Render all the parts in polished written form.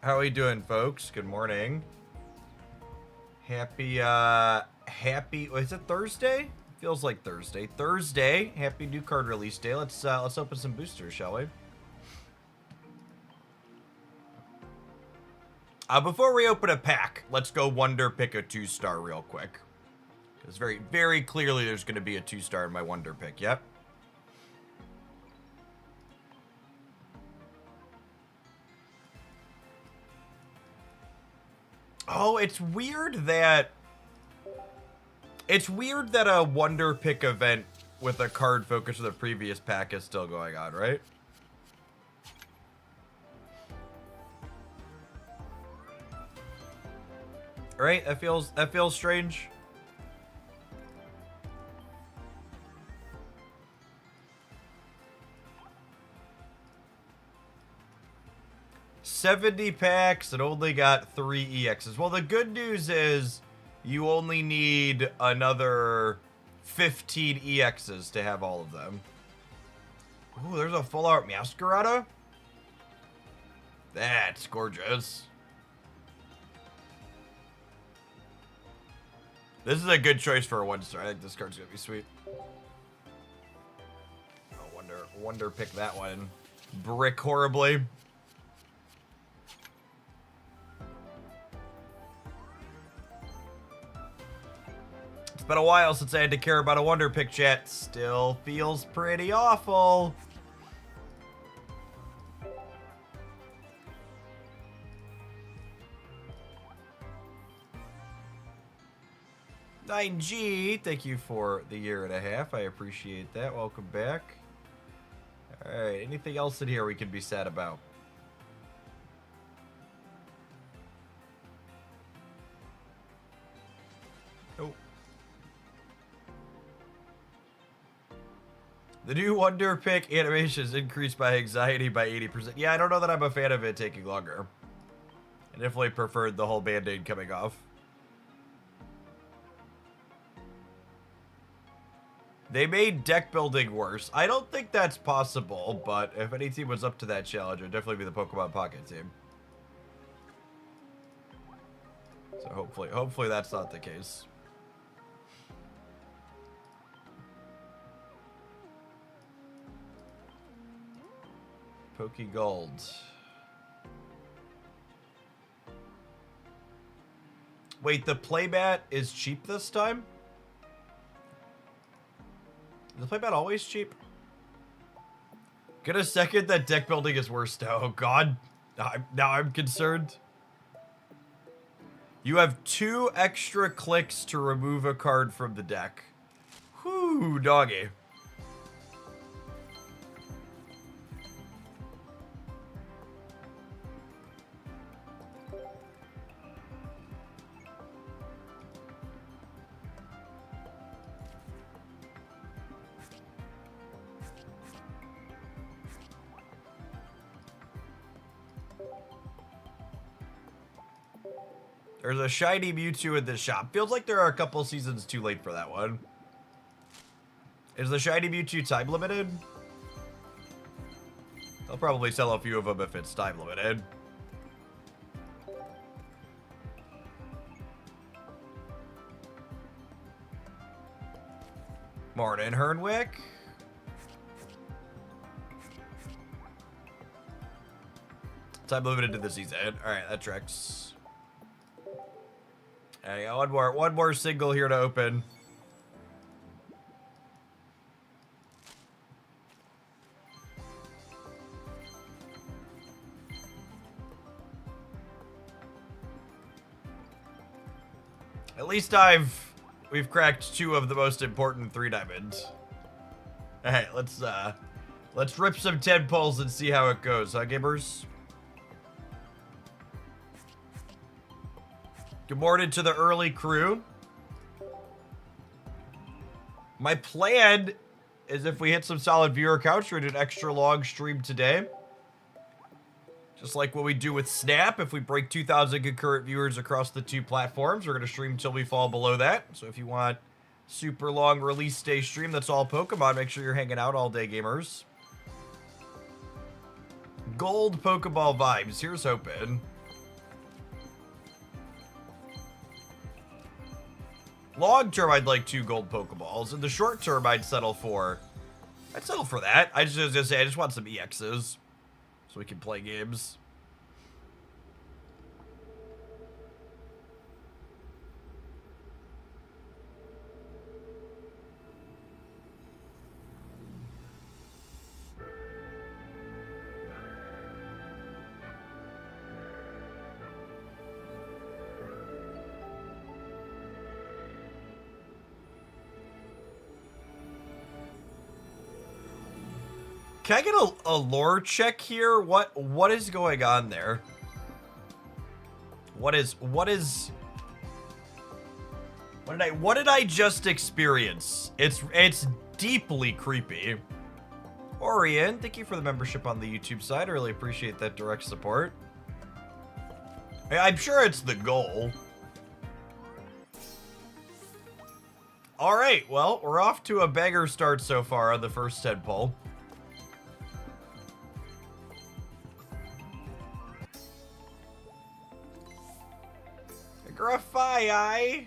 How are you doing, folks? Good morning. Happy, is it Thursday? Feels like Thursday. Thursday. Happy new card release day. Let's open some boosters, shall we? Before we open a pack, let's go Wonder Pick a 2-star real quick. Because very clearly there's going to be a 2-star in my Wonder Pick, yep. Oh, it's weird that a Wonder Pick event with a card focus of the previous pack is still going on, right? Right? That feels strange. $70 packs and only got 3 EXs. Well, the good news is you only need another 15 EXs to have all of them. Ooh, there's a full art Masquerada. That's gorgeous. This is a good choice for a 1-star. I think this card's gonna be sweet. Oh, wonder pick that one. Brick horribly. It's been a while since I had to care about a Wonder Pick, chat. Still feels pretty awful. $9G, thank you for the 1.5 years. I appreciate that. Welcome back. Alright, anything else in here we can be sad about? Nope. The new Wonder Pick animation is increased by anxiety by 80%. Yeah, I don't know that I'm a fan of it taking longer. I definitely preferred the whole Band-Aid coming off. They made deck building worse. I don't think that's possible, but if any team was up to that challenge, it would definitely be the Pokemon Pocket team. So hopefully that's not the case. Pokegold. Wait, the playmat is cheap this time? Is the playmat always cheap? Get a second that deck building is worse now. Oh god. Now I'm concerned. You have 2 extra clicks to remove a card from the deck. Whew, doggy. There's a shiny Mewtwo in this shop. Feels like there are a couple seasons too late for that one. Is the shiny Mewtwo time limited? They'll probably sell a few of them if it's time limited. Morning, Hernwick. Time limited to the season. Alright, that tracks. I got one more single here to open. At least we've cracked 2 of the most important 3 diamonds. Alright, let's rip some 10 pulls and see how it goes, huh, gamers? Good morning to the early crew. My plan is if we hit some solid viewer counts, we're doing an extra long stream today. Just like what we do with Snap. If we break 2,000 concurrent viewers across the 2 platforms, we're going to stream until we fall below that. So if you want super long release day stream that's all Pokemon, make sure you're hanging out all day, gamers. Gold Pokeball vibes. Here's hoping. Long term, I'd like 2 gold Pokeballs. In the short term, I'd settle for that. I just was gonna say, I just want some EXs so we can play games. Can I get a lore check here? What is going on there? What did I just experience? It's deeply creepy. Orion, thank you for the membership on the YouTube side. I really appreciate that direct support. I'm sure it's the goal. All right, well, we're off to a banger start so far on the first 10 pull. Grafai.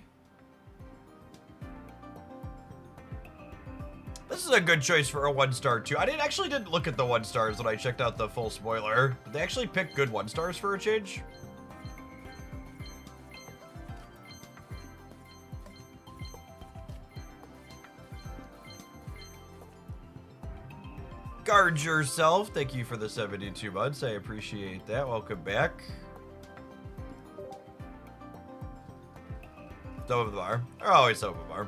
This is a good choice for a 1-star too. I actually didn't look at the 1-stars when I checked out the full spoiler. Did they actually pick good 1-stars for a change? Guard yourself. Thank you for the 72 months. I appreciate that. Welcome back. Top of the bar. They're always top of the bar.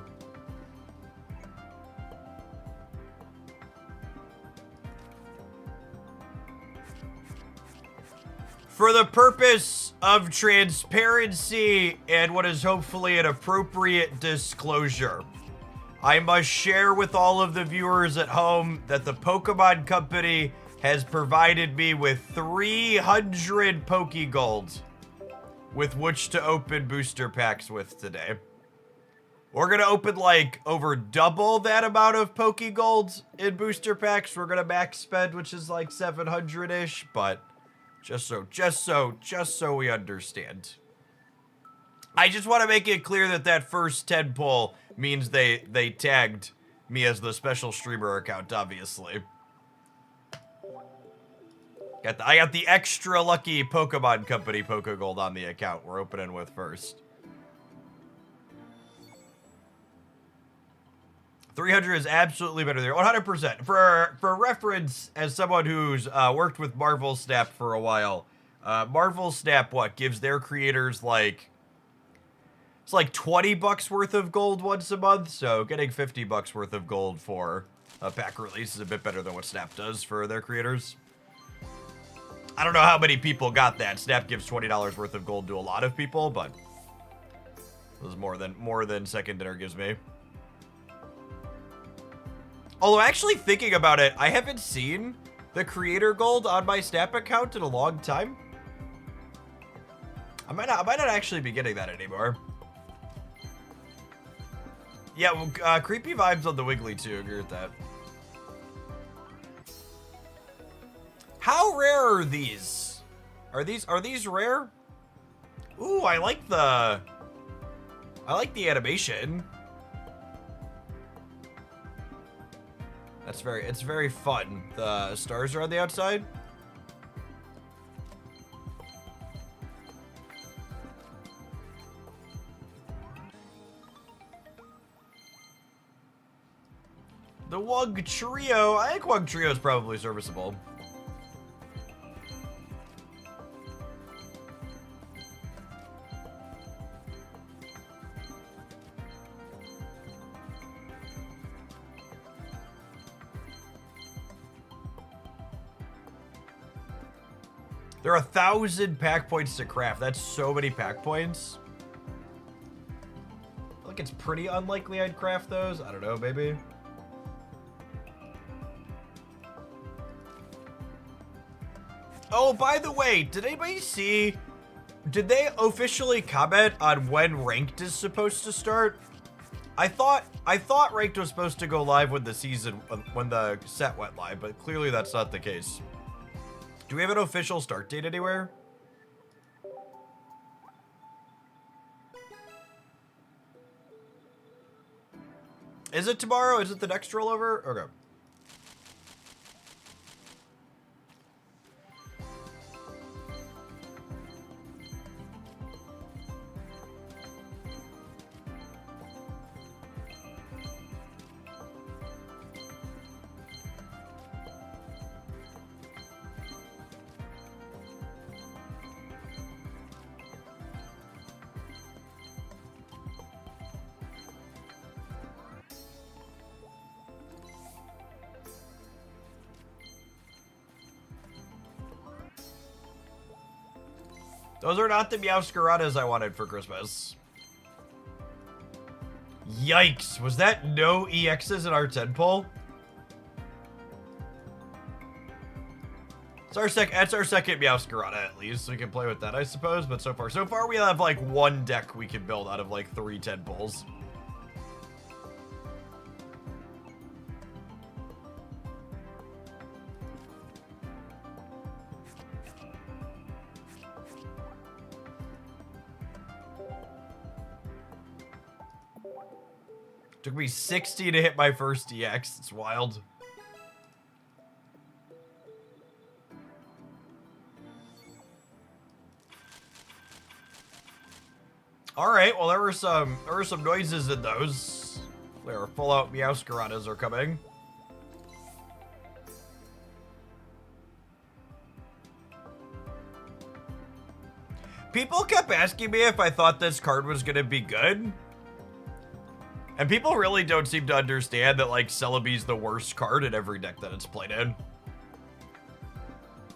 For the purpose of transparency and what is hopefully an appropriate disclosure, I must share with all of the viewers at home that the Pokemon Company has provided me with 300 Pokegolds with which to open booster packs with today. We're gonna open like over double that amount of Pokegolds in booster packs. We're gonna max spend, which is like 700-ish, but just so we understand. I just want to make it clear that that first 10 pull means they tagged me as the special streamer account, obviously. I got the extra lucky Pokemon Company Pokegold on the account we're opening with first. 300 is absolutely better there, 100%. For reference, as someone who's worked with Marvel Snap for a while, Marvel Snap, gives their creators like, it's like 20 bucks worth of gold once a month, so getting 50 bucks worth of gold for a pack release is a bit better than what Snap does for their creators. I don't know how many people got that. Snap gives $20 worth of gold to a lot of people, but this is more than Second Dinner gives me. Although actually thinking about it, I haven't seen the creator gold on my Snap account in a long time. I might not actually be getting that anymore. Yeah, well, creepy vibes on the Wigglytuff, agree with that. How rare are these? Are these rare? Ooh, I like the animation. It's very fun. The stars are on the outside. The Wugtrio, I think Wugtrio is probably serviceable. There are 1,000 pack points to craft. That's so many pack points. I feel like it's pretty unlikely I'd craft those. I don't know, maybe. Oh, by the way, did anybody see? Did they officially comment on when ranked is supposed to start? I thought ranked was supposed to go live when the set went live, but clearly that's not the case. Do we have an official start date anywhere? Is it tomorrow? Is it the next rollover? Okay. Those are not the Meowscaradas I wanted for Christmas. Yikes, was that no EXs in our 10 pull? That's our second Meowscarada at least, so we can play with that, I suppose. But so far we have like one deck we can build out of like 3 10 pulls. Took me 60 to hit my first EX. It's wild. All right. Well, there were some noises in those. There are full out Meowscaradas are coming. People kept asking me if I thought this card was gonna be good. And people really don't seem to understand that, like, Celebi's the worst card in every deck that it's played in.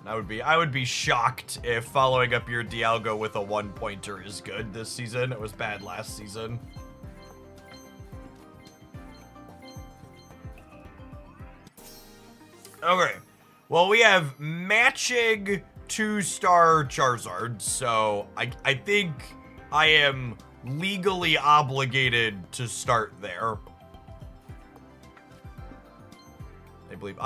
And I would be shocked if following up your Dialga with a 1-pointer is good this season. It was bad last season. Okay. Well, we have matching 2-star Charizard, so I think I am legally obligated to start there. I believe.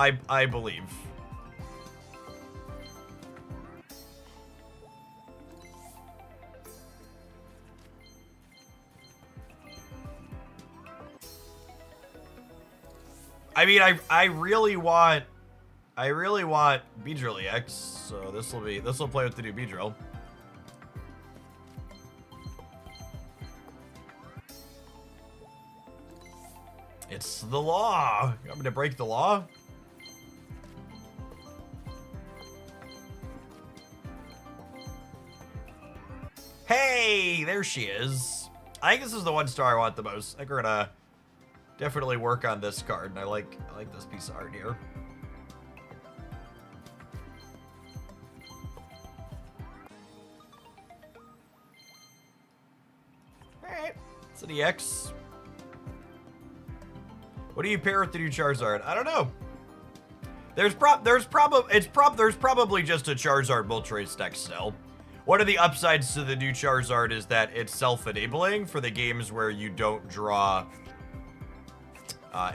I mean, I really want Beedrill EX, so this will play with the new Beedrill. It's the law. You want me to break the law? Hey, there she is. I think this is the 1-star I want the most. I think we're gonna definitely work on this card, and I like this piece of art here. Alright, it's an EX. What do you pair with the new Charizard? I don't know. There's probably just a Charizard Moltres deck still. One of the upsides to the new Charizard is that it's self-enabling for the games where you don't draw.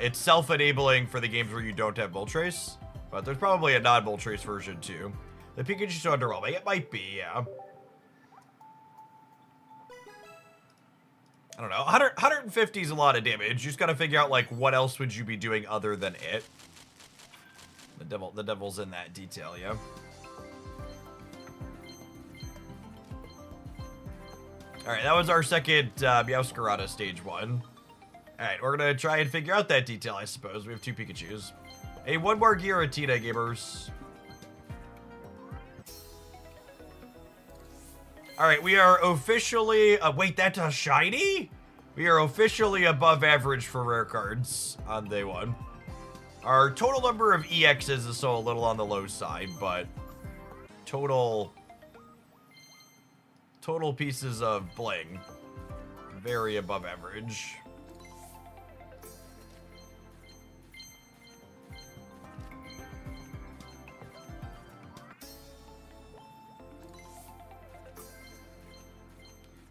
It's self-enabling for the games where you don't have Moltres, but there's probably a non-Moltres version too. The Pikachu's so underwhelming. It might be, yeah. I don't know. 150 is a lot of damage. You just gotta figure out, like, what else would you be doing other than it. The devil's in that detail, yeah. Alright, that was our second Meowscarada stage 1. Alright, we're gonna try and figure out that detail, I suppose. We have 2 Pikachus. Hey, one more Giratina, gamers. Alright, we are officially... wait, that's a shiny? We are officially above average for rare cards on day 1. Our total number of EXs is so a little on the low side, but total pieces of bling, very above average.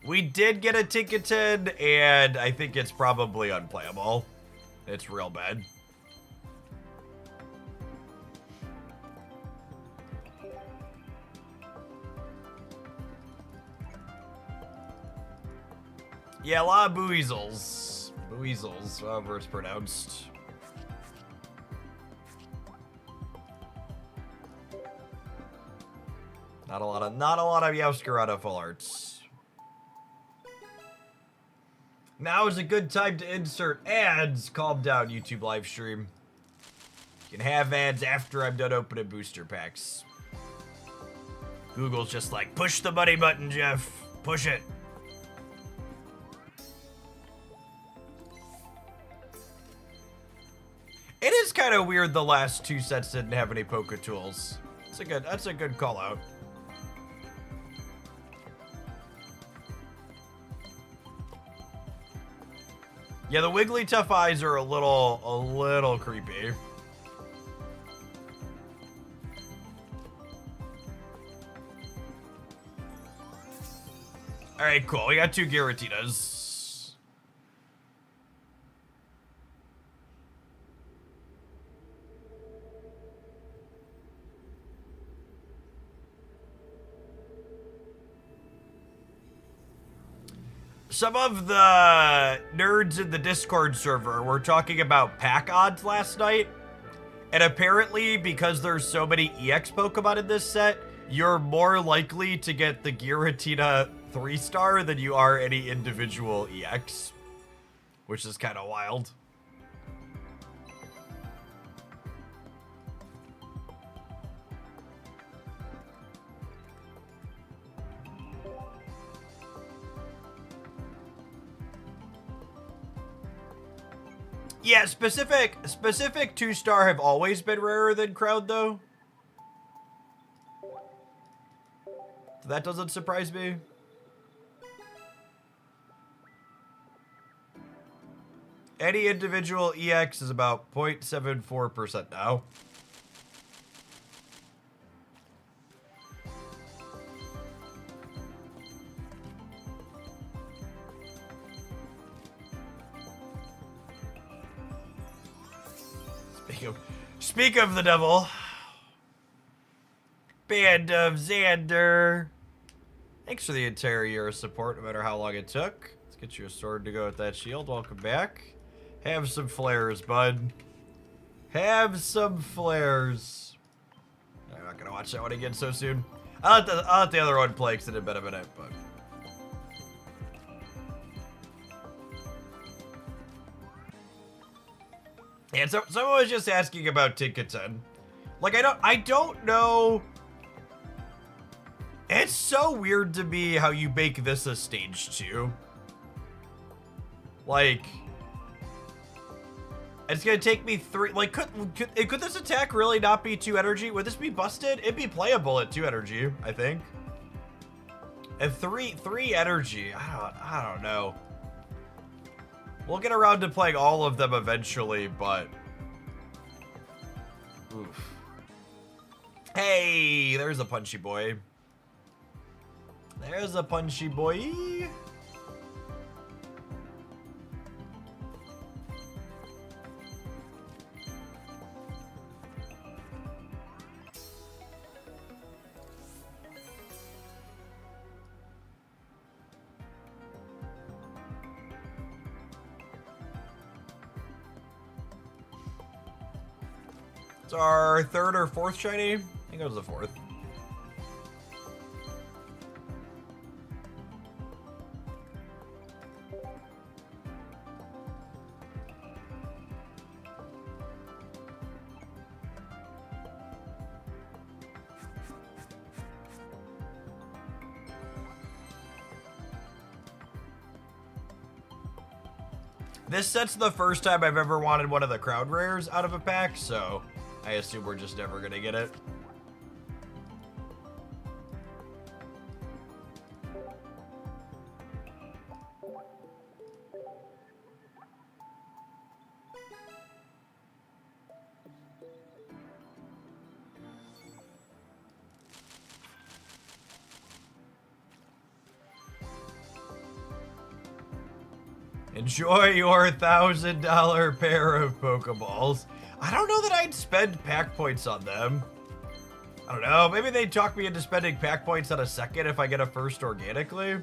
We did get a Tinkaton, and I think it's probably unplayable. It's real bad. Yeah, a lot of Buizel's. Weasels, however it's pronounced. Not a lot of Yowscarada full arts. Now is a good time to insert ads. Calm down, YouTube live stream. You can have ads after I'm done opening booster packs. Google's just like, push the money button, Jeff. Push it. It is kind of weird the last two sets didn't have any Poké Tools. That's a good call out. Yeah, the Wigglytuff eyes are a little creepy. All right, cool. We got 2 Giratinas. Some of the nerds in the Discord server were talking about pack odds last night. And apparently, because there's so many EX Pokemon in this set, you're more likely to get the Giratina 3-star than you are any individual EX. Which is kind of wild. Yeah, specific 2-star have always been rarer than Crown, though. So that doesn't surprise me. Any individual EX is about 0.74% now. Speak of the devil. Band of Xander. Thanks for the entire year of support, no matter how long it took. Let's get you a sword to go with that shield. Welcome back. Have some flares, bud. Have some flares. I'm not gonna watch that one again so soon. I'll let the other one play because it had been a minute, but. And so someone was just asking about Tinkaton. Like, I don't know. It's so weird to me how you make this a stage 2. Like, it's gonna take me 3. Like, could this attack really not be 2 energy? Would this be busted? It'd be playable at 2 energy, I think. And 3 energy. I don't know. We'll get around to playing all of them eventually, but. Oof. Hey, there's a punchy boy. There's a punchy boy. It's our 3rd or 4th shiny. I think it was the 4th. This set's the first time I've ever wanted one of the crowd rares out of a pack, so I assume we're just never gonna get it. Enjoy your $1,000 pair of Pokeballs. I don't know that I'd spend pack points on them. I don't know. Maybe they'd talk me into spending pack points on a second if I get a first organically.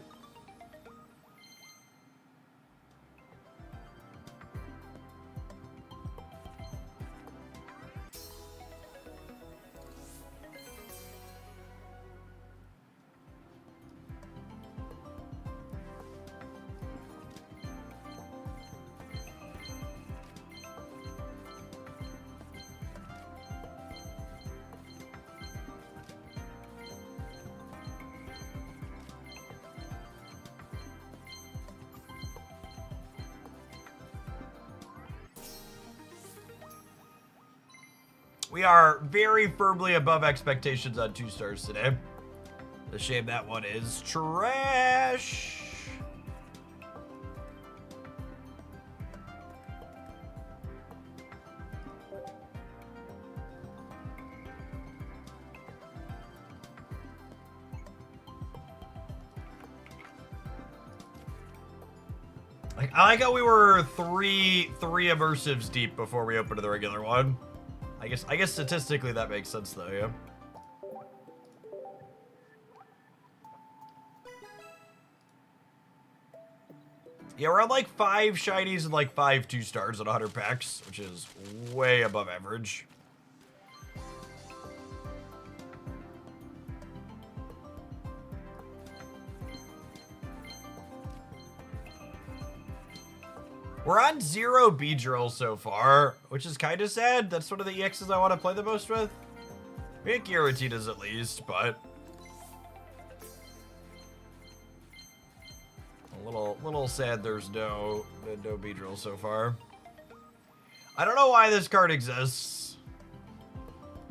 We are very firmly above expectations on 2 stars today. The shame that one is trash. I like how we were three immersives deep before we opened the regular one. I guess statistically that makes sense though, yeah. Yeah, we're on like 5 shinies and like 5 2 stars on 100 packs, which is way above average. We're on 0 Beedrill so far, which is kind of sad. That's one of the EXs I want to play the most with. We get Giratinas at least, but a little sad there's no Beedrill so far. I don't know why this card exists.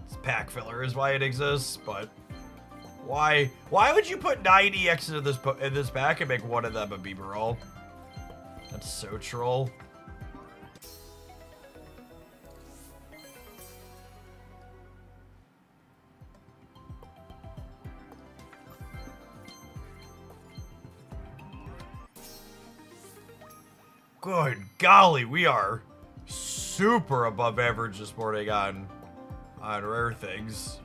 This pack filler is why it exists, but why would you put 9 EXs in this pack and make one of them a Beedrill? That's so troll. Good golly, we are super above average this morning on rare things.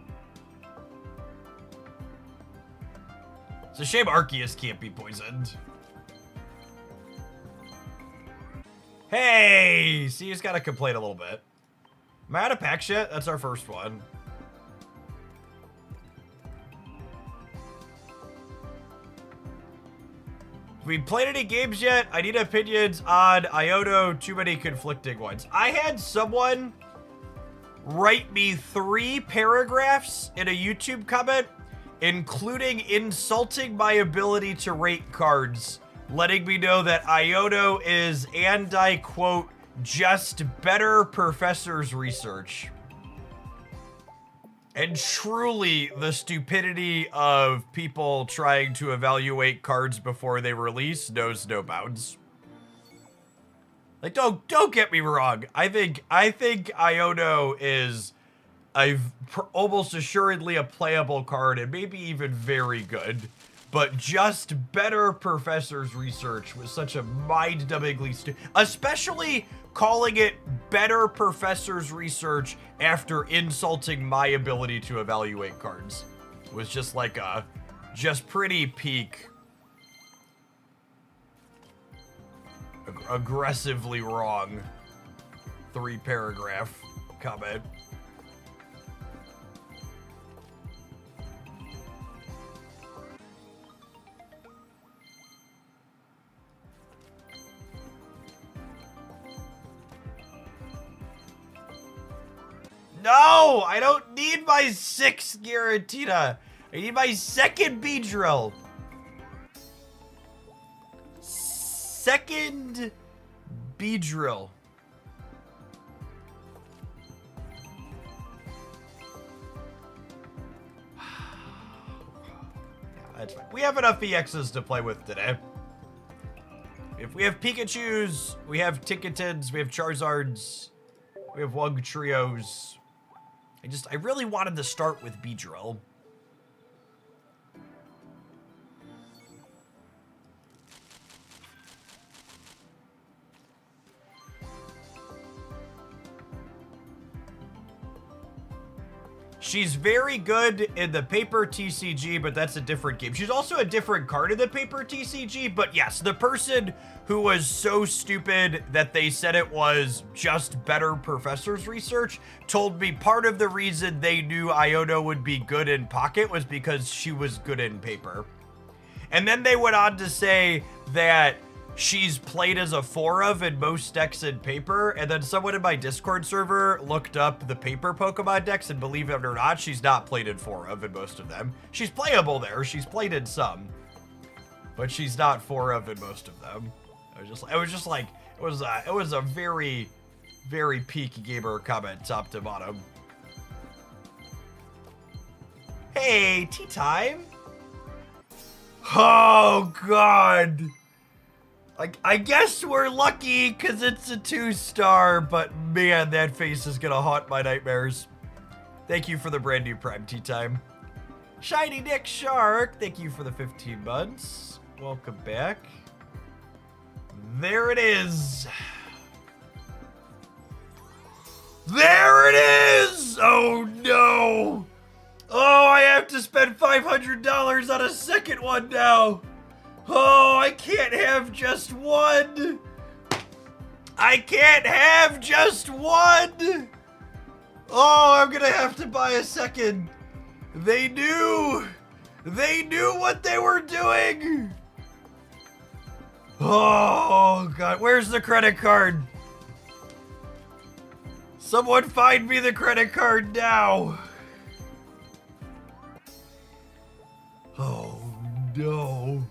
It's a shame Arceus can't be poisoned. Hey! See, he's gotta complain a little bit. Am I out of packs yet? That's our first one. Have we played any games yet? I need opinions on Iono. Too many conflicting ones. I had someone write me 3 paragraphs in a YouTube comment, including insulting my ability to rate cards, letting me know that Iono is, and I quote, just better professor's research. And truly, the stupidity of people trying to evaluate cards before they release knows no bounds. Like, don't get me wrong. I think Iono is almost assuredly a playable card and maybe even very good. But just better professor's research was such a mind-numbingly especially calling it better professor's research after insulting my ability to evaluate cards was just like a pretty peak aggressively wrong 3-paragraph comment. No, I don't need my 6th Giratina. I need my 2nd Beedrill. 2nd Beedrill. That's fine. We have enough EXs to play with today. If we have Pikachus, we have Ticketons, we have Charizards, we have Wugtrios. I really wanted to start with Beedrill. She's very good in the paper TCG, but that's a different game. She's also a different card in the paper TCG, but yes, the person who was so stupid that they said it was just better professor's research told me part of the reason they knew Iono would be good in Pocket was because she was good in paper. And then they went on to say that she's played as a 4-of in most decks in paper, and then someone in my Discord server looked up the paper Pokemon decks, and believe it or not, she's not played in 4-of in most of them. She's playable there, she's played in some, but she's not 4-of in most of them. It was a very, very peak gamer comment top to bottom. Hey, tea time. Oh, God. I guess we're lucky because it's a 2-star, but man, that face is going to haunt my nightmares. Thank you for the brand new Prime Tea Time. Shiny Dick Shark, thank you for the 15 months. Welcome back. There it is. There it is! Oh, no. Oh, I have to spend $500 on a second one now. Oh, I can't have just one. I can't have just one. Oh, I'm gonna have to buy a second. They knew what they were doing. Oh, God, where's the credit card? Someone find me the credit card now. Oh, no.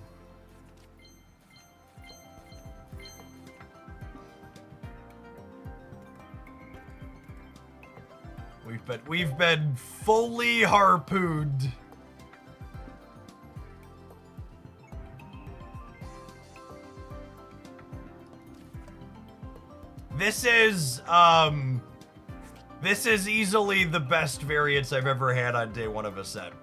We've been fully harpooned. This is easily the best variance I've ever had on day one of a set.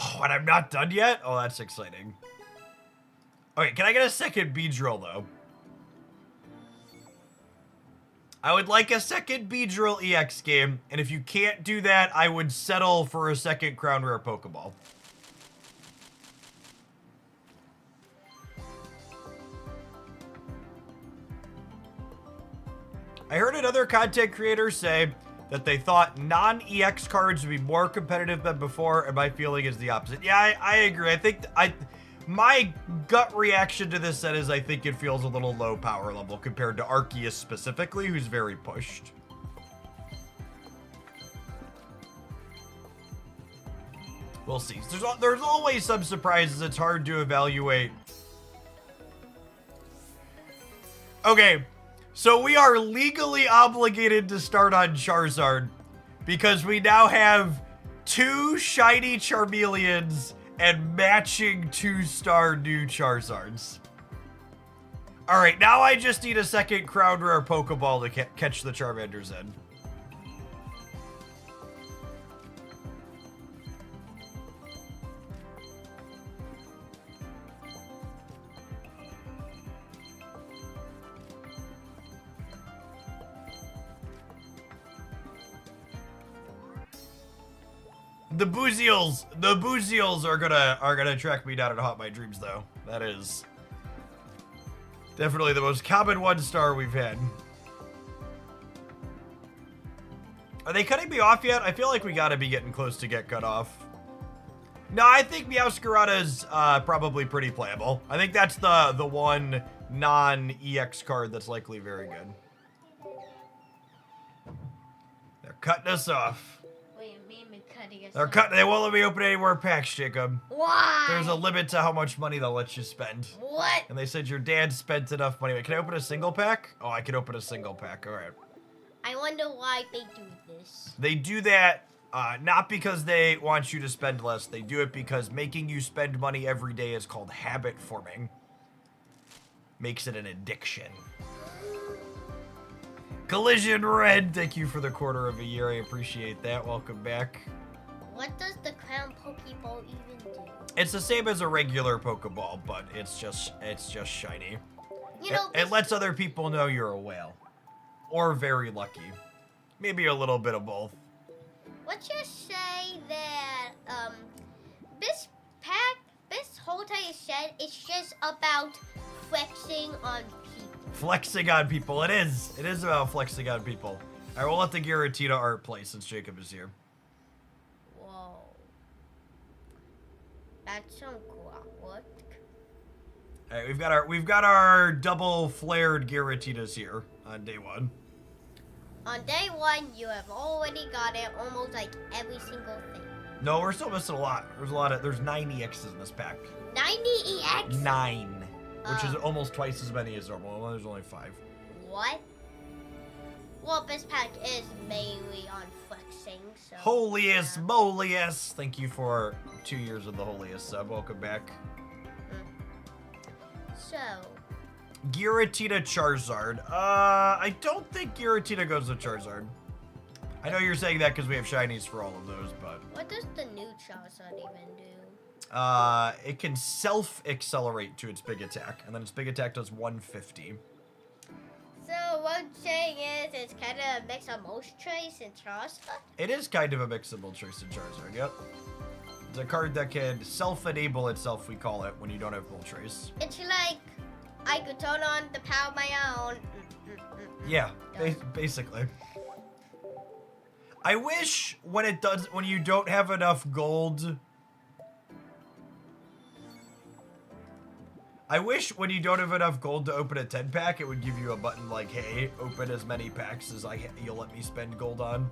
Oh, and I'm not done yet? Oh, that's exciting. Okay, can I get a second Beedrill, though? I would like a second Beedrill EX game, and if you can't do that, I would settle for a second Crown Rare Pokeball. I heard another content creator say that they thought non-EX cards would be more competitive than before, and my feeling is the opposite. Yeah, I agree. I think my gut reaction to this set is I think it feels a little low power level compared to Arceus specifically, who's very pushed. We'll see. There's always some surprises. It's hard to evaluate. Okay, so we are legally obligated to start on Charizard because we now have 2 shiny Charmeleons and matching 2-star new Charizards. Alright, now I just need a second Crown Rare Pokeball to catch the Charmanders in. The Booziels are gonna track me down and haunt my dreams, though. That is definitely the most common 1-star we've had. Are they cutting me off yet? I feel like we gotta be getting close to get cut off. No, I think Meowscarada's probably pretty playable. I think that's the one non-EX card that's likely very good. They're cutting us off. They won't let me open any more packs, Jacob. Why? There's a limit to how much money they'll let you spend. What? And they said your dad spent enough money. Can I open a single pack? Oh, I can open a single pack. All right. I wonder why they do this. They do that not because they want you to spend less. They do it because making you spend money every day is called habit forming. Makes it an addiction. Collision Red, thank you for the quarter of a year. I appreciate that. Welcome back. What does the Crown Pokeball even do? It's the same as a regular Pokeball, but it's just shiny. You know, it lets other people know you're a whale. Or very lucky. Maybe a little bit of both. Let's just say that this whole entire set is just about flexing on people. Flexing on people. It is. It is about flexing on people. All right, we'll let the Giratina art play since Jacob is here. Whoa. That's some cool artwork. All right, we've got our double flared Giratinas here on day one. On day one, you have already got it almost like every single thing. No, we're still missing a lot. There's 9 EXs in this pack. 90 EX? 9. Which is almost twice as many as normal. Well, there's only 5. What? Well, this pack is mainly on flexing, so. Holiest yeah. moliest. Thank you for 2 years of the holiest sub. Welcome back. So. Giratina Charizard. I don't think Giratina goes with Charizard. I know you're saying that because we have shinies for all of those, but. What does the new Charizard even do? It can self-accelerate to its big attack, and then its big attack does 150. So what I'm saying is, it's kind of a mix of Moltres and Charizard. It is kind of a mix of Moltres and Charizard, yep. It's a card that can self-enable itself, we call it, when you don't have Moltres. It's like, I could turn on the power of my own. Yeah, basically. I wish when you don't have enough gold... I wish when you don't have enough gold to open a 10-pack, it would give you a button like, hey, open as many packs as you'll let me spend gold on.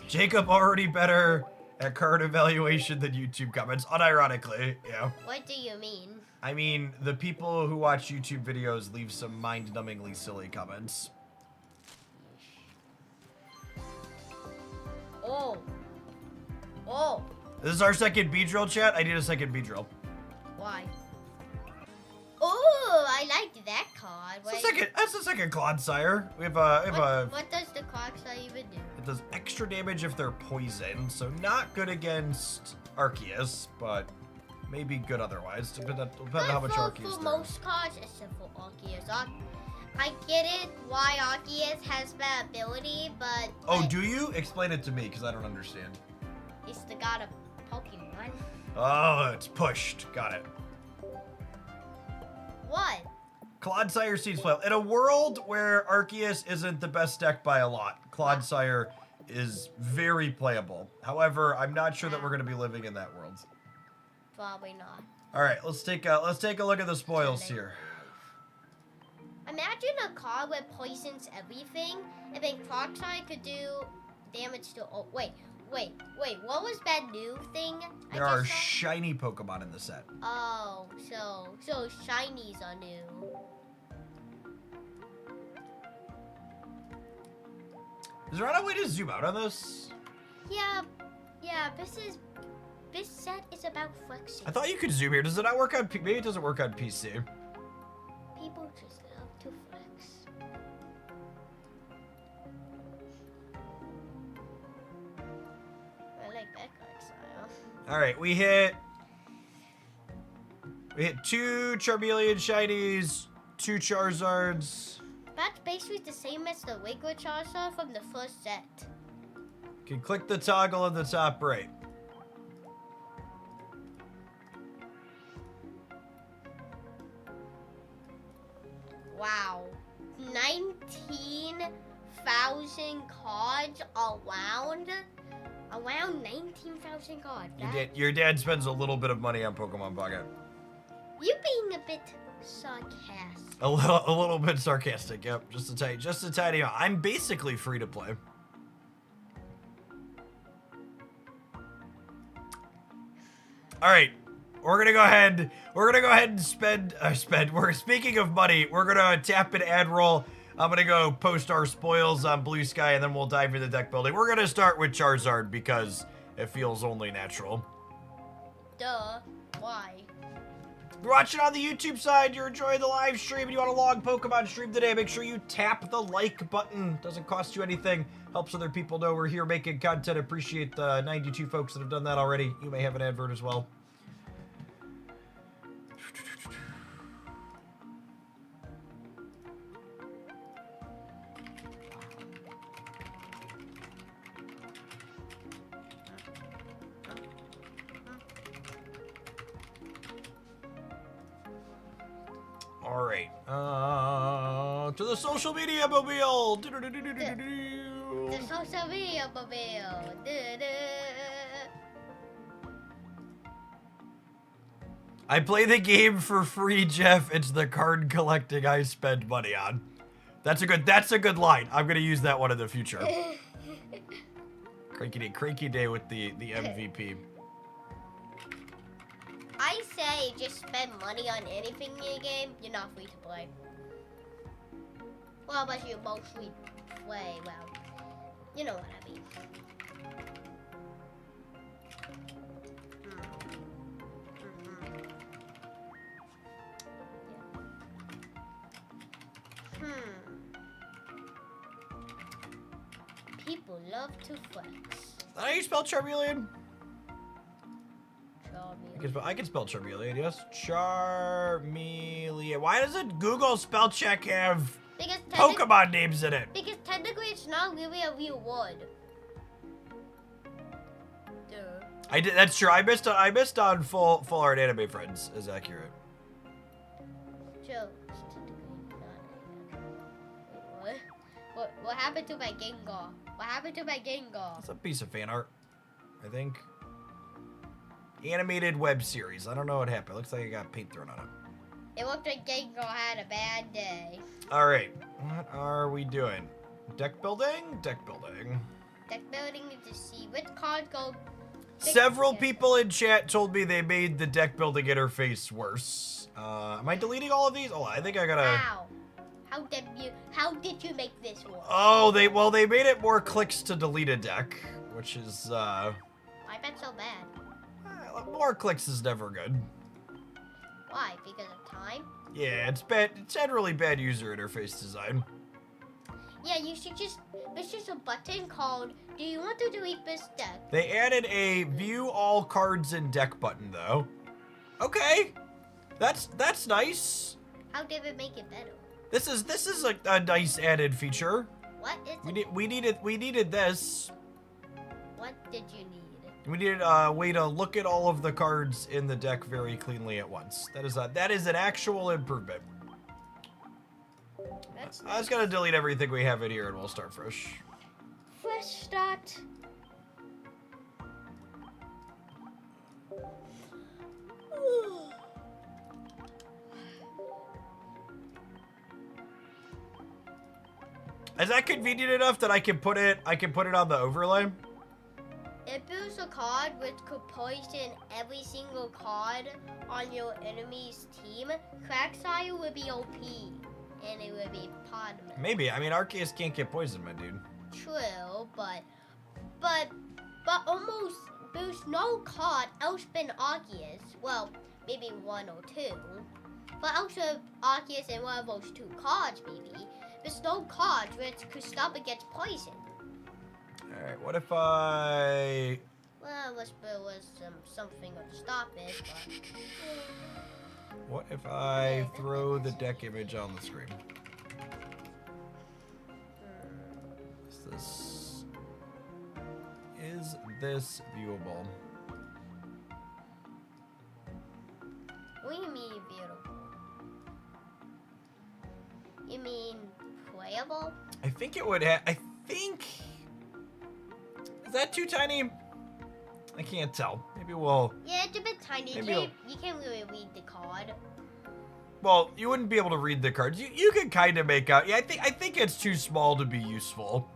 Jacob already better at card evaluation than YouTube comments, unironically, yeah. What do you mean? I mean, the people who watch YouTube videos leave some mind-numbingly silly comments. Oh. Oh. This is our second B-drill, chat. I need a second B-drill. Why? Oh, I like that card. That's the second Clodsire. What does the Clodsire even do? It does extra damage if they're poisoned, so not good against Arceus, but maybe good otherwise, depending on how much Arceus for most cards, except for Arceus. I get it why Arceus has that ability, but... Oh, do you? Explain it to me, because I don't understand. He's the god of Pokemon. Oh, it's pushed. Got it. What? Clodsire seems playable. In a world where Arceus isn't the best deck by a lot, Clodsire is very playable. However, I'm not sure that we're going to be living in that world. Probably not. All right, let's take a look at the spoils here. Imagine a card that poisons everything, and then Clodsire could do damage to... Oh, wait. What was that new thing? There are shiny Pokemon in the set. Oh, so shinies are new. Is there any way to zoom out on this? Yeah. This set is about flexing. I thought you could zoom here. Does it not work on maybe it doesn't work on PC? People just love to flex. I like that card style. All right, we hit 2 Charmeleon shinies, 2 Charizards. That's basically the same as the Wigglytuff from the first set. You can click the toggle in the top right. Wow. 19,000 cards around? Around 19,000 cards. Your dad spends a little bit of money on Pokemon Pocket. You being a bit sarcastic. A little bit sarcastic, yep. Just a tiny amount. I'm basically free to play. All right, we're gonna go ahead and spend. We're speaking of money. We're gonna tap an ad roll. I'm gonna go post our spoils on Blue Sky, and then we'll dive into deck building. We're gonna start with Charizard because it feels only natural. Duh. Why? You're watching on the YouTube side, you're enjoying the live stream, and you want a long Pokemon stream today, make sure you tap the like button. Doesn't cost you anything. Helps other people know we're here making content. Appreciate the 92 folks that have done that already. You may have an advert as well. All right, to the social media mobile. The social media mobile. I play the game for free, Jeff. It's the card collecting I spend money on. That's a good line. I'm gonna use that one in the future. Cranky day with the MVP. I say just spend money on anything in the game, you're not free to play. Well, but you mostly play, well, you know what I mean. People love to flex. Is that how you spell Charmeleon? Charmeleon. I can spell Charmeleon, yes. Charmeleon. Why doesn't Google spell check have Pokemon names in it? Because technically it's not really a real word. Duh. I did. That's true. I missed on full art anime friends is accurate. Joe. What happened to my Gengar? What happened to my Gengar? It's a piece of fan art, I think. Animated web series. I don't know what happened. Looks like I got paint thrown on it. It looked like Gengar had a bad day. All right. What are we doing? Deck building? Deck building. Deck building to see which cards go. Several people in chat told me they made the deck building interface worse. Am I deleting all of these? Oh, I think I gotta... How? How did you make this work? Oh, they made it more clicks to delete a deck, which is, I bet so bad. more clicks is never good. Why? Because of time? Yeah, it's bad. It's generally bad user interface design. Yeah, you should just, there's just a button called, do you want to delete this deck? They added a view all cards in deck button, though. Okay. That's nice. How did it make it better? This is a nice added feature. What is it? We needed this. What did you need? We needed a way to look at all of the cards in the deck very cleanly at once. That is an actual improvement. That's I was gonna delete everything we have in here and we'll start fresh. Fresh start. Is that convenient enough that I can put it on the overlay? If it was a card which could poison every single card on your enemy's team, Quagsire would be OP, and it would be Podman. Maybe. I mean, Arceus can't get poisoned, my dude. True, but almost there's no card else than Arceus. Well, maybe one or two, but also Arceus and one of those two cards, maybe. There's no cards which could stop against poison. Alright, what if I... Well, unless there was something to stop it, but... What if I throw the deck image on the screen? Is this viewable? What do you mean beautiful? You mean playable? I think it would have... Is that too tiny? I can't tell. Maybe we'll... Yeah, it's a bit tiny. You can't really read the card. Well, you wouldn't be able to read the cards. You can kind of make out... Yeah, I think it's too small to be useful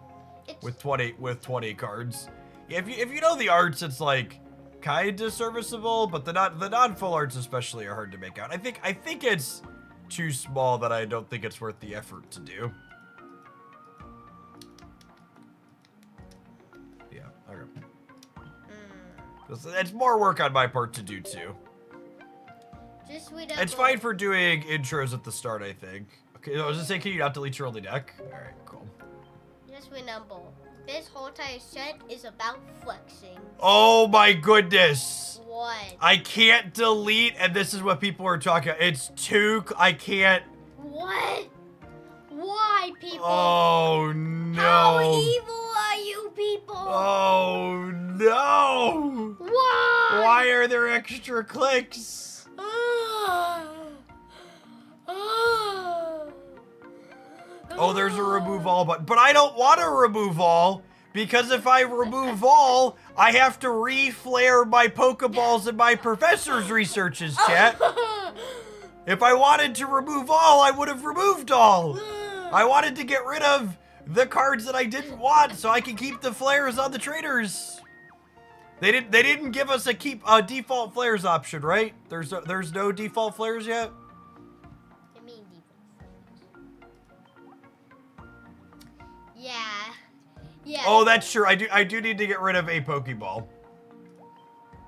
with 20 cards. Yeah, if you know the arts, it's like kind of serviceable, but the non-full arts especially are hard to make out. I think it's too small that I don't think it's worth the effort to do. Yeah, okay. It's more work on my part to do too. It's fine for doing intros at the start, I think. Okay, I was just saying, can you not delete your only deck? All right, cool. Just remember, this whole entire set is about flexing. Oh my goodness. What? I can't delete, and this is what people are talking about. It's too, I can't. What? Why, people? Oh no. How evil are you people? Oh no. Why? Why are there extra clicks? Oh, there's a remove all button. But I don't want to remove all, because if I remove all, I have to re-flare my Pokeballs and my professor's researches, chat. If I wanted to remove all, I would have removed all. I wanted to get rid of the cards that I didn't want so I can keep the flares on the traders. They didn't give us a default flares option, right? There's no default flares yet. I mean yeah. Yeah. Oh, that's true. I do need to get rid of a Pokeball.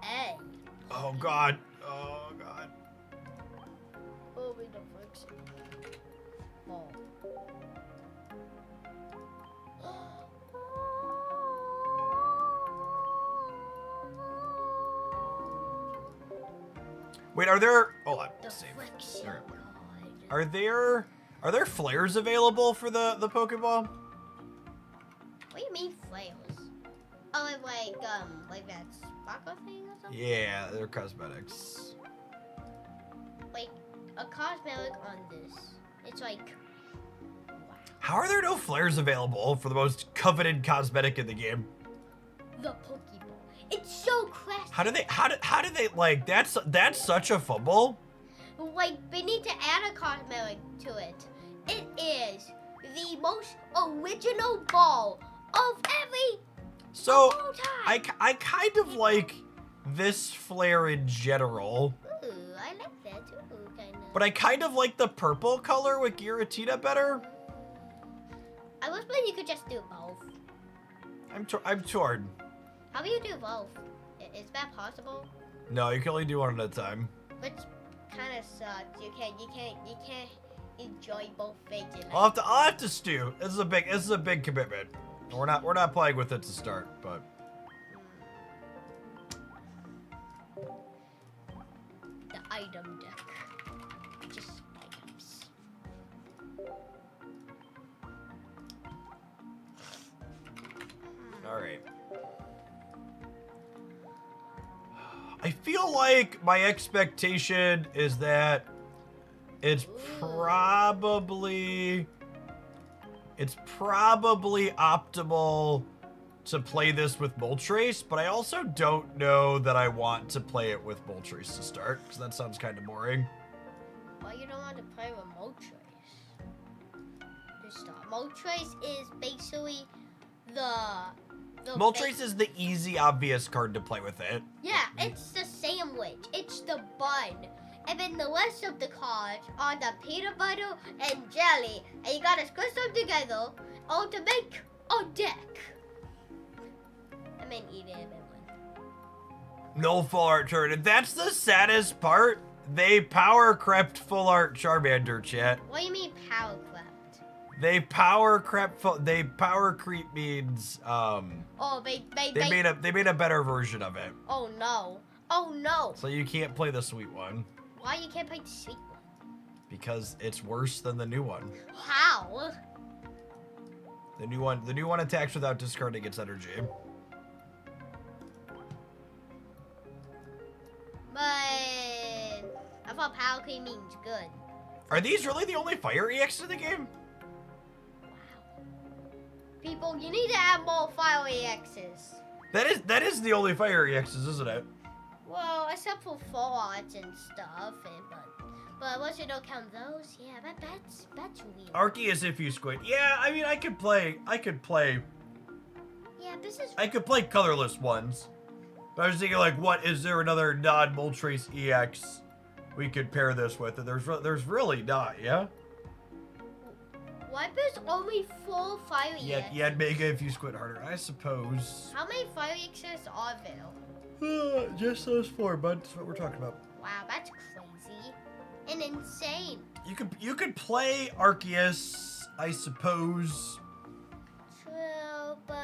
Hey. Oh God. Oh God. Oh, we don't fix it. Oh. Wait, are there? Hold on. The Save. friction Alright. card. Are there flares available for the Pokeball? What do you mean flails? Oh, like that sparkle thing or something? Yeah, they're cosmetics. Like a cosmetic on this. It's like, wow. How are there no flares available for the most coveted cosmetic in the game? The Pokeball. It's so classic. How do they like that's such a fumble? Like, they need to add a cosmetic to it. It is the most original ball of every So all time. I kind of like this flare in general, Ooh, I like that too, kind of. but I kind of like the purple color with Giratina better. I wish that you could just do both. I'm torn. How do you do both? Is that possible? No, you can only do one at a time. Which kind of sucks. You can't enjoy both things. I'll have to stew. This is a big commitment. We're not playing with it to start, but The item deck. Just items. all right. I feel like my expectation is that it's probably optimal to play this with Moltres, but I also don't know that I want to play it with Moltres to start, because that sounds kind of boring. Why you don't want to play with Moltres? Just stop. Moltres is basically the Moltres is the easy, obvious card to play with it. Yeah, it's the sandwich. It's the bun. And then the rest of the cards are the peanut butter and jelly. And you gotta squish them together all to make a deck. I mean, eat it, everyone. No full art turn. And that's the saddest part. They power crept full art Charmander, chat. What do you mean power crept? They power creep means Oh, they made a better version of it. Oh no. Oh no. So you can't play the sweet one Why you can't play the sweet one? because it's worse than the new one. How? The new one attacks without discarding its energy. But I thought power creep means good. Are these really the only fire EX in the game? People, you need to add more fire EXs. That is the only fire EXs, isn't it? Well, except for full arts and stuff, but once you don't count those, yeah, that's weird. Arceus if you squint. Yeah, I mean I could play Yeah, this is. I could play colorless ones. But I was thinking like, what is there another non-Moltres EX we could pair this with? And there's really not, yeah. Why there's only 4 fire EXs? Yeah, Mega if you squint harder, I suppose. How many fire EXs are there? Just those 4, bud. That's what we're talking about. Wow, that's crazy and insane. You could play Arceus, I suppose. True, but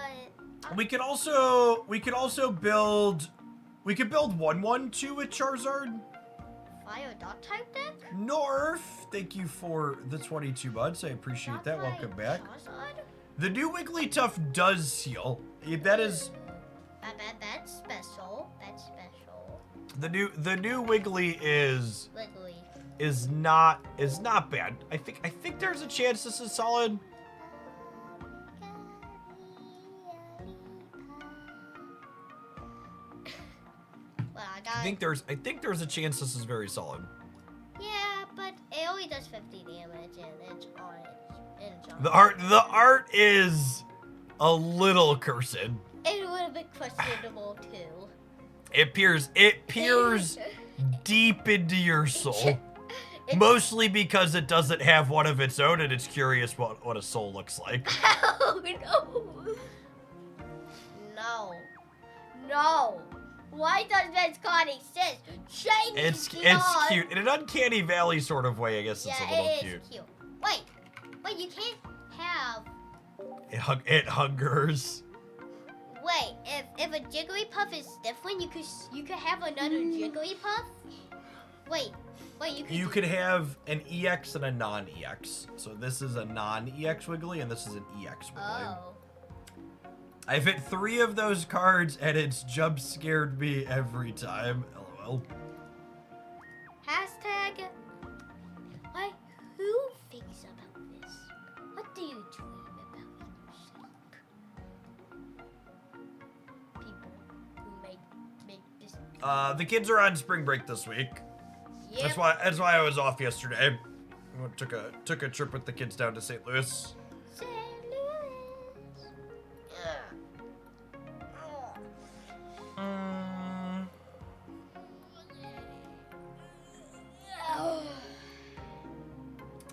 We could also build 1/1/2 with Charizard. fire dot type deck. North, thank you for the 22 buds. I appreciate that. Welcome back. Charizard? The new Wigglytuff does heal. That is That's special. That's special. the new Wiggly is Wiggly. not bad. I think there's a chance this is solid. Well, I think there's a chance this is very solid. Yeah, but it only does 50 damage and it's on it. The art is a little cursed. It would have been questionable too. It peers deep into your soul. Mostly because it doesn't have one of its own and it's curious what a soul looks like. Oh, no. No. No. Why does this card exist? Shiny It's card. cute. In an uncanny valley sort of way, I guess it's a little it cute. is cute. Wait, you can't have... It hungers. Wait, if a Jigglypuff is different, you could have another Jigglypuff? Wait, You could have an EX and a non-EX. So this is a non-EX Wiggly and this is an EX Wiggly. Oh. I've hit 3 of those cards and it's jump scared me every time. LOL. Hashtag... Why? Who thinks about this? What do you dream about in your sleep? People who make this... The kids are on spring break this week. Yep. That's why I was off yesterday. Took a trip with the kids down to St. Louis. St. Louis.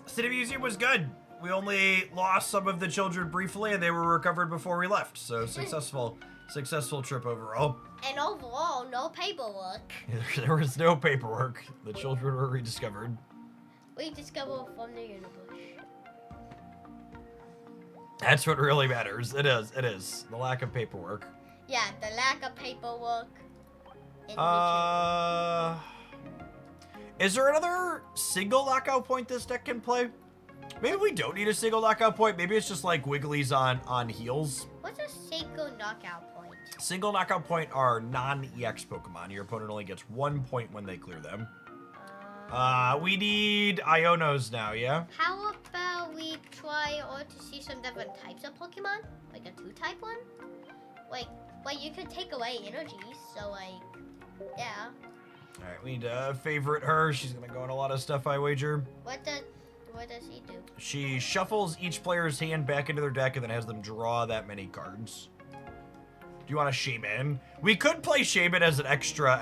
City Museum was good. We only lost some of the children briefly, and they were recovered before we left. So successful trip overall. And overall, no paperwork. There was no paperwork. The children were rediscovered. We discovered from the universe. That's what really matters. It is. The lack of paperwork. Yeah, the lack of paperwork. Is there another single knockout point this deck can play? Maybe we don't need a single knockout point. Maybe it's just like Wigglies on heels. What's a single knockout point? Single knockout point are non-EX Pokemon. Your opponent only gets 1 point when they clear them. We need Ionos now, yeah? How about we try to see some different types of Pokemon? Like a 2-type one? Like you could take away energies, so yeah. Alright, we need to favorite her. She's gonna go in a lot of stuff, I wager. What does he do? She shuffles each player's hand back into their deck and then has them draw that many cards. Do you want a Shaman? We could play Shaman as an extra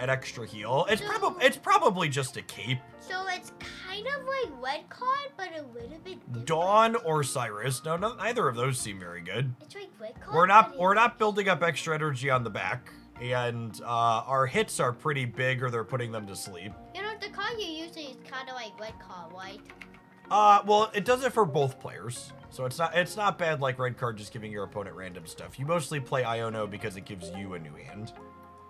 heal. It's probably just a cape. So it's kind of like Red Card, but a little bit different. Dawn or Cyrus? No, neither of those seem very good. It's like Red Card. We're not building up extra energy on the back, and our hits are pretty big, or they're putting them to sleep. You know, the card you're using is kind of like Red Card, right? Well, it does it for both players. So it's not bad like Red Card just giving your opponent random stuff. You mostly play Iono because it gives you a new hand.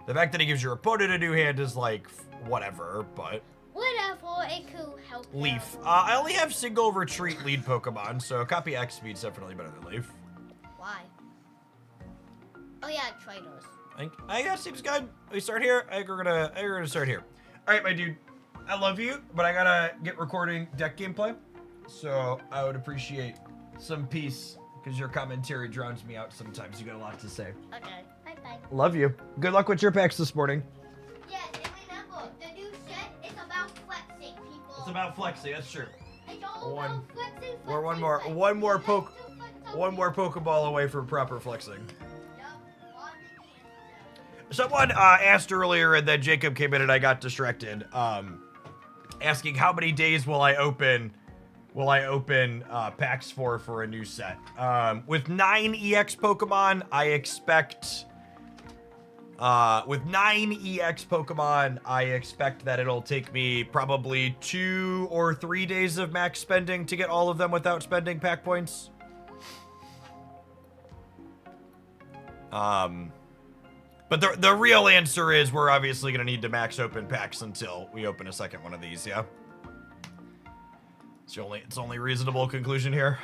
The fact that it gives your opponent a new hand is like, whatever, but... Whatever, it could help. Leaf. I only have single retreat lead Pokemon, so copy X speed's definitely better than Leaf. Why? Oh yeah, try those. I think that seems good. We start here. I think we're gonna start here. Alright, my dude. I love you, but I gotta get recording deck gameplay. So I would appreciate some peace, because your commentary drowns me out sometimes. You got a lot to say. Okay, bye-bye. Love you. Good luck with your packs this morning. Yes, and remember, the new set is about flexing, people. It's about flexing, that's true. It's all about flexing, We're one flexing. more Pokeball away from proper flexing. Someone asked earlier, and then Jacob came in and I got distracted, asking how many days will I open packs for a new set. With 9 EX Pokemon, I expect that it'll take me probably 2 or 3 days of max spending to get all of them without spending pack points. But the real answer is we're obviously going to need to max open packs until we open a second one of these, yeah? It's the only reasonable conclusion here.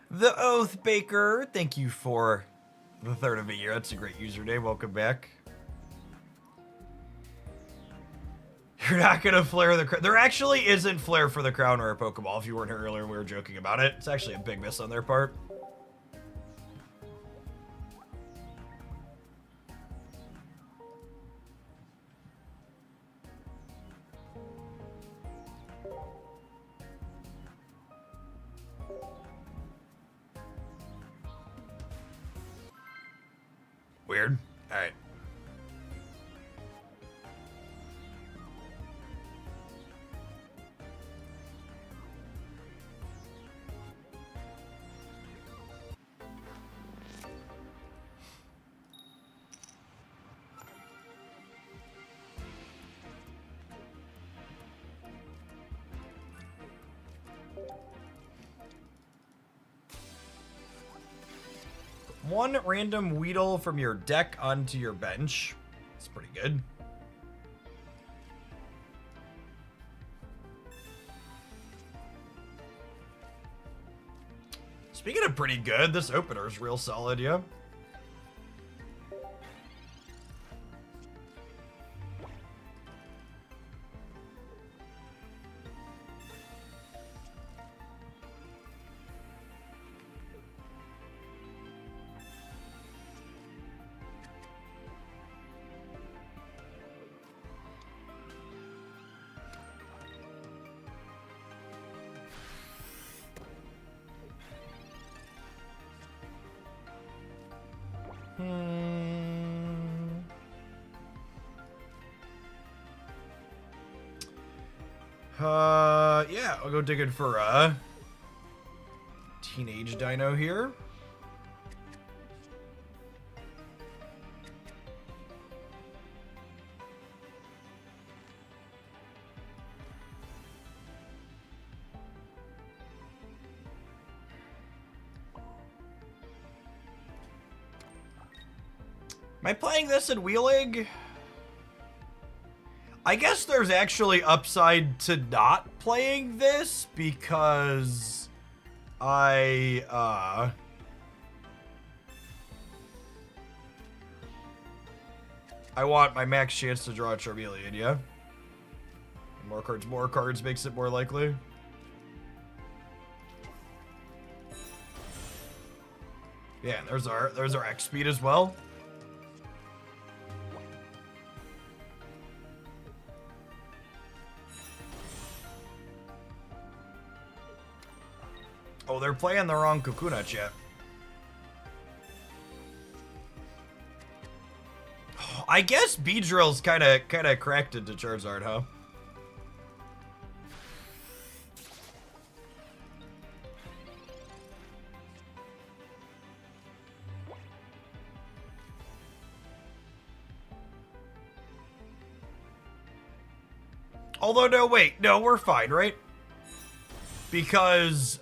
The Oath Baker, thank you for the third of a year. That's a great username. Welcome back. You're not gonna flare the crown. There actually isn't flare for the crown or a Pokeball. If you weren't here earlier, we were joking about it. It's actually a big miss on their part. weird. All right. One random Weedle from your deck onto your bench. It's pretty good. Speaking of pretty good, this opener's real solid, yeah. Yeah, I'll go digging for a teenage dino here. Am I playing this in Wheeling? I guess there's actually upside to not playing this because I want my max chance to draw a Charmeleon, yeah? More cards makes it more likely. Yeah, there's our X speed as well. Oh, they're playing the wrong Kakuna, chat. Oh, I guess Beedrill's kind of cracked into Charizard, huh? Although, no, wait. No, we're fine, right? Because,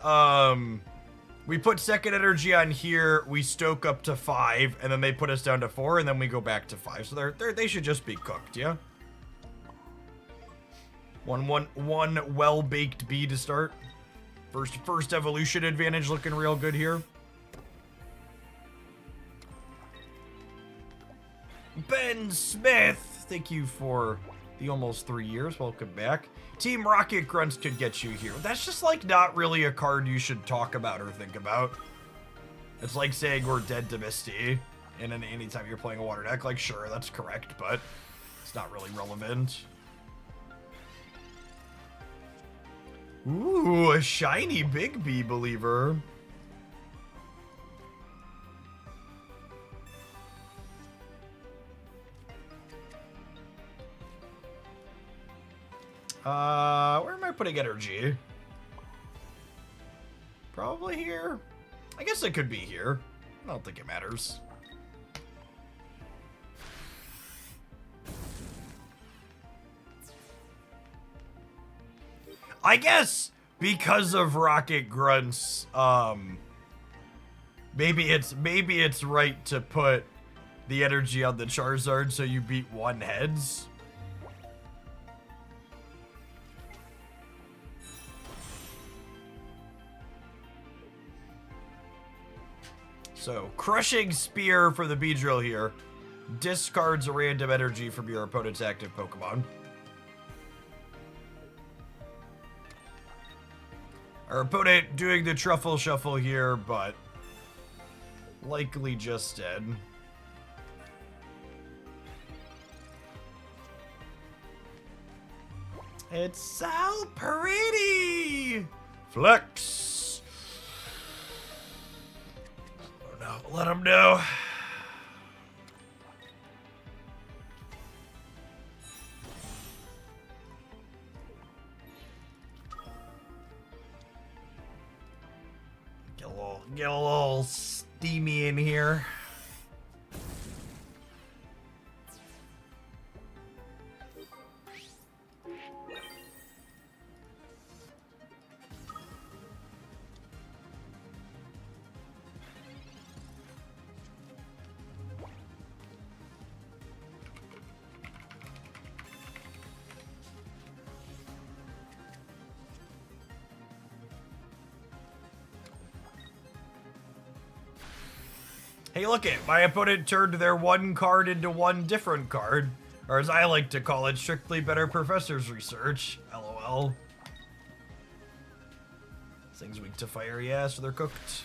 we put second energy on here, we stoke up to 5, and then they put us down to 4, and then we go back to 5. So they should just be cooked, yeah? One well-baked bee to start. First evolution advantage looking real good here. Ben Smith, thank you for the almost 3 years. Welcome back. Team Rocket Grunts could get you here. That's just like not really a card you should talk about or think about. It's like saying we're dead to Misty. And then anytime you're playing a water deck, like sure, that's correct, but it's not really relevant. Ooh, a shiny Big B believer. Where am I putting energy? Probably here. I guess it could be here. I don't think it matters. I guess because of Rocket Grunts, maybe it's right to put the energy on the Charizard so you beat one heads. So, Crushing Spear for the Beedrill here. Discards a random energy from your opponent's active Pokemon. Our opponent doing the Truffle Shuffle here, but likely just dead. It's so pretty! Flex! Oh no, let him know. Get a little steamy in here. Hey, look it. My opponent turned their one card into one different card. Or as I like to call it, strictly better professor's research. LOL. This thing's weak to fire, yeah, so they're cooked.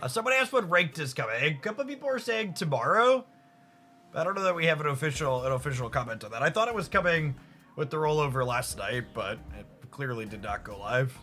Someone asked when ranked is coming. A couple of people are saying tomorrow. But I don't know that we have an official comment on that. I thought it was coming with the rollover last night, but it clearly did not go live.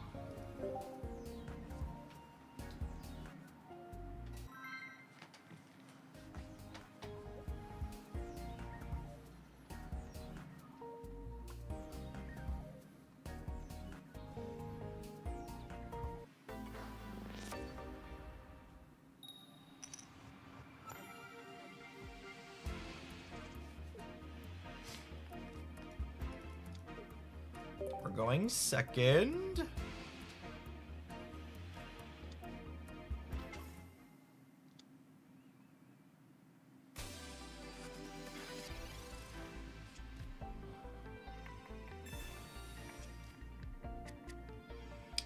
We're going second.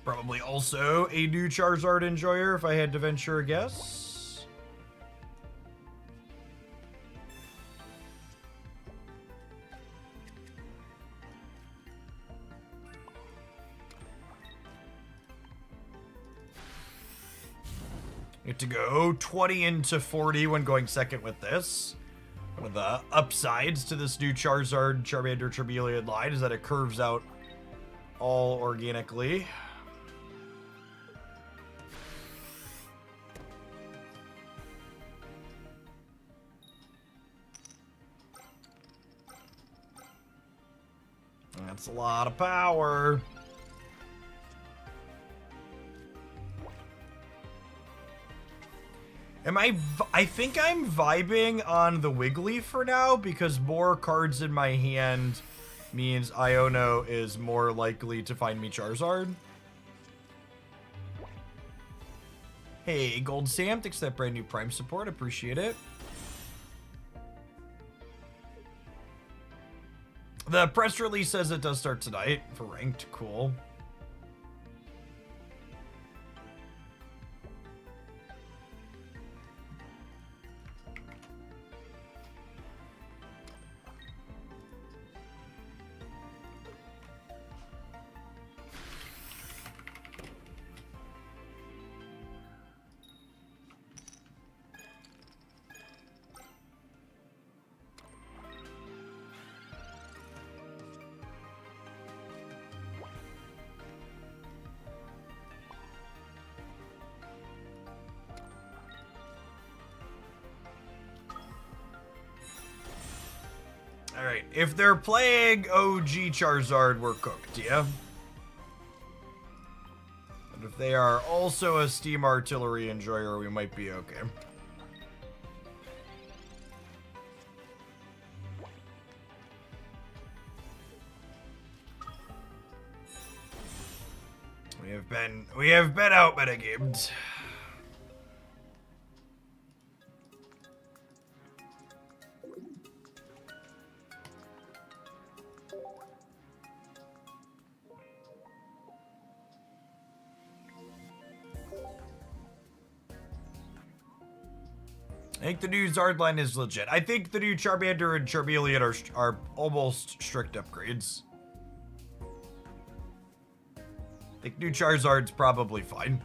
Probably also a new Charizard enjoyer if I had to venture a guess. Need to go 20 into 40 when going second with this. One of the upsides to this new Charizard, Charmander, Charmeleon line is that it curves out all organically. That's a lot of power. I think I'm vibing on the Wiggly for now because more cards in my hand means Iono is more likely to find me Charizard. Hey, Gold Sam, thanks for that brand new Prime support. Appreciate it. The press release says it does start tonight for ranked. Cool. Alright, if they're playing OG Charizard, we're cooked, yeah? And if they are also a Steam Artillery enjoyer, we might be okay. We have been out metagamed. I think the new Zard line is legit. I think the new Charmander and Charmeleon are almost strict upgrades. I think new Charizard's probably fine.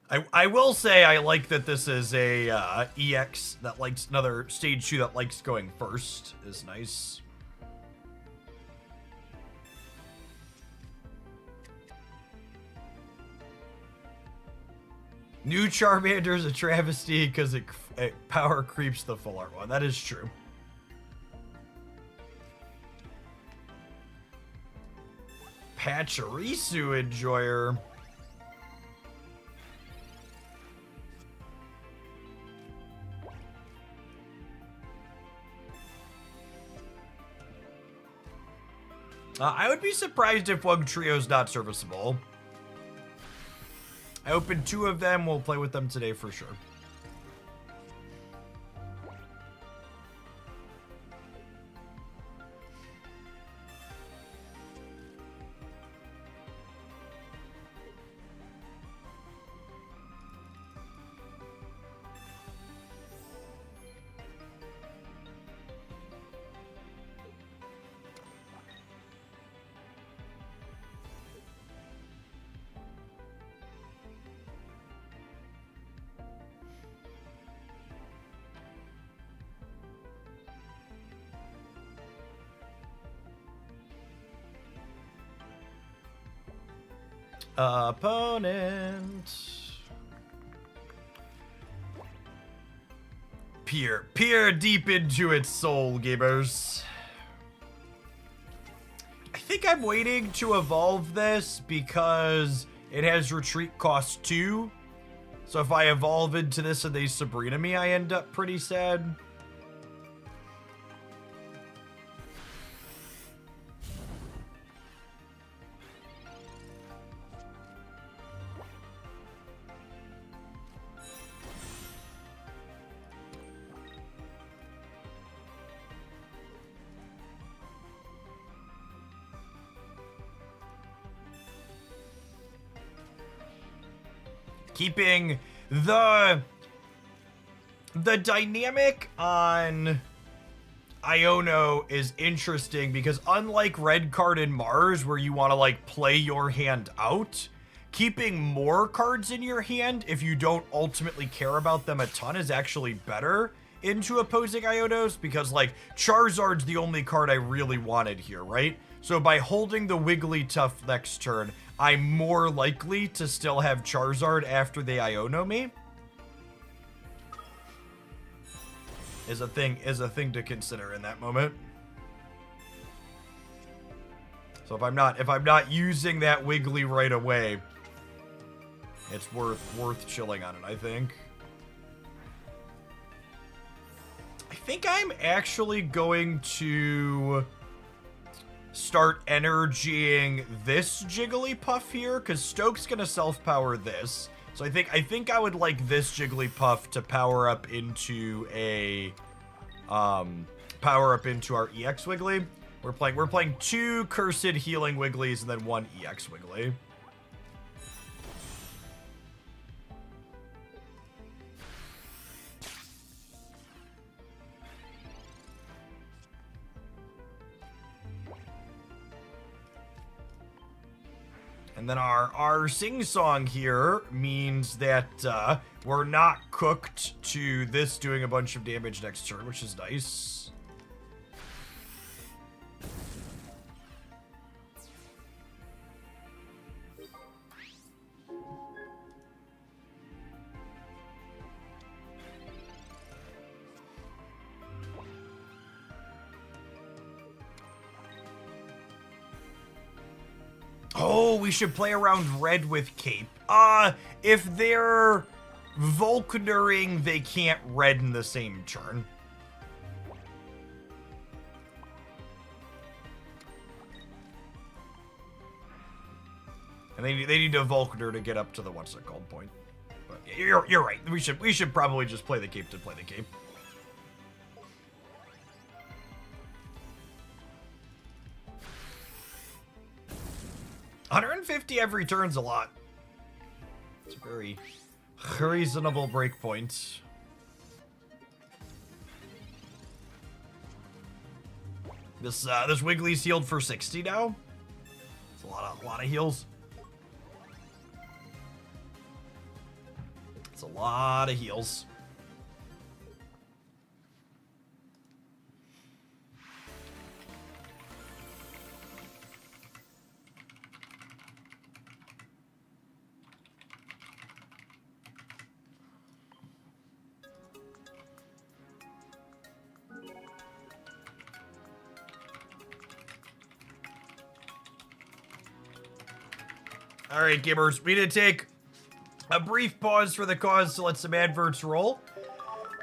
I will say I like that this is a EX that likes another stage 2 that likes going first is nice. New Charmander's a travesty because it power creeps the full art one. That is true. Pachirisu Enjoyer. I would be surprised if Wugtrio's not serviceable. I opened 2 of them. We'll play with them today for sure. Opponent. Peer deep into its soul, gamers. I think I'm waiting to evolve this because it has retreat cost 2. So if I evolve into this and they Sabrina me, I end up pretty sad. Keeping the dynamic on Iono is interesting because unlike Red Card and Mars where you want to like play your hand out, keeping more cards in your hand if you don't ultimately care about them a ton is actually better into opposing Ionos because like Charizard's the only card I really wanted here, right? So by holding the Wigglytuff next turn, I'm more likely to still have Charizard after they Iono me. Is a thing to consider in that moment. So if I'm not using that Wiggly right away, it's worth chilling on it, I think. I think I'm actually going to start energying this Jigglypuff here, because Stoke's gonna self-power this. So I think I would like this Jigglypuff to power up into a our EX Wiggly. We're playing 2 Cursed Healing Wigglies and then 1 EX Wiggly. And then our sing-song here means that we're not cooked to this doing a bunch of damage next turn, which is nice. Thank Oh, we should play around red with Cape. If they're Volknering, they can't red in the same turn. And they need to Volkner to get up to the what's it called point. But you're right. We should probably just play the Cape to play the Cape. $150 every turn's a lot. It's a very reasonable breakpoint. This Wiggly's healed for 60 now. It's a lot of heals. It's a lot of heals. All right, gamers, we need to take a brief pause for the cause to let some adverts roll.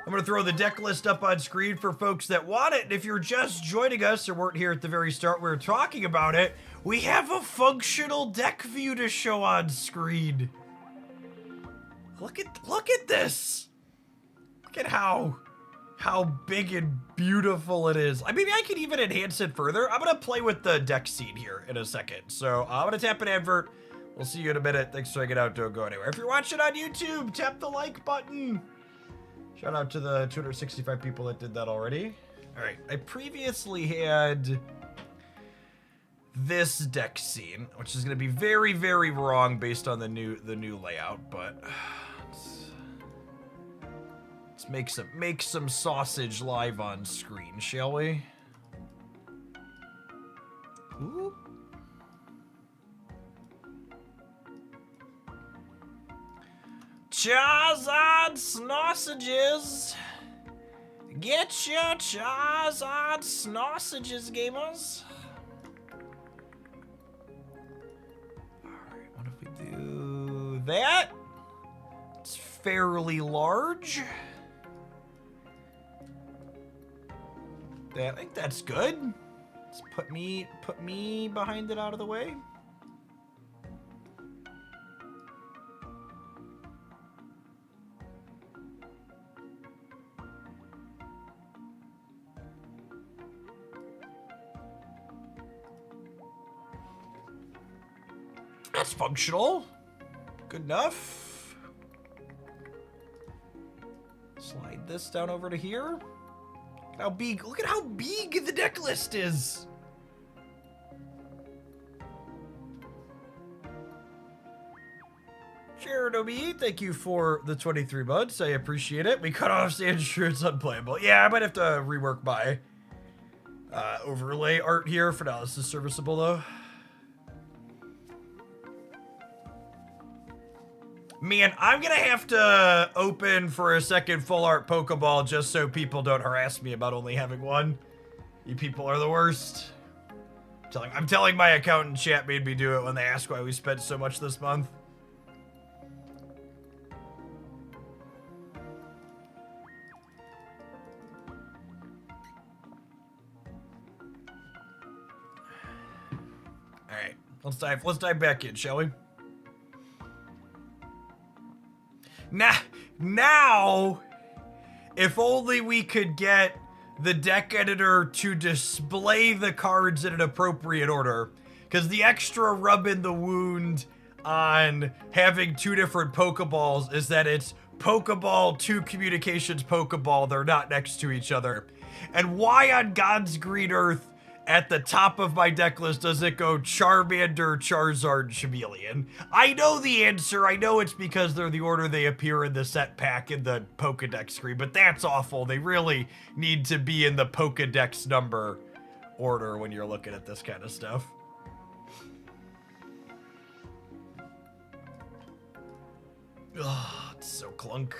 I'm going to throw the deck list up on screen for folks that want it. And if you're just joining us or weren't here at the very start, we were talking about it. We have a functional deck view to show on screen. Look at this. Look at how big and beautiful it is. I mean, I could even enhance it further. I'm going to play with the deck scene here in a second. So I'm going to tap an advert. We'll see you in a minute. Thanks for checking out. Don't go anywhere. If you're watching on YouTube, tap the like button. Shout out to the 265 people that did that already. All right. I previously had this deck scene, which is going to be very, very wrong based on the new layout, but let's make some sausage live on screen, shall we? Ooh. Charizard sausages. Get your Charizard sausages, gamers. Alright, what if we do that? It's fairly large. I think that's good. Let's put me behind it out of the way. That's functional. Good enough. Slide this down over to here. Look at how big the deck list is. Chernobyl, thank you for the 23 months. I appreciate it. We cut off Sandshrew, it's unplayable. Yeah, I might have to rework my overlay art here. For now, this is serviceable though. Man, I'm gonna have to open for a second full art Pokeball just so people don't harass me about only having one. You people are the worst. I'm telling my accountant chat made me do it when they asked why we spent so much this month. All right, let's dive back in, shall we? Now, if only we could get the deck editor to display the cards in an appropriate order. Because the extra rub in the wound on having two different Pokeballs is that it's Pokeball, two communications Pokeball, they're not next to each other. And why on God's green earth at the top of my deck list does it go Charmander, Charizard, Chameleon? I know the answer. I know it's because they're the order they appear in the set pack in the Pokedex screen, but that's awful. They really need to be in the Pokedex number order when you're looking at this kind of stuff. Ugh, it's so clunk.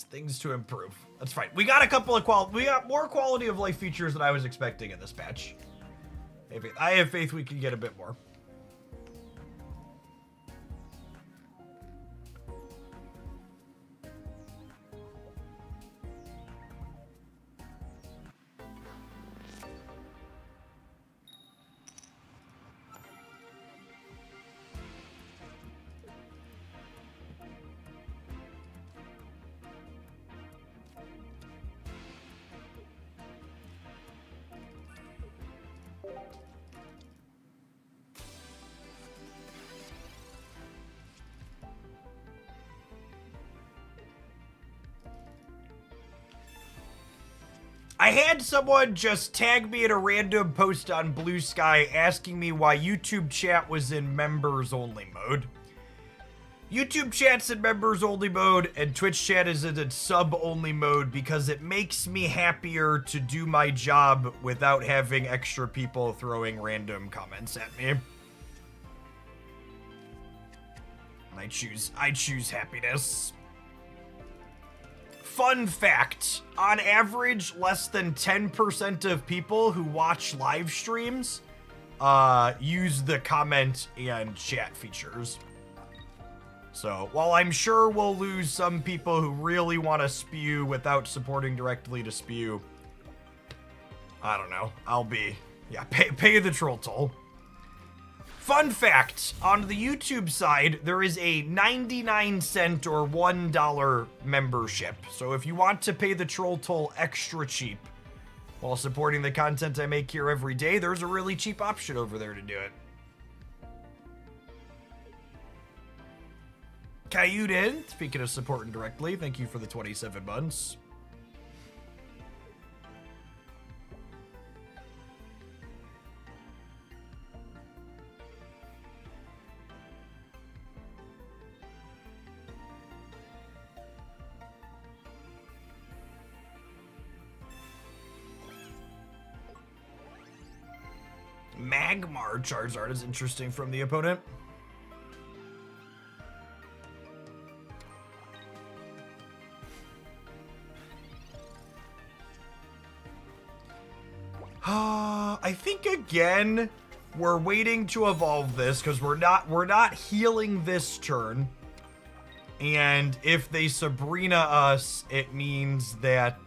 Things to improve. That's fine. We got a couple of we got more quality of life features than I was expecting in this patch. I have faith we can get a bit more. I had someone just tag me in a random post on Blue Sky asking me why YouTube chat was in members only mode. YouTube chat's in members only mode and Twitch chat is in sub only mode because it makes me happier to do my job without having extra people throwing random comments at me. I choose happiness. Fun fact, on average, less than 10% of people who watch live streams use the comment and chat features. So, while I'm sure we'll lose some people who really want to spew without supporting directly to spew, I don't know. Pay the troll toll. Fun fact, on the YouTube side, there is a 99-cent or $1 membership. So if you want to pay the troll toll extra cheap while supporting the content I make here every day, there's a really cheap option over there to do it. Kayuden, speaking of supporting directly, thank you for the 27 months. Magmar Charizard is interesting from the opponent. I think again we're waiting to evolve this because we're not healing this turn. And if they Sabrina us, it means that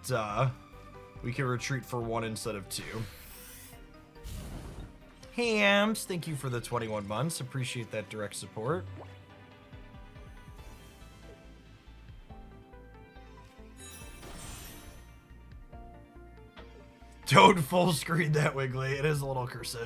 we can retreat for 1 instead of 2. Hams, thank you for the 21 months. Appreciate that direct support. Don't full screen that, Wiggly. It is a little cursed.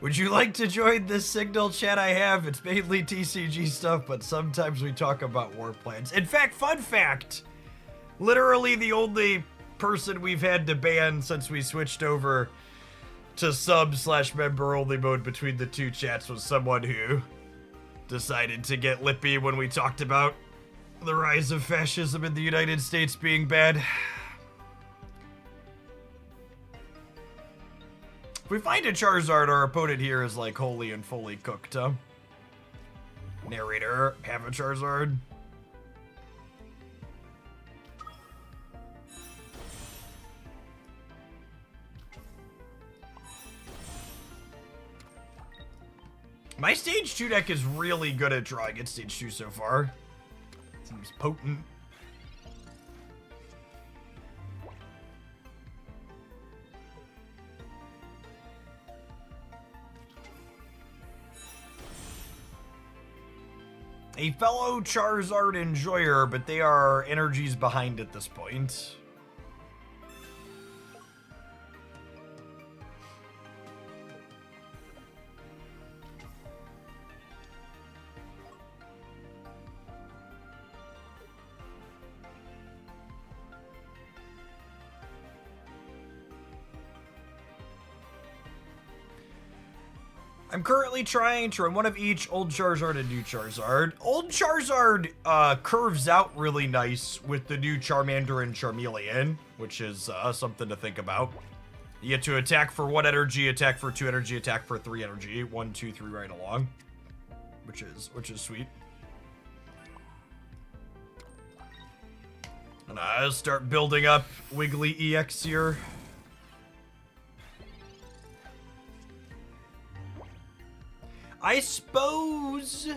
Would you like to join this Signal chat I have? It's mainly TCG stuff, but sometimes we talk about war plans. In fact, fun fact, literally the only person we've had to ban since we switched over to sub/member only mode between the two chats was someone who decided to get lippy when we talked about the rise of fascism in the United States being bad. If we find a Charizard, our opponent here is like wholly and fully cooked. Narrator, have a Charizard. My stage 2 deck is really good at drawing at stage 2 so far. Seems potent. A fellow Charizard enjoyer, but they are energies behind at this point. I'm currently trying to run one of each, Old Charizard and New Charizard. Old Charizard curves out really nice with the new Charmander and Charmeleon, which is something to think about. You get to attack for 1 energy, attack for 2 energy, attack for 3 energy. 1, 2, 3 right along, which is sweet. And I'll start building up Wiggly EX here. I suppose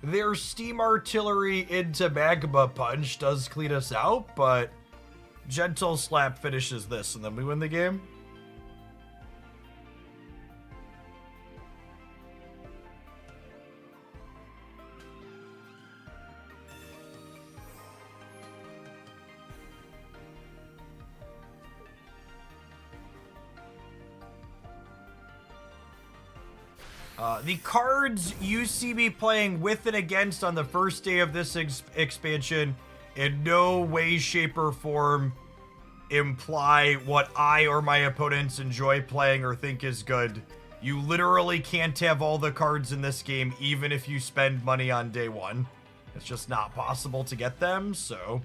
their Steam Artillery into Magma Punch does clean us out, but Gentle Slap finishes this and then we win the game. The cards you see me playing with and against on the first day of this expansion in no way, shape, or form imply what I or my opponents enjoy playing or think is good. You literally can't have all the cards in this game even if you spend money on day one. It's just not possible to get them, so...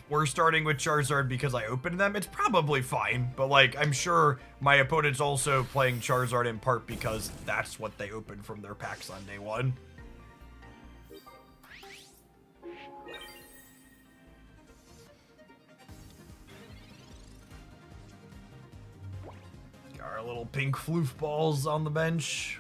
We're starting with Charizard because I opened them. It's probably fine, but like, I'm sure my opponent's also playing Charizard in part because that's what they opened from their packs on day one. Got our little pink floof balls on the bench.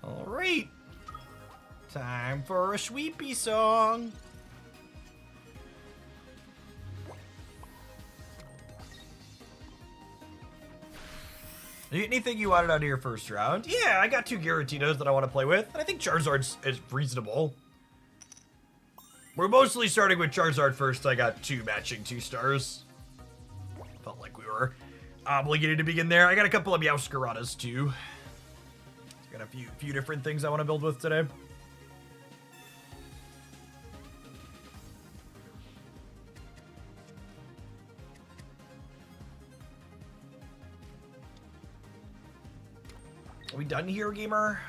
Alright, time for a sweepy song. Anything you wanted out of your first round? Yeah, I got 2 Giratinas that I want to play with, and I think Charizard's is reasonable. We're mostly starting with Charizard first. I got 2 matching 2 stars. Felt like we were obligated to begin there. I got a couple of Meowscaratas too. Got a few different things I want to build with today. Are we done here, gamer?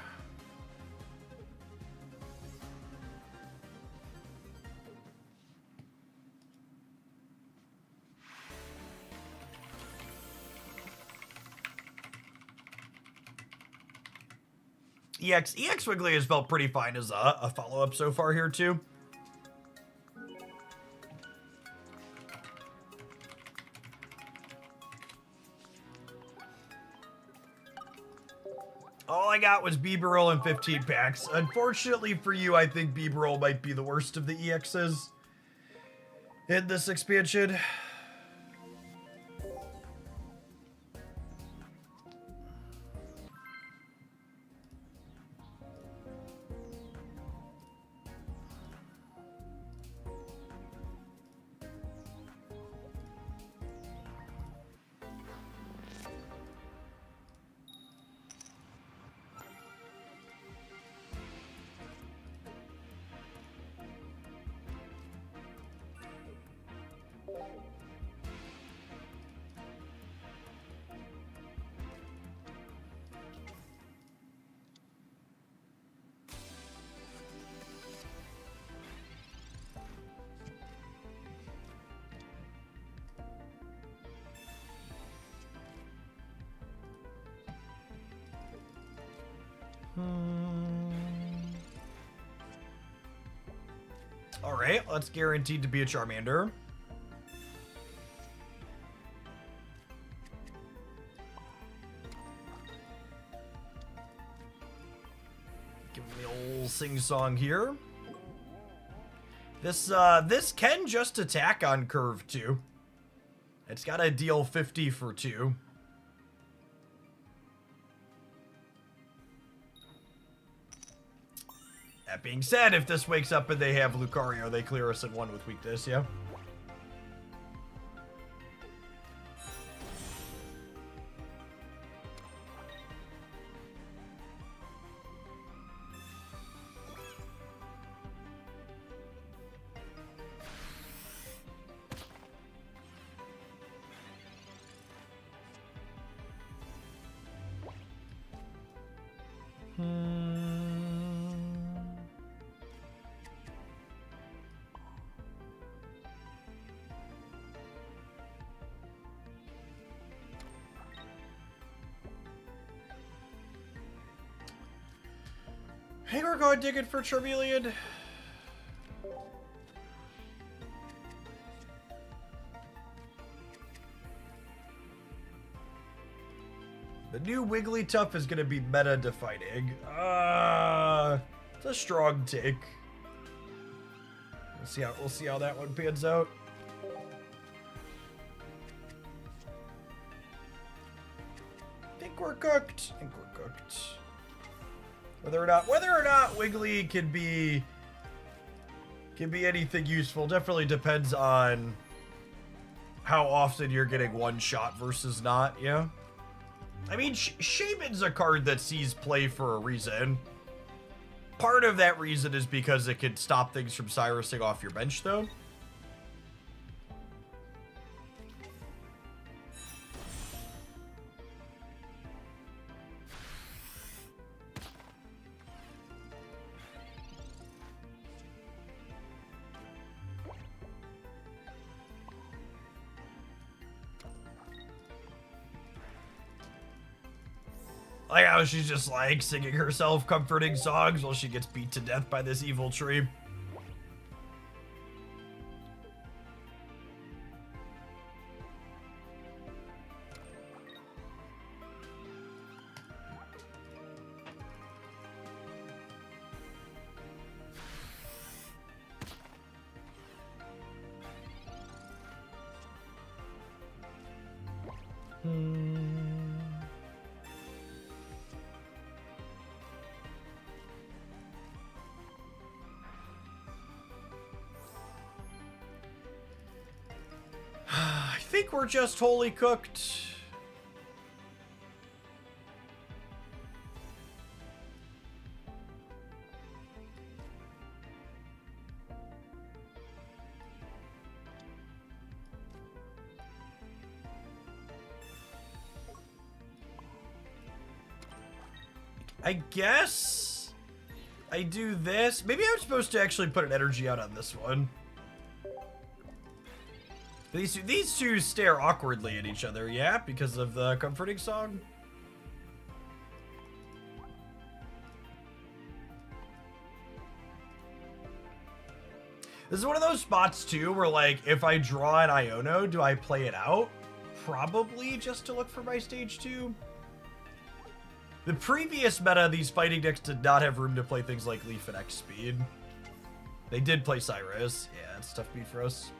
EX Wiggly has felt pretty fine as a follow-up so far here, too. All I got was Bieberol in 15 packs. Unfortunately for you, I think Bieberol might be the worst of the EXs in this expansion. Alright, that's guaranteed to be a Charmander. Give him the old sing-song here. This can just attack on curve too. It's gotta deal 50 for 2. That being said, if this wakes up and they have Lucario, they clear us in 1 with weakness, yeah? Hey, we're going digging for Charmeleon. The new Wigglytuff is going to be meta-defining. It's a strong take. We'll see how that one pans out. Think we're cooked. Whether or not Wiggly can be anything useful definitely depends on how often you're getting one shot versus not, yeah? I mean, Shaman's a card that sees play for a reason. Part of that reason is because it can stop things from Cyrusing off your bench, though. Like how she's just like singing herself comforting songs while she gets beat to death by this evil tree. I think we're just wholly cooked. I guess I do this. Maybe I'm supposed to actually put an energy out on this one. These two stare awkwardly at each other, yeah? Because of the comforting song? This is one of those spots, too, where, like, if I draw an Iono, do I play it out? Probably just to look for my stage 2. The previous meta, these fighting decks did not have room to play things like Leaf and X Speed. They did play Cyrus. Yeah, it's tough beat for us.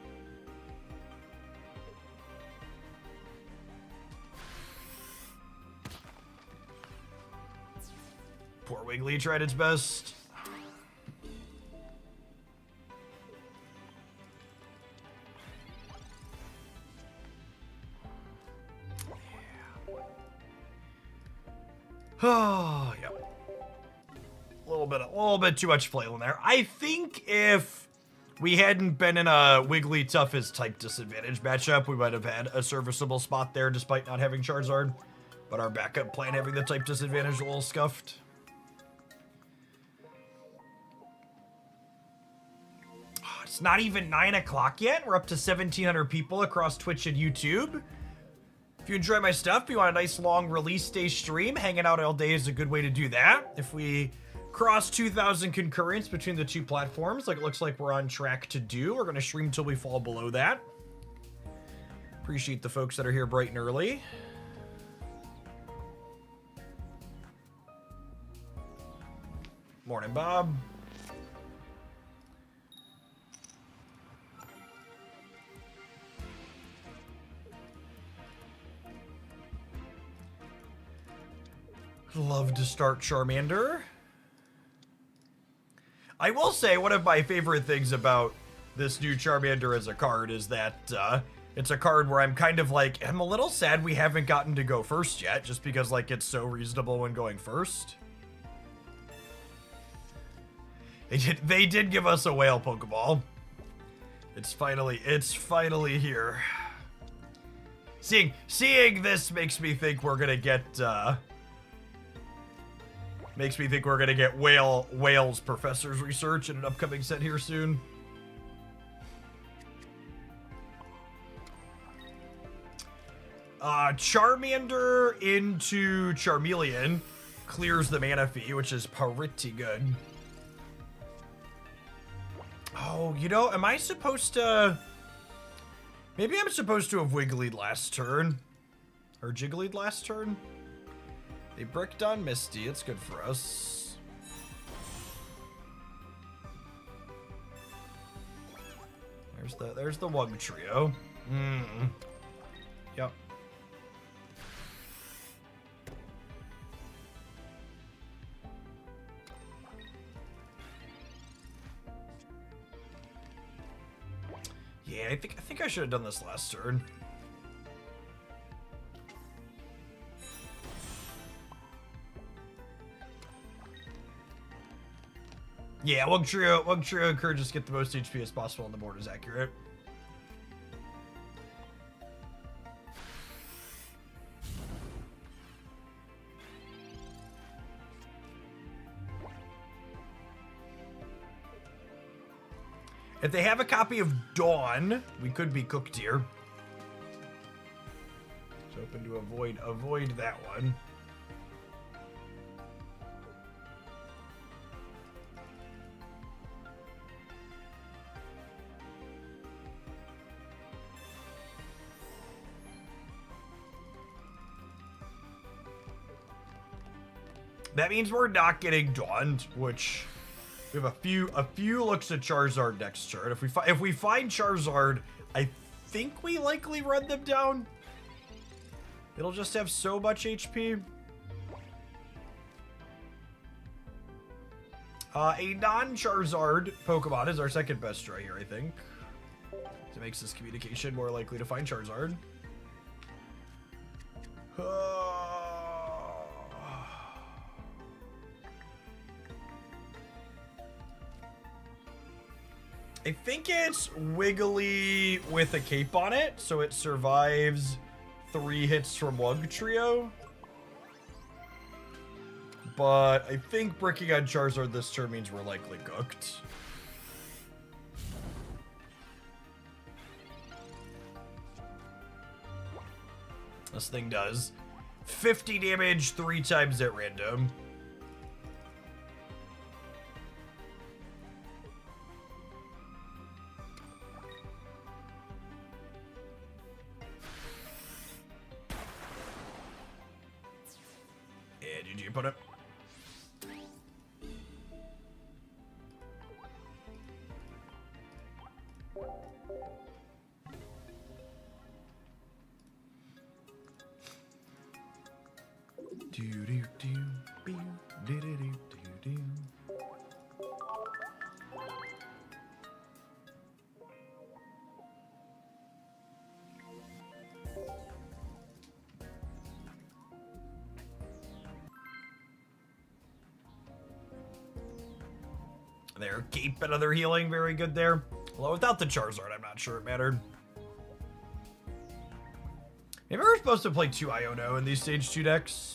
Poor Wiggly tried its best. Oh, yeah. A little bit too much flailing there. I think if we hadn't been in a Wigglytuff as type disadvantage matchup, we might have had a serviceable spot there despite not having Charizard. But our backup plan having the type disadvantage is a little scuffed. Oh, it's not even 9 o'clock yet. We're up to 1,700 people across Twitch and YouTube. If you enjoy my stuff, you want a nice long release day stream, hanging out all day is a good way to do that. If we cross 2,000 concurrents between the two platforms, like it looks like we're on track to do, we're going to stream till we fall below that. Appreciate the folks that are here bright and early. Morning, Bob. Love to start Charmander. I will say one of my favorite things about this new Charmander as a card is that it's a card where I'm kind of like, I'm a little sad we haven't gotten to go first yet, just because like it's so reasonable when going first. They did give us a whale Pokeball. It's finally here. Seeing this makes me think we're gonna get Whales Professor's Research in an upcoming set here soon. Charmander into Charmeleon clears the mana fee, which is pretty good. Oh, you know, am I supposed to... Maybe I'm supposed to have Wigglied last turn. Or Jigglied last turn? They bricked on Misty. It's good for us. There's the Wugtrio. Yep. Yeah, I think I should have done this last turn. Yeah, Wugtrio encourages get the most HP as possible on the board is accurate. If they have a copy of Dawn, we could be cooked here. Just hoping to avoid that one. That means we're not getting Dawned, which we have a few looks at Charizard next turn. If we find Charizard, I think we likely run them down. It'll just have so much HP. A non-Charizard Pokemon is our second best try here, I think. It makes this communication more likely to find Charizard. I think it's Wiggly with a cape on it, so it survives 3 hits from Wugtrio. But I think bricking on Charizard this turn means we're likely cooked. This thing does 50 damage 3 times at random. Did you put it? There, Cape, another healing, very good there. Although without the Charizard, I'm not sure it mattered. Maybe we're supposed to play 2 Iono in these stage 2 decks.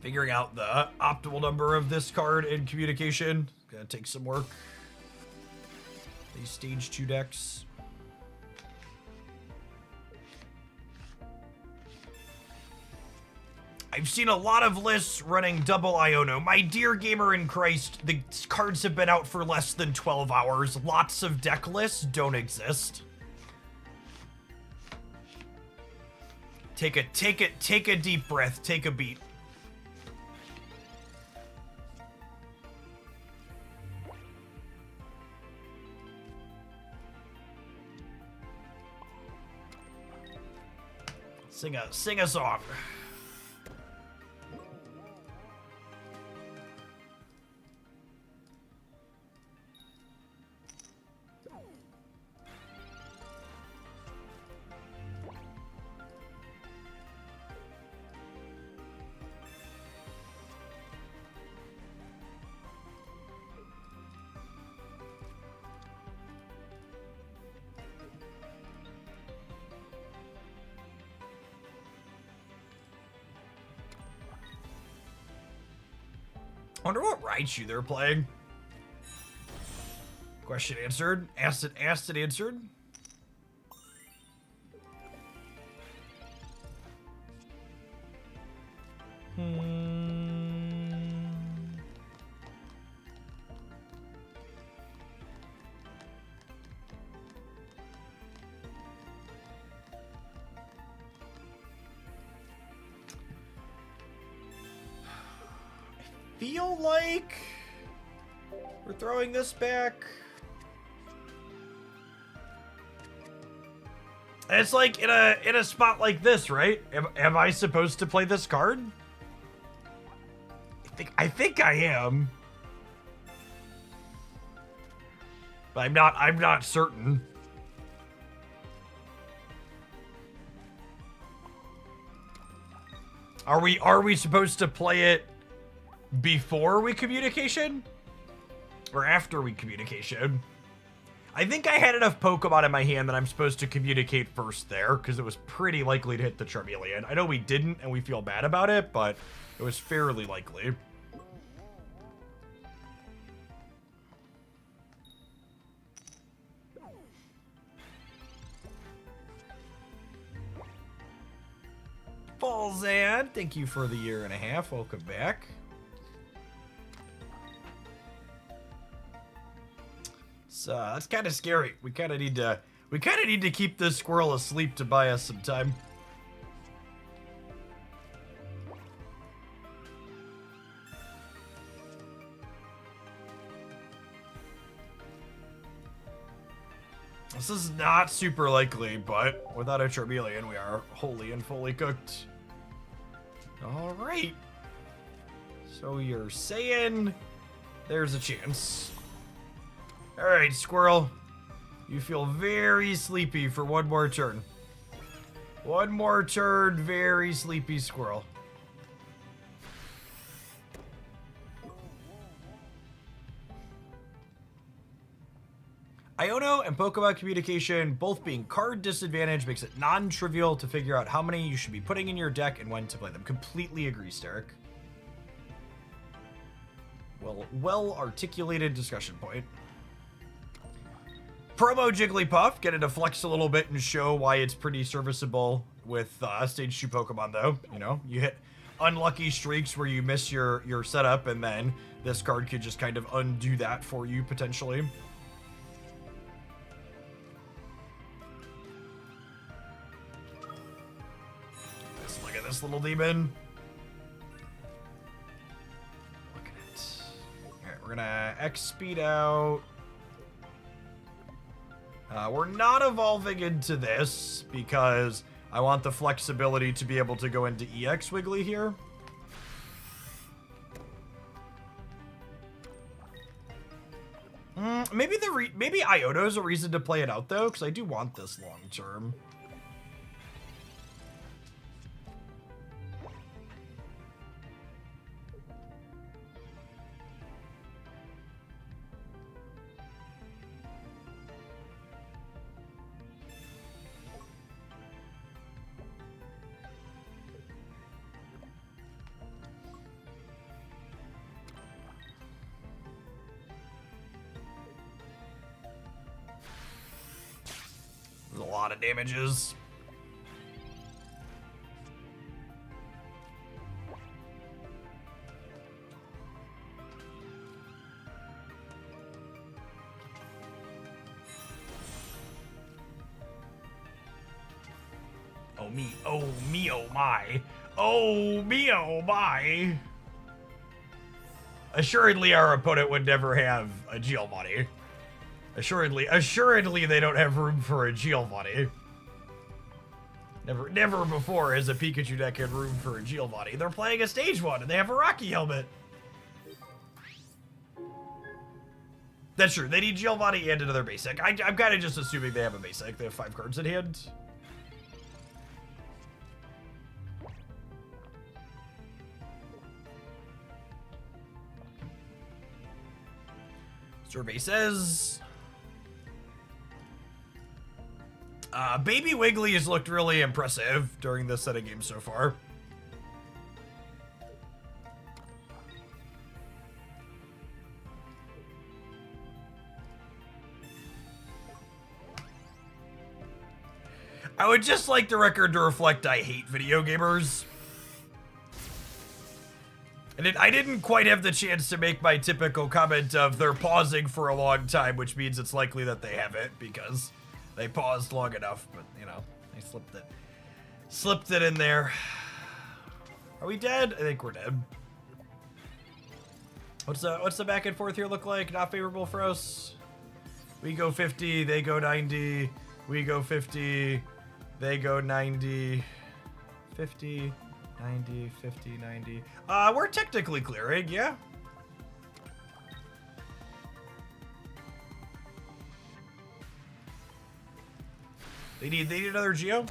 Figuring out the optimal number of this card in communication. Gonna take some work. These stage 2 decks. I've seen a lot of lists running double Iono. My dear gamer in Christ, the cards have been out for less than 12 hours. Lots of deck lists don't exist. Take a deep breath, take a beat. Sing a song. I wonder what Raichu they're playing. Question answered. Asked and answered. feel like we're throwing this back. It's like in a spot like this, right? Am I supposed to play this card? I think I am. But I'm not certain. Are we supposed to play it before we communication? Or after we communication? I think I had enough Pokemon in my hand that I'm supposed to communicate first there, because it was pretty likely to hit the Charmeleon. I know we didn't, and we feel bad about it, but it was fairly likely. Falzan, thank you for the 1.5 years. Welcome back. So that's kind of scary. We kind of need to keep this squirrel asleep to buy us some time. This is not super likely, but without a Charmeleon, we are wholly and fully cooked. All right. So you're saying there's a chance. All right, squirrel. You feel very sleepy for one more turn. One more turn, very sleepy squirrel. Iono and Pokemon communication both being card disadvantage makes it non-trivial to figure out how many you should be putting in your deck and when to play them. Completely agree, Steric. Well-articulated discussion point. Promo Jigglypuff, get it to flex a little bit and show why it's pretty serviceable with Stage 2 Pokemon, though. You know, you hit unlucky streaks where you miss your setup, and then this card could just kind of undo that for you, potentially. Let's look at this little demon. Look at it. Alright, we're gonna X-Speed out. We're not evolving into this because I want the flexibility to be able to go into EX Wiggly here. Maybe Iono's a reason to play it out though, because I do want this long term. There's a lot of damages. Oh me, oh me, oh my. Oh me, oh my. Assuredly, our opponent would never have a Giovanni. Assuredly, they don't have room for a Giovanni. Never before has a Pikachu deck had room for a Giovanni. They're playing a stage 1 and they have a Rocky helmet. That's true. They need Giovanni and another basic. I'm kind of just assuming they have a basic. They have 5 cards in hand. Survey says... Baby Wiggly has looked really impressive during this set of games so far. I would just like the record to reflect I hate video gamers. And I didn't quite have the chance to make my typical comment of they're pausing for a long time, which means it's likely that they haven't because they paused long enough, but you know, they slipped it in there. Are we dead? I think we're dead. What's the back and forth here look like? Not favorable for us. We go 50, they go 90. We go 50, they go 90. 50, 90, 50, 90. We're technically clearing, yeah. They need another Geo.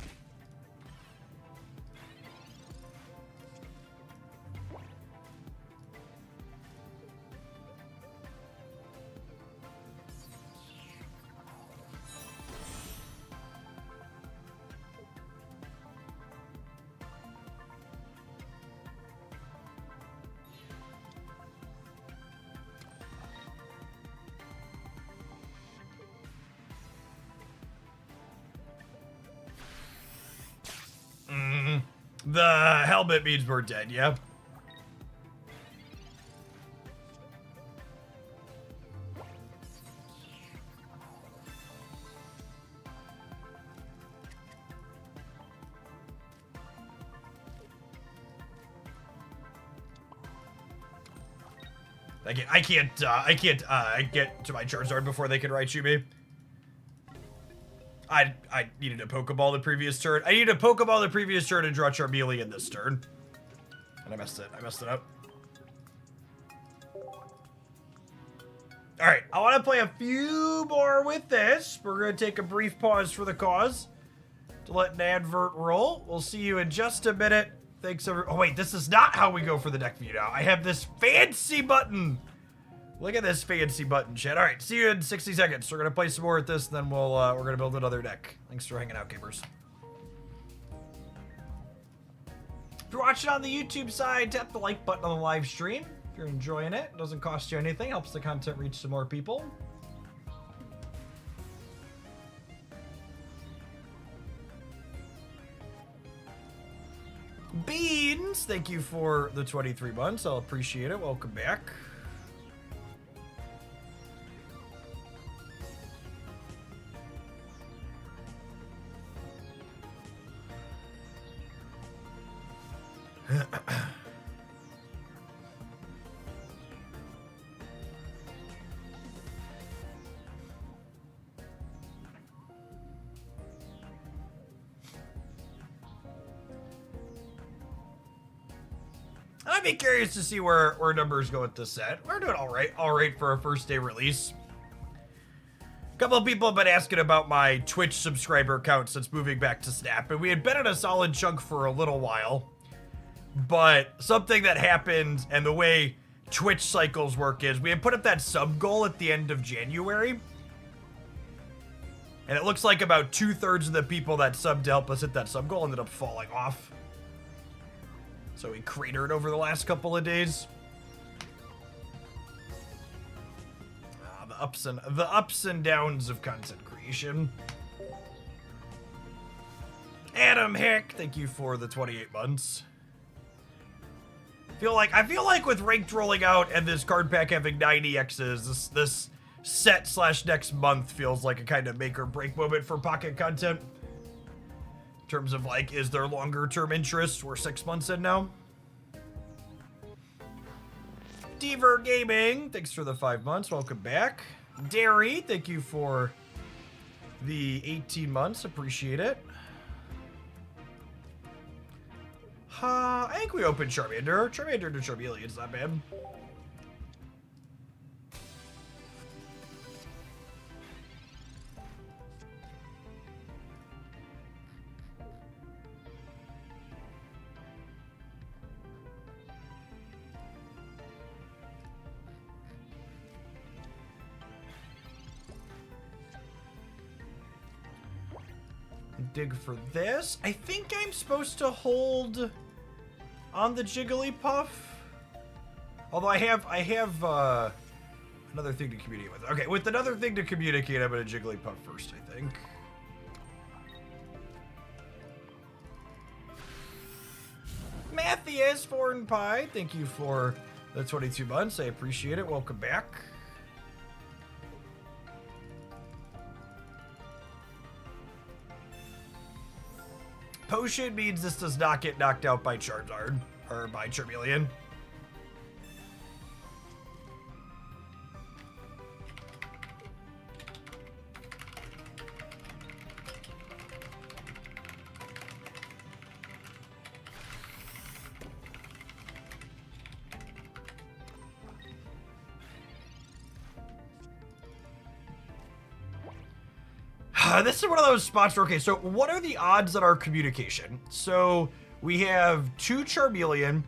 The helmet means we're dead, yeah? I can't get to my Charizard before they can right-shoot me. I needed a Pokeball the previous turn. I needed a Pokeball the previous turn and draw Charmeleon this turn. And I messed it up. Alright, I want to play a few more with this. We're going to take a brief pause for the cause to let an advert roll. We'll see you in just a minute. Thanks, oh wait, this is not how we go for the deck view now. I have this fancy button. Look at this fancy button, chat. All right, see you in 60 seconds. We're gonna play some more at this, then we're gonna build another deck. Thanks for hanging out, gamers. If you're watching on the YouTube side, tap the like button on the live stream. If you're enjoying it, doesn't cost you anything, helps the content reach some more people. Beans, thank you for the 23 months. I'll appreciate it. Welcome back. I'd be curious to see where numbers go with this set. We're doing all right for a first day release. A couple of people have been asking about my Twitch subscriber count since moving back to Snap, and we had been in a solid chunk for a little while. But something that happened, and the way Twitch cycles work is, we had put up that sub goal at the end of January. And it looks like about 2/3 of the people that subbed to help us hit that sub goal ended up falling off. So we cratered over the last couple of days. The ups and downs of content creation. Adam Hick, thank you for the 28 months. I feel like with ranked rolling out and this card pack having 9 EXs, this set / next month feels like a kind of make or break moment for Pocket content. In terms of like, is there longer term interest? We're 6 months in now. Deaver Gaming, thanks for the 5 months. Welcome back. Derry, thank you for the 18 months. Appreciate it. I think we opened Charmander. Charmander to Charmeleon is not bad. Dig for this. I think I'm supposed to hold on the Jigglypuff. Although I have another thing to communicate with. Okay, with another thing to communicate, I'm gonna Jigglypuff first, I think. Matthias Foreign Pie, thank you for the 22 months. I appreciate it. Welcome back. Potion means this does not get knocked out by Charizard, or by Charmeleon. This is one of those spots where, okay, so what are the odds on our communication? So we have 2 Charmeleon,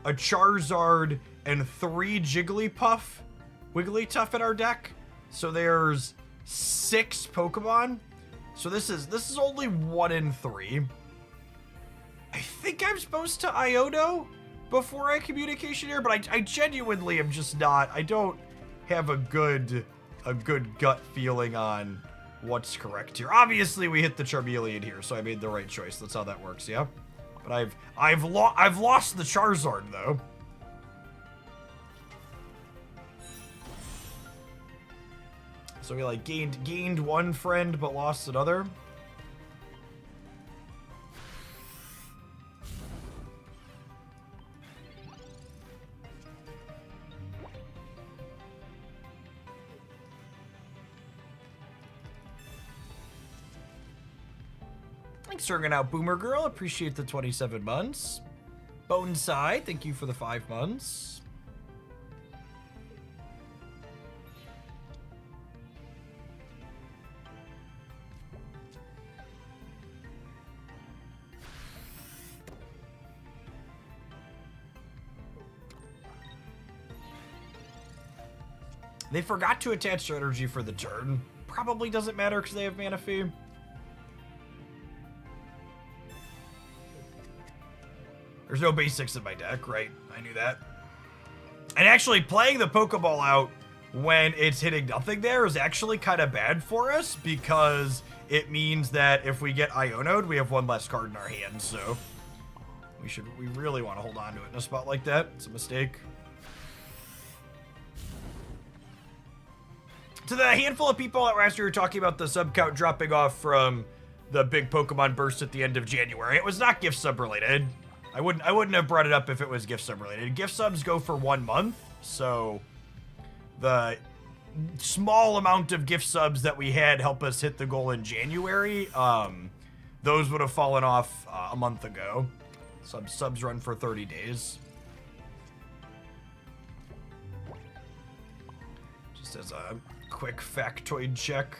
a Charizard, and 3 Wigglytuff in our deck. So there's 6 Pokemon. So this is only 1 in 3. I think I'm supposed to Iono before I communication here, but I genuinely am just not. I don't have a good gut feeling on what's correct here. Obviously, we hit the Charmeleon here, so I made the right choice. That's how that works, yeah. But I've lost the Charizard though. So we like gained 1 friend but lost another. Thanks for hanging out, Boomer Girl. Appreciate the 27 months. Boneside, thank you for the 5 months. They forgot to attach their energy for the turn. Probably doesn't matter because they have mana fee. There's no basics in my deck, right? I knew that. And actually, playing the Pokeball out when it's hitting nothing there is actually kind of bad for us because it means that if we get Iono'd, we have 1 less card in our hand, so we really want to hold on to it in a spot like that. It's a mistake. To the handful of people that last year were talking about the sub count dropping off from the big Pokemon burst at the end of January, it was not gift sub related. I wouldn't have brought it up if it was gift sub related. Gift subs go for 1 month, so the small amount of gift subs that we had help us hit the goal in January, those would have fallen off a month ago. Subs run for 30 days. Just as a quick factoid check.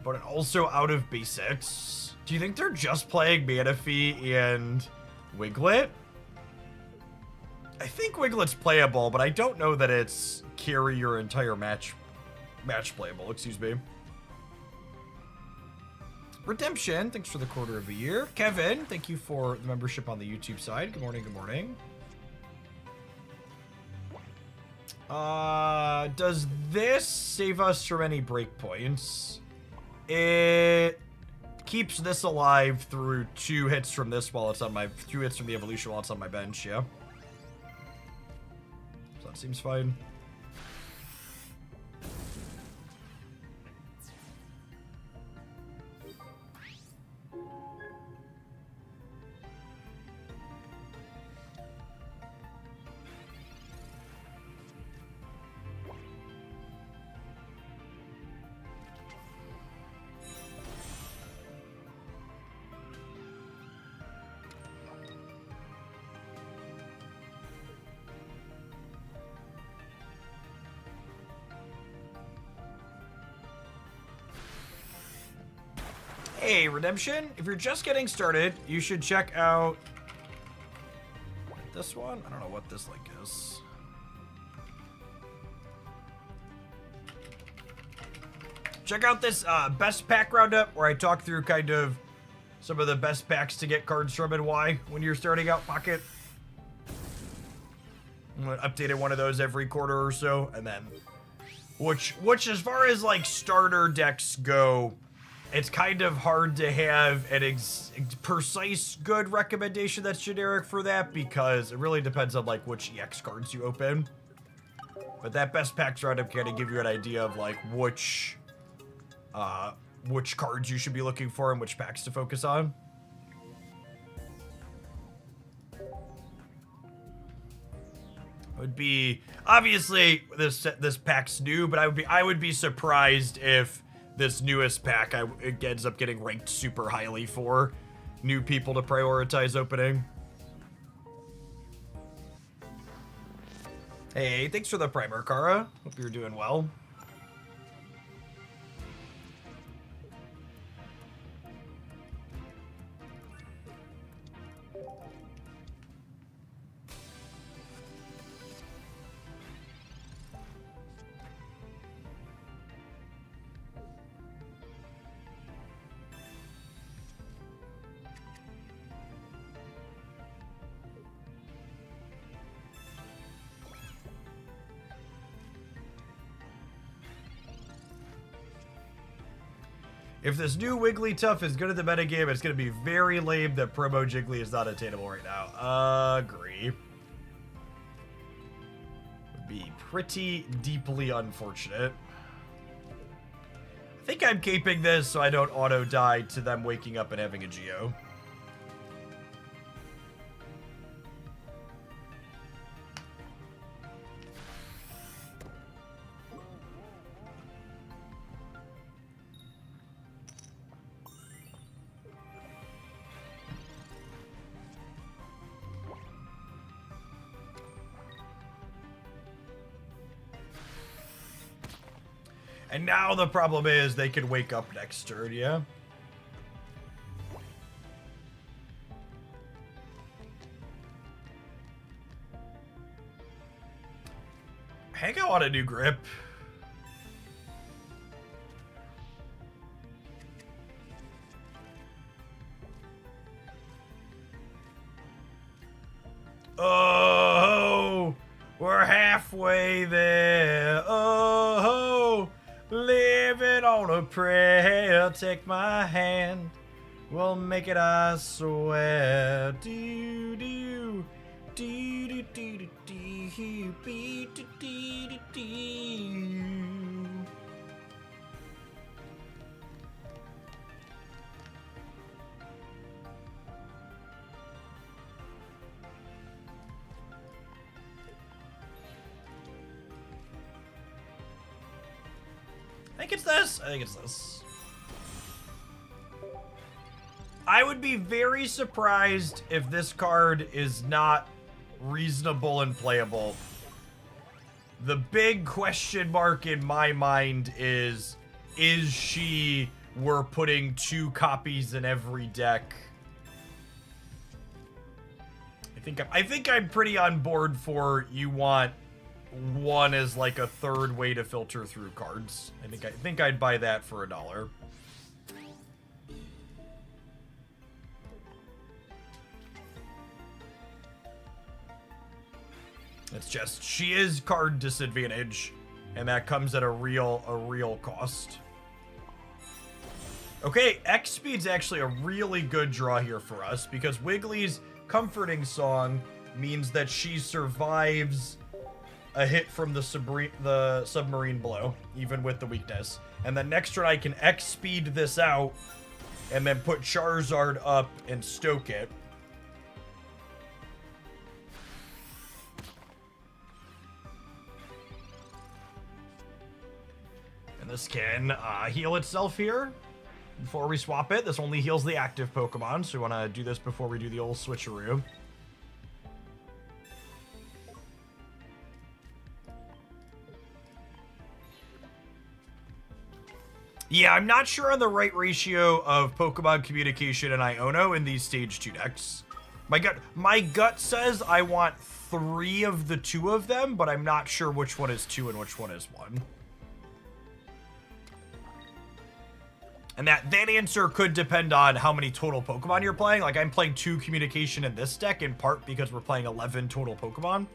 But also out of basics. Do you think they're just playing Manaphy and Wiglet? I think Wiglet's playable, but I don't know that it's carry your entire match playable, excuse me. Redemption, thanks for the quarter of a year. Kevin, thank you for the membership on the YouTube side. Good morning, good morning. Does this save us from any breakpoints? It keeps this alive through 2 hits from this while it's on my 2 hits from the evolution while it's on my bench, yeah. So that seems fine. Hey, Redemption, if you're just getting started, you should check out this one. I don't know what this link is. Check out this best pack roundup where I talk through kind of some of the best packs to get cards from and why when you're starting out Pocket. I'm gonna update one of those every quarter or so, and then which as far as like starter decks go, it's kind of hard to have an precise good recommendation that's generic for that because it really depends on like which EX cards you open. But that best packs roundup kind of give you an idea of like which cards you should be looking for and which packs to focus on. It would be, obviously this pack's new, but I would be surprised if this newest pack it ends up getting ranked super highly for new people to prioritize opening. Hey, thanks for the primer, Kara. Hope you're doing well. If this new Wigglytuff is good at the metagame, it's going to be very lame that Promo Jiggly is not attainable right now. Agree. Would be pretty deeply unfortunate. I think I'm keeping this so I don't auto-die to them waking up and having a Geo. And now the problem is they could wake up next turn, yeah? I think I want a new grip. Oh, we're halfway there. Oh, living on a prayer. Take my hand, we'll make it, I swear. Do do do do do do do do do do do. I think it's this. I think it's this. I would be very surprised if this card is not reasonable and playable. The big question mark in my mind is she we're putting 2 copies in every deck? I think I'm pretty on board for you want one as like a third way to filter through cards. I think I'd buy that for $1. It's just she is card disadvantage, and that comes at a real cost. Okay, X Speed's actually a really good draw here for us because Wiggly's comforting song means that she survives a hit from the submarine blow, even with the weakness. And then next turn I can X speed this out and then put Charizard up and stoke it. And this can heal itself here before we swap it. This only heals the active Pokemon, so we want to do this before we do the old switcheroo. Yeah, I'm not sure on the right ratio of Pokemon Communication and Iono in these Stage 2 decks. My gut says I want 3 of the 2 of them, but I'm not sure which one is 2 and which one is 1. And that answer could depend on how many total Pokemon you're playing. Like, I'm playing 2 Communication in this deck, in part because we're playing 11 total Pokemon.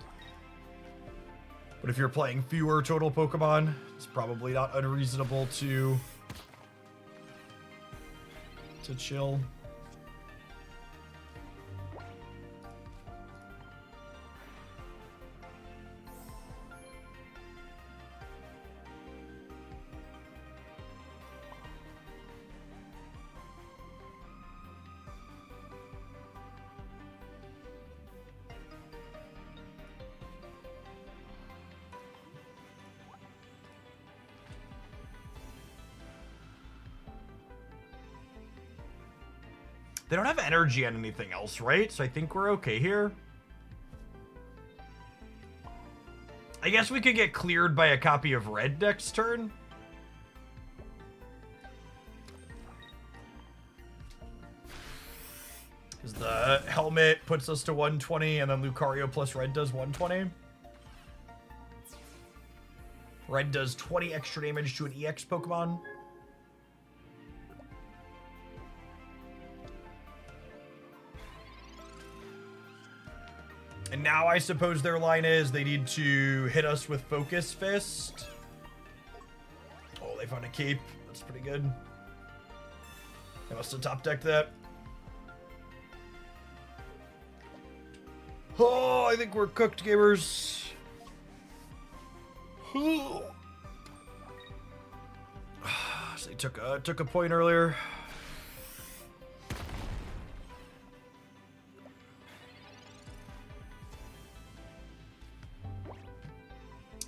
But if you're playing fewer total Pokemon, it's probably not unreasonable to chill. They don't have energy on anything else, right? So I think we're okay here. I guess we could get cleared by a copy of red next turn. Because the helmet puts us to 120, and then Lucario plus red does 120. Red does 20 extra damage to an EX Pokemon. And now I suppose their line is they need to hit us with Focus Fist. Oh, they found a cape. That's pretty good. They must have top decked that. Oh, I think we're cooked, gamers. So they took a point earlier.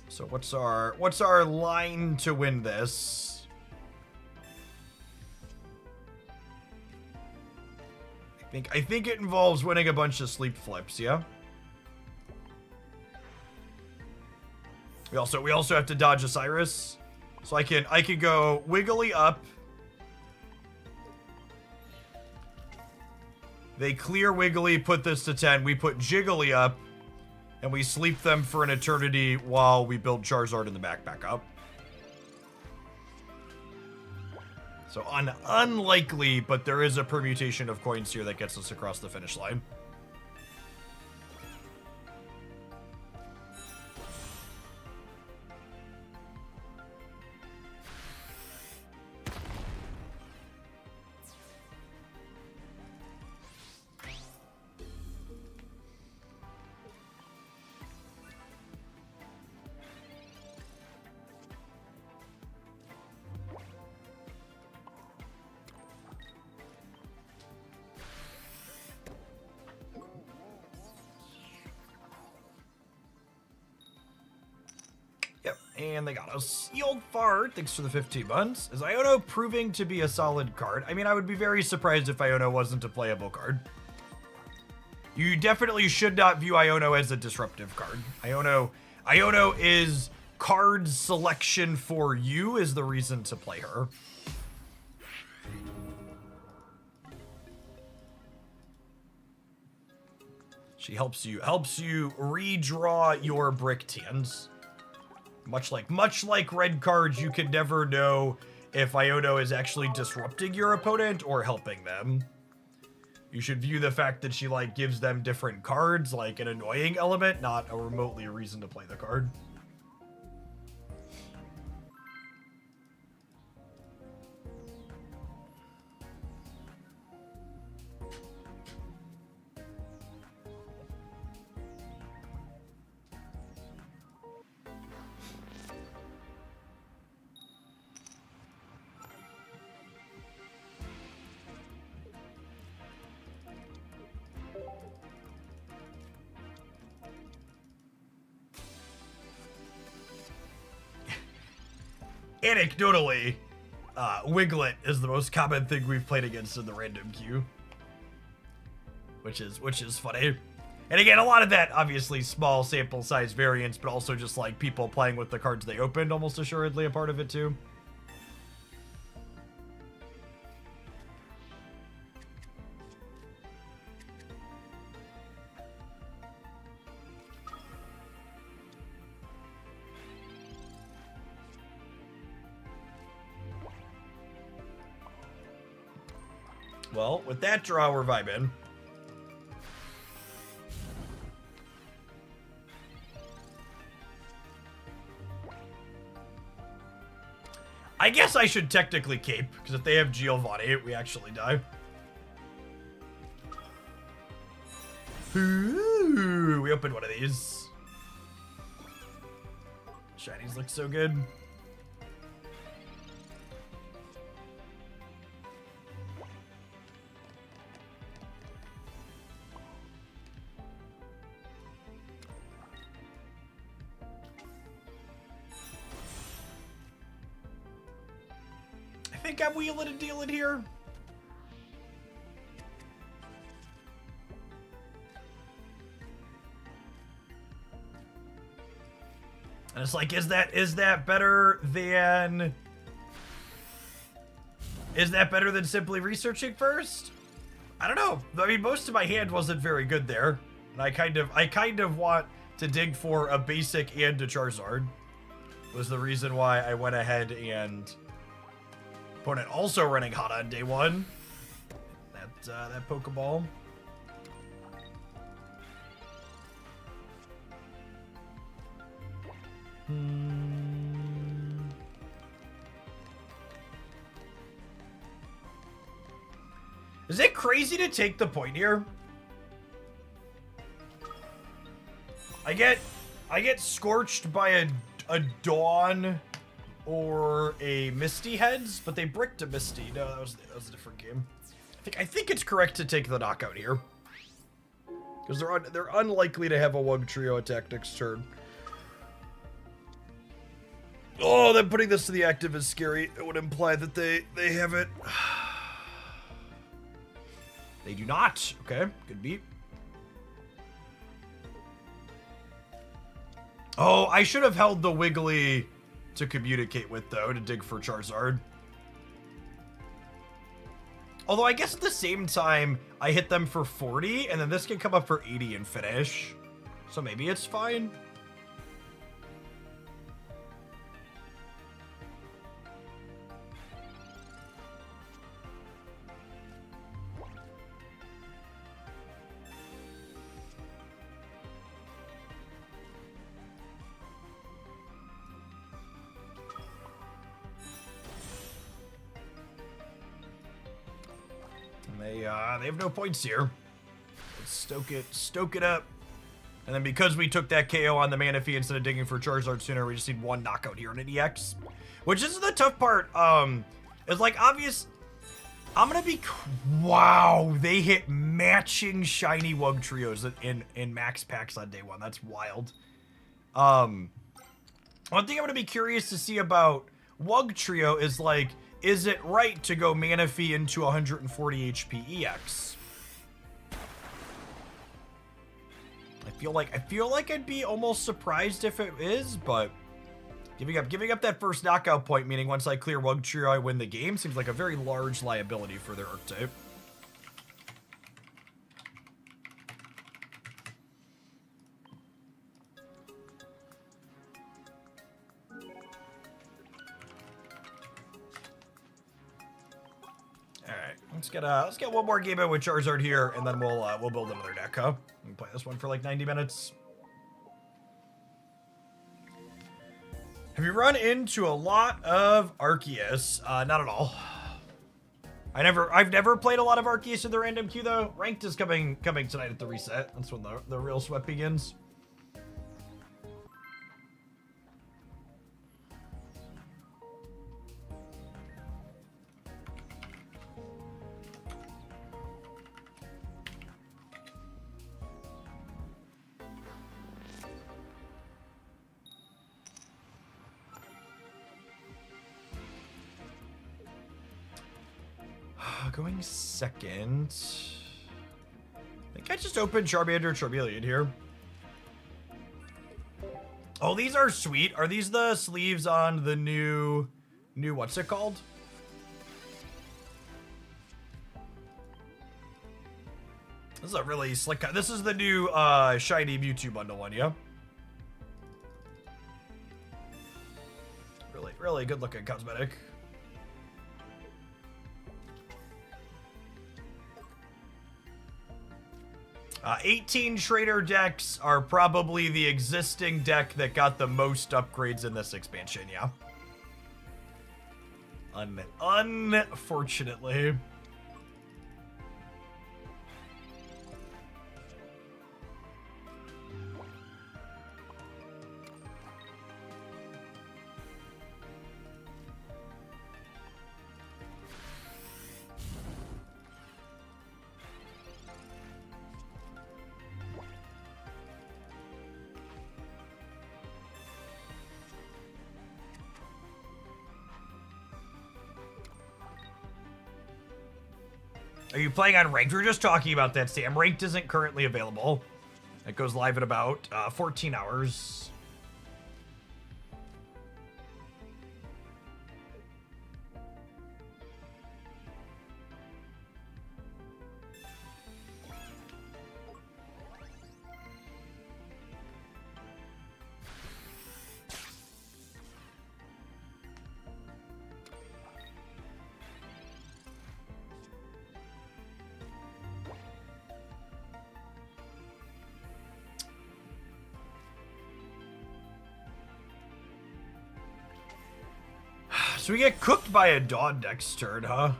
So what's our line to win this? I think it involves winning a bunch of sleep flips, yeah? We also have to dodge Osiris. So I can go Wiggly up. They clear Wiggly, put this to 10. We put Jiggly up. And we sleep them for an eternity while we build Charizard in the back up. So unlikely, but there is a permutation of coins here that gets us across the finish line. And they got us. Yield Fart, thanks for the 15 months. Is Iono proving to be a solid card? I mean, I would be very surprised if Iono wasn't a playable card. You definitely should not view Iono as a disruptive card. Iono is card selection for you is the reason to play her. She helps you redraw your brick tans. Much like red cards, you can never know if Iono is actually disrupting your opponent or helping them. You should view the fact that she, like, gives them different cards like an annoying element, not a remotely a reason to play the card. Anecdotally, Wiglet is the most common thing we've played against in the random queue, which is funny. And again, a lot of that obviously small sample size variance, but also just like people playing with the cards they opened, almost assuredly a part of it too. Well, with that draw, we're vibing. I guess I should technically cape, because if they have Giovanni, we actually die. Ooh, we opened one of these. Shinies look so good. I think I'm wheeling and dealing here. And it's like, is that better than... Is that better than simply researching first? I don't know. I mean, most of my hand wasn't very good there. And I kind of want to dig for a basic and a Charizard. Was the reason why I went ahead and... Opponent also running hot on day one. That Pokeball. Is it crazy to take the point here? I get scorched by a Dawn or a Misty Heads, but they bricked a Misty. No, that was a different game. I think it's correct to take the knockout here. Because they're unlikely to have a Wugtrio attack next turn. Oh, then putting this to the active is scary. It would imply that they have it. They do not. Okay, good beat. Oh, I should have held the Wiggly to communicate with, though, to dig for Charizard. Although I guess at the same time, I hit them for 40, and then this can come up for 80 and finish. So maybe it's fine. They have no points here. Let's stoke it up. And then because we took that KO on the Manaphy instead of digging for Charizard sooner, we just need one knockout here on an EX. Which is the tough part. It's like obvious. I'm gonna be... Wow, they hit matching shiny Wugtrios in max packs on day one. That's wild. One thing I'm gonna be curious to see about Wugtrio is like, is it right to go Manaphy into 140 HP EX? I feel like I'd be almost surprised if it is, but giving up that first knockout point, meaning once I clear Wugtrio, I win the game, seems like a very large liability for their archetype. Let's get one more game in with Charizard here, and then we'll build another deck, huh? We can play this one for like 90 minutes. Have you run into a lot of Arceus? Not at all. I've never played a lot of Arceus in the random queue though. Ranked is coming tonight at the reset. That's when the real sweat begins. Going second. I think I just opened Charmander, Charmeleon here. Oh, these are sweet. Are these the sleeves on the new what's it called? This is a really slick. This is the new shiny Mewtwo bundle one, yeah. Really good looking cosmetic. 18 trader decks are probably the existing deck that got the most upgrades in this expansion, yeah. Unfortunately. Are you playing on Ranked? We were just talking about that, Sam. Ranked isn't currently available. It goes live in about 14 hours. So we get cooked by a Dawn next turn, huh?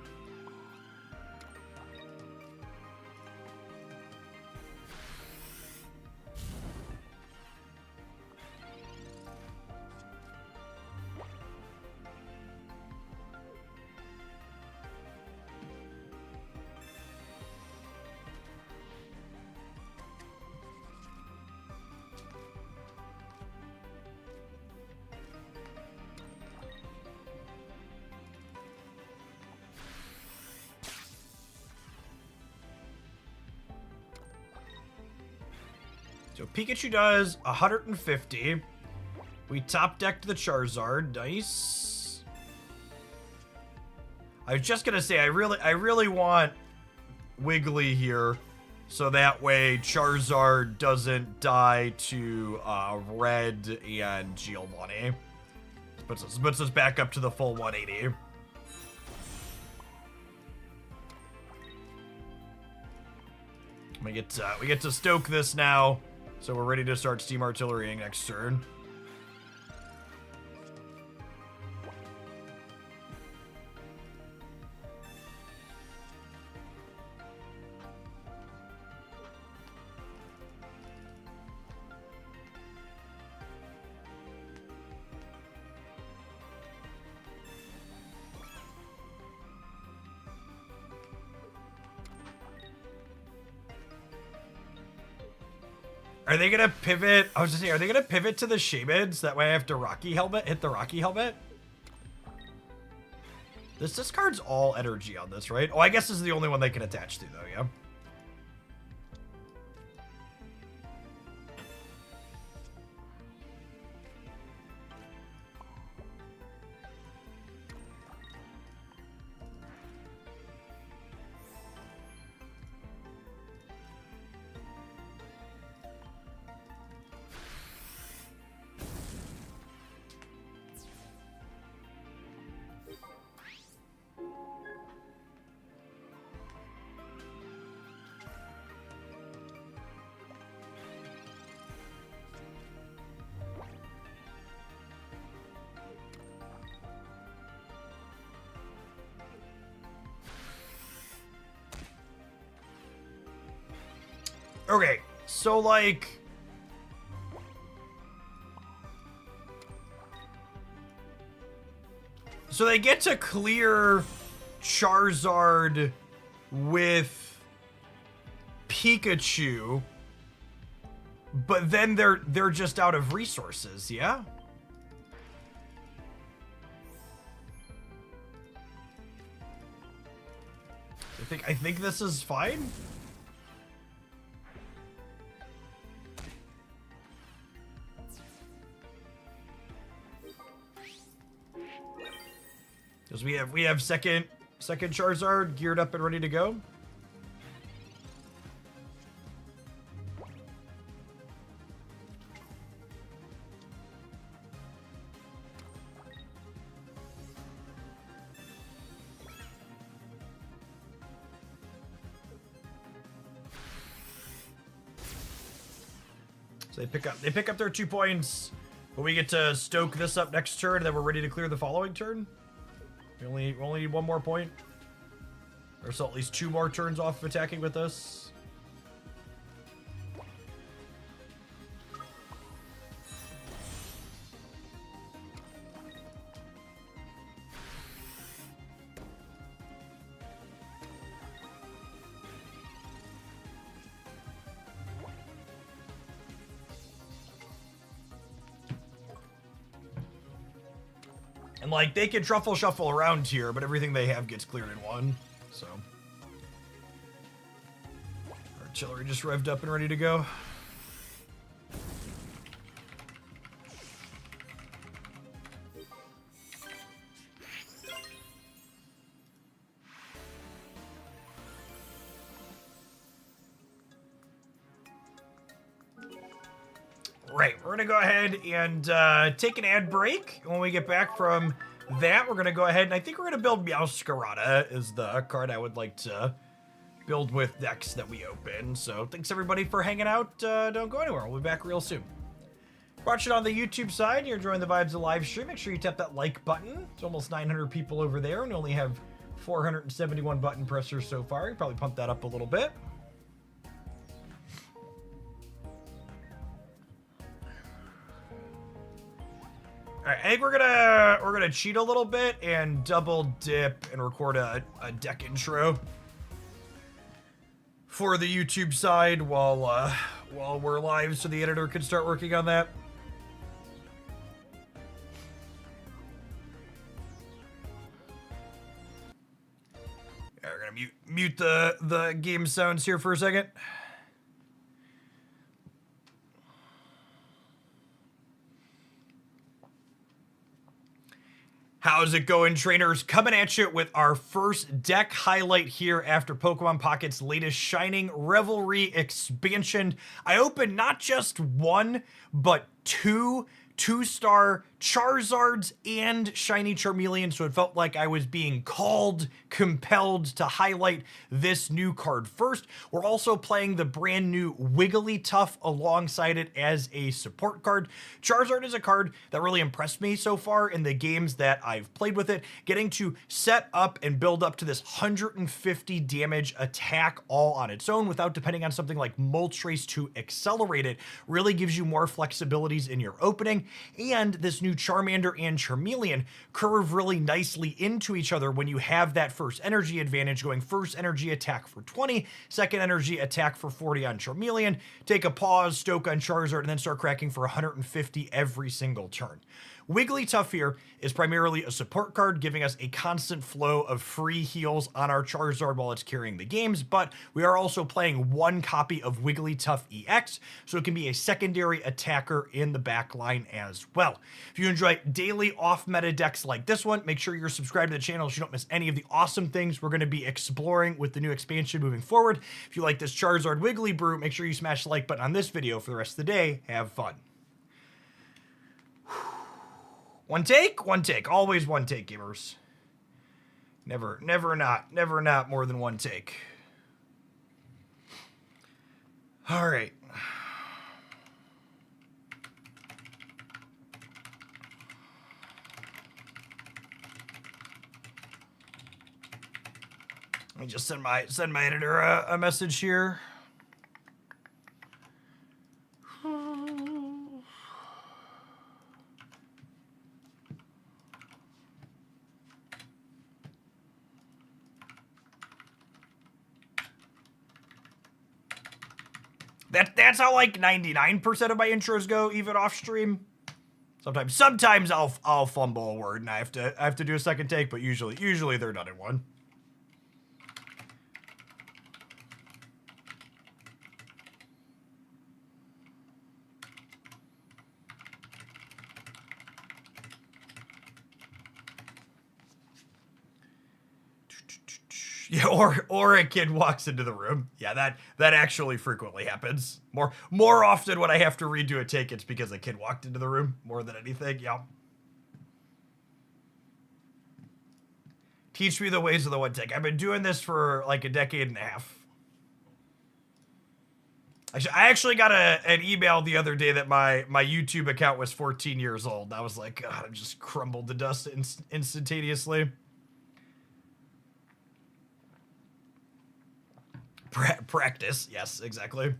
So Pikachu does 150. We top decked the Charizard. Nice. I was just gonna say I really want Wiggly here, so that way Charizard doesn't die to Red and Giovanni. Puts us back up to the full 180. We get to stoke this now. So we're ready to start steam artillerying next turn. Are they gonna pivot? I was just saying, are they gonna pivot to the Shamans? That way I have to hit the Rocky Helmet? This discards all energy on this, right? Oh, I guess this is the only one they can attach to, though, yeah? Okay, so like... So they get to clear Charizard with Pikachu, but then they're just out of resources, yeah? I think this is fine. Because we have second Charizard geared up and ready to go. So they pick up their 2 points, but we get to stoke this up next turn, and then we're ready to clear the following turn. We only need 1 more point. Or so at least 2 more turns off of attacking with us. And, like, they can truffle shuffle around here, but everything they have gets cleared in 1, so. Artillery just revved up and ready to go. Right, we're gonna go ahead and take an ad break. When we get back from that, we're gonna go ahead and I think we're gonna build Meowscarada is the card I would like to build with decks that we open. So thanks everybody for hanging out. Don't go anywhere. We'll be back real soon. Watching on the YouTube side, and you're enjoying the vibes of live stream, make sure you tap that like button. It's almost 900 people over there, and we only have 471 button pressers so far. You probably pump that up a little bit. All right, I think we're gonna cheat a little bit and double dip and record a deck intro for the YouTube side while we're live, so the editor can start working on that. All right, we're gonna mute the game sounds here for a second. How's it going, trainers? Coming at you with our first deck highlight here after Pokemon Pocket's latest Shining Revelry expansion. I opened not just one, but two-star Charizards and Shiny Charmeleon, so it felt like I was being compelled to highlight this new card first. We're also playing the brand new Wigglytuff alongside it as a support card. Charizard is a card that really impressed me so far in the games that I've played with it. Getting to set up and build up to this 150 damage attack all on its own without depending on something like Moltres to accelerate it really gives you more flexibilities in your opening, and this new Charmander and Charmeleon curve really nicely into each other when you have that first energy advantage, going first energy attack for 20, second energy attack for 40 on Charmeleon, take a pause, stoke on Charizard, and then start cracking for 150 every single turn. Wigglytuff here is primarily a support card, giving us a constant flow of free heals on our Charizard while it's carrying the games, but we are also playing one copy of Wigglytuff EX, so it can be a secondary attacker in the back line as well. If you enjoy daily off-meta decks like this one, make sure you're subscribed to the channel so you don't miss any of the awesome things we're going to be exploring with the new expansion moving forward. If you like this Charizard Wiggly brew, make sure you smash the like button on this video for the rest of the day. Have fun. One take, always one take, gamers. Never not more than one take. All right. Let me just send my editor a message here. That's how like 99% of my intros go, even off stream. Sometimes I'll fumble a word and I have to do a second take, but usually they're done in one. Yeah, or a kid walks into the room. Yeah, that actually frequently happens. More often when I have to redo a take, it's because a kid walked into the room more than anything. Yeah. Teach me the ways of the one take. I've been doing this for like a decade and a half. I actually got an email the other day that my YouTube account was 14 years old. I was like, God, I'm just crumbled to dust instantaneously. Practice, yes, exactly.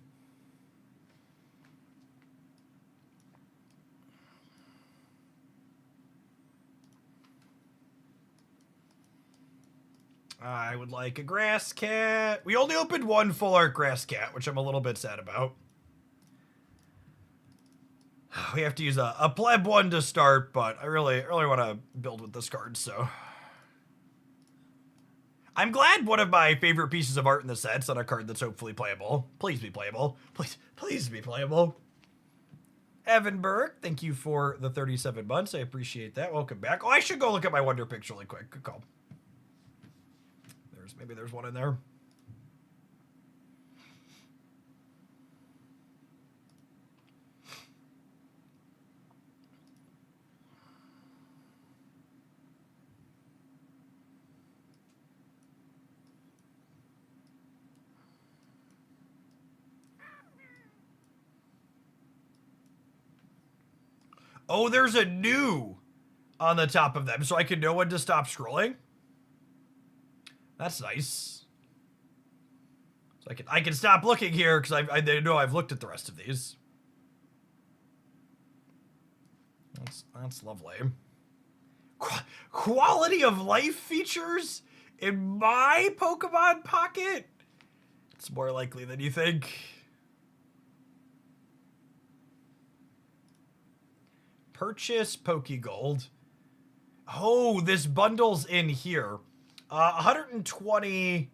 I would like a grass cat. We only opened one full art grass cat, which I'm a little bit sad about. We have to use a pleb one to start, but I really want to build with this card, so. I'm glad one of my favorite pieces of art in the set's on a card that's hopefully playable. Please be playable. Please be playable. Evan Burke, thank you for the 37 months. I appreciate that. Welcome back. Oh, I should go look at my Wonder Picks really quick. Good call. Maybe there's one in there. Oh, there's a new on the top of them, so I can know when to stop scrolling. That's nice. So I can stop looking here because I know I've looked at the rest of these. That's lovely. Quality of life features in my Pokemon pocket? It's more likely than you think. Purchase Pokegold. Oh, this bundle's in here. 120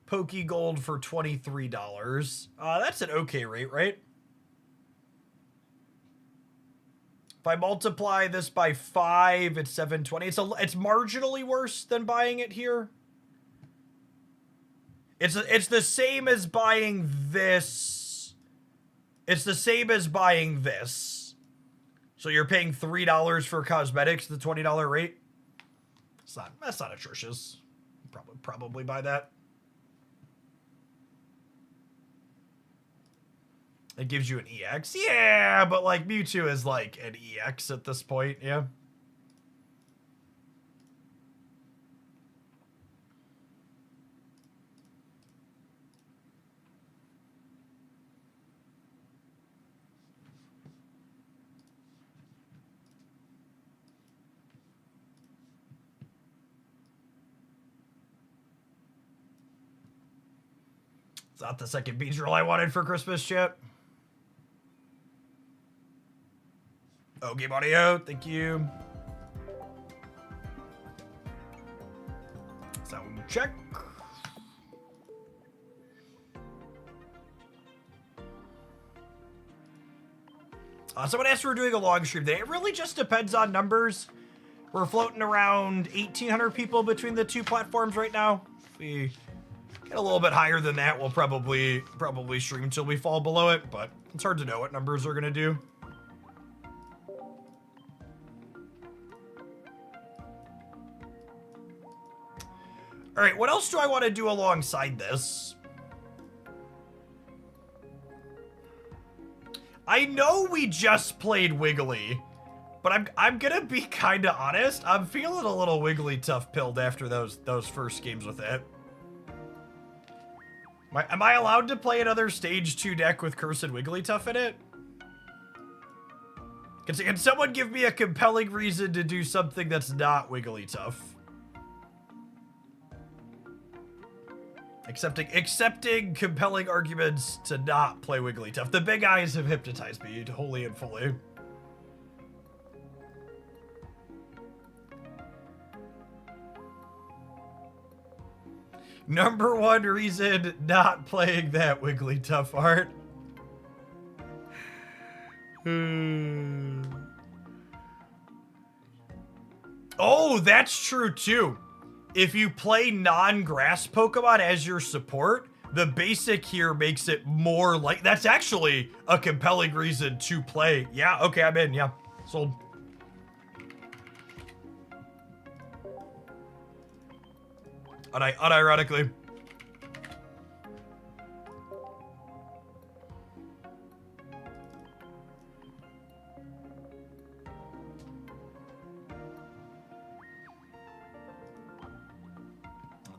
Pokegold for $23. That's an okay rate, right? If I multiply this by 5, it's 720. It's marginally worse than buying it here. It's the same as buying this. It's the same as buying this. So you're paying $3 for cosmetics, the $20 rate. That's not atrocious. Probably buy that. It gives you an EX. Yeah, but like Mewtwo is like an EX at this point, yeah. It's not the second beach roll I wanted for Christmas, chat. Okay, audio, thank you. Sound check. Someone asked if we're doing a long stream today. It really just depends on numbers. We're floating around 1,800 people between the two platforms right now. If we get a little bit higher than that, we'll probably stream until we fall below it, but it's hard to know what numbers are gonna do. All right, what else do I want to do alongside this? I know we just played Wiggly, but I'm gonna be kind of honest. I'm feeling a little Wigglytuff pilled after those first games with it. Am I allowed to play another Stage 2 deck with Cursed Wigglytuff in it? Can someone give me a compelling reason to do something that's not Wigglytuff? Accepting compelling arguments to not play Wigglytuff. The big eyes have hypnotized me wholly and fully. Number one reason not playing that Wigglytuff art. Oh, that's true too. If you play non-grass Pokemon as your support, the basic here makes it more like... That's actually a compelling reason to play. Yeah, okay, I'm in, yeah. Sold. Unironically.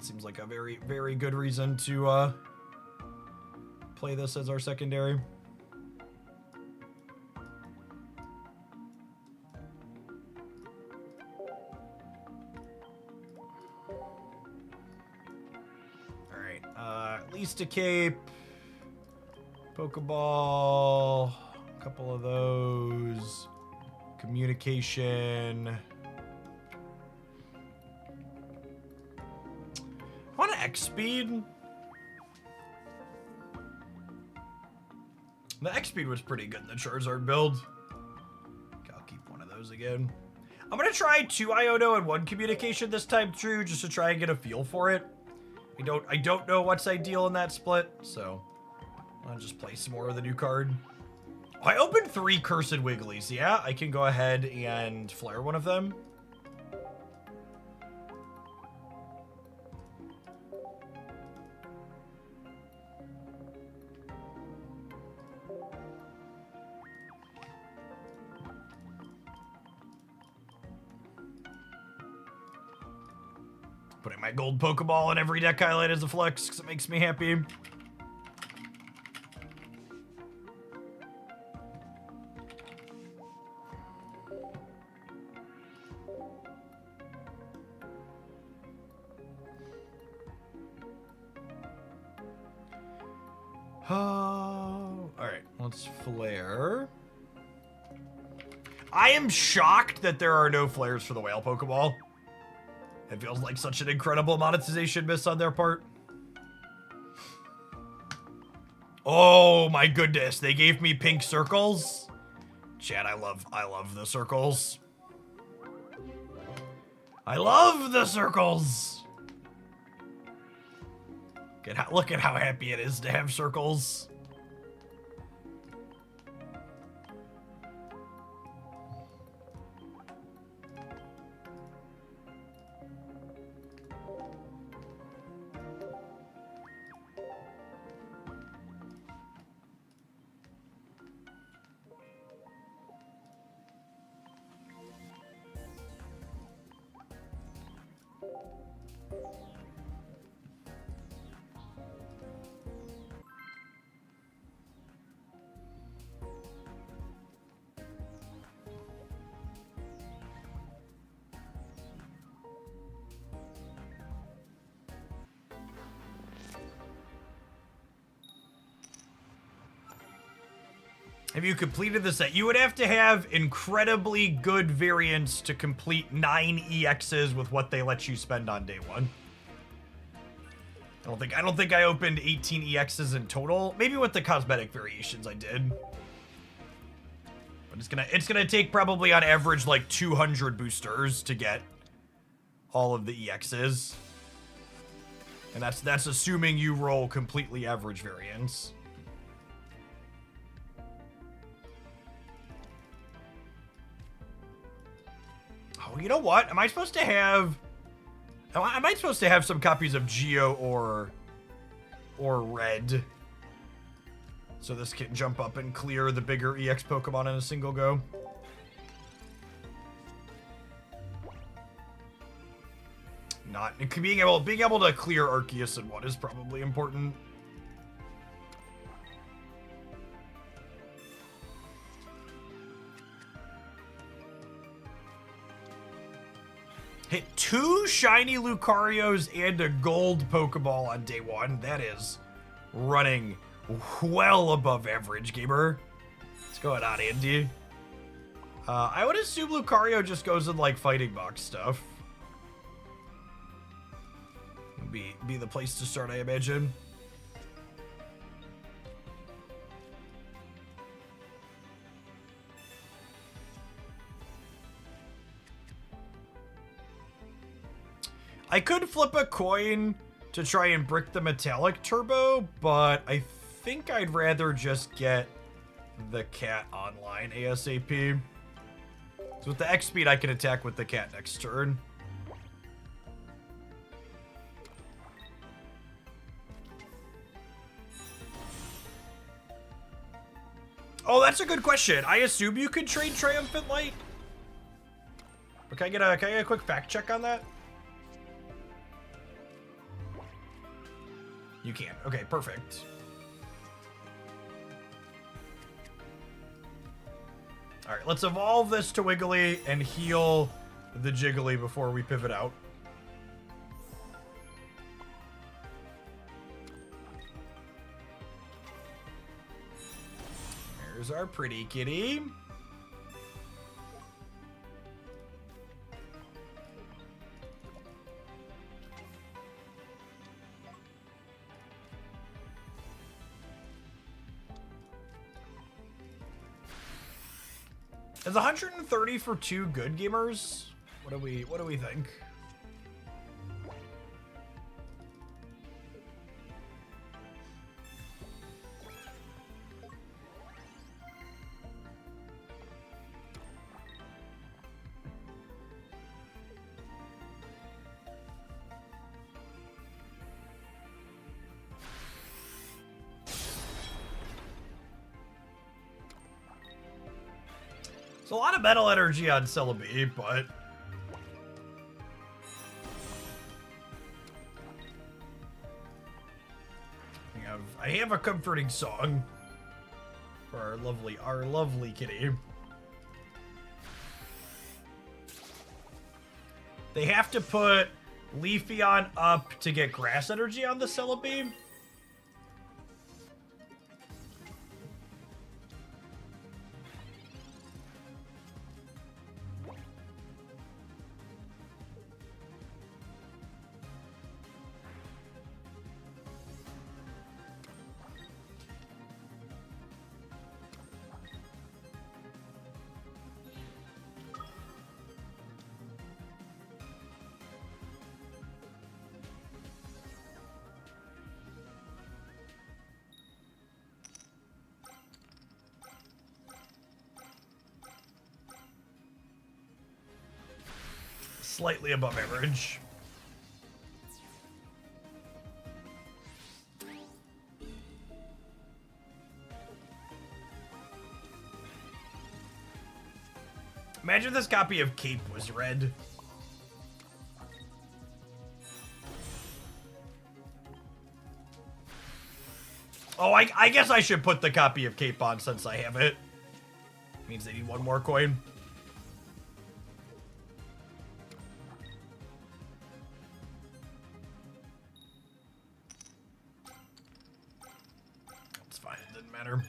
Seems like a very, very good reason to play this as our secondary. Alright, at least a cape. Pokeball. A couple of those. Communication. I want an X-Speed. The X-Speed was pretty good in the Charizard build. Okay, I'll keep one of those again. I'm gonna try 2 Iono and 1 Communication this time through, just to try and get a feel for it. I don't know what's ideal in that split, so I'll just play some more of the new card. Oh, I opened 3 Cursed Wigglies. Yeah, I can go ahead and flare one of them. Putting my gold Pokeball in every deck highlight as a flex because it makes me happy. Oh, all right, let's flare. I am shocked that there are no flares for the whale Pokeball. It feels like such an incredible monetization miss on their part. Oh my goodness, they gave me pink circles. Chat, I love the circles. I love the circles. Look at how happy it is to have circles. If you completed the set, you would have to have incredibly good variants to complete 9 EXs with what they let you spend on day one. I don't think I opened 18 EXs in total. Maybe with the cosmetic variations I did. But it's gonna take probably on average like 200 boosters to get all of the EXs. And that's assuming you roll completely average variants. Oh, you know what? Am I supposed to have some copies of Geo or Red? So this can jump up and clear the bigger EX Pokemon in a single go. Being able to clear Arceus in one is probably important. Hit 2 shiny Lucarios and a gold Pokeball on day one. That is running well above average, gamer. What's going on, Andy? I would assume Lucario just goes in like fighting box stuff. Be the place to start, I imagine. I could flip a coin to try and brick the metallic turbo, but I think I'd rather just get the cat online ASAP. So with the X speed, I can attack with the cat next turn. Oh, that's a good question. I assume you could trade Triumphant Light. But can I get a quick fact check on that? You can. Okay, perfect. All right, let's evolve this to Wiggly and heal the Jiggly before we pivot out. There's our pretty kitty. Is 130 for 2 good, gamers? What do we think? It's a lot of metal energy on Celebi, but I have a comforting song for our lovely kitty. They have to put Leafeon up to get grass energy on the Celebi. Slightly above average. Imagine this copy of Cape was red. Oh, I guess I should put the copy of Cape on since I have it. Means they need one more coin. It's fine, it didn't matter.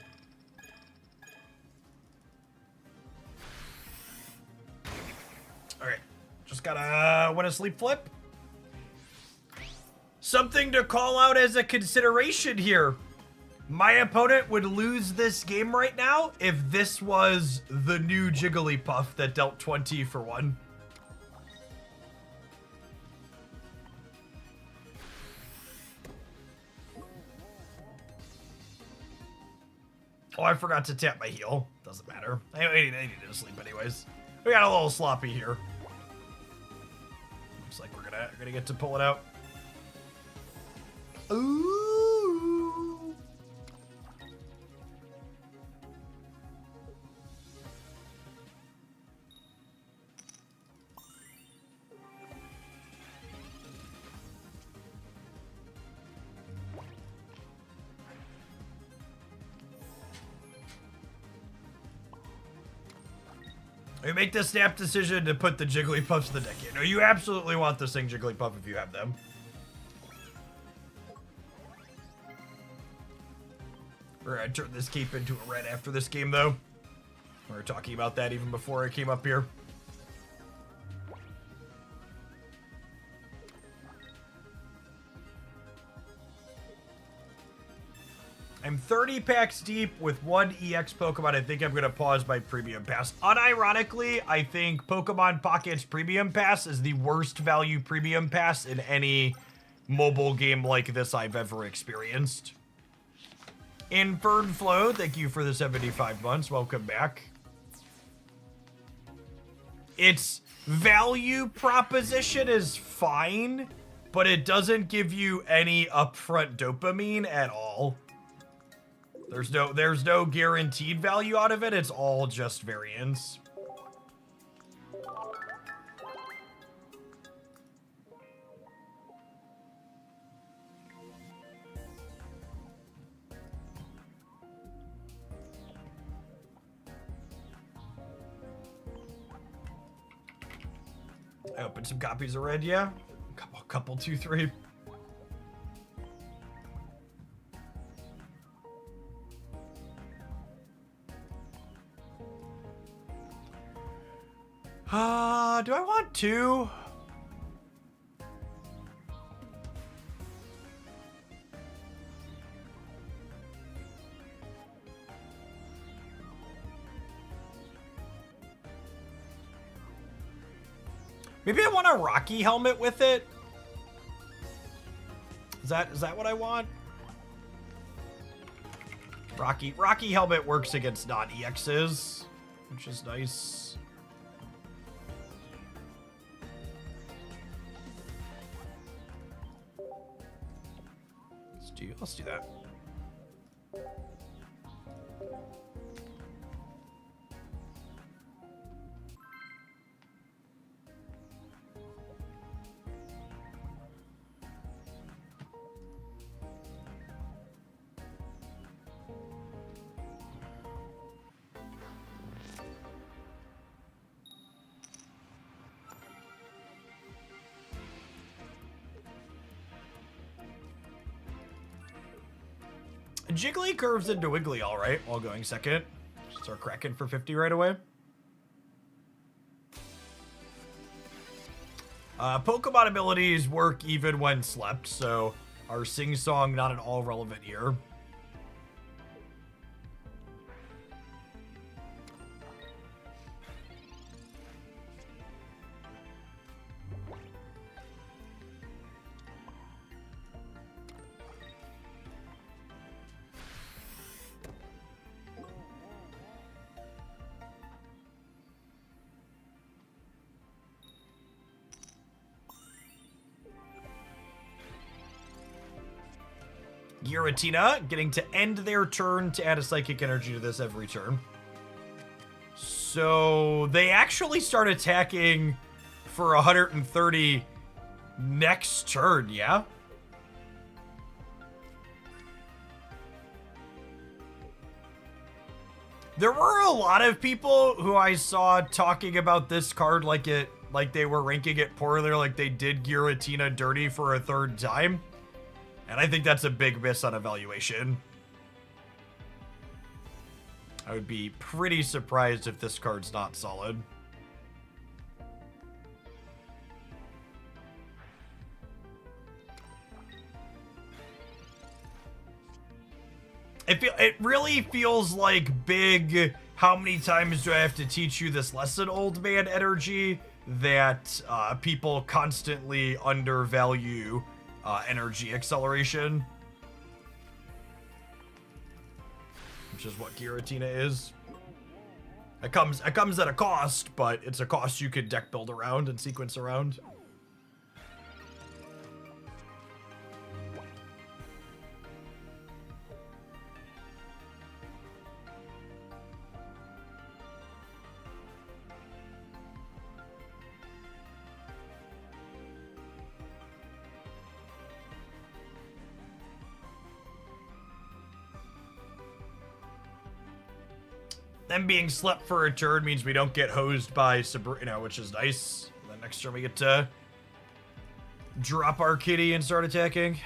Alright, just gotta win a sleep flip. Something to call out as a consideration here. My opponent would lose this game right now if this was the new Jigglypuff that dealt 20 for 1. Oh, I forgot to tap my heal. Doesn't matter. I needed to sleep anyways. We got a little sloppy here. Looks like we're gonna get to pull it out. Ooh. We make the snap decision to put the Jigglypuffs in the deck. No, you absolutely want the Sing Jigglypuff if you have them. We're gonna turn this cape into a red after this game, though. We were talking about that even before I came up here. I'm 30 packs deep with one EX Pokemon. I think I'm going to pause my Premium Pass. Unironically, I think Pokemon Pocket's Premium Pass is the worst value Premium Pass in any mobile game like this I've ever experienced. Inferned Flow, thank you for the 75 months. Welcome back. Its value proposition is fine, but it doesn't give you any upfront dopamine at all. There's no guaranteed value out of it. It's all just variance. I opened some copies of red, yeah. Couple, 2, 3. Do I want 2? Maybe I want a Rocky helmet with it. Is that what I want? Rocky helmet works against non-EXs, which is nice. Let's do that. Jiggly curves into Wiggly all right while going second. Start cracking for 50 right away. Pokemon abilities work even when slept, so our sing-song not at all relevant here. Giratina getting to end their turn to add a Psychic Energy to this every turn. So they actually start attacking for 130 next turn, yeah? There were a lot of people who I saw talking about this card like they were ranking it poorly, like they did Giratina dirty for a third time. And I think that's a big miss on evaluation. I would be pretty surprised if this card's not solid. It really feels like big, how many times do I have to teach you this lesson, old man energy, that people constantly undervalue energy acceleration, which is what Giratina is. It comes at a cost, but it's a cost you could deck build around and sequence around. Them being slept for a turn means we don't get hosed by Sabrina, which is nice. And then next turn we get to drop our kitty and start attacking.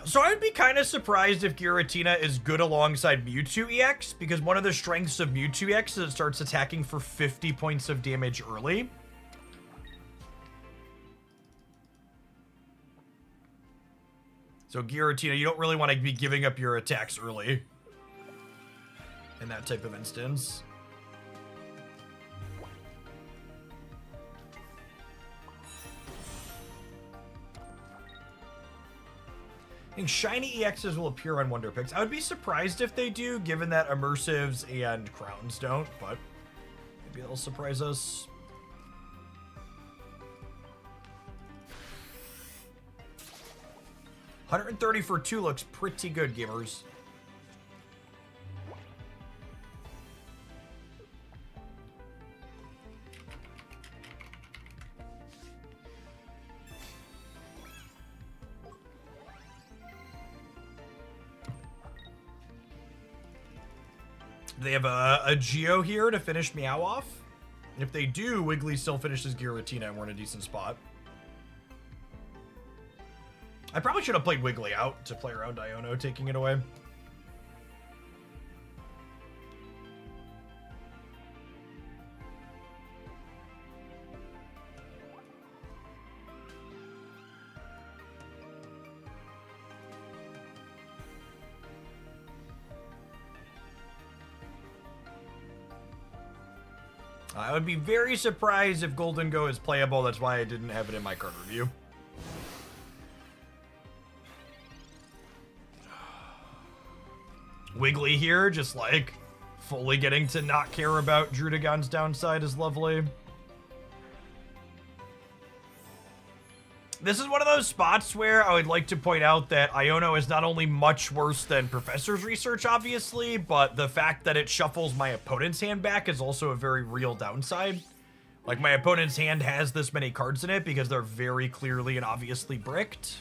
So I would be kind of surprised if Giratina is good alongside Mewtwo EX, because one of the strengths of Mewtwo EX is it starts attacking for 50 points of damage early. So Giratina, you don't really want to be giving up your attacks early in that type of instance. I think shiny EXs will appear on Wonder Picks. I would be surprised if they do, given that Immersives and Crowns don't, but maybe that'll surprise us. $130 for 2 looks pretty good, gamers. They have a Geo here to finish Meow off. If they do, Wiggly still finishes Giratina and we're in a decent spot. I probably should have played Wiggly out to play around Iono taking it away. I would be very surprised if Golden Go is playable. That's why I didn't have it in my card review. Wiggly here, just like fully getting to not care about Drudagon's downside is lovely. This is one of those spots where I would like to point out that Iono is not only much worse than Professor's Research, obviously, but the fact that it shuffles my opponent's hand back is also a very real downside. Like, my opponent's hand has this many cards in it because they're very clearly and obviously bricked.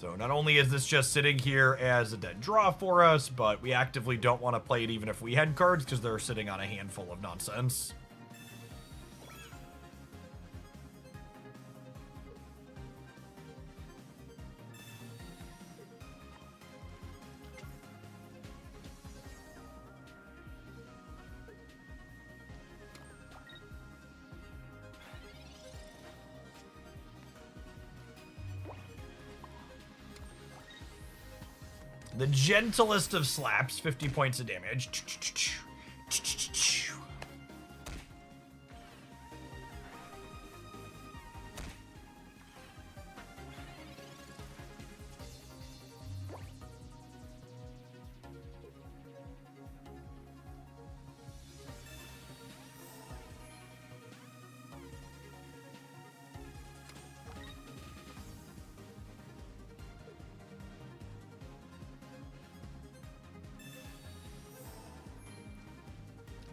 So not only is this just sitting here as a dead draw for us, but we actively don't want to play it even if we had cards because they're sitting on a handful of nonsense. The gentlest of slaps, 50 points of damage.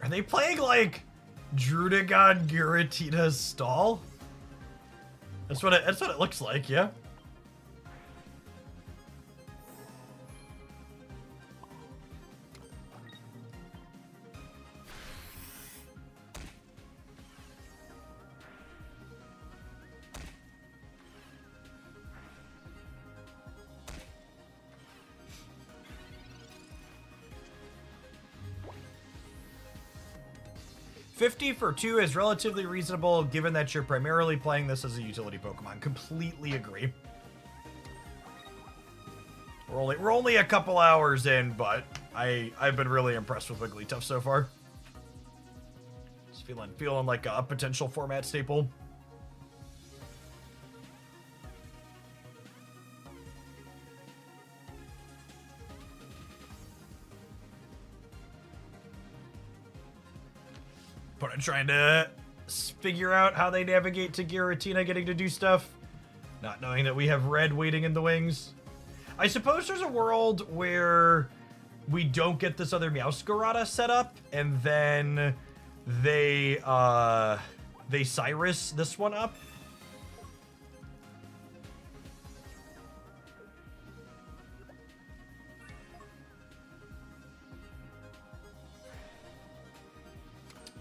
Are they playing like Drudagon Giratina's stall? That's what it looks like, yeah. $50 for 2 is relatively reasonable given that you're primarily playing this as a utility Pokemon. Completely agree. We're only a couple hours in, but I've been really impressed with Wigglytuff so far. Just feeling like a potential format staple. But I'm trying to figure out how they navigate to Giratina getting to do stuff, not knowing that we have red waiting in the wings. I suppose there's a world where we don't get this other Meowscarada set up, and then they Cyrus this one up.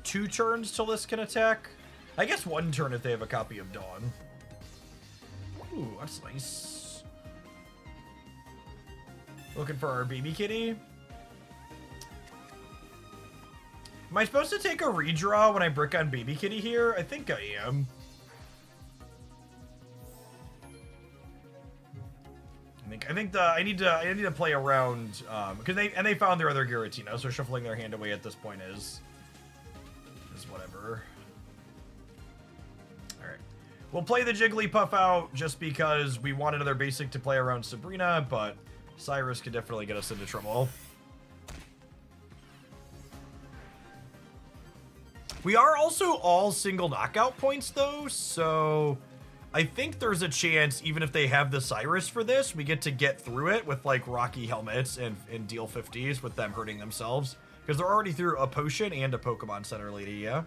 Two turns till this can attack. I guess one turn if they have a copy of Dawn. Ooh, that's nice. Looking for our baby kitty. Am I supposed to take a redraw when I brick on baby kitty here? I think I am. I need to play around because they found their other Giratina, so shuffling their hand away at this point is whatever. Alright. We'll play the Jigglypuff out just because we want another basic to play around Sabrina, but Cyrus could definitely get us into trouble. We are also all single knockout points though, so I think there's a chance even if they have the Cyrus for this, we get to get through it with like Rocky helmets and deal 50s with them hurting themselves. Because they're already through a potion and a Pokemon Center lady, yeah?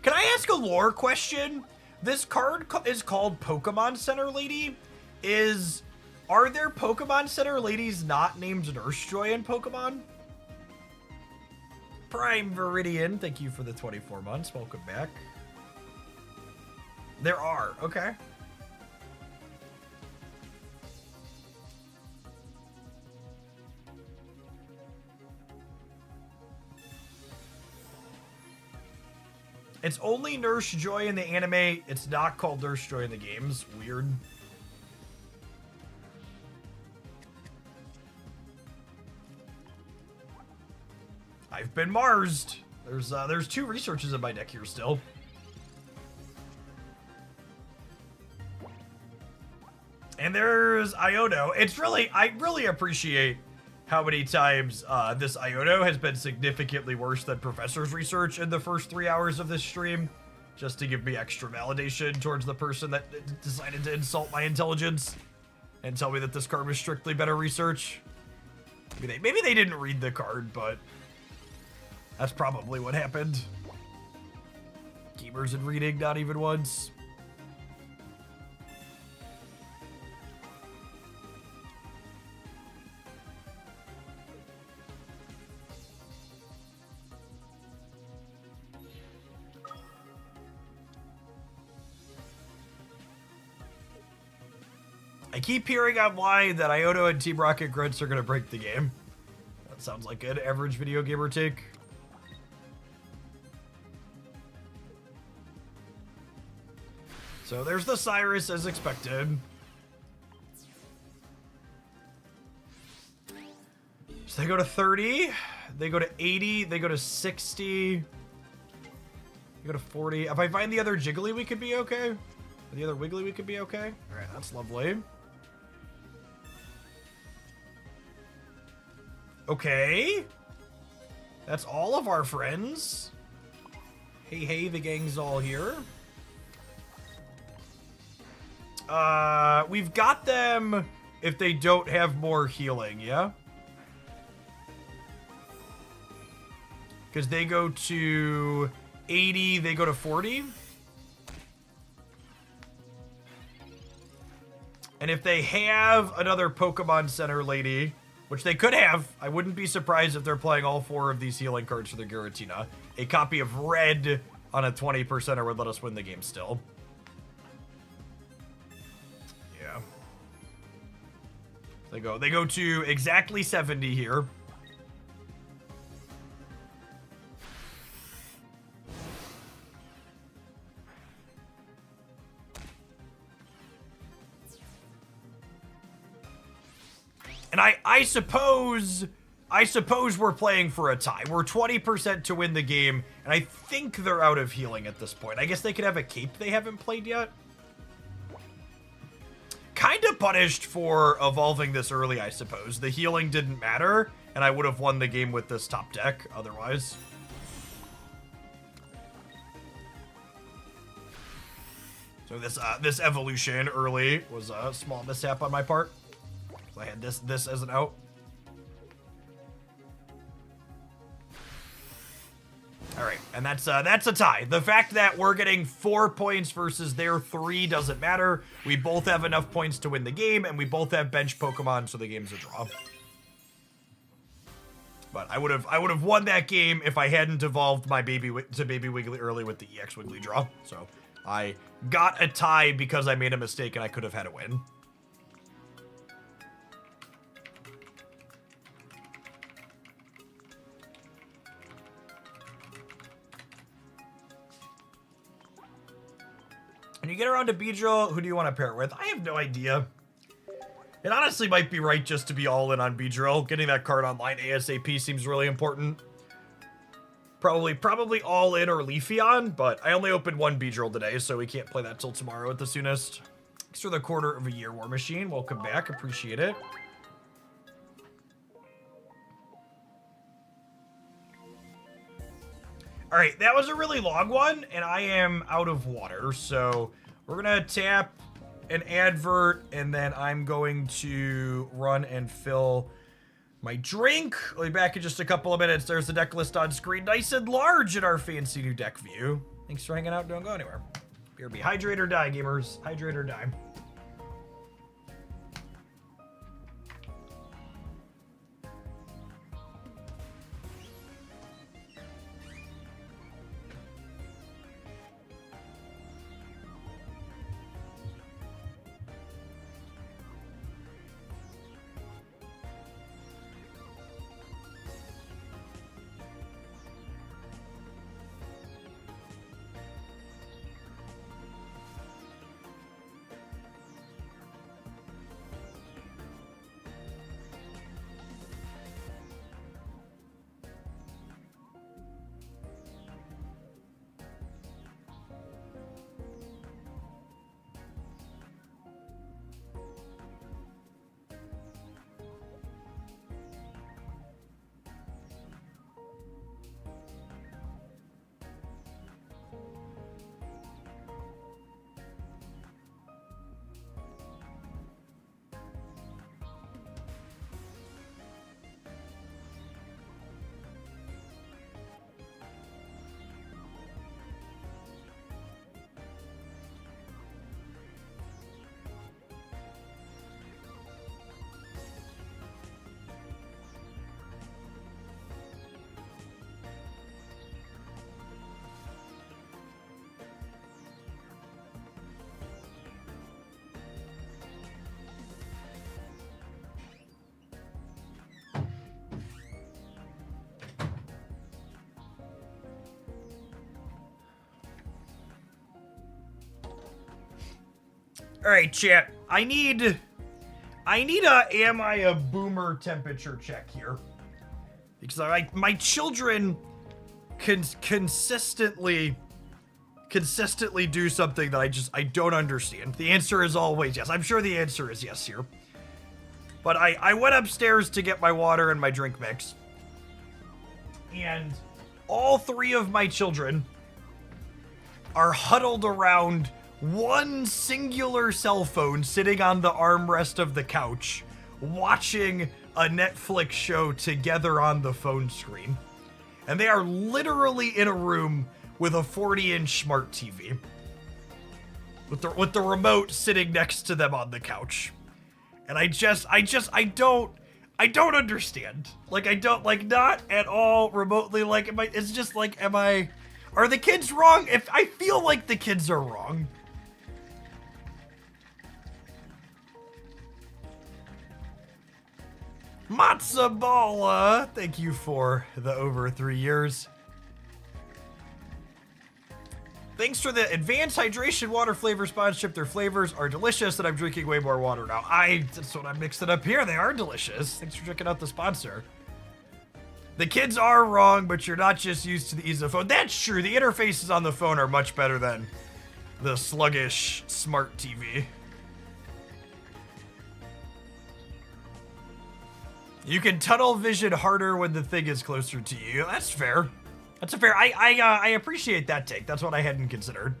Can I ask a lore question? This card is called Pokemon Center Lady. Are there Pokemon Center ladies not named Nursejoy in Pokemon? Prime Viridian, thank you for the 24 months. Welcome back. There are, okay. It's only Nursejoy in the anime. It's not called Nursejoy in the games. Weird. I've been Marsed. There's 2 researches in my deck here still. And there's Iono. I really appreciate how many times this Iono has been significantly worse than Professor's research in the first 3 hours of this stream, just to give me extra validation towards the person that decided to insult my intelligence and tell me that this card was strictly better research. Maybe they didn't read the card, but that's probably what happened. Gamers and reading, not even once. I keep hearing online that Iono and Team Rocket Grunts are going to break the game. That sounds like an average video gamer take. So there's the Cyrus as expected. So they go to 30, they go to 80, they go to 60, they go to 40. If I find the other Jiggly, we could be okay. The other Wiggly, we could be okay. All right, that's lovely. Okay. That's all of our friends. Hey, hey, the gang's all here. We've got them if they don't have more healing, yeah? Because they go to 80, they go to 40. And if they have another Pokemon Center lady, which they could have, I wouldn't be surprised if they're playing all 4 of these healing cards for the Giratina. A copy of Red on a 20%er would let us win the game still. Yeah. They go to exactly 70 here. And I suppose we're playing for a tie. We're 20% to win the game, and I think they're out of healing at this point. I guess they could have a cape they haven't played yet. Kind of punished for evolving this early, I suppose. The healing didn't matter, and I would have won the game with this top deck otherwise. So this evolution early was a small mishap on my part. I had this as an out. All right, and that's a tie. The fact that we're getting 4 points versus their 3 doesn't matter. We both have enough points to win the game, and we both have bench Pokemon, so the game's a draw. But I would have won that game if I hadn't evolved my Baby Wiggly early with the EX Wiggly draw. So I got a tie because I made a mistake, and I could have had a win. When you get around to Beedrill, who do you want to pair it with? I have no idea. It honestly might be right just to be all in on Beedrill. Getting that card online ASAP seems really important. Probably all in or Leafeon, but I only opened 1 Beedrill today, so we can't play that till tomorrow at the soonest. Thanks for the quarter of a year, War Machine. Welcome back. Appreciate it. All right, that was a really long one, and I am out of water, so we're gonna tap an advert, and then I'm going to run and fill my drink. I'll be back in just a couple of minutes. There's the deck list on screen, nice and large in our fancy new deck view. Thanks for hanging out. Don't go anywhere. BRB, hydrate or die, gamers. Hydrate or die. All right, chat. I need a am I a boomer temperature check here. Because my children consistently do something that I don't understand. The answer is always yes. I'm sure the answer is yes here. But I went upstairs to get my water and my drink mix. And all three of my children are huddled around one singular cell phone sitting on the armrest of the couch, watching a Netflix show together on the phone screen. And they are literally in a room with a 40-inch smart TV. With the remote sitting next to them on the couch. And I don't understand. Like, I don't, like, not at all remotely, like, it's just like, are the kids wrong? If I feel like the kids are wrong. Matzabala, thank you for the over 3 years. Thanks for the advanced hydration water flavor sponsorship. Their flavors are delicious, and I'm drinking way more water now. That's what I mixed it up here. They are delicious. Thanks for checking out the sponsor. The kids are wrong, but you're not just used to the ease of phone. That's true. The interfaces on the phone are much better than the sluggish smart TV. You can tunnel vision harder when the thing is closer to you. That's fair. That's a fair. I appreciate that take. That's what I hadn't considered.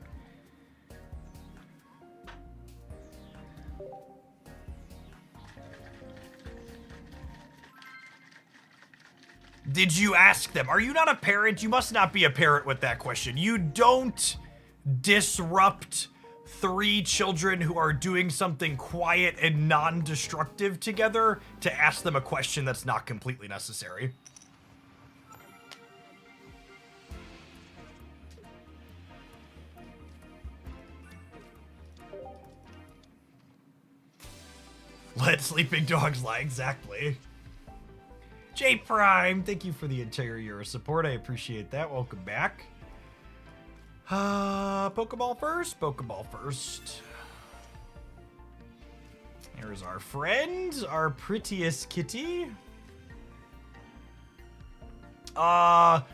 Did you ask them? Are you not a parent? You must not be a parent with that question. You don't disrupt 3 children who are doing something quiet and non-destructive together to ask them a question that's not completely necessary. Let sleeping dogs lie, exactly. J Prime, thank you for the entire year of support. I appreciate that. Welcome back. Pokeball first. Pokeball first. There's our friend, our prettiest kitty. Water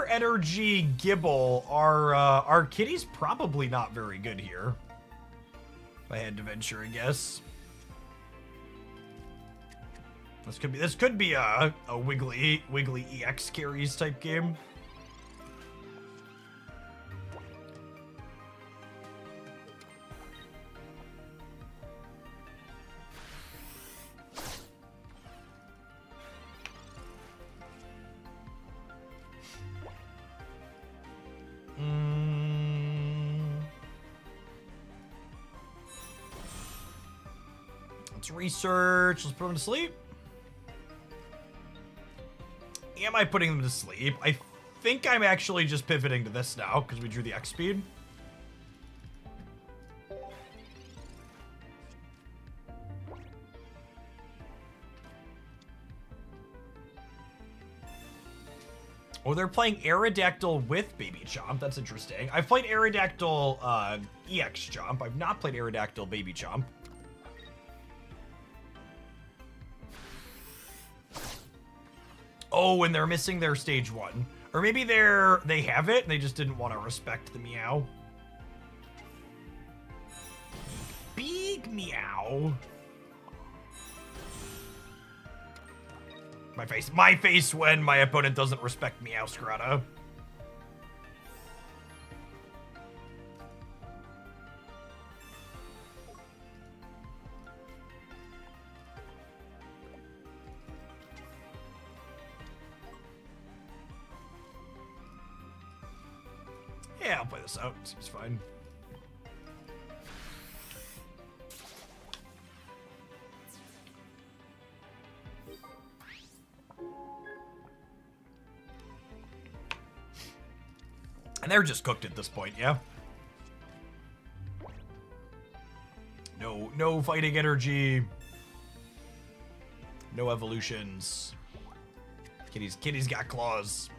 Energy Gibble. Our kitty's probably not very good here. If I had to venture a guess. This could be a Wiggly EX carries type game. Let's research. Let's put him to sleep. Am I putting them to sleep? I think I'm actually just pivoting to this now because we drew the X speed. Oh, they're playing Aerodactyl with Baby Chomp. That's interesting. I've played Aerodactyl EX Chomp. I've not played Aerodactyl Baby Chomp. Oh, and they're missing their stage 1. Or maybe they have it and they just didn't want to respect the meow. Big meow. My face when my opponent doesn't respect Meow Scrata. Yeah, I'll play this out. Seems fine. And they're just cooked at this point, yeah? No fighting energy. No evolutions. Kitty's got claws.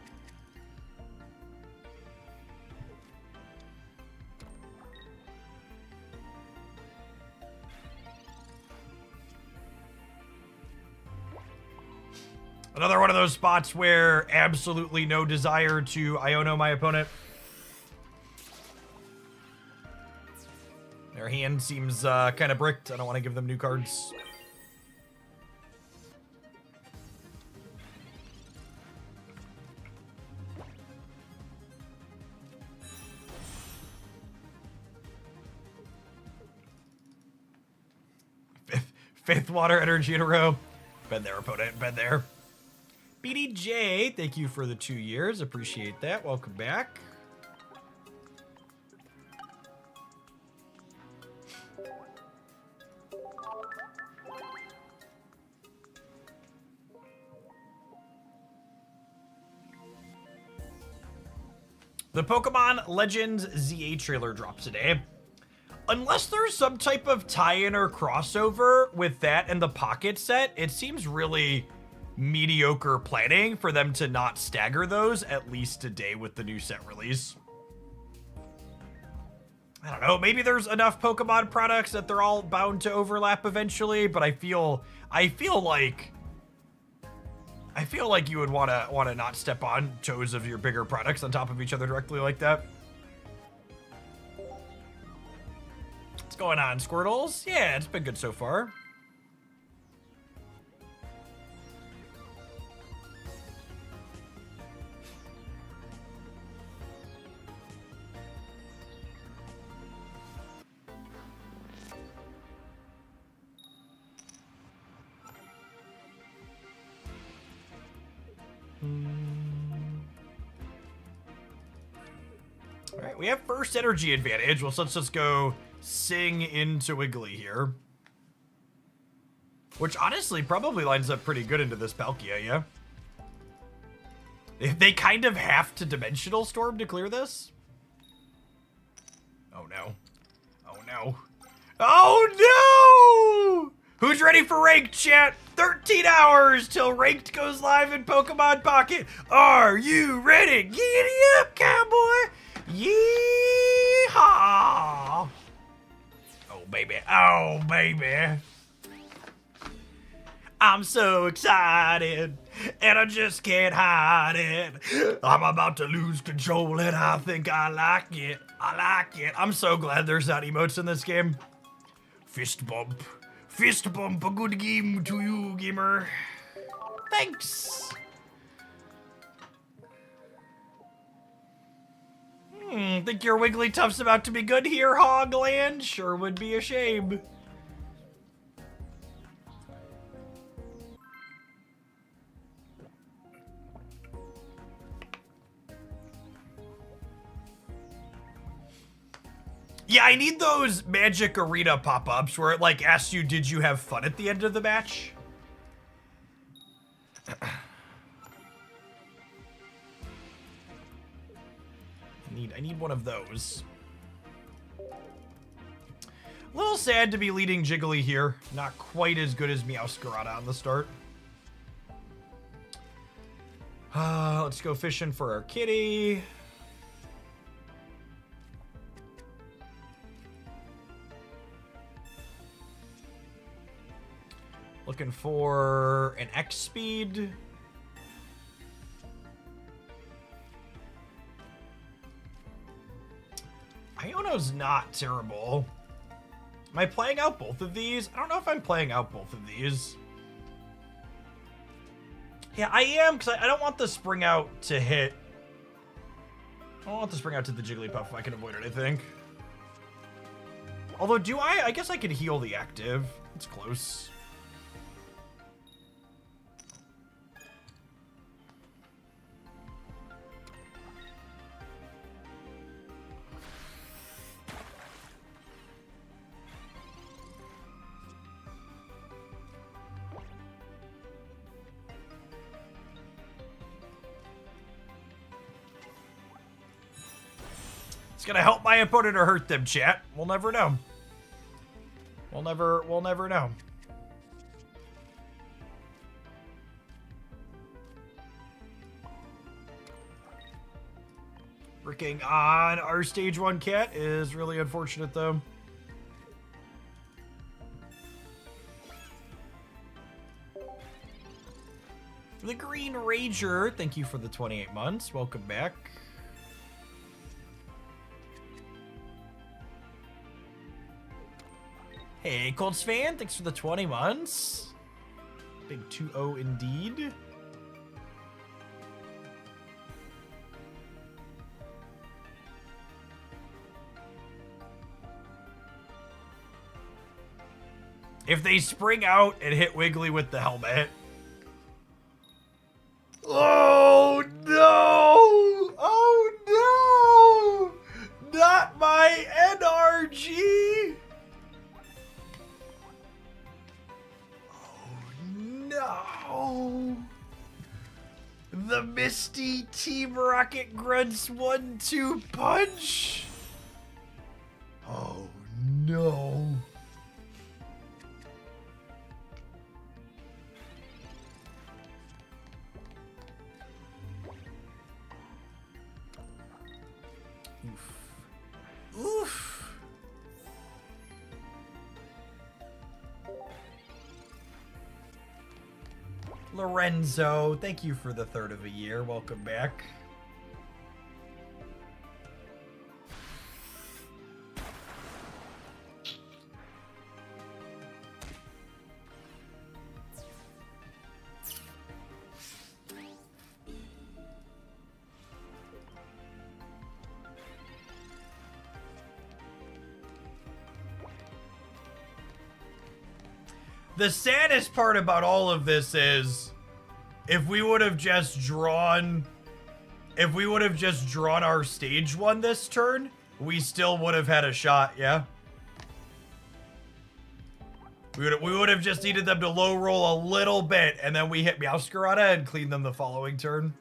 Another one of those spots where absolutely no desire to Iono my opponent. Their hand seems kind of bricked. I don't want to give them new cards. Fifth water energy in a row. Been there, opponent. Been there. BDJ, thank you for the 2 years. Appreciate that. Welcome back. The Pokemon Legends ZA trailer drops today. Unless there's some type of tie-in or crossover with that and the Pocket set, it seems really mediocre planning for them to not stagger those at least a day with the new set release. I don't know, maybe there's enough Pokemon products that they're all bound to overlap eventually, but I feel like you would want to not step on toes of your bigger products on top of each other directly like that. What's going on, Squirtles? Yeah, it's been good so far. All right, we have first energy advantage. Well, so let's just go sing into Wiggly here. Which honestly probably lines up pretty good into this Palkia, yeah? They kind of have to Dimensional Storm to clear this? Oh no. Oh no. Oh no! Who's ready for Ranked, chat? 13 hours till Ranked goes live in Pokemon Pocket. Are you ready? Giddy up, cowboy! Yeehaw! Oh, baby. Oh, baby. I'm so excited, and I just can't hide it. I'm about to lose control, and I think I like it. I like it. I'm so glad there's not emotes in this game. Fist bump. Fist bump. A good game to you, gamer. Thanks. Think your Wigglytuff's about to be good here, Hogland? Sure would be a shame. Yeah, I need those Magic Arena pop-ups where it, like, asks you, did you have fun at the end of the match? I need one of those. A little sad to be leading Jiggly here. Not quite as good as Meowscarada on the start. Let's go fishing for our kitty. Looking for an X speed. Iono's not terrible. Am I playing out both of these? I don't know if I'm playing out both of these. Yeah, I am, because I don't want the Spring Out to hit. I don't want the Spring Out to the Jigglypuff if I can avoid it, I think. Although, do I? I guess I could heal the active. It's close. It's gonna help my opponent or hurt them, chat. We'll never know. We'll never know. Working on our stage 1 cat is really unfortunate, though. The Green Rager, thank you for the 28 months. Welcome back. Hey, Colts fan, thanks for the 20 months. Big 2-0 indeed. If they spring out and hit Wiggly with the helmet. Oh no! Oh no! Not my NRG! Oh no! The Misty Team Rocket Grunts 1-2 punch? Oh no! Oof. Lorenzo, thank you for the third of a year. Welcome back. The saddest part about all of this is if we would have just drawn our stage one this turn, we still would have had a shot, yeah? We would have just needed them to low roll a little bit, and then we hit Meowscarada and clean them the following turn.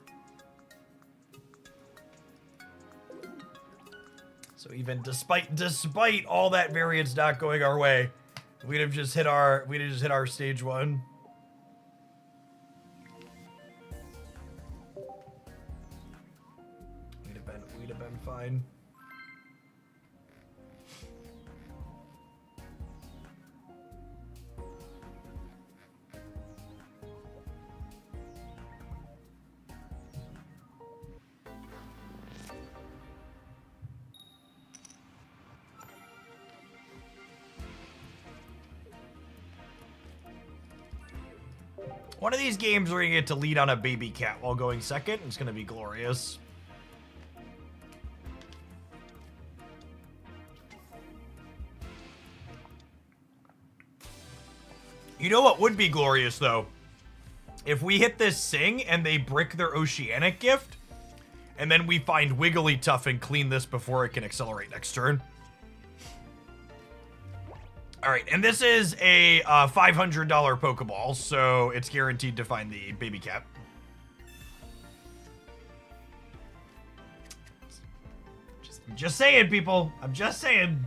So even despite all that variance not going our way, we'd have just hit our stage one. We'd have been fine. One of these games we're gonna get to lead on a baby cat while going second. It's gonna be glorious. You know what would be glorious though? If we hit this Sing and they brick their Oceanic gift, and then we find Wigglytuff and clean this before it can accelerate next turn. All right, and this is a $500 Pokeball, so it's guaranteed to find the baby cat. Just saying, people. I'm just saying.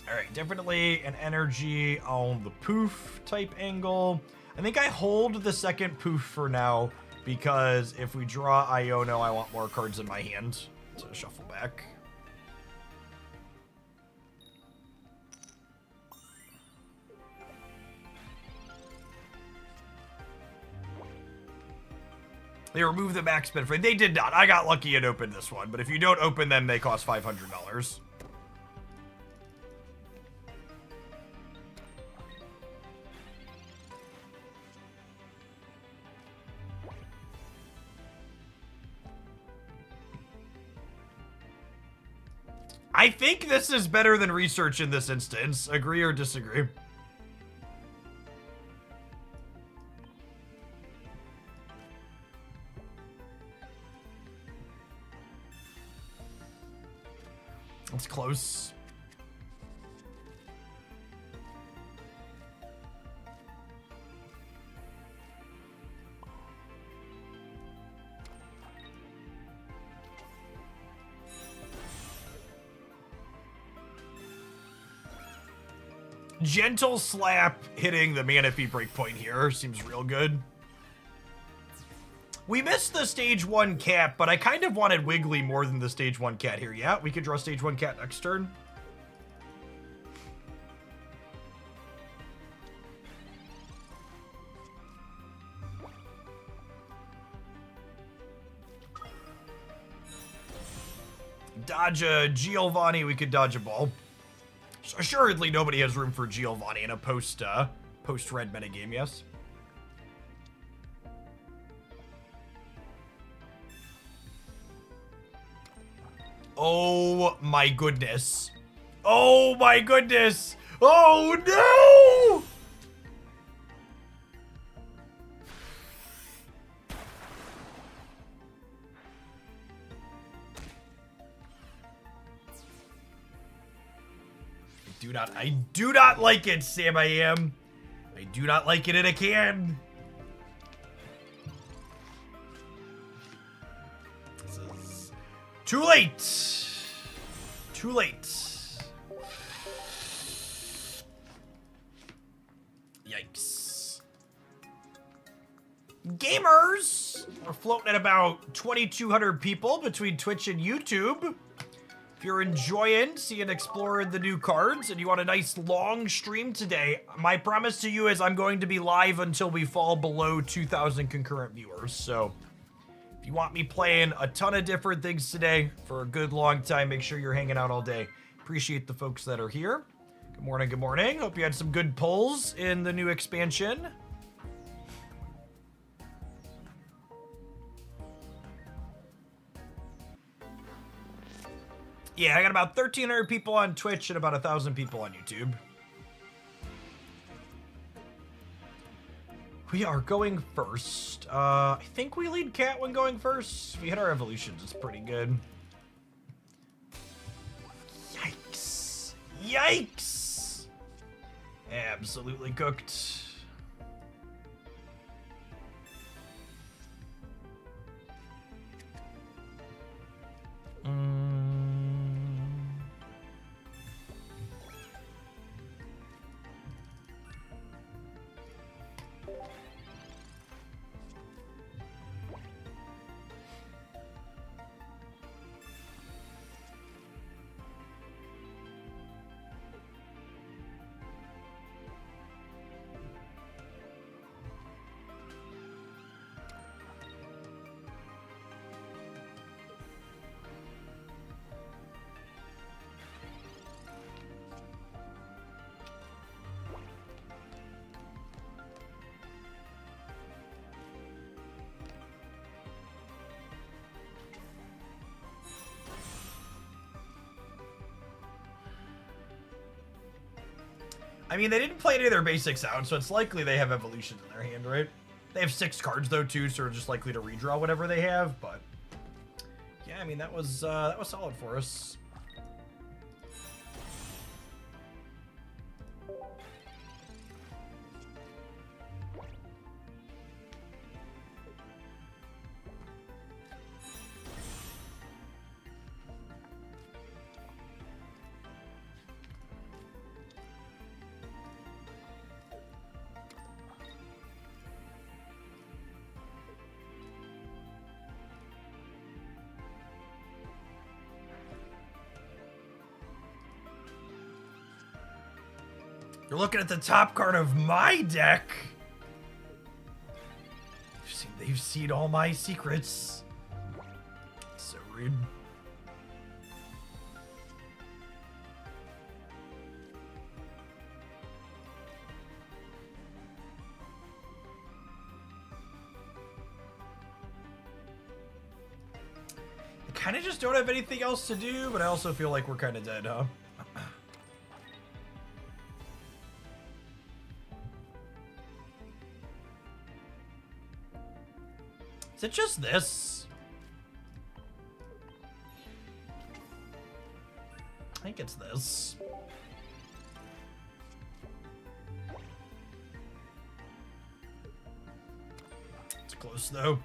All right, definitely an energy on the poof type angle. I think I hold the second poof for now because if we draw Iono, I want more cards in my hand. So shuffle back. They removed the max spin frame. They did not. I got lucky and opened this one, but if you don't open them, they cost $500. I think this is better than research in this instance. Agree or disagree? It's close. Gentle slap hitting the Manaphy breakpoint here seems real good. We missed the stage 1 cat, but I kind of wanted Wiggly more than the stage 1 cat here. Yeah, we could draw stage 1 cat next turn. dodge a Giovanni, we could dodge a ball. Assuredly, nobody has room for Giovanni in a post-red metagame, yes? Oh my goodness. Oh my goodness. Oh no! I do not like it, Sam I am. I do not like it in a can. This is too late. Too late. Yikes. Gamers! We're floating at about 2,200 people between Twitch and YouTube. If you're enjoying seeing exploring the new cards and you want a nice long stream today, my promise to you is I'm going to be live until we fall below 2,000 concurrent viewers. So if you want me playing a ton of different things today for a good long time, make sure you're hanging out all day. Appreciate the folks that are here. Good morning, good morning. Hope you had some good pulls in the new expansion. Yeah, I got about 1,300 people on Twitch and about 1,000 people on YouTube. We are going first. I think we lead Cat when going first. If we hit our evolutions, it's pretty good. Yikes. Yikes! Absolutely cooked. I mean, they didn't play any of their basics out, so it's likely they have evolutions in their hand, right? They have 6 cards though too, so they're just likely to redraw whatever they have. But yeah, I mean that was solid for us. You're looking at the top card of my deck. They've seen all my secrets. So rude. I kind of just don't have anything else to do, but I also feel like we're kind of dead, huh? Is it just this? I think it's this. It's close though.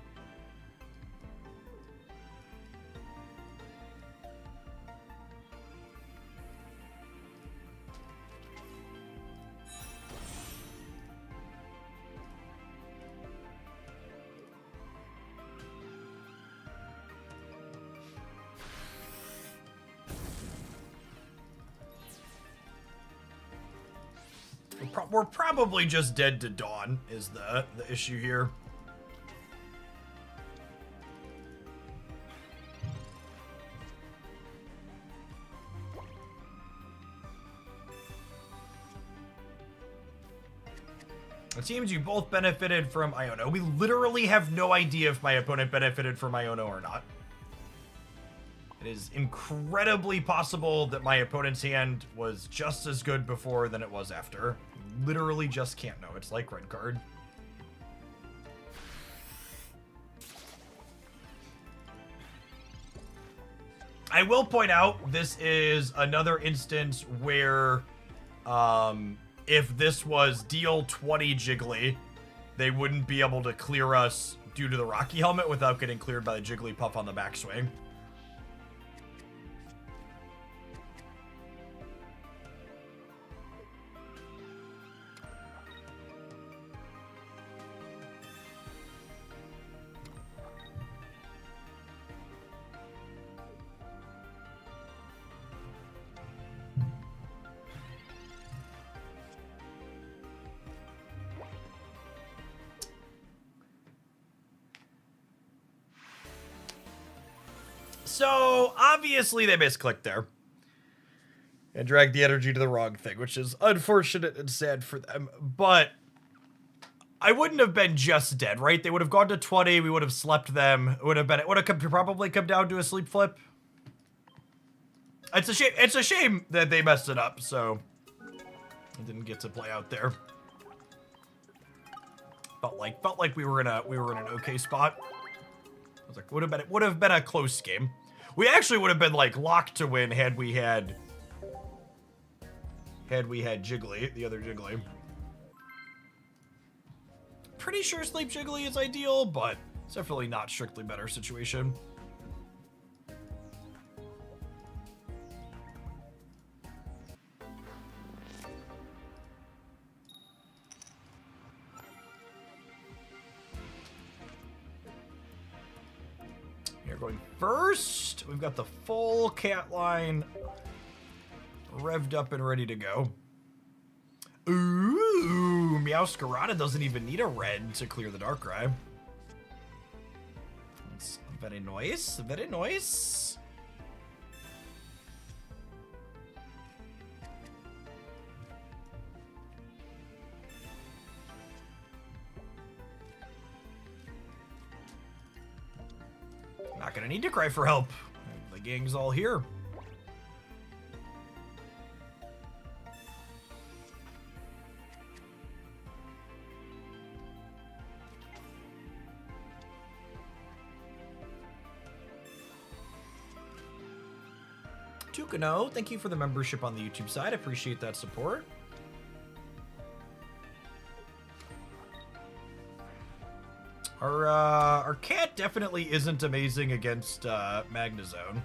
We're probably just dead to Dawn is the issue here. It seems you both benefited from Iono. We literally have no idea if my opponent benefited from Iono or not. It is incredibly possible that my opponent's hand was just as good before than it was after. Literally just can't know. It's like red card. I will point out, this is another instance where if this was deal 20 Jiggly, they wouldn't be able to clear us due to the Rocky Helmet without getting cleared by the Jigglypuff on the backswing. So, obviously they misclicked there. And dragged the energy to the wrong thing, which is unfortunate and sad for them. But I wouldn't have been just dead, right? They would have gone to 20, we would have slept them. It would have probably come down to a sleep flip. It's a shame that they messed it up, so it didn't get to play out there. Felt like we were in an okay spot. I was like, would have been a close game. We actually would have been like locked to win had we had Jiggly, the other Jiggly. Pretty sure Sleep Jiggly is ideal, but it's definitely not strictly better situation. We're going first. We've got the full cat line revved up and ready to go. Ooh, Meowscarada doesn't even need a red to clear the Darkrai. That's very nice, very nice. Not gonna need to cry for help. The gang's all here. Tukano, thank you for the membership on the YouTube side. Appreciate that support. Our cat definitely isn't amazing against Magnezone.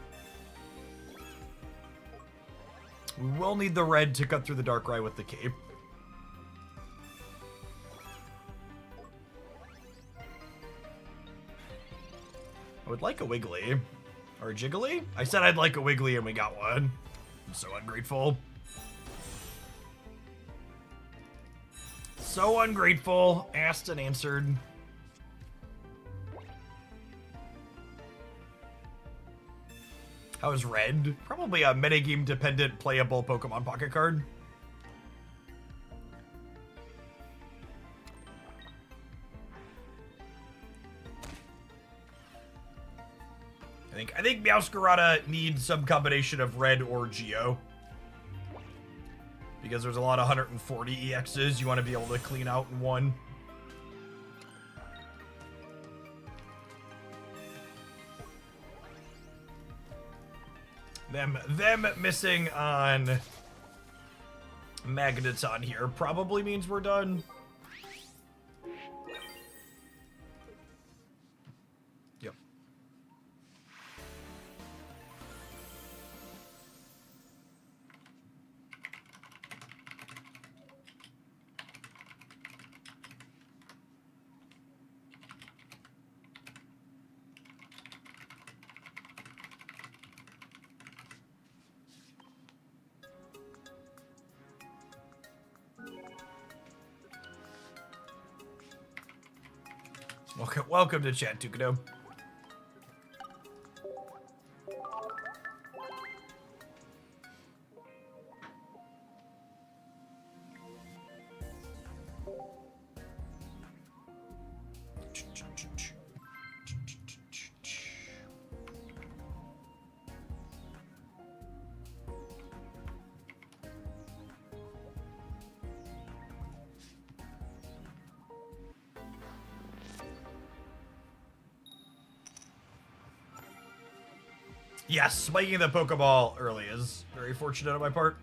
We will need the red to cut through the Darkrai with the cape. I would like a Wiggly. Or a Jiggly? I said I'd like a Wiggly and we got one. I'm so ungrateful. So ungrateful. Asked and answered. How is red? Probably a metagame dependent playable Pokemon pocket card. I think Meowscarada needs some combination of red or Geo. Because there's a lot of 140 EXs you want to be able to clean out in one. Them missing on Magneton here probably means we're done. Yep. Welcome to chat, Tukado. Yes, spiking the Pokeball early is very fortunate on my part.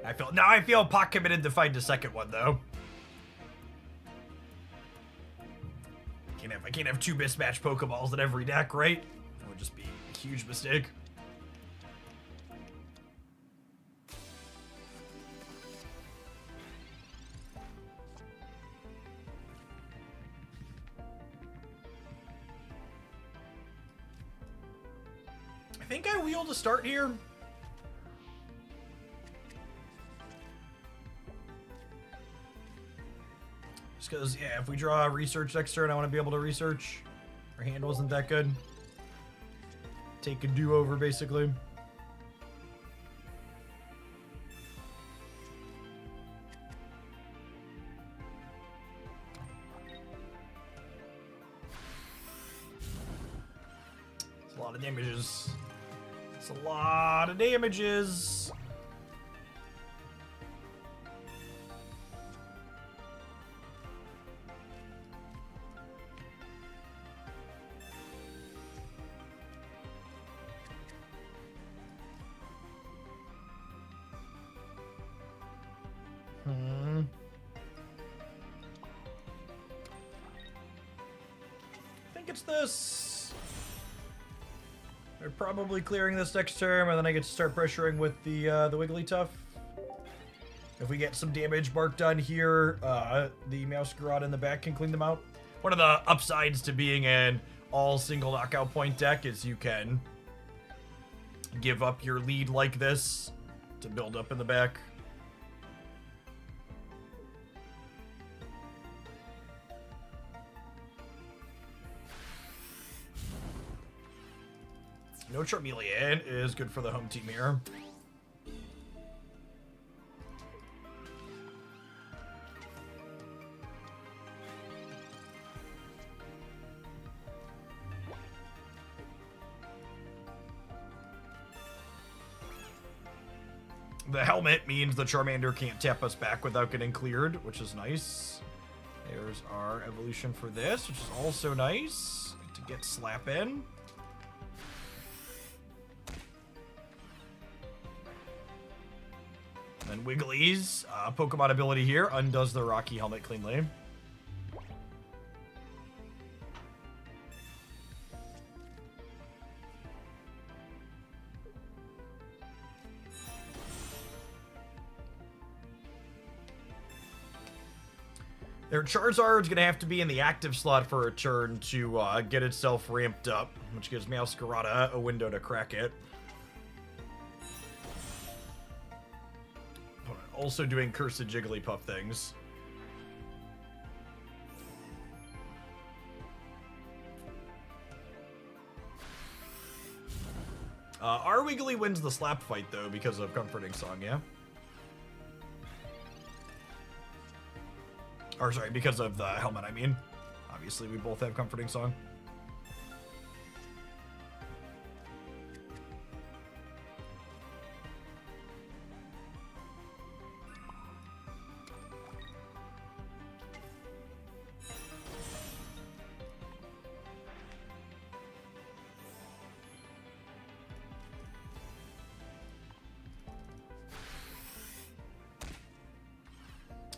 I feel pot committed to find a second one though. I can't have two mismatched Pokeballs in every deck, right? That would just be a huge mistake. I think I wheel to start here. Just because, yeah, if we draw research next turn, I want to be able to research. Our hand wasn't that good. Take a do-over, basically. It's a lot of damages. It's a lot of damages. I think it's this. They're probably clearing this next turn, and then I get to start pressuring with the Wigglytuff. If we get some damage marked on here, the Meowscarada in the back can clean them out. One of the upsides to being an all single knockout point deck is you can give up your lead like this to build up in the back. No Charmeleon is good for the home team here. The helmet means the Charmander can't tap us back without getting cleared, which is nice. There's our evolution for this, which is also nice to get slap in. And then Wiggly's Pokemon ability here undoes the Rocky Helmet cleanly. Their Charizard's gonna have to be in the active slot for a turn to get itself ramped up, which gives Meowscarada a window to crack it. Also doing Cursed Jigglypuff things. Our Wiggly wins the slap fight, though, because of Comforting Song, yeah? Or, sorry, because of the helmet, I mean. Obviously, we both have Comforting Song.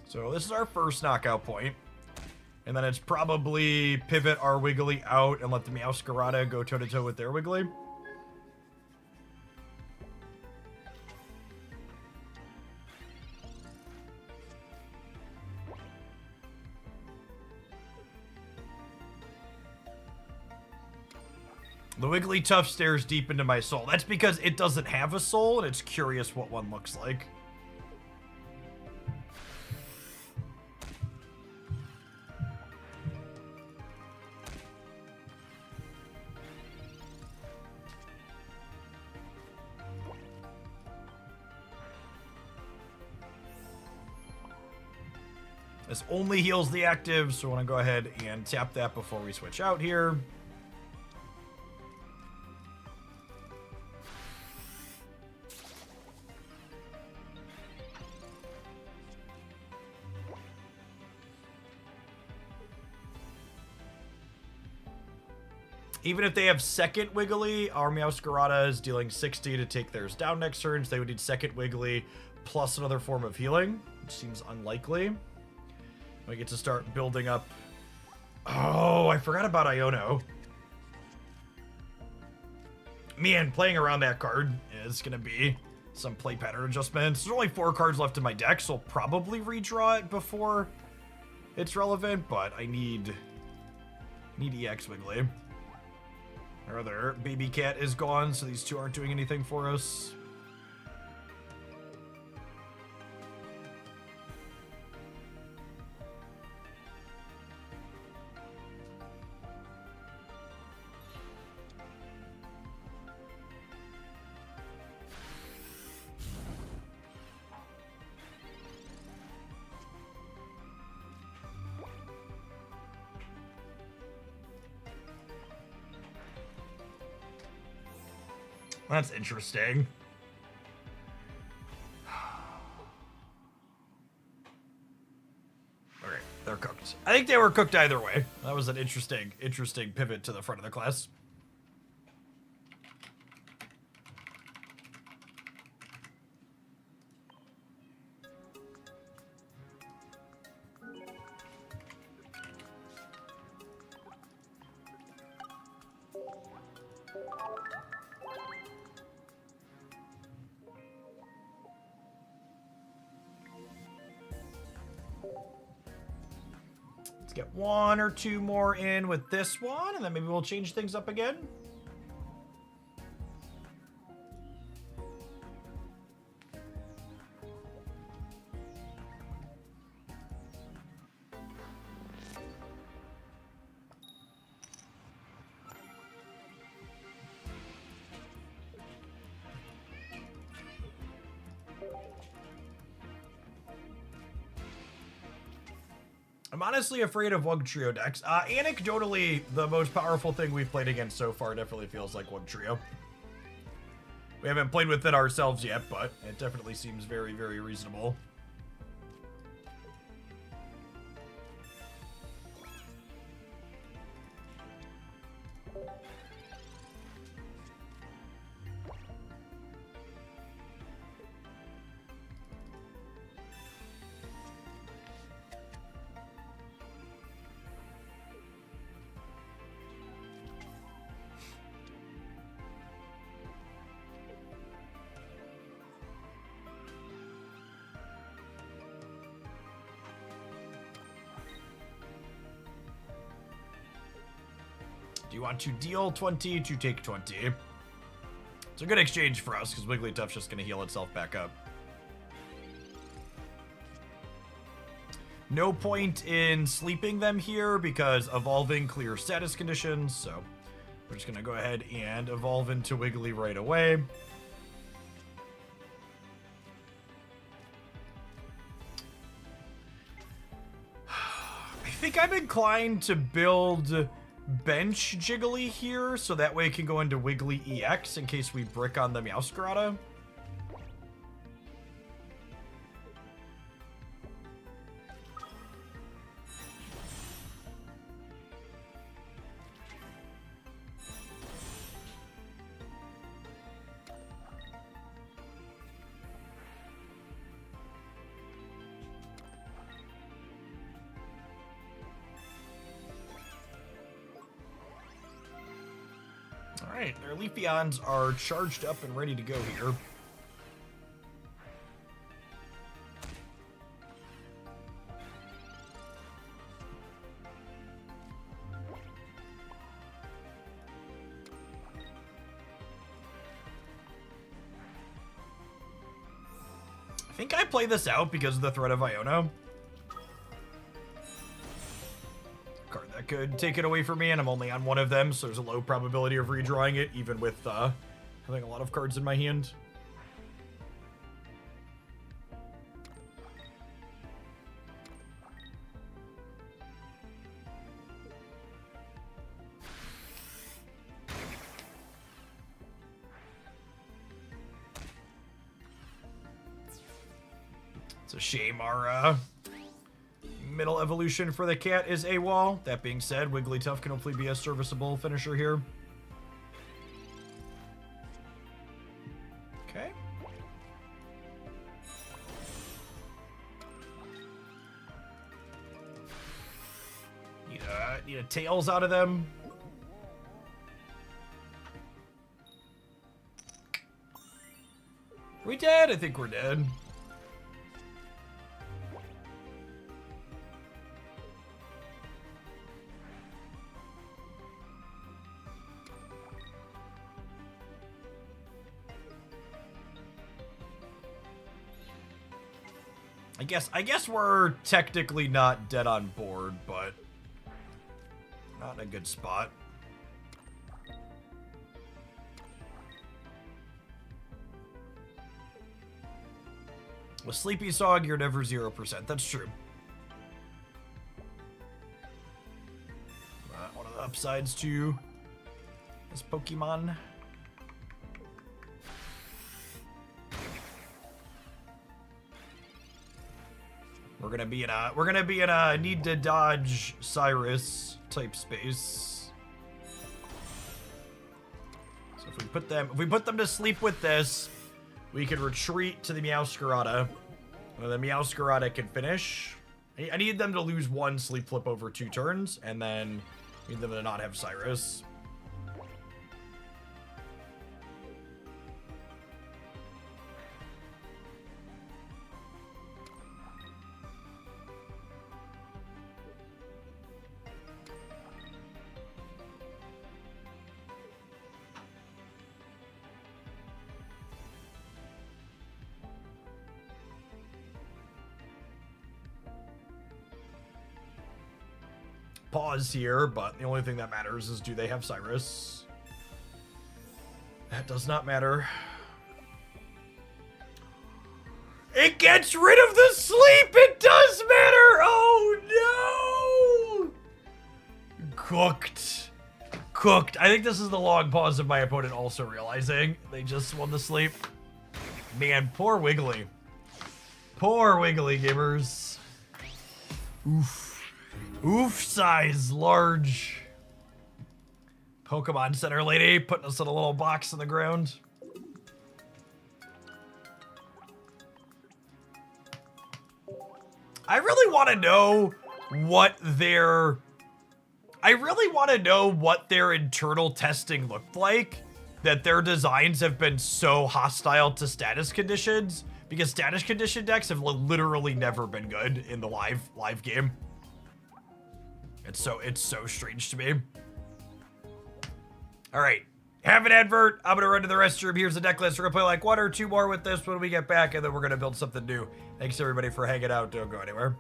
So this is our first knockout point. And then it's probably pivot our Wiggly out and let the Meowscarada go toe-to-toe with their Wiggly. The Wigglytuff stares deep into my soul. That's because it doesn't have a soul, and it's curious what one looks like. This only heals the active, so I want to go ahead and tap that before we switch out here. Even if they have second Wiggly, our Meowscarada is dealing 60 to take theirs down next turn, so they would need second Wiggly plus another form of healing, which seems unlikely. We get to start building up... Oh, I forgot about Iono. Man, playing around that card is going to be some play pattern adjustments. There's only 4 cards left in my deck, so I'll probably redraw it before it's relevant, but I need EX Wiggly. Our other baby cat is gone, so these two aren't doing anything for us. That's interesting. Okay, they're cooked. I think they were cooked either way. That was an interesting pivot to the front of the class. Let's get 1 or 2 more in with this one, and then maybe we'll change things up again. I'm honestly afraid of Wugtrio decks. Anecdotally, the most powerful thing we've played against so far definitely feels like Wugtrio. We haven't played with it ourselves yet, but it definitely seems very, very reasonable. Do you want to deal 20 to take 20? It's a good exchange for us, because Wigglytuff's just going to heal itself back up. No point in sleeping them here, because evolving clears status conditions, so we're just going to go ahead and evolve into Wiggly right away. I think I'm inclined to build bench Jiggly here, so that way it can go into Wiggly EX in case we brick on the Meowscarada. Alright, their Leafeons are charged up and ready to go here. I think I play this out because of the threat of Iono. Card that could take it away from me, and I'm only on one of them, so there's a low probability of redrawing it, even with having a lot of cards in my hand. It's a shame our middle evolution for the cat is AWOL. That being said, Wigglytuff can hopefully be a serviceable finisher here. Okay. Need a tails out of them. We dead? I think we're dead. I guess we're technically not dead on board, but not in a good spot. With Sleepy Sog, you're never 0%. That's true. One of the upsides to this Pokemon. We're gonna be in a need to dodge Cyrus type space. So if we put them to sleep with this, we can retreat to the Meowscarada. And the Meowscarada can finish. I need them to lose one sleep flip over 2 turns, and then I need them to not have Cyrus. Pause here, but the only thing that matters is do they have Cyrus? That does not matter. It gets rid of the sleep! It does matter! Oh no! Cooked. Cooked. I think this is the long pause of my opponent also realizing they just won the sleep. Man, poor Wiggly. Poor Wiggly gamers. Oof. Oof size large. Pokemon Center lady putting us in a little box in the ground. I really want to know what their internal testing looked like, that their designs have been so hostile to status conditions, because status condition decks have literally never been good in the live game. It's so strange to me. All right, have an advert. I'm gonna run to the restroom. Here's the deck list. We're gonna play like 1 or 2 more with this when we get back, and then we're gonna build something new. Thanks everybody for hanging out. Don't go anywhere.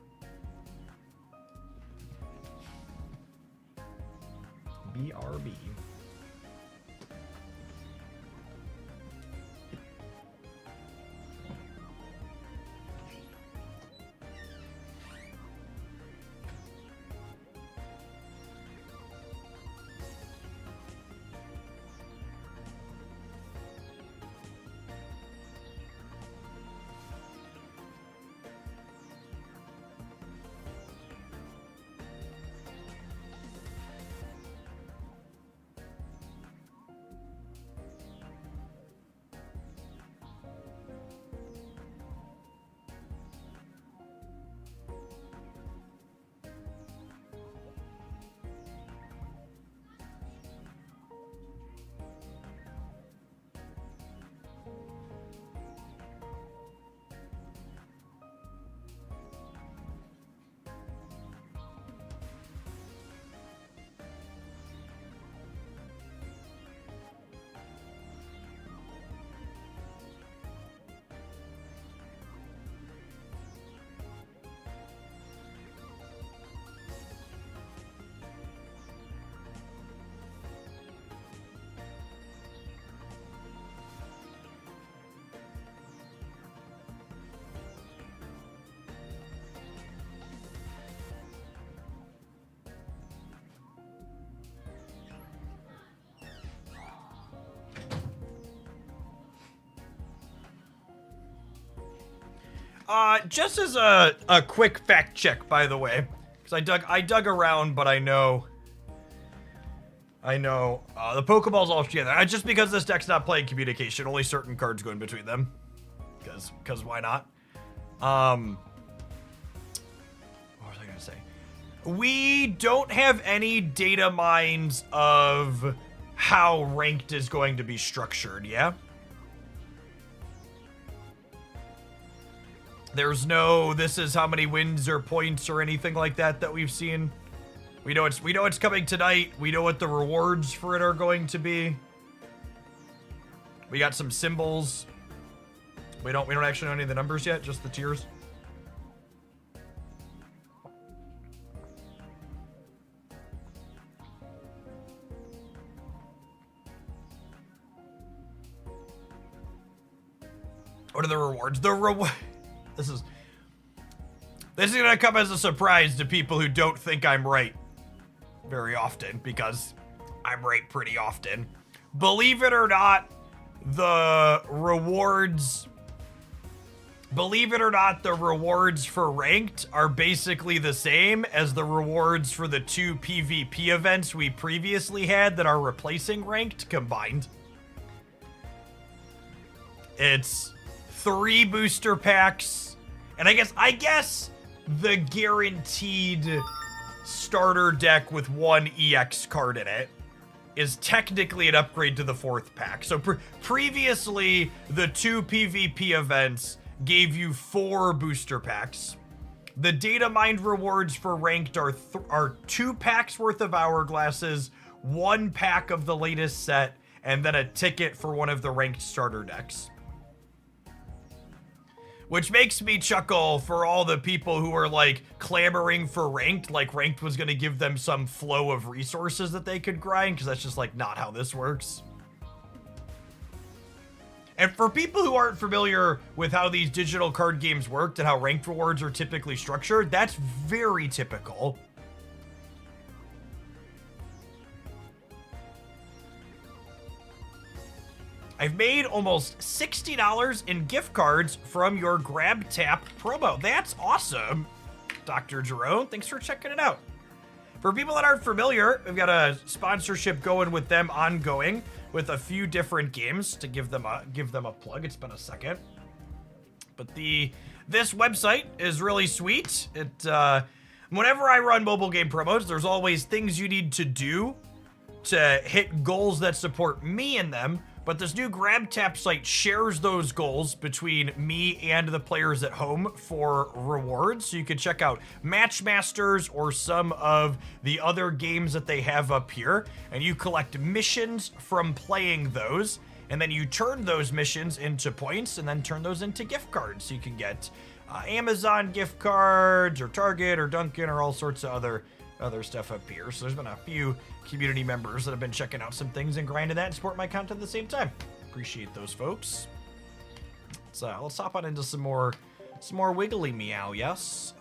BRB. Just as a quick fact check, by the way, because I dug around, but I know the Pokeballs all together. Just because this deck's not playing communication, only certain cards go in between them. Because why not? What was I gonna say? We don't have any data mines of how ranked is going to be structured, yeah? There's no, this is how many wins or points or anything like that we've seen. We know it's coming tonight. We know what the rewards for it are going to be. We got some symbols. We don't actually know any of the numbers yet, just the tiers. What are the rewards? This is gonna come as a surprise to people who don't think I'm right very often, because I'm right pretty often. Believe it or not, the rewards for ranked are basically the same as the rewards for the 2 PvP events we previously had that are replacing ranked combined. It's 3 booster packs, and I guess the guaranteed starter deck with 1 EX card in it is technically an upgrade to the 4th pack. So previously, the 2 PvP events gave you 4 booster packs. The data mined rewards for ranked are 2 packs worth of hourglasses, 1 pack of the latest set, and then a ticket for one of the ranked starter decks. Which makes me chuckle for all the people who are like clamoring for ranked, like ranked was gonna give them some flow of resources that they could grind, because that's just like not how this works. And for people who aren't familiar with how these digital card games work and how ranked rewards are typically structured, that's very typical. I've made almost $60 in gift cards from your Grab Tap promo. That's awesome, Dr. Jerome. Thanks for checking it out. For people that aren't familiar, we've got a sponsorship going with them ongoing with a few different games to give them a plug. It's been a second. But this website is really sweet. Whenever I run mobile game promos, there's always things you need to do to hit goals that support me in them. But this new Grab Tap site shares those goals between me and the players at home for rewards. So you can check out Matchmasters or some of the other games that they have up here. And you collect missions from playing those. And then you turn those missions into points and then turn those into gift cards. So you can get Amazon gift cards or Target or Dunkin' or all sorts of other stuff up here. So there's been a few community members that have been checking out some things and grinding that and support my content at the same time. Appreciate those folks. Let's hop on into some more Wiggly Meow, yes?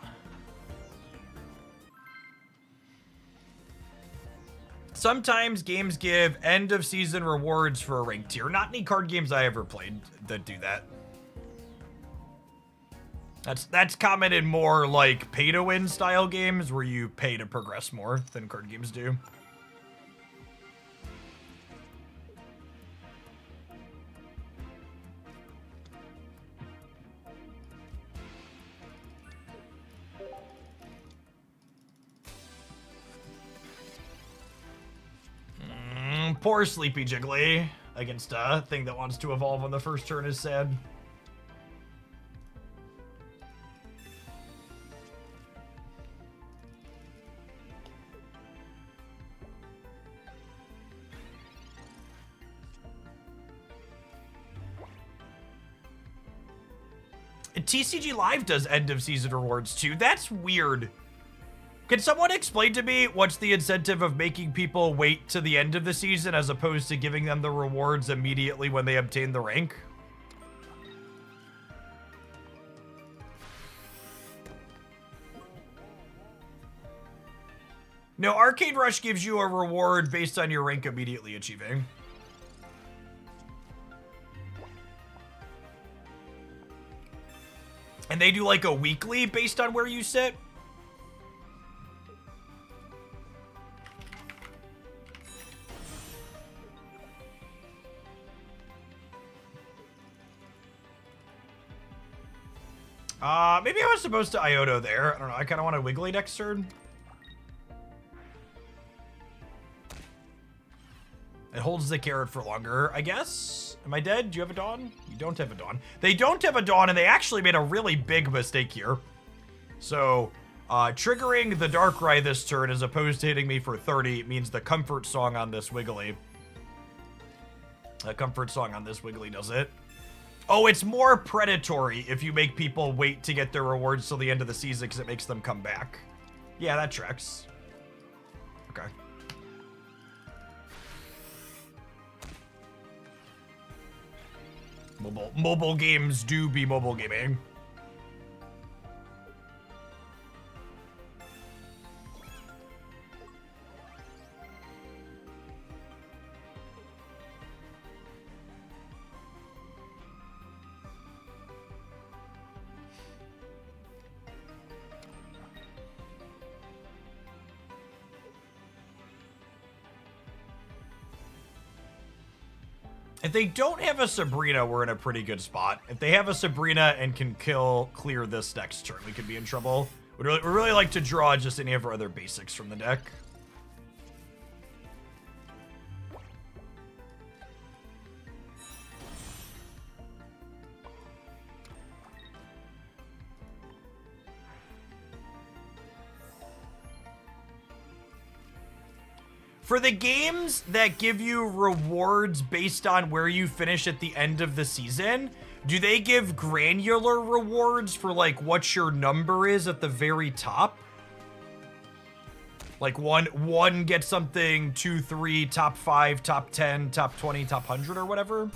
Sometimes games give end of season rewards for a ranked tier. Not any card games I ever played that do that. That's common in more like pay to win style games where you pay to progress more than card games do. Poor Sleepy Jiggly against a thing that wants to evolve on the first turn is sad. TCG Live does end of season rewards too. That's weird. Can someone explain to me what's the incentive of making people wait to the end of the season as opposed to giving them the rewards immediately when they obtain the rank? No, Arcade Rush gives you a reward based on your rank immediately achieving. And And they do like a weekly based on where you sit? Maybe I was supposed to Iono there. I don't know. I kind of want a Wiggly next turn. It holds the carrot for longer, I guess. Am I dead? Do you have a Dawn? You don't have a Dawn. They don't have a Dawn, and they actually made a really big mistake here. So, triggering the Darkrai this turn as opposed to hitting me for 30 means the Comfort Song on this Wiggly. The Comfort Song on this Wiggly does it. Oh, it's more predatory if you make people wait to get their rewards till the end of the season because it makes them come back. Yeah, that tracks. Okay. Mobile games do be mobile gaming. If they don't have a Sabrina, we're in a pretty good spot. If they have a Sabrina and can clear this next turn, we could be in trouble. We'd really like to draw just any of our other basics from the deck. For the games that give you rewards based on where you finish at the end of the season, do they give granular rewards for like what your number is at the very top? Like one gets something, 2, 3, top 5, top 10, top 20, top 100 or whatever?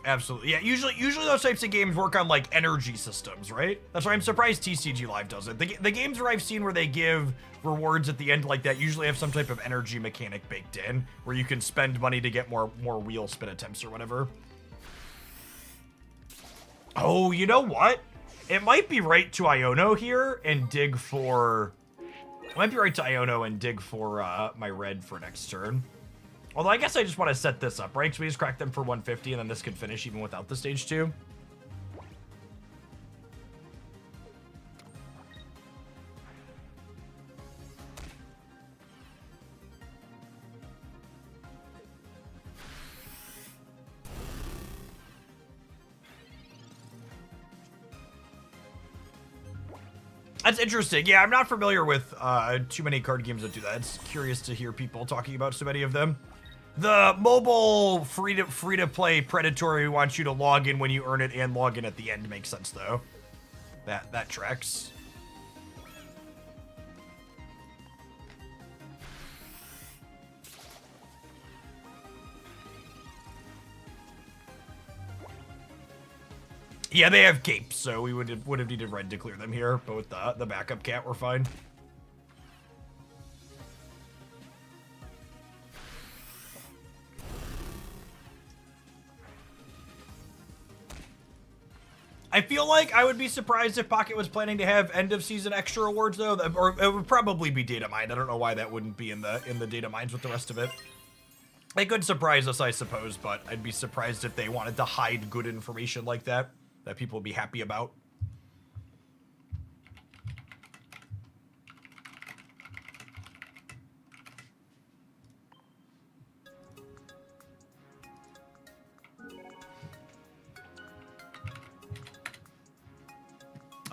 Absolutely. Yeah, usually those types of games work on, like, energy systems, right? That's why I'm surprised TCG Live does it. The games where I've seen where they give rewards at the end like that usually have some type of energy mechanic baked in, where you can spend money to get more wheel spin attempts or whatever. Oh, you know what? It might be right to Iono here and dig for... It might be right to Iono and dig for my red for next turn. Although I guess I just want to set this up, right? So we just crack them for 150 and then this could finish even without the stage 2. That's interesting. Yeah, I'm not familiar with too many card games that do that. It's curious to hear people talking about so many of them. The mobile free-to-play predatory wants you to log in when you earn it and log in at the end makes sense, though. That tracks. Yeah, they have capes, so we would have needed red to clear them here, but with the backup cat, we're fine. I feel like I would be surprised if Pocket was planning to have end-of-season extra rewards, though, or it would probably be data mined. I don't know why that wouldn't be in the data mines with the rest of it. They could surprise us, I suppose, but I'd be surprised if they wanted to hide good information like that people would be happy about.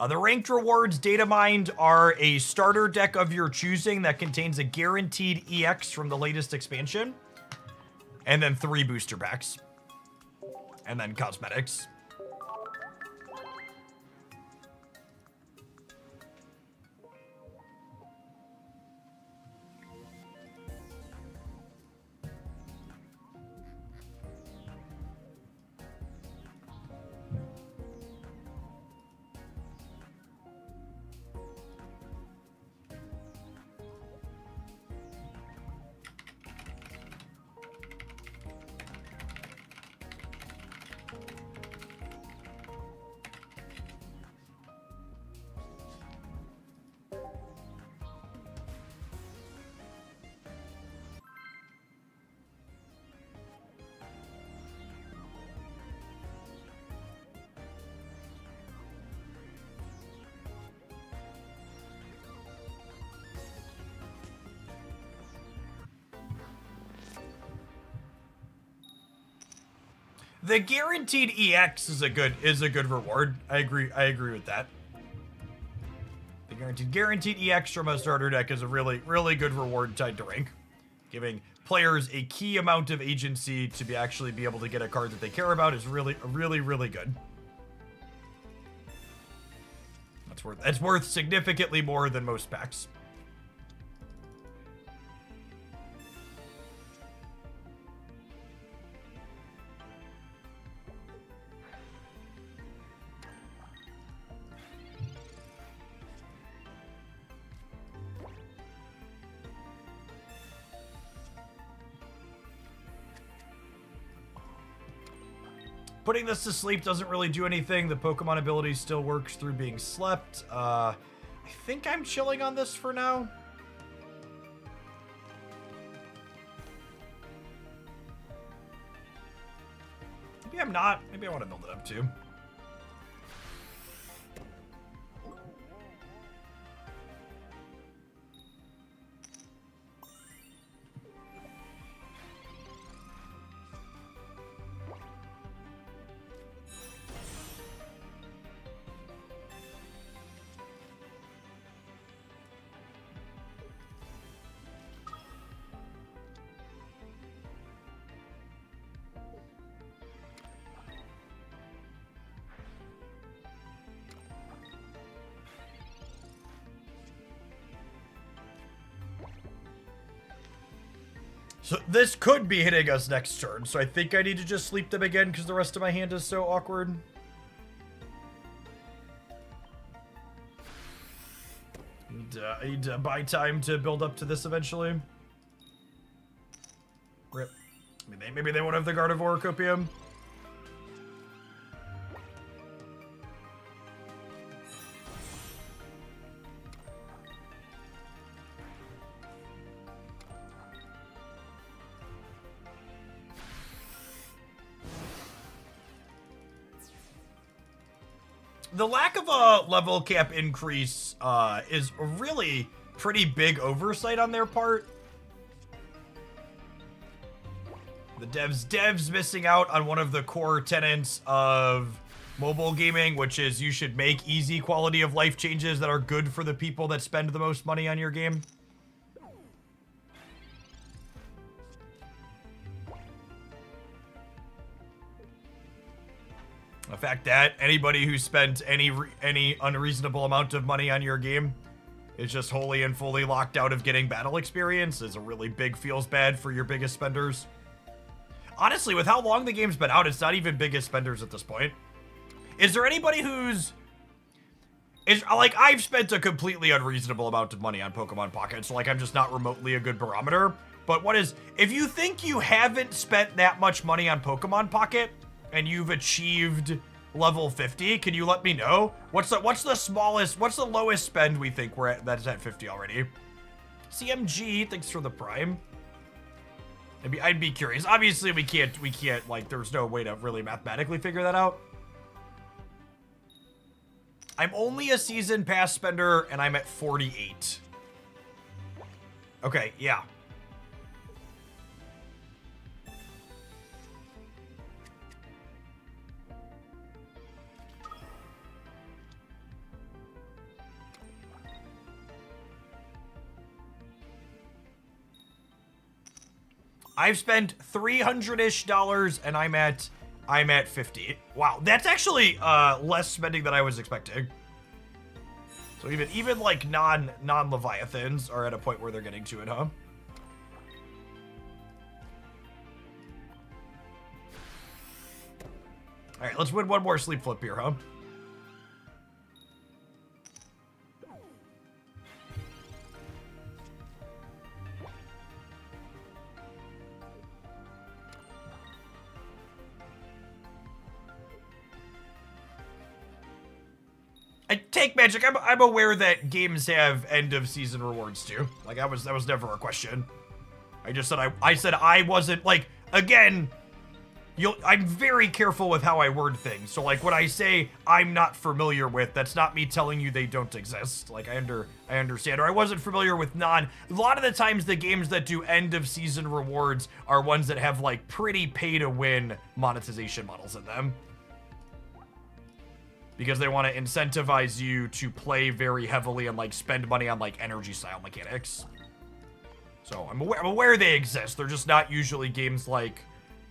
The ranked rewards data mined are a starter deck of your choosing that contains a guaranteed EX from the latest expansion, and then 3 booster packs, and then cosmetics. The guaranteed EX is a good reward. I agree with that. The guaranteed EX from a starter deck is a really good reward tied to rank, giving players a key amount of agency to actually be able to get a card that they care about is really good. That's worth significantly more than most packs. Putting this to sleep doesn't really do anything. The Pokemon ability still works through being slept. I think I'm chilling on this for now. Maybe I'm not. Maybe I want to build it up too. So this could be hitting us next turn, so I think I need to just sleep them again because the rest of my hand is so awkward. I need to buy time to build up to this eventually. Rip. Maybe they won't have the Gardevoir Copium. The lack of a level cap increase is a really pretty big oversight on their part. The devs missing out on one of the core tenets of mobile gaming, which is you should make easy quality of life changes that are good for the people that spend the most money on your game. The fact that anybody who spent any unreasonable amount of money on your game is just wholly and fully locked out of getting battle experience is a really big feels bad for your biggest spenders. Honestly, with how long the game's been out, it's not even biggest spenders at this point. Is there anybody like, I've spent a completely unreasonable amount of money on Pokemon Pocket, so like I'm just not remotely a good barometer. But if you think you haven't spent that much money on Pokemon Pocket, and you've achieved level 50, can you let me know? What's the lowest spend we think we're at that's at 50 already? CMG, thanks for the Prime. I'd be curious. Obviously we can't, like, there's no way to really mathematically figure that out. I'm only a season pass spender and I'm at 48. Okay, yeah. I've spent $300-ish and I'm at 50. Wow, that's actually less spending than I was expecting. So even like non-Leviathans are at a point where they're getting to it, huh? All right, let's win one more sleep flip here, huh? Take Magic. I'm aware that games have end of season rewards too. Like that was never a question. I just said I wasn't like, again, I'm very careful with how I word things. So like when I say I'm not familiar with, that's not me telling you they don't exist. Like I understand, or I wasn't familiar with a lot of the times the games that do end of season rewards are ones that have like pretty pay to win monetization models in them. Because they want to incentivize you to play very heavily and like spend money on like energy style mechanics. So I'm aware they exist. They're just not usually games like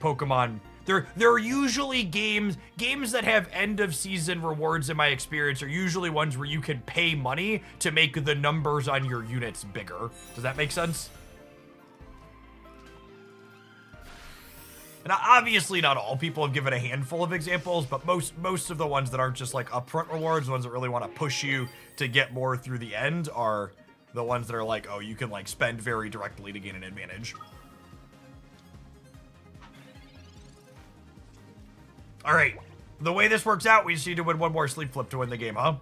Pokemon. They're usually games that have end of season rewards in my experience are usually ones where you can pay money to make the numbers on your units bigger. Does that make sense? And obviously not all people have given a handful of examples, but most of the ones that aren't just like upfront rewards, the ones that really want to push you to get more through the end are the ones that are like, oh, you can like spend very directly to gain an advantage. All right, the way this works out, we just need to win one more sleep flip to win the game, huh?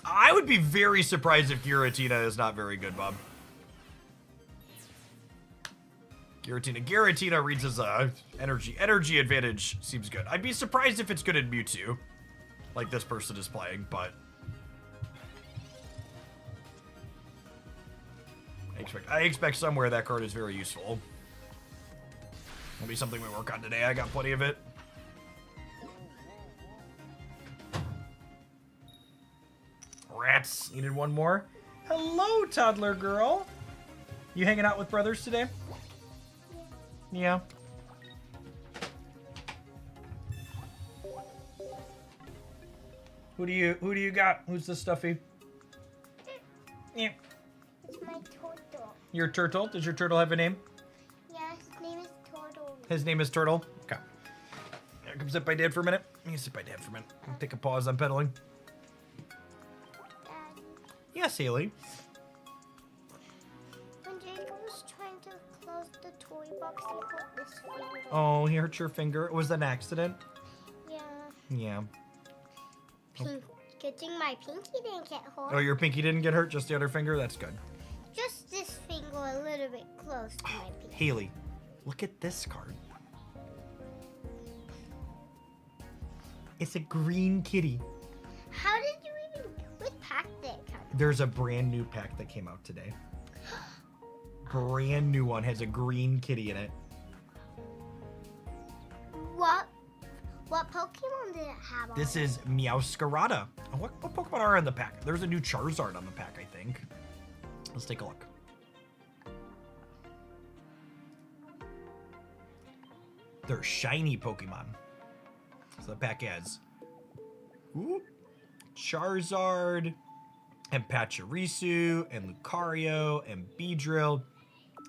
I would be very surprised if Giratina is not very good, Bob. Giratina reads as a energy advantage seems good. I'd be surprised if it's good in Mewtwo, like this person is playing, but I expect somewhere that card is very useful. It'll be something we work on today. I got plenty of it. Rats. Needed one more. Hello, toddler girl. You hanging out with brothers today? Yeah. Who do you got? Who's the stuffy? Yeah. It's my turtle. Your turtle? Does your turtle have a name? Yeah, his name is Turtle. His name is Turtle? Okay. Yeah, come sit by Dad for a minute. You can sit by Dad for a minute. Take a pause on pedaling. Daddy. Yes, Haley. When Jacob was trying to close the toy box, he hurt this finger. Oh, he hurt your finger. Was that an accident? Yeah. Yeah. Good thing my pinky didn't get hurt. Oh, your pinky didn't get hurt, just the other finger? That's good. Just this finger a little bit close to my pinky. Haley, look at this card. It's a green kitty. How did you even... What pack did it come? There's a brand new pack that came out today. Brand new one. Has a green kitty in it. What Pokemon did it have on This it? is Meowscarada. Oh, what Pokemon are in the pack? There's a new Charizard on the pack, I think. Let's take a look. They're shiny Pokemon. So the pack has Charizard, and Pachirisu, and Lucario, and Beedrill,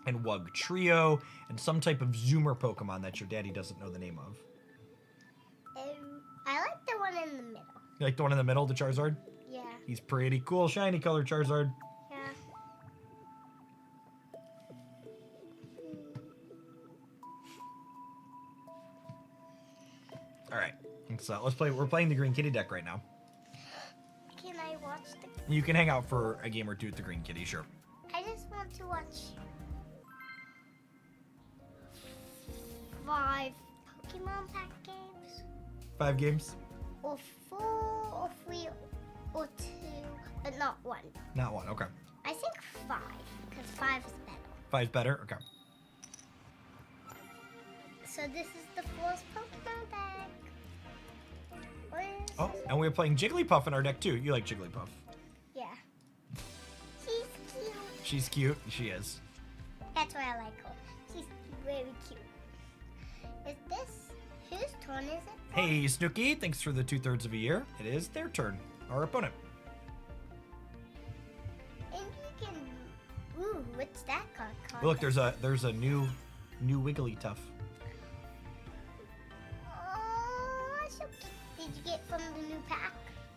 and Wugtrio, and some type of Zoomer Pokemon that your daddy doesn't know the name of. I like the one in the middle. You like the one in the middle, the Charizard? Yeah. He's pretty cool, shiny color Charizard. Yeah. All right, so let's play. We're playing the Green Kitty deck right now. Can I watch the... You can hang out for a game or two with the Green Kitty, sure. I just want to watch 5 Pokemon pack games. 5 games? Or 4 or 3 or 2, but not 1. Not 1, okay. I think 5, because 5 is better. 5's better, okay. So this is the 4th Pokemon deck. What is Oh, this? and we're playing Jigglypuff in our deck too. You like Jigglypuff? Yeah. She's cute. She's cute. She is. That's why I like her. She's very cute. Is this... Whose turn is it? Hey, Snooki, thanks for the 2/3 of a year. It is their turn. Our opponent. And you can... Ooh, what's that card? Look, there's a new Wigglytuff. Oh, so cute. Did you get from the new pack?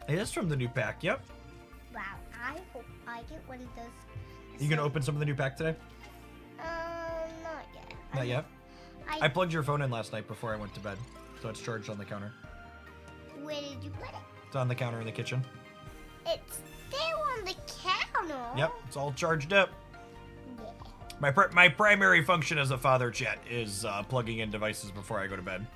It is from the new pack. Yep. Wow, I hope I get one of those. You gonna open some of the new pack today? Not yet. Not yet. I plugged your phone in last night before I went to bed, so it's charged on the counter. Where did you put it? It's on the counter in the kitchen. It's still on the counter. Yep, it's all charged up. Yeah. My primary function as a father, chat, is plugging in devices before I go to bed.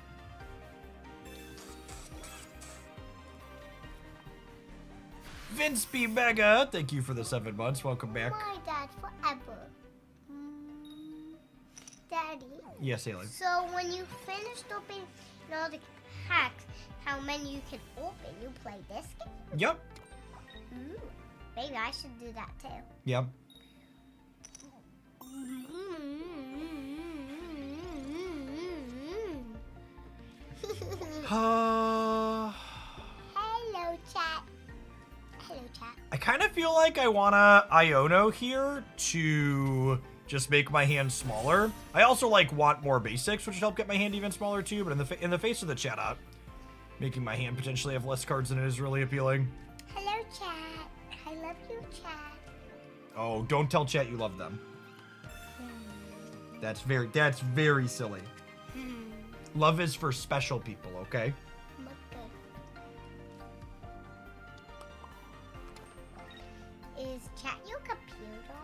Vince B. Mega, thank you for the 7 months. Welcome back. My dad forever. Daddy. Yes, Haley. So when you finished opening all the packs, how many you can open? You play this game? Yep. Ooh, maybe I should do that too. Yep. Hello, chat. Hello, chat. I kind of feel like I want to Iono here to just make my hand smaller. I also want more basics, which would help get my hand even smaller too. But in the face of the chat out, making my hand potentially have less cards than it is really appealing. Hello, chat. I love you, chat. Oh, don't tell chat you love them. That's very silly. Love is for special people, okay? Is chat your computer?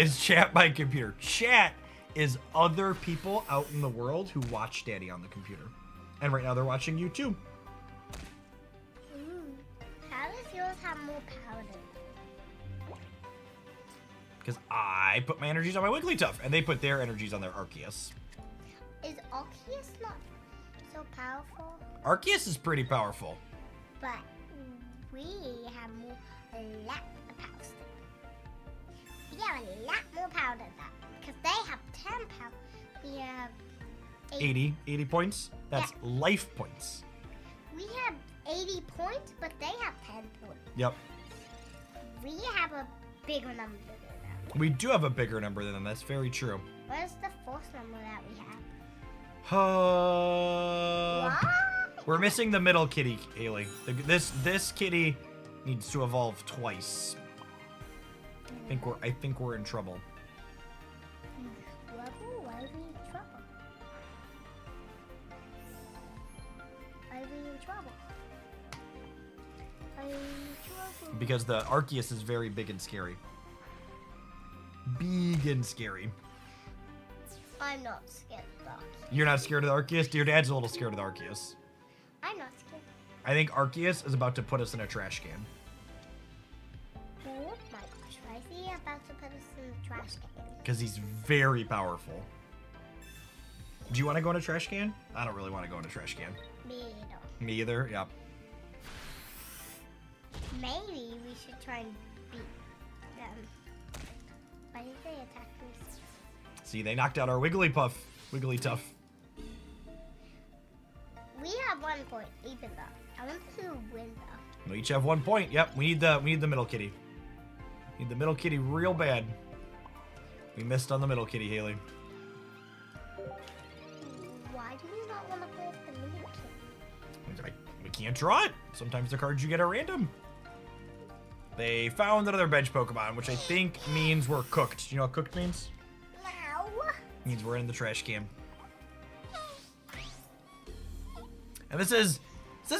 Is chat my computer? Chat is other people out in the world who watch Daddy on the computer. And right now they're watching you too. How does yours have more powder? Because I put my energies on my Wigglytuff, and they put their energies on their Arceus. Is Arceus not so powerful? Arceus is pretty powerful. But we have a lot of power. We have a lot more power than that. Because they have 10 power. We have 80 points. That's life points. We have 80 points, but they have 10 points. Yep. We have a bigger number than them. We do have a bigger number than them. That's very true. What is the first number that we have? What? We're missing the middle kitty, Haley. This kitty needs to evolve twice. I think we're in trouble. Why are we in trouble? Why are we in trouble? Why are we in trouble? Because the Arceus is very big and scary. Big and scary. I'm not scared of the Arceus. You're not scared of the Arceus? Your dad's a little scared of the Arceus. I'm not scared. I think Arceus is about to put us in a trash can. Oh my gosh, why is he about to put us in the trash can? Because he's very powerful. Do you want to go in a trash can? I don't really want to go in a trash can. Me either. Me either, yep. Maybe we should try and beat them. Why did they attack me? See, they knocked out our Wigglytuff. We have 1 point, even though. I want to win though. We each have 1 point. Yep, we need the middle kitty. Need the middle kitty real bad. We missed on the middle kitty, Haley. Why do you not want to play with the middle kitty? We can't draw it. Sometimes the cards you get are random. They found another bench Pokemon, which I think means we're cooked. Do you know what cooked means? No. Means we're in the trash can. And this is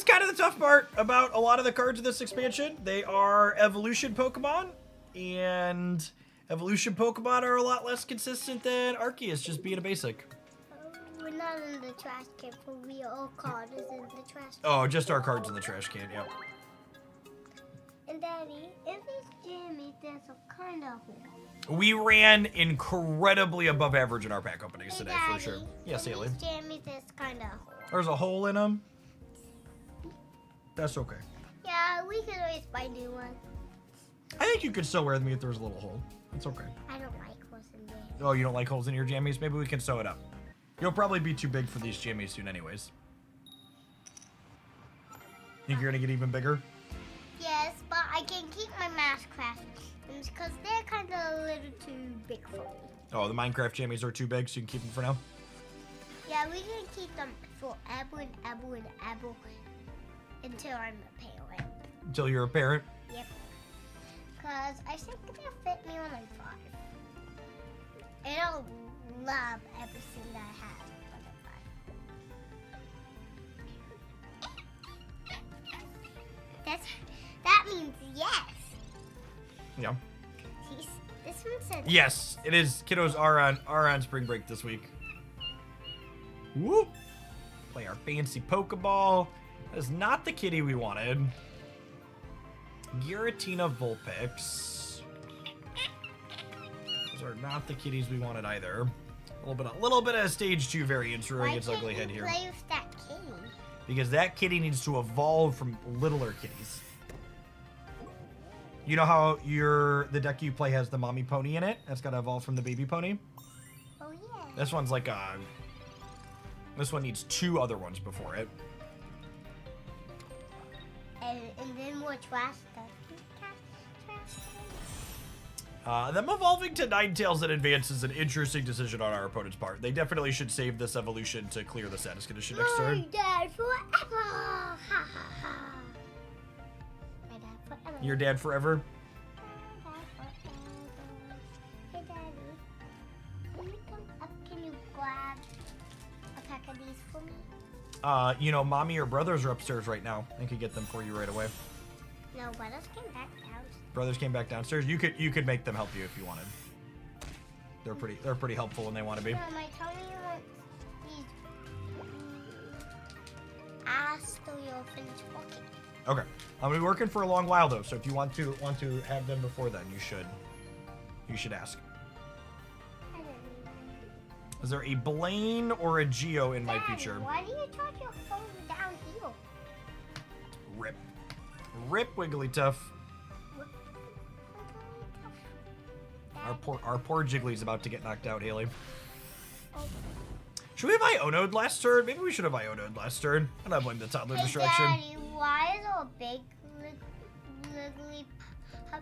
kind of the tough part about a lot of the cards of this expansion. They are evolution Pokemon, and evolution Pokemon are a lot less consistent than Arceus just being a basic. We're not in the trash can for real. Card is in the trash can. Oh, just our cards in the trash can, yep. And Daddy, in these jammies, there's a kind of hole. We ran incredibly above average in our pack openings today, Daddy, for sure. Yes, in Haley. these jammies, there's kind of hole. There's a hole in them. That's okay. Yeah, we could always buy new ones. I think you could sew with me if there's a little hole. It's okay. I don't like holes in there. Oh, you don't like holes in your jammies? Maybe we can sew it up. You'll probably be too big for these jammies soon anyways. Think you're gonna get even bigger? Yes, but I can keep my Minecraft because they're kind of a little too big for me. Oh, the Minecraft jammies are too big, so you can keep them for now? Yeah, we can keep them forever and ever and ever until I'm a parent. Until you're a parent? Yep. Because I think they'll fit me when I'm 5. And I'll love everything that I have when I'm 5. That means yes. Yeah. See, this said Yes, it is. Kiddos are on spring break this week. Whoop. Play our fancy Pokeball. That is not the kitty we wanted. Giratina Vulpix. Those are not the kitties we wanted either. A little bit of stage 2 variance rearing its ugly head here. Why can't you play with that kitty? Because that kitty needs to evolve from littler kitties. You know how the deck you play has the mommy pony in it? That's got to evolve from the baby pony? Oh, yeah. This one's like this one needs 2 other ones before it. And then more trash stuff. Them evolving to Ninetales in advance is an interesting decision on our opponent's part. They definitely should save this evolution to clear the status condition next My turn. dad forever. Ha ha ha. My dad forever. Your dad forever? My dad forever. Hey, Daddy. Can you come up? Can you grab a pack of these for me? You know, mommy or brothers are upstairs right now. I could get them for you right away. No, brothers came back down. Brothers came back downstairs. You could make them help you if you wanted. They're pretty helpful when they want to be. No, my tummy wants these. After you're finished walking. Okay. I'm gonna be working for a long while though, so if you want to have them before then, you should ask. I don't know. Is there a Blaine or a Geo in my Daddy, future? why do you charge your phone down here? Rip Wigglytuff. Our poor Jiggly's about to get knocked out, Haley. Oh. Should we have Iono'd last turn? Maybe we should have Iono'd last turn. And I blame the toddler Hey, distraction. Daddy, why is a big Wigglytuff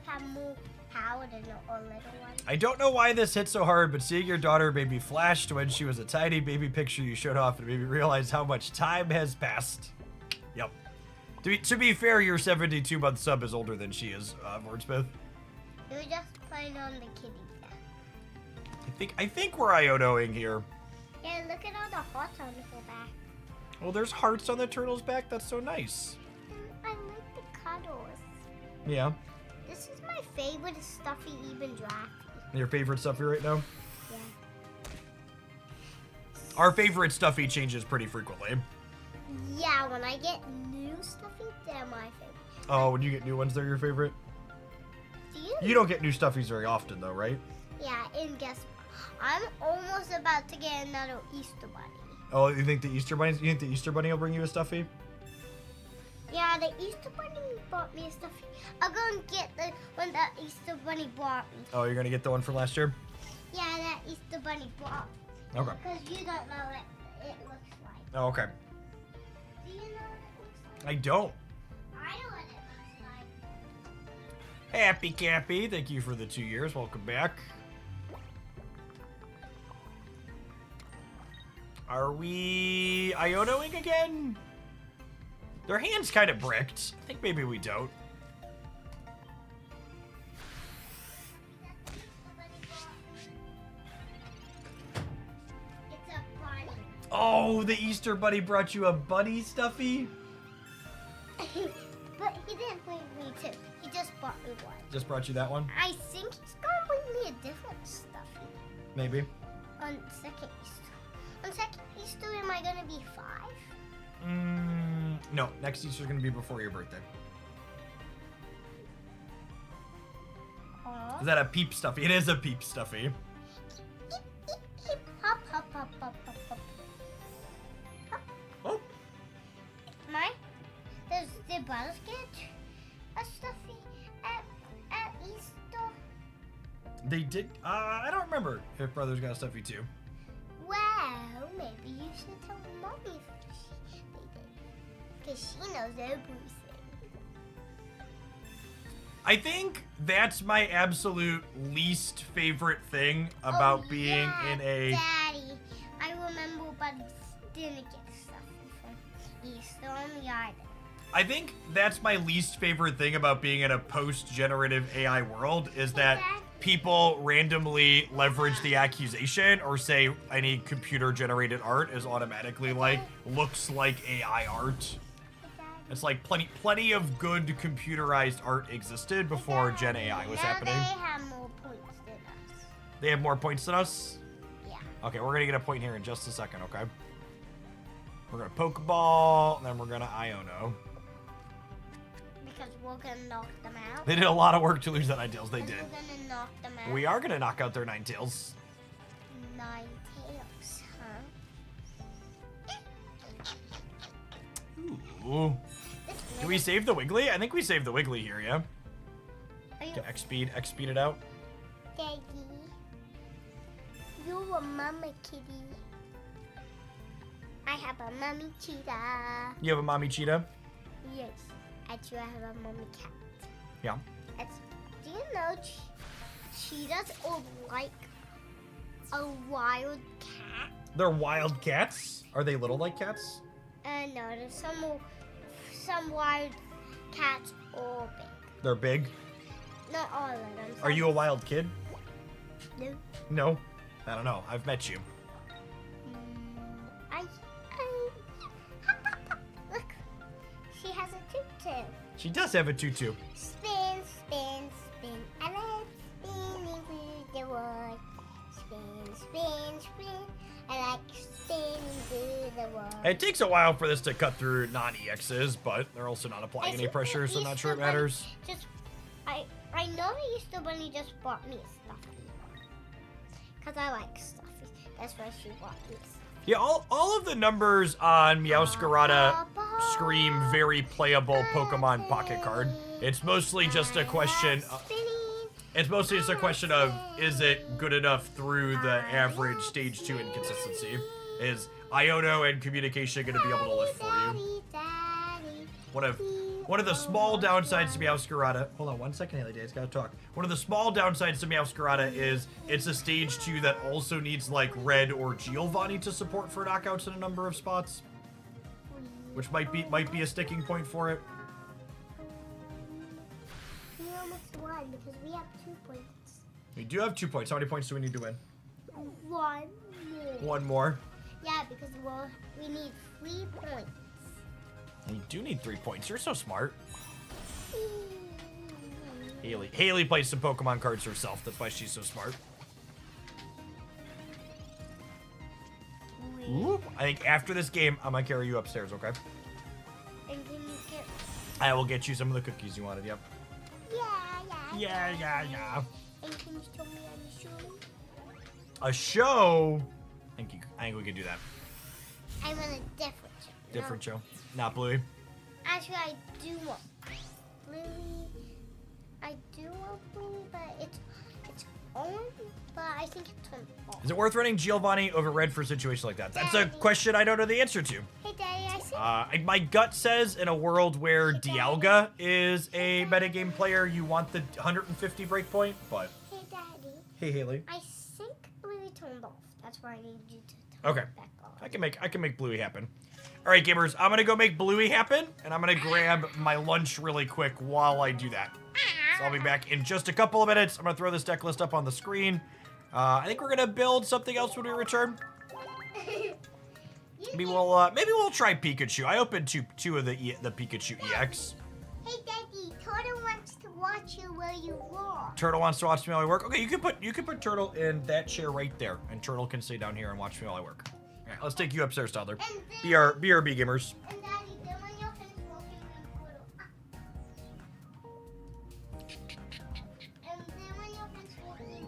have more power than a little one? I don't know why this hit so hard, but seeing your daughter made me flash to when she was a tiny baby picture you showed off and made me realize how much time has passed. Yep. To be fair, your 72-month sub is older than she is, Wordsmith. You're just playing on the kitty there. I think we're Ionoing here. Yeah, look at all the hearts on her back. Oh, there's hearts on the turtle's back? That's so nice. I like the cuddles. Yeah. This is my favorite stuffy, even drafty. Your favorite stuffy right now? Yeah. Our favorite stuffy changes pretty frequently. Yeah, when I get new stuffy, they're my favorite. Oh, when you get new ones, they're your favorite? Do you? You don't get new stuffies very often, though, right? Yeah, and guess what? I'm almost about to get another Easter bunny. Oh, you think the Easter Bunny will bring you a stuffy? Yeah, the Easter bunny bought me a stuffy. I'll go and get the one that Easter bunny bought me. Oh, you're gonna get the one from last year? Yeah, that Easter bunny bought me. Okay. Because you don't know what it looks like. Oh, okay. Do you know what it looks like? I don't. I know what it looks like. Happy Cappy, thank you for the 2 years. Welcome back. Are we Ionoing again? Their hand's kind of bricked. I think maybe we don't. It's a bunny. Oh, the Easter Bunny brought you a bunny stuffy? But he didn't bring me two. He just bought me one. Just brought you that one? I think he's gonna bring me a different stuffy Maybe. on second Easter. On second Easter, am I gonna be 5? No, next Easter's gonna be before your birthday. Huh? Is that a peep stuffy? It is a peep stuffy. Hop, hop, hop, hop, hop, hop. Oh, Does the brothers get a stuffy at Easter? they did. I don't remember if brothers got a stuffy too. Well, maybe you should tell Mommy if they did. Because she knows everything. I think that's my absolute least favorite thing about Oh, being yeah, in a. Daddy, I remember brothers didn't get stuffy from Easter on the island. I think that's my least favorite thing about being in a post-generative AI world is that people randomly leverage the accusation or say any computer-generated art is automatically like looks like AI art. It's like plenty of good computerized art existed before Gen AI was now happening. They have more points than us. They have more points than us? Yeah. Okay, we're gonna get a point here in just a second, okay? We're gonna Pokeball, and then we're gonna Iono. Because we're gonna knock them out. They did a lot of work to lose that Ninetales, they did. We're gonna knock them out. We are gonna knock out their Ninetales. 9 tails, huh? Ooh. Do we save the Wiggly? I think we saved the Wiggly here, yeah? Are you To X speed it out. Daddy? You're a mama kitty. I have a mommy cheetah. You have a mommy cheetah? Yes. Actually, I have a mommy cat. Yeah. Do you know cheetahs are like a wild cat? They're wild cats? Are they little like cats? No, there's some wild cats are big. They're big? Not all of them. Are you a wild kid? No. No? I don't know. I've met you. I look. She has a tutu. She does have a tutu. Spin, spin, spin. I like spinning through the wood. Spin, spin, spin. I like spinning through the wood. It takes a while for this to cut through non-EXs, but they're also not applying any pressure, so I'm not sure it matters. I know the Easter Bunny just bought me a stuffy. Because I like stuffies. That's why she bought me a stuffy. Yeah, all of the numbers on Meowscarada scream very playable Pokemon Pocket Card. It's mostly just a question. Of is it good enough through the average stage 2 inconsistency? Is Iono and communication going to be able to lift for you? One of the small downsides to Meowscarada. Hold on 1 second, Haley Days, gotta talk. One of the small downsides to Meowscarada is it's a stage 2 that also needs like Red or Giovanni to support for knockouts in a number of spots, which might be a sticking point for it. We almost won because we have 2 points. We do have 2 points. How many points do we need to win? 1 more. One more. Yeah, because we need 3 points. We do need 3 points. You're so smart. Haley plays some Pokemon cards herself. That's why she's so smart. Whoop. I think after this game, I'm gonna carry you upstairs, okay? And can you get... I will get you some of the cookies you wanted, yep. Yeah. Yeah. And can you show me on the show? A show? I think we can do that. I want a different show. Different show. Not Bluey. Actually, I do want Bluey. I do want Bluey, but it's on. But I think it's on off. Is it worth running Giovanni over Red for a situation like that? That's a question I don't know the answer to. Hey, Daddy, I see. My gut says in a world where Dialga is a metagame player, you want the 150 breakpoint, but... Hey, Daddy. Hey, Haley. I think Bluey turned off. That's why I need you to turn it back on. I can make Bluey happen. All right, gamers, I'm gonna go make Bluey happen, and I'm gonna grab my lunch really quick while I do that. So I'll be back in just a couple of minutes. I'm gonna throw this deck list up on the screen. I think we're gonna build something else when we return. Maybe we'll try Pikachu. I opened two of the Pikachu EX. Hey, Daddy, Turtle wants to watch you while you walk. Turtle wants to watch me while I work. Okay, you can put Turtle in that chair right there, and Turtle can stay down here and watch me while I work. All right, let's take you upstairs, toddler. BRB gamers. And Daddy, then when you're finished walking, and then when you're finished walking,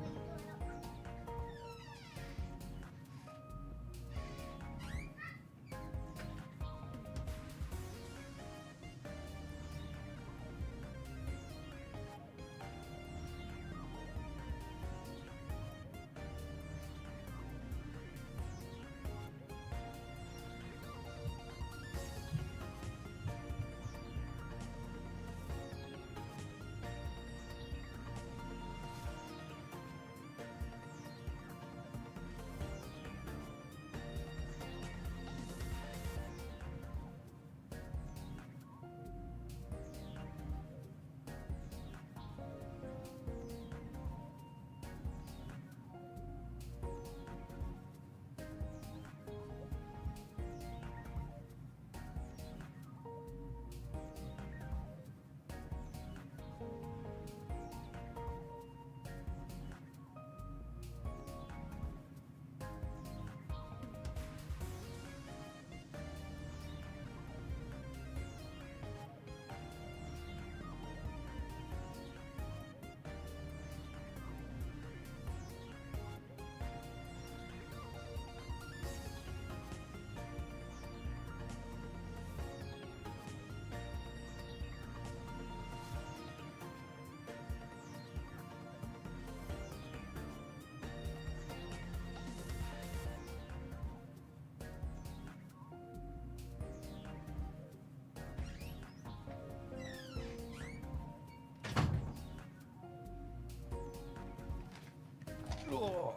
Oh.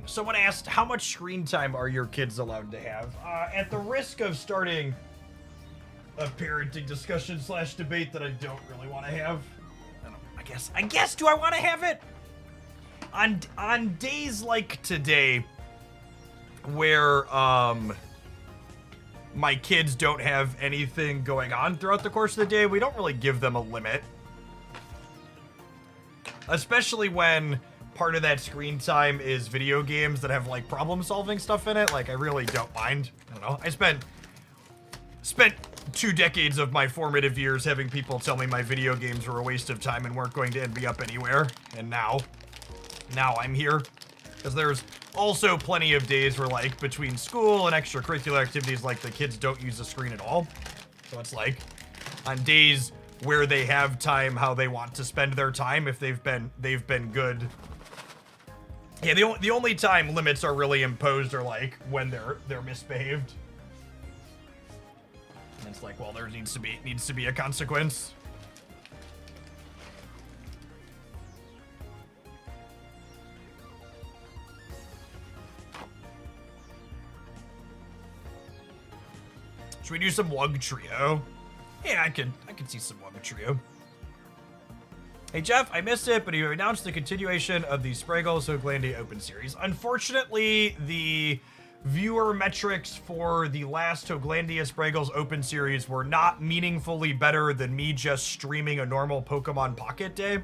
Someone asked, how much screen time are your kids allowed to have? At the risk of starting a parenting discussion / debate that I don't really want to have, I guess, do I want to have it? On days like today, where my kids don't have anything going on throughout the course of the day, we don't really give them a limit. Especially when part of that screen time is video games that have like problem solving stuff in it. Like, I really don't mind. I don't know. I spent 2 decades of my formative years having people tell me my video games were a waste of time and weren't going to end me up anywhere. And now I'm here. Because there's also plenty of days where, like, between school and extracurricular activities, like, the kids don't use the screen at all. So it's like, on days where they have time how they want to spend their time, if they've been good. Yeah, the only time limits are really imposed are, like, when they're misbehaved. And it's like, well, there needs to be a consequence. Should we do some Wugtrio? Yeah, I can see some Wugtrio. Hey Jeff, I missed it, but you announced the continuation of the Spraggles Hoaglandia Open Series. Unfortunately, the viewer metrics for the last Hoaglandia Spraggles Open Series were not meaningfully better than me just streaming a normal Pokemon Pocket Day.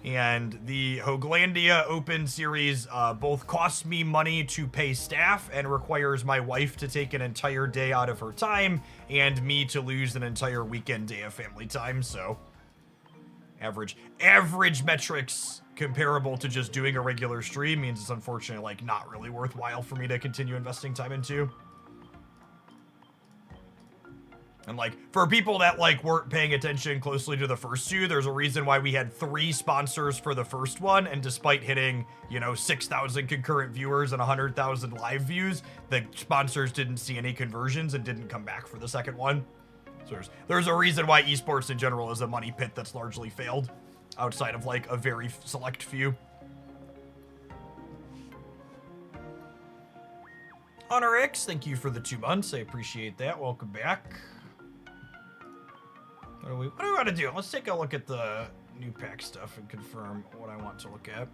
And the Hoaglandia Open Series both costs me money to pay staff and requires my wife to take an entire day out of her time and me to lose an entire weekend day of family time, so average metrics comparable to just doing a regular stream means it's unfortunately, like, not really worthwhile for me to continue investing time into. And, like, for people that, like, weren't paying attention closely to the first two, there's a reason why we had 3 sponsors for the first one, and despite hitting, you know, 6,000 concurrent viewers and 100,000 live views, the sponsors didn't see any conversions and didn't come back for the second one. So there's a reason why esports in general is a money pit that's largely failed, outside of, like, a very select few. Honor X, thank you for the 2 months. I appreciate that. Welcome back. What do we want to do? Let's take a look at the new pack stuff and confirm what I want to look at.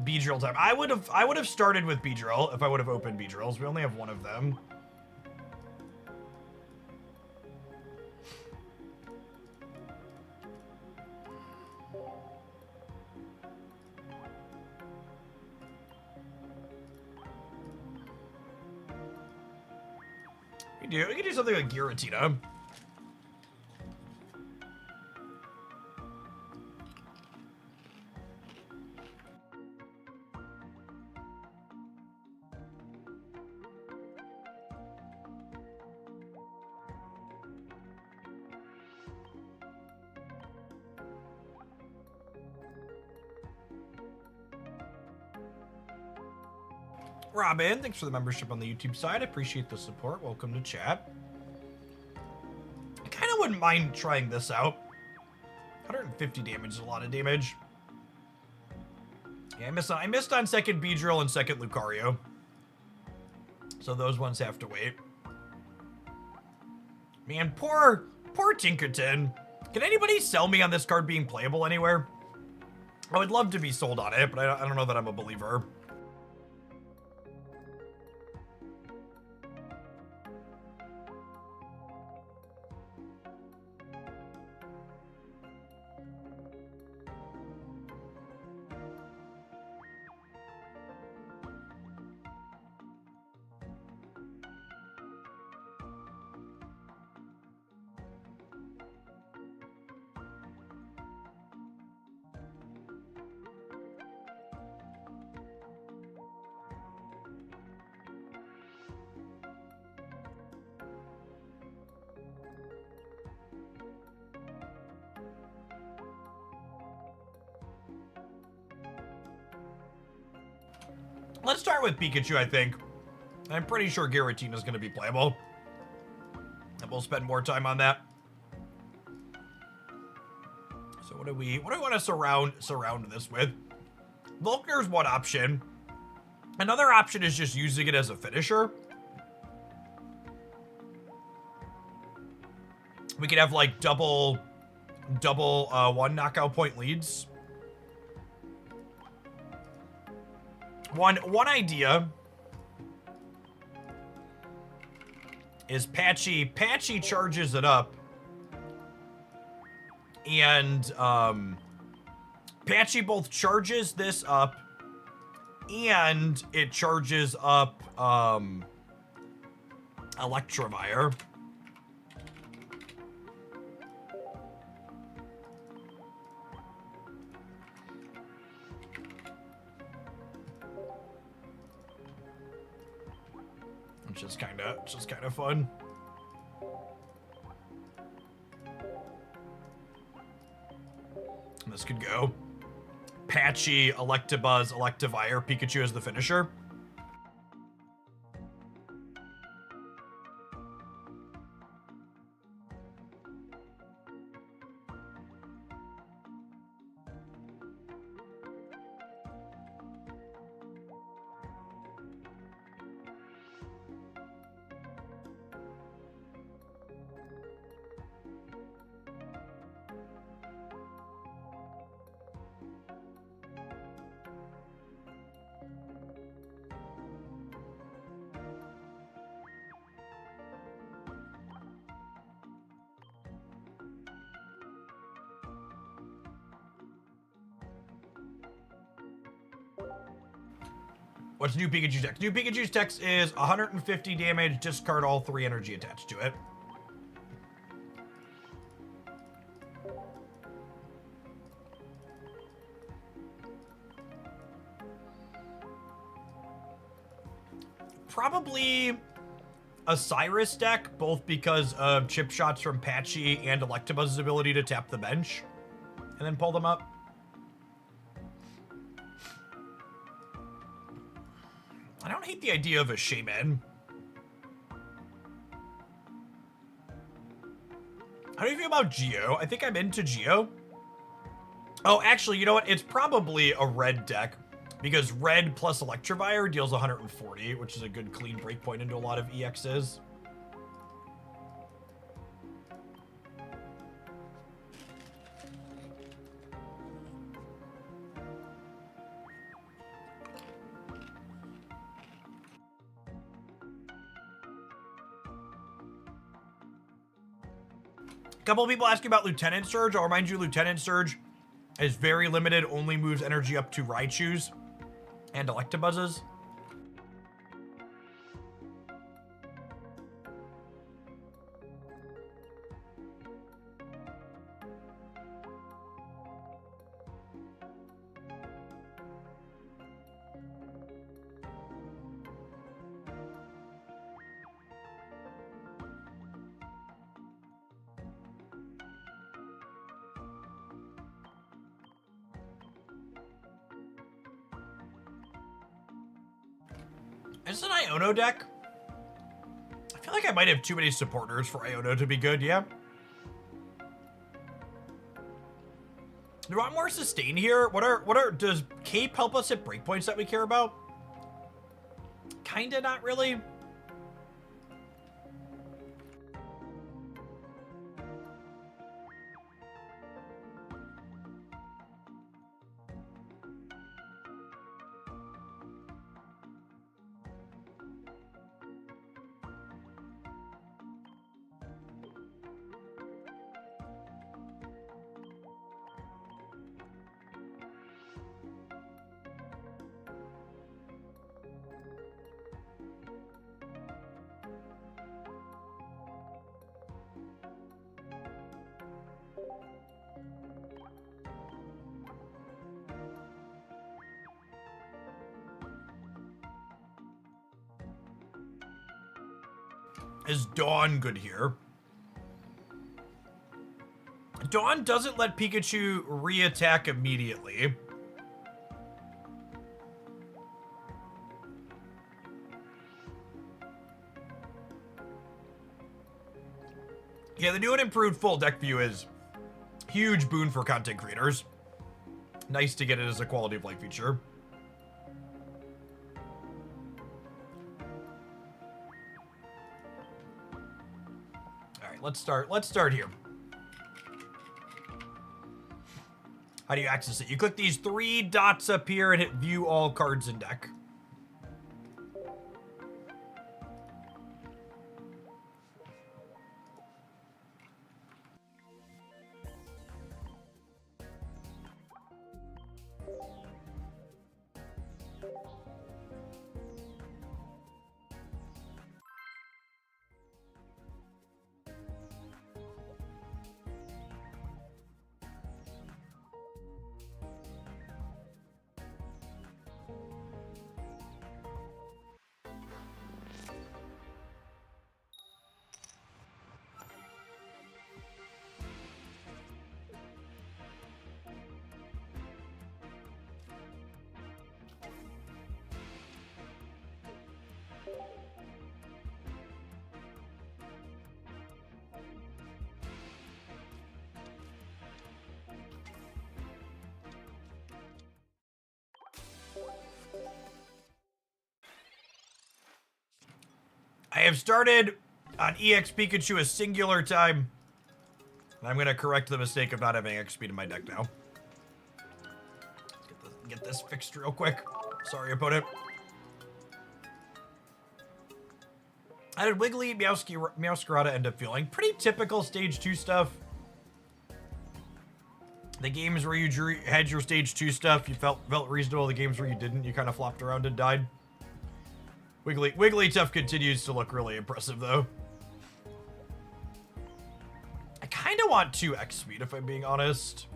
Beedrill time. I would have started with Beedrill if I would have opened Beedrills. We only have one of them. We can do something like Giratina. Robin, thanks for the membership on the YouTube side. I appreciate the support. Welcome to chat. I kind of wouldn't mind trying this out. 150 damage is a lot of damage. Yeah, I missed on second Beedrill and second Lucario. So those ones have to wait. Man, poor Tinkerton. Can anybody sell me on this card being playable anywhere? I would love to be sold on it, but I don't know that I'm a believer. Let's start with Pikachu, I think. I'm pretty sure Giratina is going to be playable. And we'll spend more time on that. So what do we want to surround this with? Volkner's one option. Another option is just using it as a finisher. We could have like double one knockout point leads. One idea is Patchy charges it up, and Patchy both charges this up and it charges up Electivire. Which is kind of fun. This could go Patchy, Electabuzz, Electivire, Pikachu as the finisher. What's new Pikachu's text? New Pikachu's text is 150 damage, discard all 3 energy attached to it. Probably a Cyrus deck, both because of chip shots from Patchy and Electabuzz's ability to tap the bench and then pull them up. I don't hate the idea of a Shaman. How do you feel about Geo? I think I'm into Geo. Oh, actually, you know what? It's probably a red deck because red plus Electivire deals 140, which is a good clean breakpoint into a lot of EXs. A couple of people asking about Lieutenant Surge. I'll remind you, Lieutenant Surge is very limited, only moves energy up to Raichus and Electabuzzes. Is this an Iono deck? I feel like I might have too many supporters for Iono to be good, yeah? Do we want more sustain here? Does Cape help us hit breakpoints that we care about? Kinda, not really. Is Dawn good here? Dawn doesn't let Pikachu re-attack immediately. Yeah, the new and improved full deck view is huge boon for content creators. Nice to get it as a quality of life feature. All right, let's start here. How do you access it? You click these 3 dots up here and hit view all cards in deck. I have started on EX Pikachu a singular time. And I'm going to correct the mistake of not having X speed in my deck now. Get this fixed real quick. Sorry, opponent. How did Wiggly Meowscarada end up feeling? Pretty typical stage 2 stuff. The games where you had your stage 2 stuff, you felt reasonable. The games where you didn't, you kind of flopped around and died. Wigglytuff continues to look really impressive, though. I kind of want 2x speed, if I'm being honest.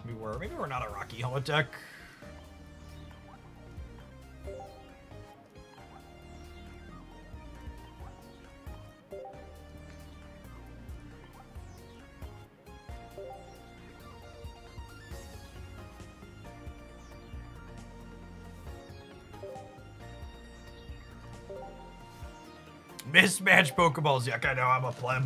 Maybe we're not a Rocky Helmet deck. Mismatched Pokeballs. Yuck, I know, I'm a pleb.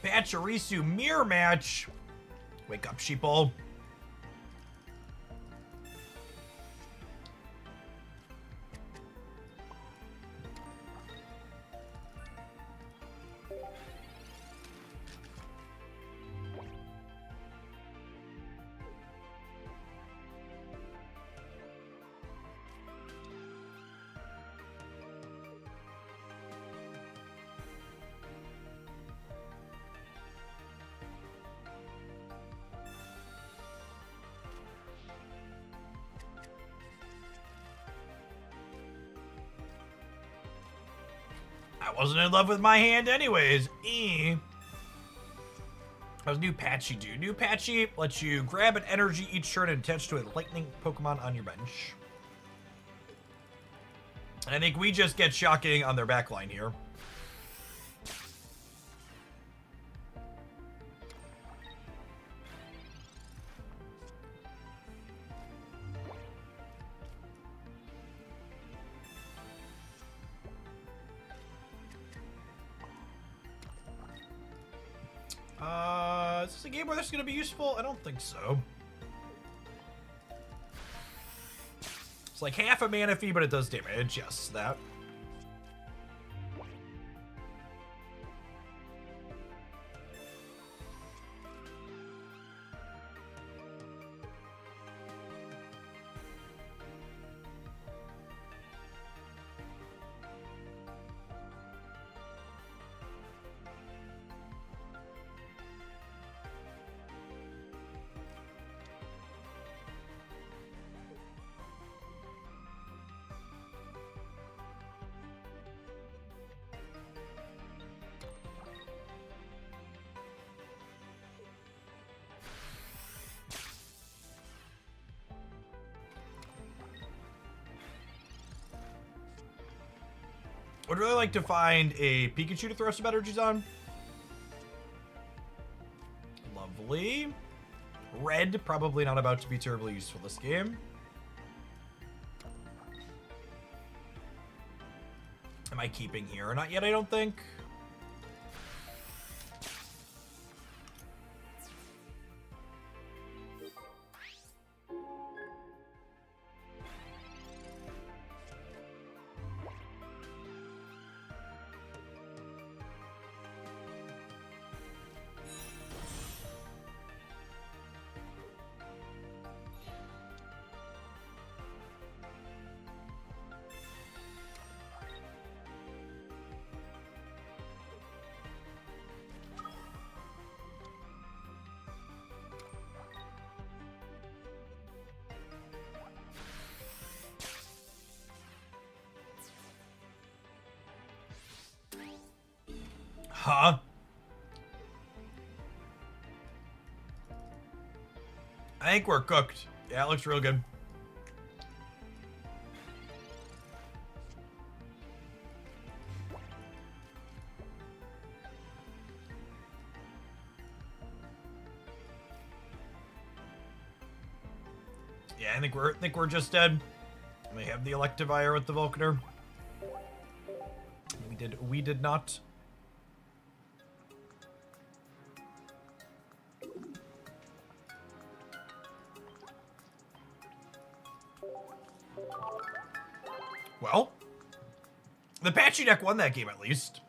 Pachirisu mirror match. Wake up, sheeple. I wasn't in love with my hand anyways. How's new Patchy do? New Patchy lets you grab an energy each turn and attach to a lightning Pokemon on your bench. And I think we just get shocking on their backline here. Is this a game where this is going to be useful? I don't think so. It's like half a mana fee, but it does damage. Yes, that. Would really like to find a Pikachu to throw some energies on. Lovely. Red, probably not about to be terribly useful this game. Am I keeping here? Not yet, I don't think. Huh? I think we're cooked. Yeah, it looks real good. Yeah, I think we're just dead. We have the Electivire with the Volcaner. We did not. Well, the Patchy deck won that game at least.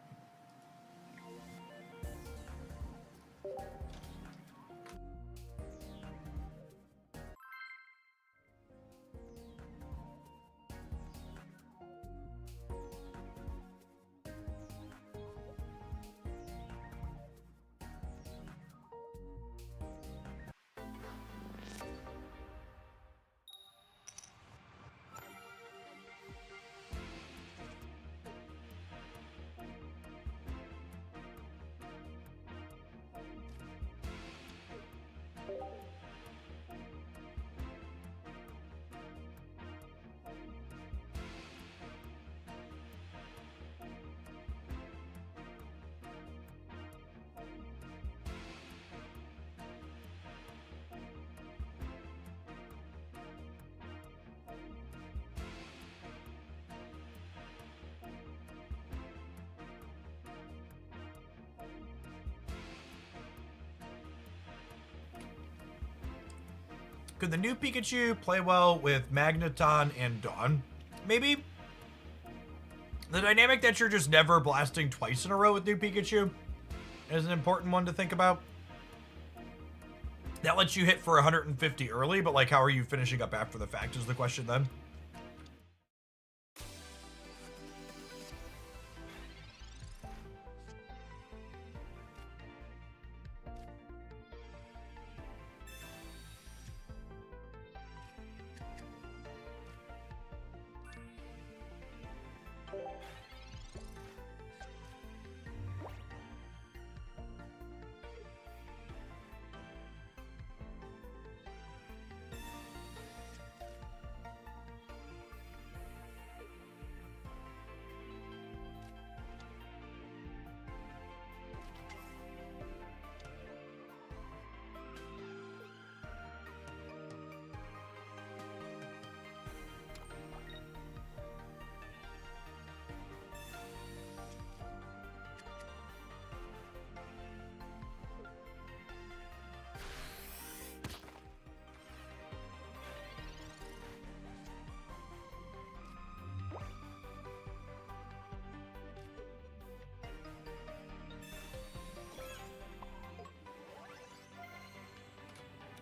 Could the new Pikachu play well with Magneton and Dawn? Maybe. The dynamic that you're just never blasting twice in a row with new Pikachu is an important one to think about. That lets you hit for 150 early, but like, how are you finishing up after the fact is the question then.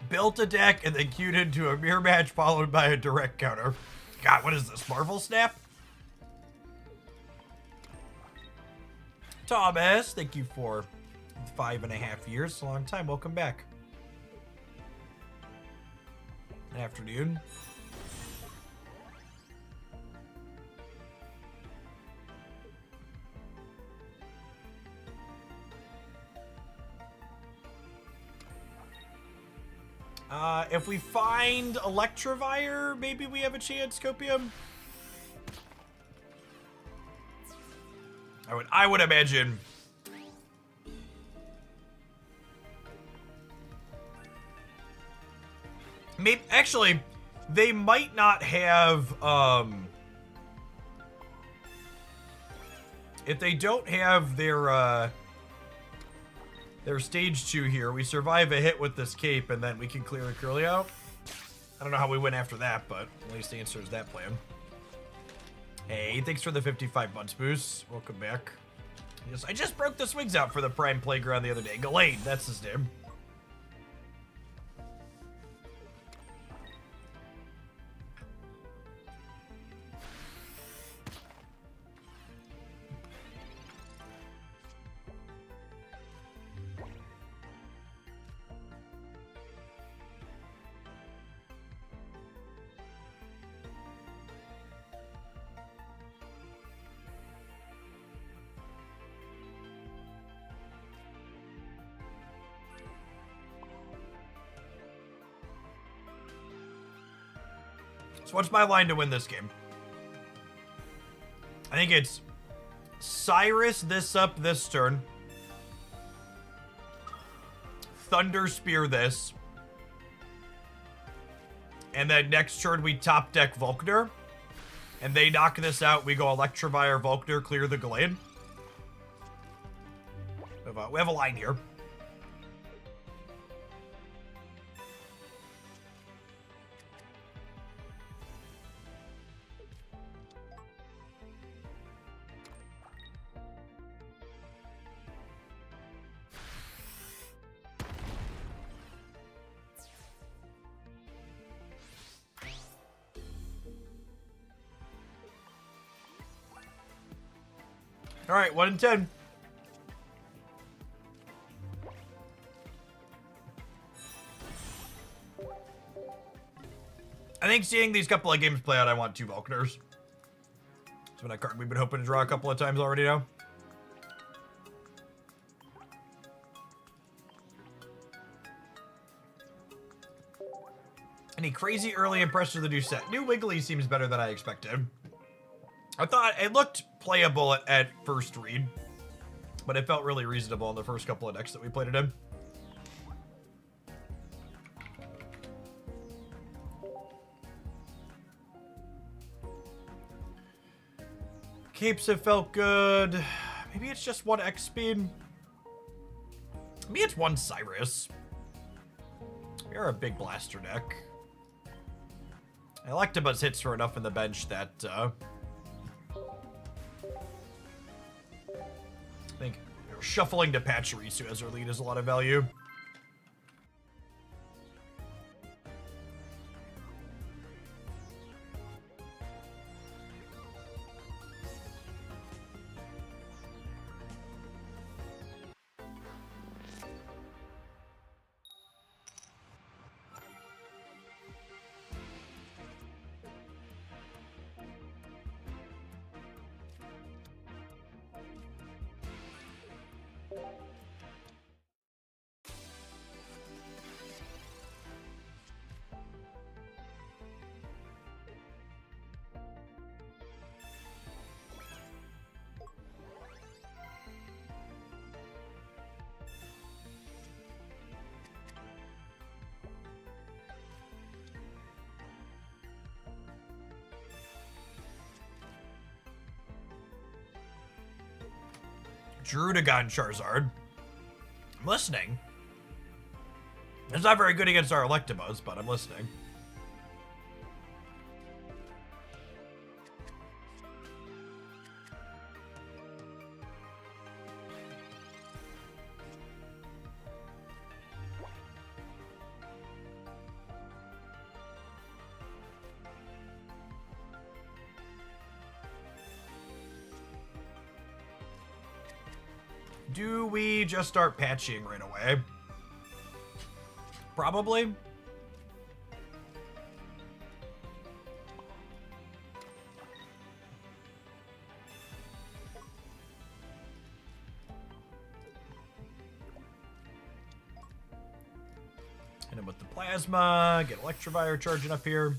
Built a deck and then queued into a mirror match followed by a direct counter. God, what is this, Marvel Snap? Thomas, thank you for 5.5 years. It's a long time. Welcome back. Good afternoon. If we find Electivire, maybe we have a chance, Copium. I would imagine. Maybe, actually, they might not have, if they don't have their stage 2 here, we survive a hit with this cape, and then we can clear the curly out. I don't know how we went after that, but at least the answer is that plan. Hey, thanks for the 55 months boost. Welcome back. Yes, I just broke the swings out for the Prime Playground the other day. Gallade, that's his name. So what's my line to win this game? I think it's Cyrus this up this turn. Thunder Spear this. And then next turn we top deck Wugtrio. And they knock this out. We go Electivire, Wugtrio, clear the Gallade. We have a line here. All right, 1 in 10. I think seeing these couple of games play out, I want 2 Vulcaners. It's been a card we've been hoping to draw a couple of times already now. Any crazy early impressions of the new set? New Wiggly seems better than I expected. I thought it looked playable at first read, but it felt really reasonable in the first couple of decks that we played it in. Capes have felt good. Maybe it's just 1 X speed. Maybe it's 1 Cyrus. We are a big blaster deck. Electabuzz hits for enough in the bench that, I think shuffling to Pachirisu as our lead is a lot of value. Giratina Charizard. I'm listening. It's not very good against our Electabuzz, but I'm listening. Do we just start patching right away? Probably. Hit him with the plasma, get Electivire charging up here.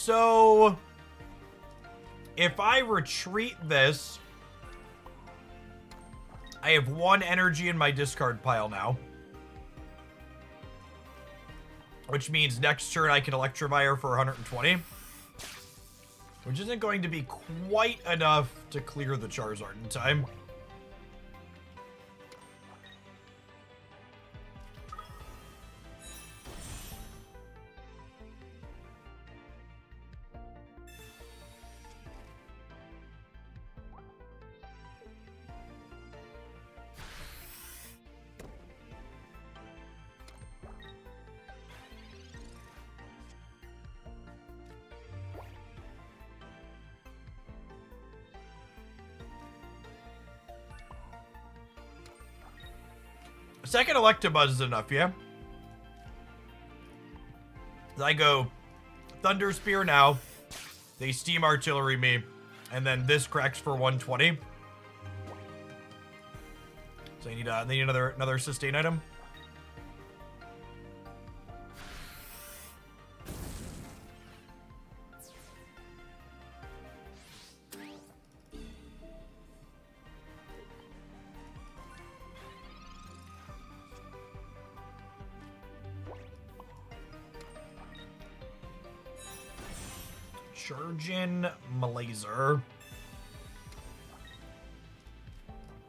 So, if I retreat this, I have 1 energy in my discard pile now. Which means next turn I can Electivire for 120. Which isn't going to be quite enough to clear the Charizard in time. Second Electabuzz is enough, yeah? I go Thunder Spear now. They Steam Artillery me. And then this cracks for 120. So they need another sustain item. Chargin Malazer.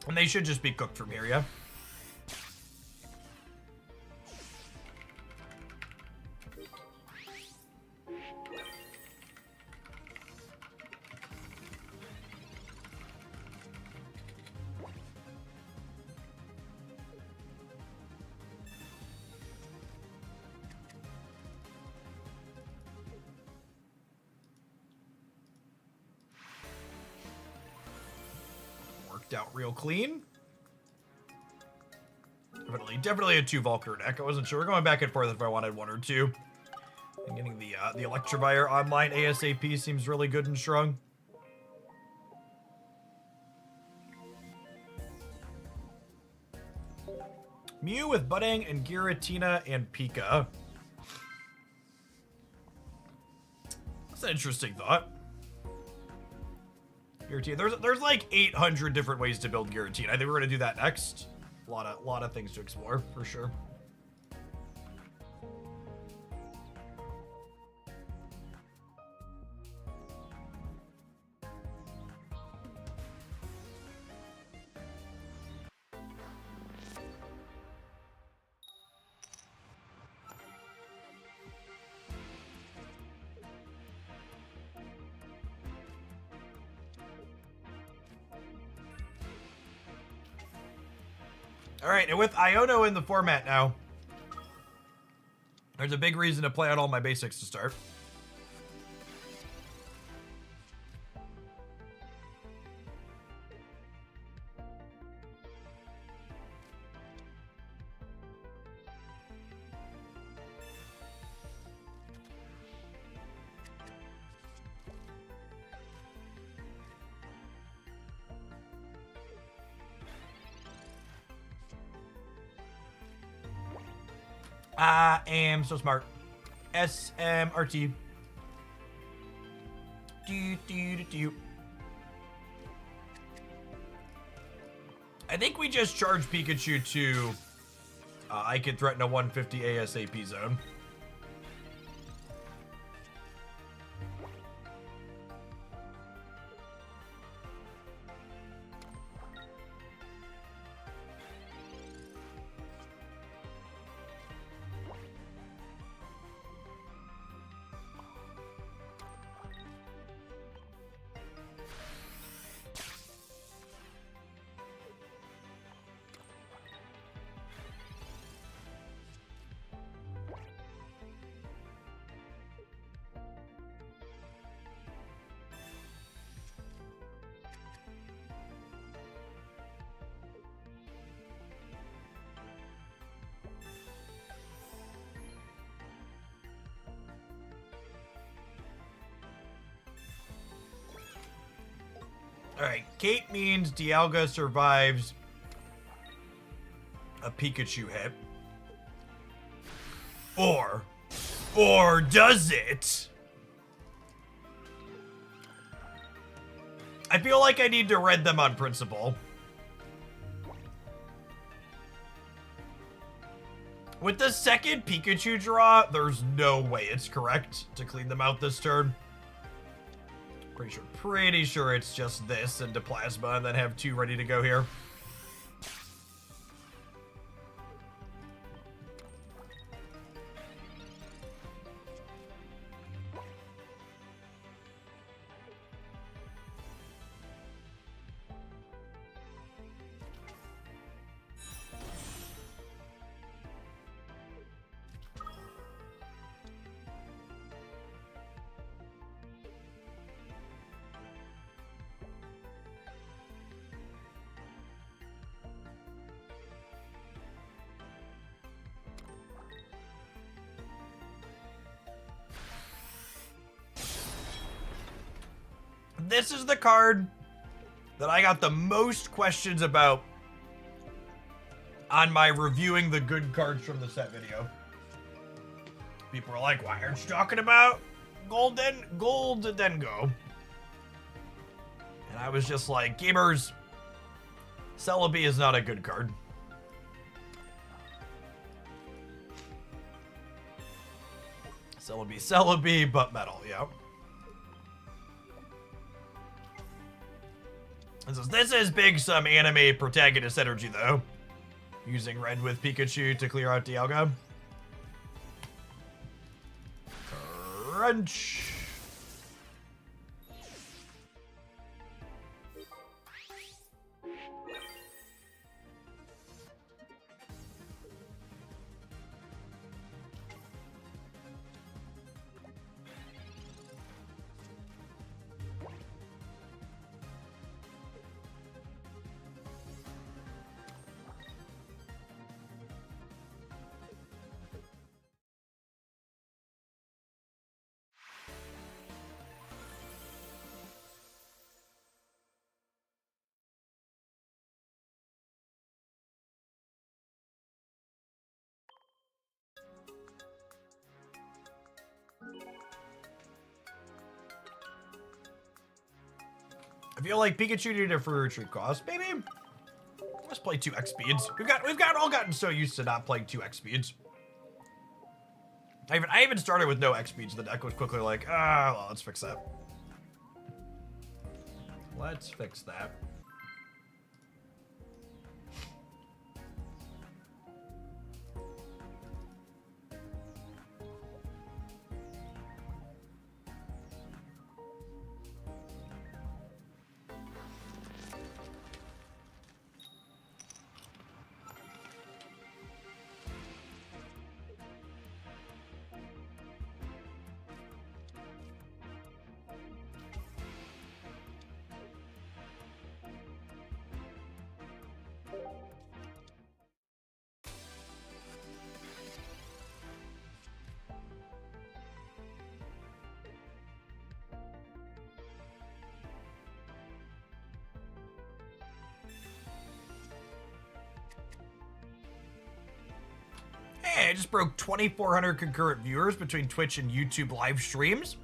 And they should just be cooked from here, yeah? Out real clean. Definitely a 2 Volker deck. I wasn't sure. We're going back and forth if I wanted 1 or 2. And getting the Electivire online ASAP seems really good and strong. Mew with Budding and Giratina and Pika. That's an interesting thought. Giratina. There's like 800 different ways to build Giratina. I think we're gonna do that next. A lot of things to explore for sure. Alright, and with Iono in the format now, there's a big reason to play out all my basics to start. I am so smart. SMRT. I think we just charge Pikachu to I can threaten a 150 ASAP zone. Alright, Kate means Dialga survives a Pikachu hit. Or does it? I feel like I need to read them on principle. With the second Pikachu draw, there's no way it's correct to clean them out this turn. Pretty sure it's just this into Plasma and then have 2 ready to go here. This is the card that I got the most questions about on my reviewing the good cards from the set video. People are like, why aren't you talking about Gold Dengo? And I was just like, gamers, Celebi is not a good card. Celebi, but metal, yeah. This is big some anime protagonist energy, though. Using red with Pikachu to clear out Dialga. Crunch. I feel like Pikachu needed a free retreat cost. Maybe let's play 2 X speeds. We've all gotten so used to not playing 2 X speeds. I even started with no X speeds. The deck was quickly like, well, let's fix that. Let's fix that. Hey, I just broke 2,400 concurrent viewers between Twitch and YouTube live streams.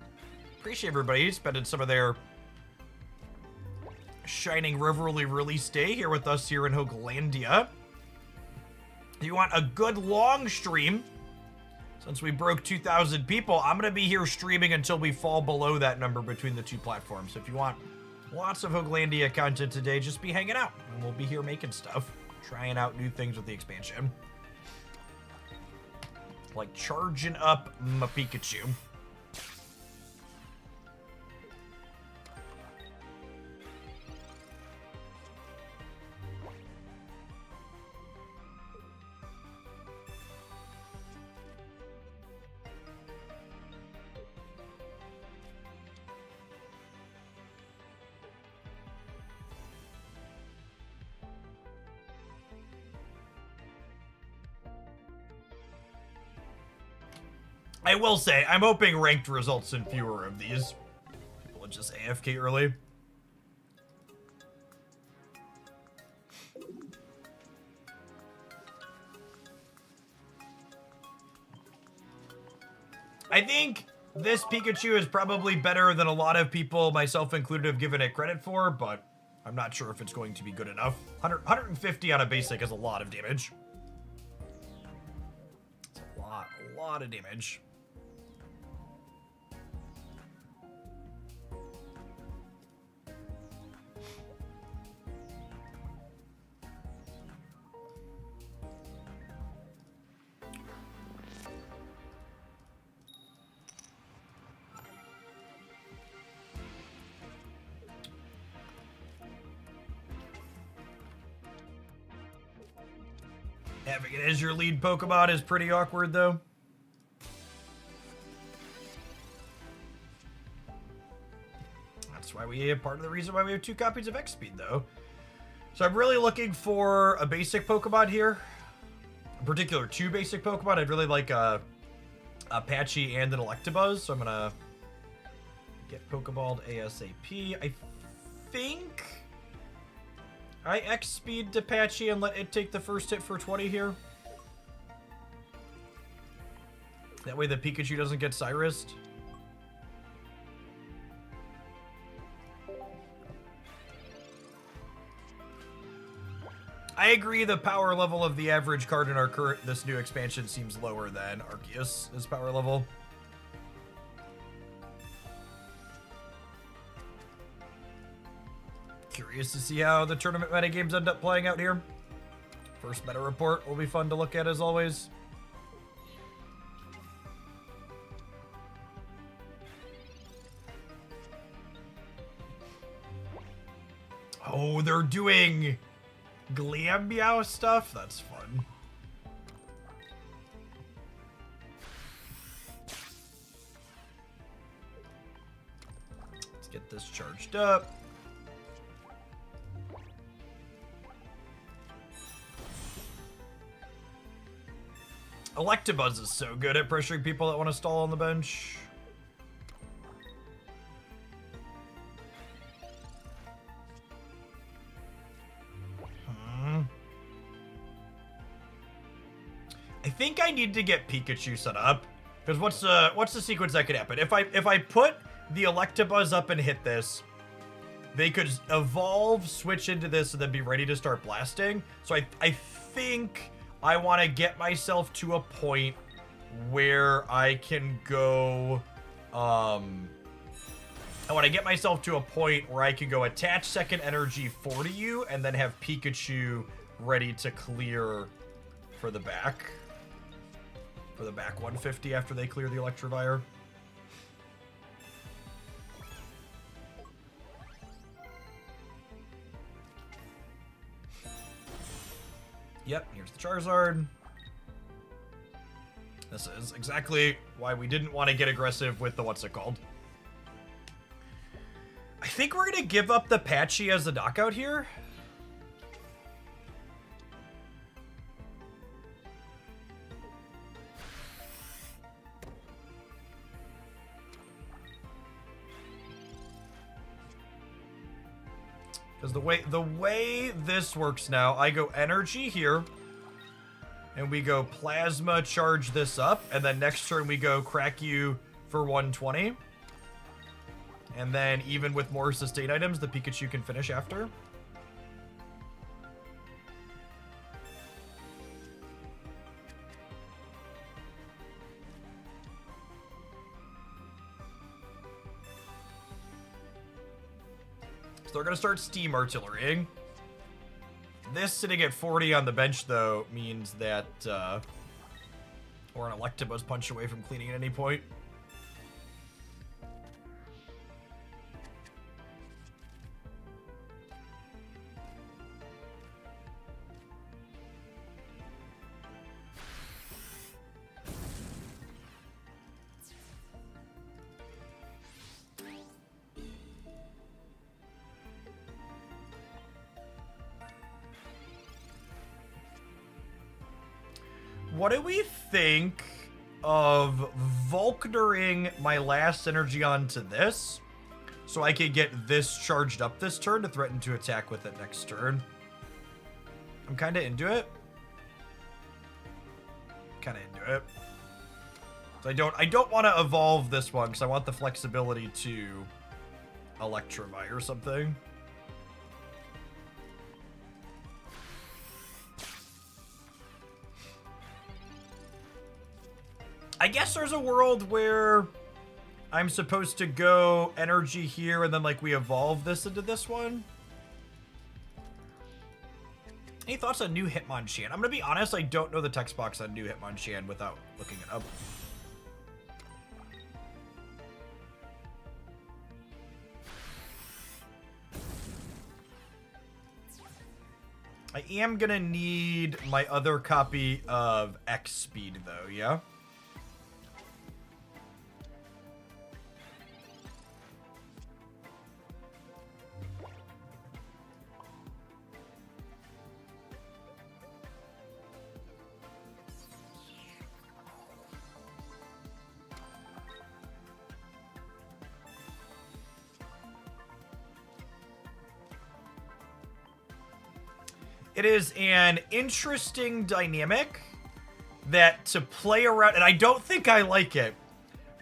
Appreciate everybody spending some of their shining Revelry release day here with us here in Hooglandia. If you want a good long stream, since we broke 2,000 people, I'm going to be here streaming until we fall below that number between the 2 platforms. So if you want lots of Hooglandia content today, just be hanging out, and we'll be here making stuff, trying out new things with the expansion. Like charging up my Pikachu. I will say, I'm hoping ranked results in fewer of these. People are just AFK early. I think This Pikachu is probably better than a lot of people, myself included, have given it credit for, but I'm not sure if it's going to be good enough. 150 on a basic is a lot of damage. It's a lot of damage. Having it as your lead Pokemon is pretty awkward, though. That's why we have part of the reason why we have 2 copies of X-Speed, though. So I'm really looking for a basic Pokemon here. In particular, 2 basic Pokemon. I'd really like a Apache and an Electabuzz, so I'm gonna get Pokeballed ASAP. I think I X-Speed Apache and let it take the first hit for 20 here. That way the Pikachu doesn't get Cyrused. I agree the power level of the average card in our this new expansion seems lower than Arceus' power level. Curious to see how the tournament metagames end up playing out here. First meta report will be fun to look at as always. Oh, they're doing Glammeow stuff? That's fun. Let's get this charged up. Electabuzz is so good at pressuring people that want to stall on the bench. I think I need to get Pikachu set up, because what's the sequence that could happen? If I put the Electabuzz up and hit this, they could evolve, switch into this, and then be ready to start blasting. So I think I want to get myself to a point where I can go, I want to get myself to a point where I can go attach second energy 40 you and then have Pikachu ready to clear for the back. For the back 150 after they clear the Electivire. Yep, here's the Charizard. This is exactly why we didn't want to get aggressive with the what's it called. I think we're going to give up the Patchy as the knockout here. Because the way this works now, I go energy here, and we go plasma, charge this up, and then next turn we go crack you for 120. And then even with more sustain items, the Pikachu can finish after. So they're going to start Steam Artillerying. This sitting at 40 on the bench, though, means that... or an Electabuzz punch away from cleaning at any point. What do we think of Volknering my last synergy onto this, so I could get this charged up this turn to threaten to attack with it next turn? I'm kind of into it. So I don't want to evolve this one because I want the flexibility to Electrovite or something. I guess there's a world where I'm supposed to go energy here and then like we evolve this into this one. Any thoughts on new Hitmonchan? I'm gonna be honest, I don't know the text box on new Hitmonchan without looking it up. I am gonna need my other copy of X Speed though, yeah? It is an interesting dynamic that to play around, and I don't think I like it,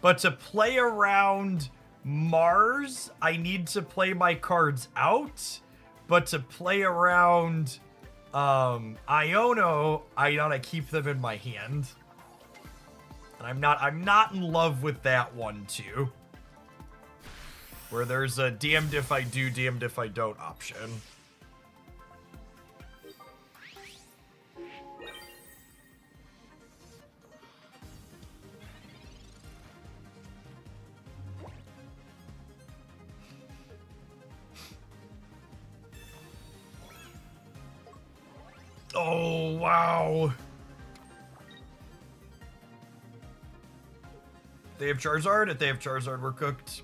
but to play around Mars, I need to play my cards out, but to play around Iono, I gotta keep them in my hand. And I'm not in love with that one too. Where there's a damned if I do, damned if I don't option. Oh, wow. They have Charizard? If they have Charizard, we're cooked.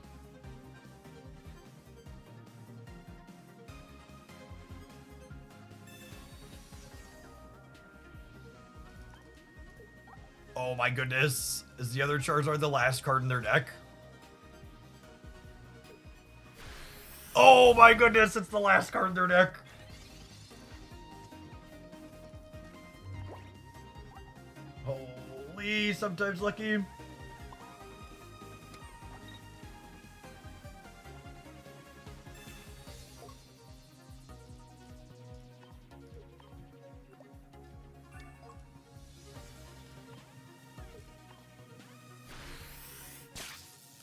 Oh my goodness. Is the other Charizard the last card in their deck? Oh my goodness, it's the last card in their deck. Holy, sometimes lucky.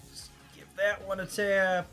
Just give that one a tap.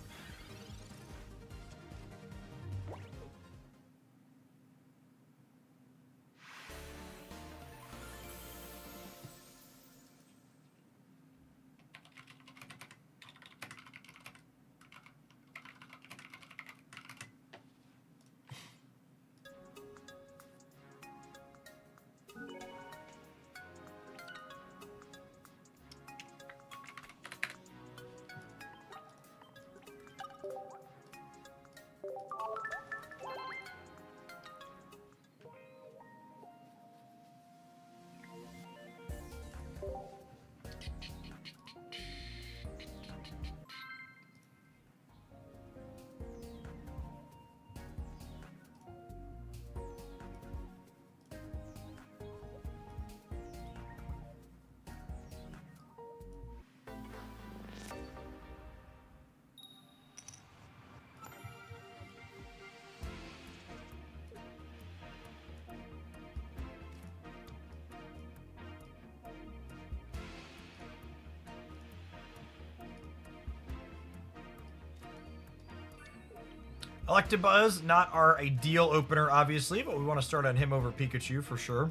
Electabuzz, not our ideal opener, obviously, but we want to start on him over Pikachu for sure.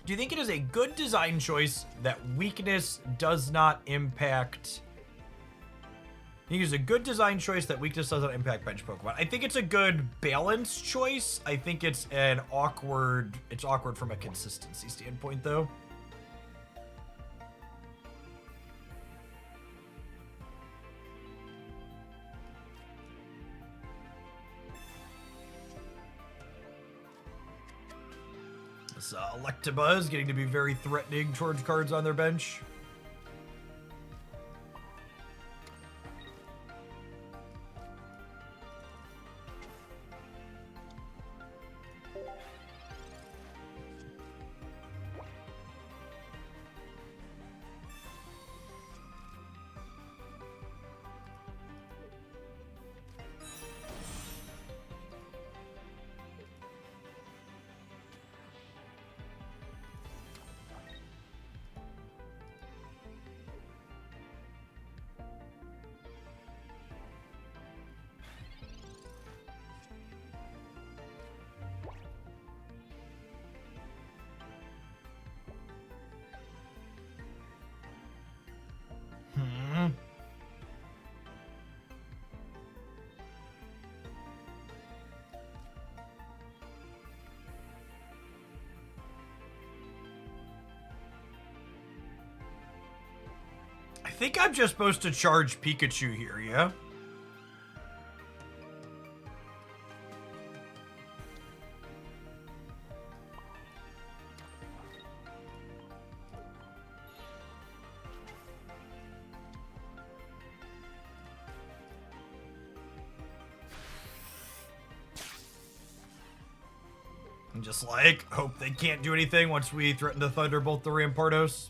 Do you think it is a good design choice that weakness does not impact... I think it's a good design choice that weakness doesn't impact bench Pokemon. I think it's a good balance choice. I think it's an awkward... It's awkward from a consistency standpoint, though. This Electabuzz getting to be very threatening towards cards on their bench. think I'm just supposed to charge Pikachu here, yeah? And just like, hope they can't do anything once we threaten to Thunderbolt the Rampardos.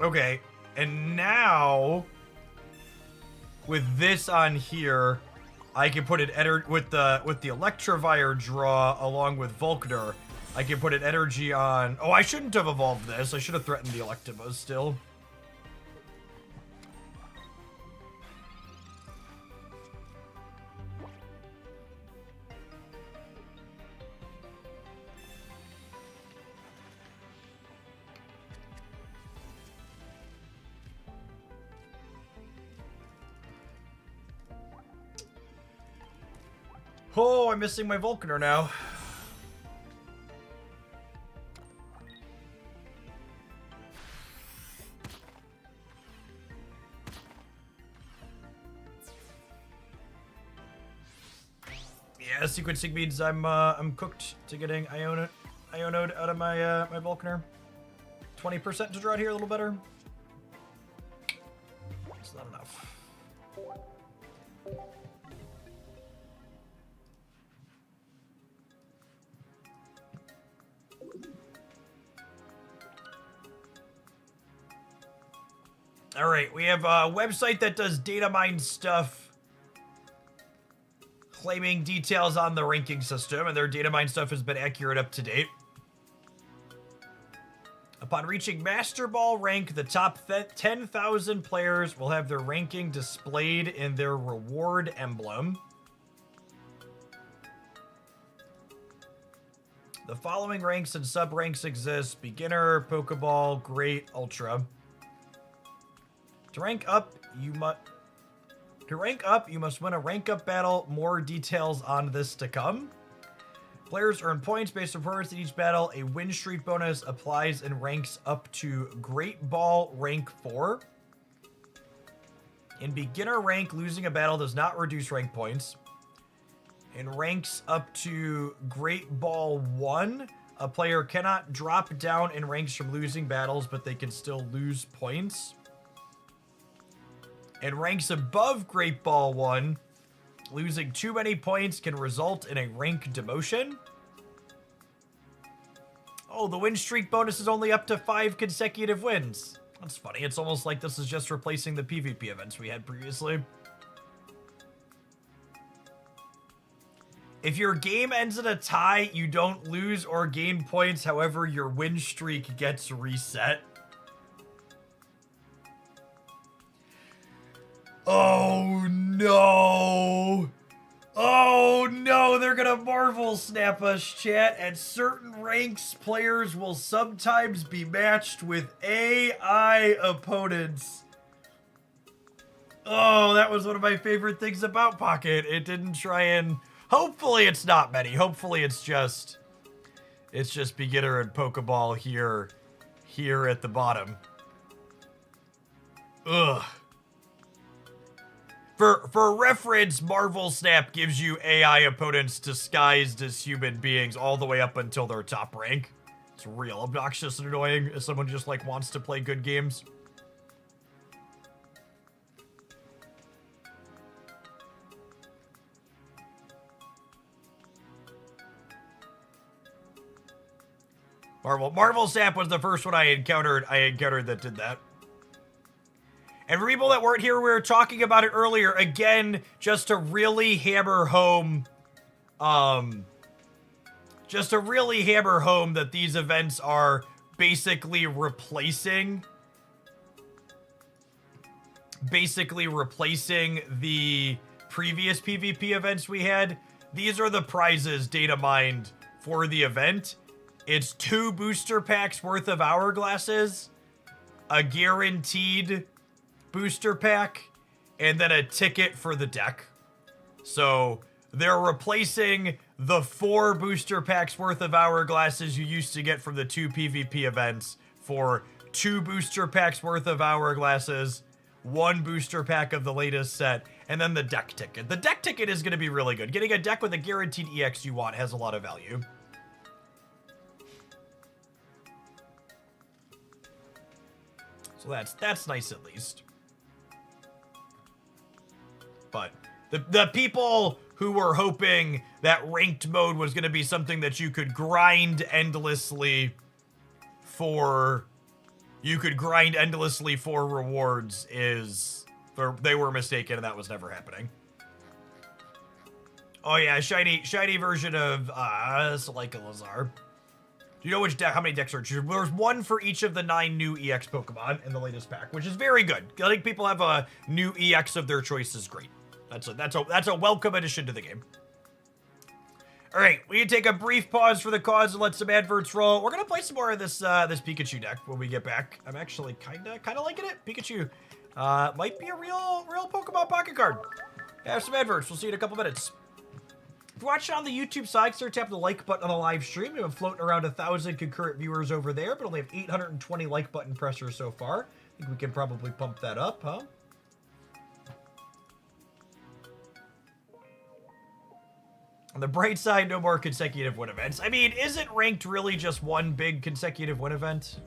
Okay, and now with this on here, I can put it with the Electivire draw along with Volkner. I can put an energy on. Oh, I shouldn't have evolved this. I should have threatened the Electabuzz still. Oh, I'm missing my Volkner now. Yeah, sequencing means I'm cooked to getting Ionode out of my my Volkner. 20% to draw it here, a little better. It's not enough. All right, we have a website that does data mine stuff, claiming details on the ranking system, and their data mine stuff has been accurate up to date. Upon reaching Master Ball rank, the top 10,000 players will have their ranking displayed in their reward emblem. The following ranks and sub-ranks exist: Beginner, Pokeball, Great, Ultra. To rank up, you must win a rank up battle. More details on this to come. Players earn points based on performance in each battle. A win streak bonus applies and ranks up to Great Ball rank 4. In beginner rank, losing a battle does not reduce rank points. In ranks up to Great Ball 1, a player cannot drop down in ranks from losing battles, but they can still lose points. In ranks above Great Ball 1, losing too many points can result in a rank demotion. Oh, the win streak bonus is only up to 5 consecutive wins. That's funny. It's almost like this is just replacing the PvP events we had previously. If your game ends in a tie, you don't lose or gain points. However, your win streak gets reset. Oh no! Oh no, they're gonna Marvel Snap us, chat. At certain ranks, players will sometimes be matched with AI opponents. Oh, that was one of my favorite things about Pocket. It didn't try and... Hopefully it's not many. Hopefully it's just Beginner and Pokeball here at the bottom. Ugh. For reference, Marvel Snap gives you AI opponents disguised as human beings all the way up until their top rank. It's real obnoxious and annoying as someone just like wants to play good games. Marvel Snap was the first one I encountered that did that. And for people that weren't here, we were talking about it earlier. Again, just to really hammer home, that these events are basically replacing the previous PvP events we had. These are the prizes data mined for the event. It's 2 booster packs worth of hourglasses, a guaranteed booster pack, and then a ticket for the deck. So they're replacing the 4 booster packs worth of hourglasses you used to get from the 2 PvP events for 2 booster packs worth of hourglasses, 1 booster pack of the latest set, and then the deck ticket. The deck ticket is going to be really good. Getting a deck with a guaranteed EX you want has a lot of value. So that's nice at least. But the people who were hoping that ranked mode was going to be something that you could grind endlessly for rewards they were mistaken, and that was never happening. Oh yeah, shiny version of Salika Lazar. Do you know how many decks are? There's 1 for each of the 9 new EX Pokemon in the latest pack, which is very good. I think people have a new EX of their choice is great. That's a welcome addition to the game. All right, we can take a brief pause for the cause and let some adverts roll. We're gonna play some more of this Pikachu deck when we get back. I'm actually kind of liking it. Pikachu might be a real Pokemon pocket card. Have some adverts. We'll see you in a couple minutes. If you're watching on the YouTube side, consider tapping the like button on the live stream. We have floating around 1,000 concurrent viewers over there, but only have 820 like button pressers so far. I think we can probably pump that up, huh? On the bright side, no more consecutive win events. I mean, isn't ranked really just one big consecutive win event?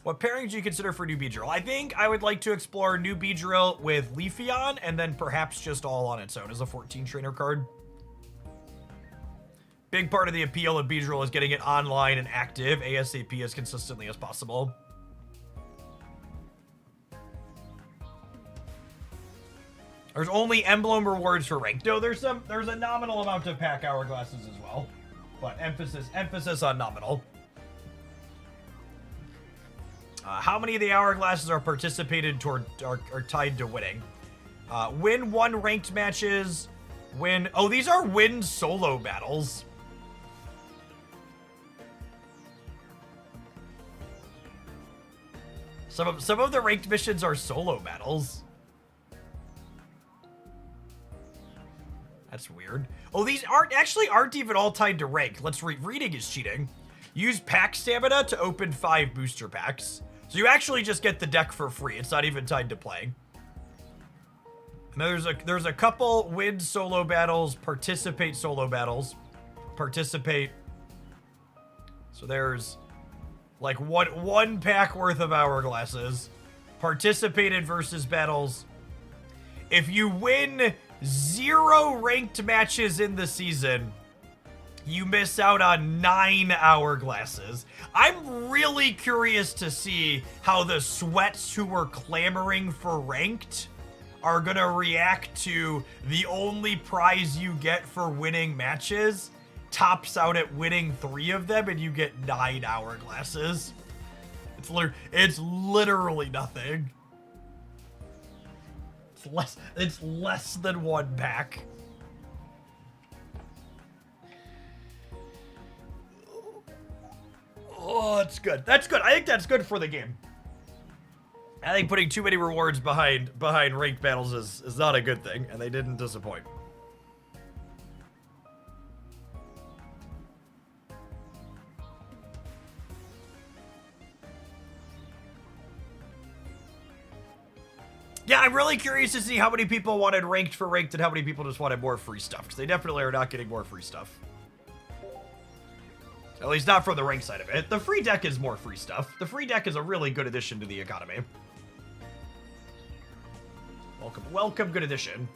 What pairings do you consider for new Beedrill? I think I would like to explore new Beedrill with Leafeon, and then perhaps just all on its own as a 14 trainer card. Big part of the appeal of Beedrill is getting it online and active ASAP as consistently as possible. There's only emblem rewards for ranked. No, there's a nominal amount of pack hourglasses as well, but emphasis on nominal. How many of the hourglasses are participated toward are tied to winning? Win 1 ranked matches. These are win solo battles. Some of the ranked missions are solo battles. That's weird. Oh, these aren't even all tied to rank. Reading is cheating. Use pack stamina to open 5 booster packs. So you actually just get the deck for free. It's not even tied to playing. And there's a couple win solo battles, participate solo battles, participate. So there's like one pack worth of hourglasses, participated versus battles. If you win 0 ranked matches in the season, you miss out on 9 hourglasses. I'm really curious to see how the sweats who were clamoring for ranked are gonna react to the only prize you get for winning matches tops out at winning 3 of them, and you get 9 hourglasses. It's literally nothing. It's less than 1 pack. Oh, that's good. That's good. I think that's good for the game. I think putting too many rewards behind ranked battles is not a good thing, and they didn't disappoint. Yeah, I'm really curious to see how many people wanted ranked for ranked and how many people just wanted more free stuff, because they definitely are not getting more free stuff. At least not from the rank side of it. The free deck is more free stuff. The free deck is a really good addition to the economy. Welcome, good addition.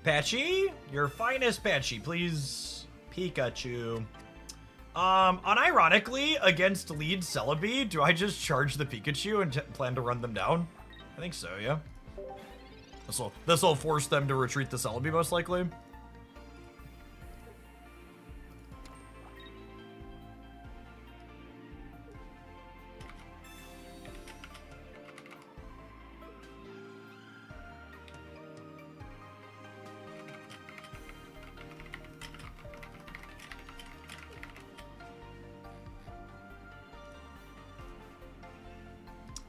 Patchy, your finest Patchy, please. Pikachu. Unironically, against lead Celebi, do I just charge the Pikachu and plan to run them down? I think so, yeah. This'll force them to retreat the Celebi, most likely.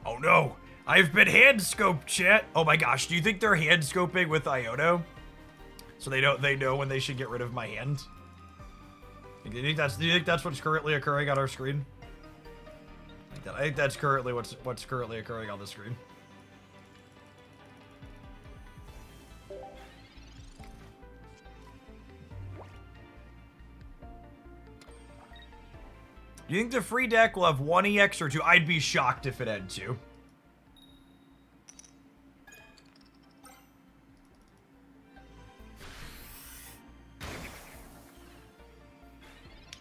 Oh no! I've been hand scoped, chat. Oh my gosh, do you think they're hand scoping with Iono? So they know when they should get rid of my hand? Do you think that's what's currently occurring on our screen? I think that's currently what's currently occurring on the screen. Do you think the free deck will have 1 EX or 2? I'd be shocked if it had 2.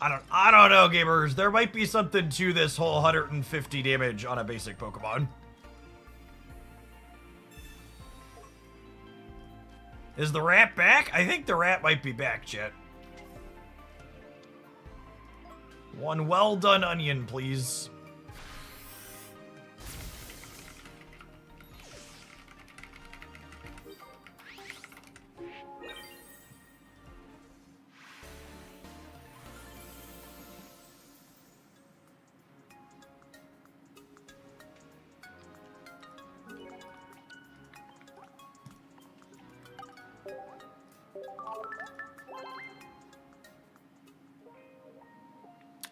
I don't know, gamers. There might be something to this whole 150 damage on a basic Pokemon. Is the rat back? I think the rat might be back, chat. 1 well done onion, please.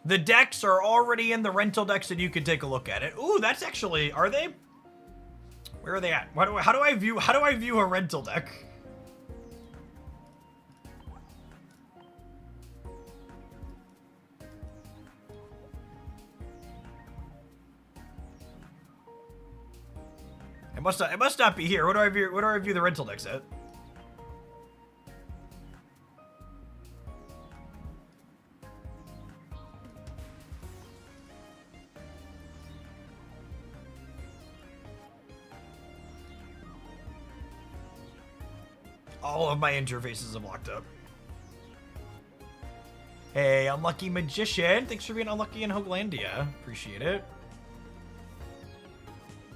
The decks are already in the rental decks, and you can take a look at it. Ooh, that's actually, are they? Where are they at? How do I view a rental deck? It must not be here. What do I view the rental decks at? All of my interfaces have locked up. Hey, Unlucky Magician. Thanks for being unlucky in Hoaglandia. Appreciate it.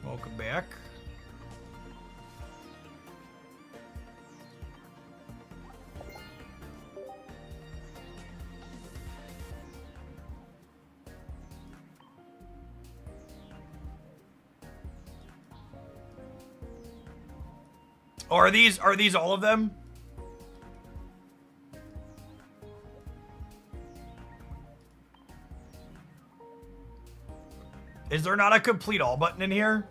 Welcome back. Oh, are these all of them? Is there not a complete all button in here?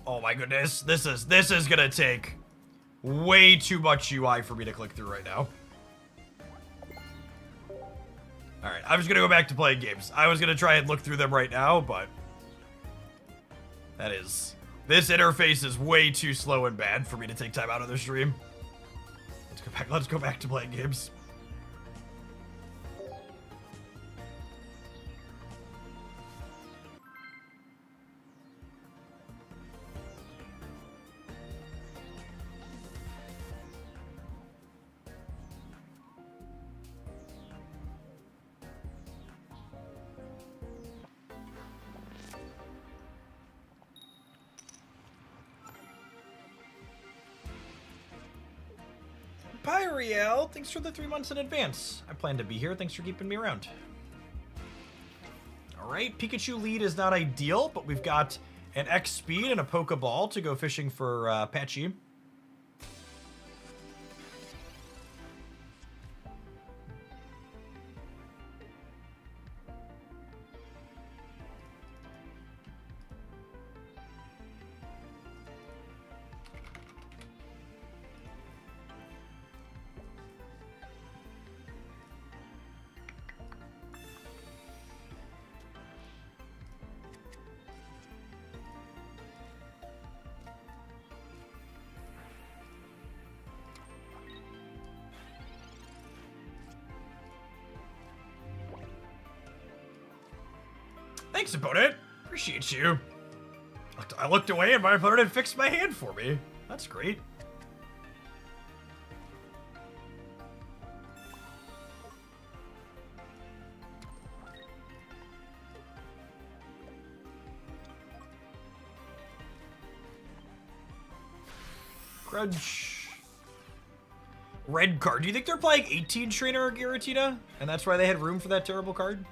Oh my goodness, this is gonna take way too much UI for me to click through right now. Alright, I'm just gonna go back to playing games. I was gonna try and look through them right now, but this interface is way too slow and bad for me to take time out of the stream. Let's go back to playing games. Pyriel, thanks for the 3 months in advance. I plan to be here. Thanks for keeping me around. Alright, Pikachu lead is not ideal, but we've got an X speed and a Pokeball to go fishing for Patchy. Thanks, opponent. Appreciate you. I looked away and my opponent had fixed my hand for me. That's great. Grudge. Red card. Do you think they're playing 18 Trainer or Giratina? And that's why they had room for that terrible card?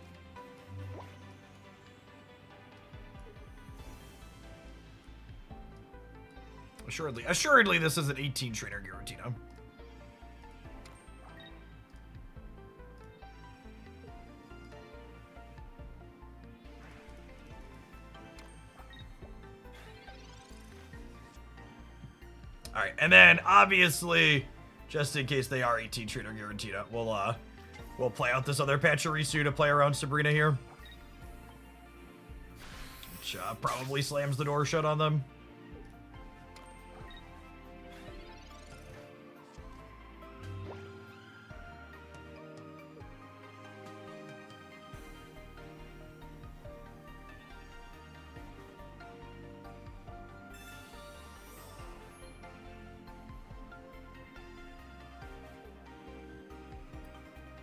Assuredly, this is an 18 Trainer Giratina. All right, and then obviously, just in case they are 18 Trainer Giratina, we'll play out this other Pachirisu to play around Sabrina here, which probably slams the door shut on them.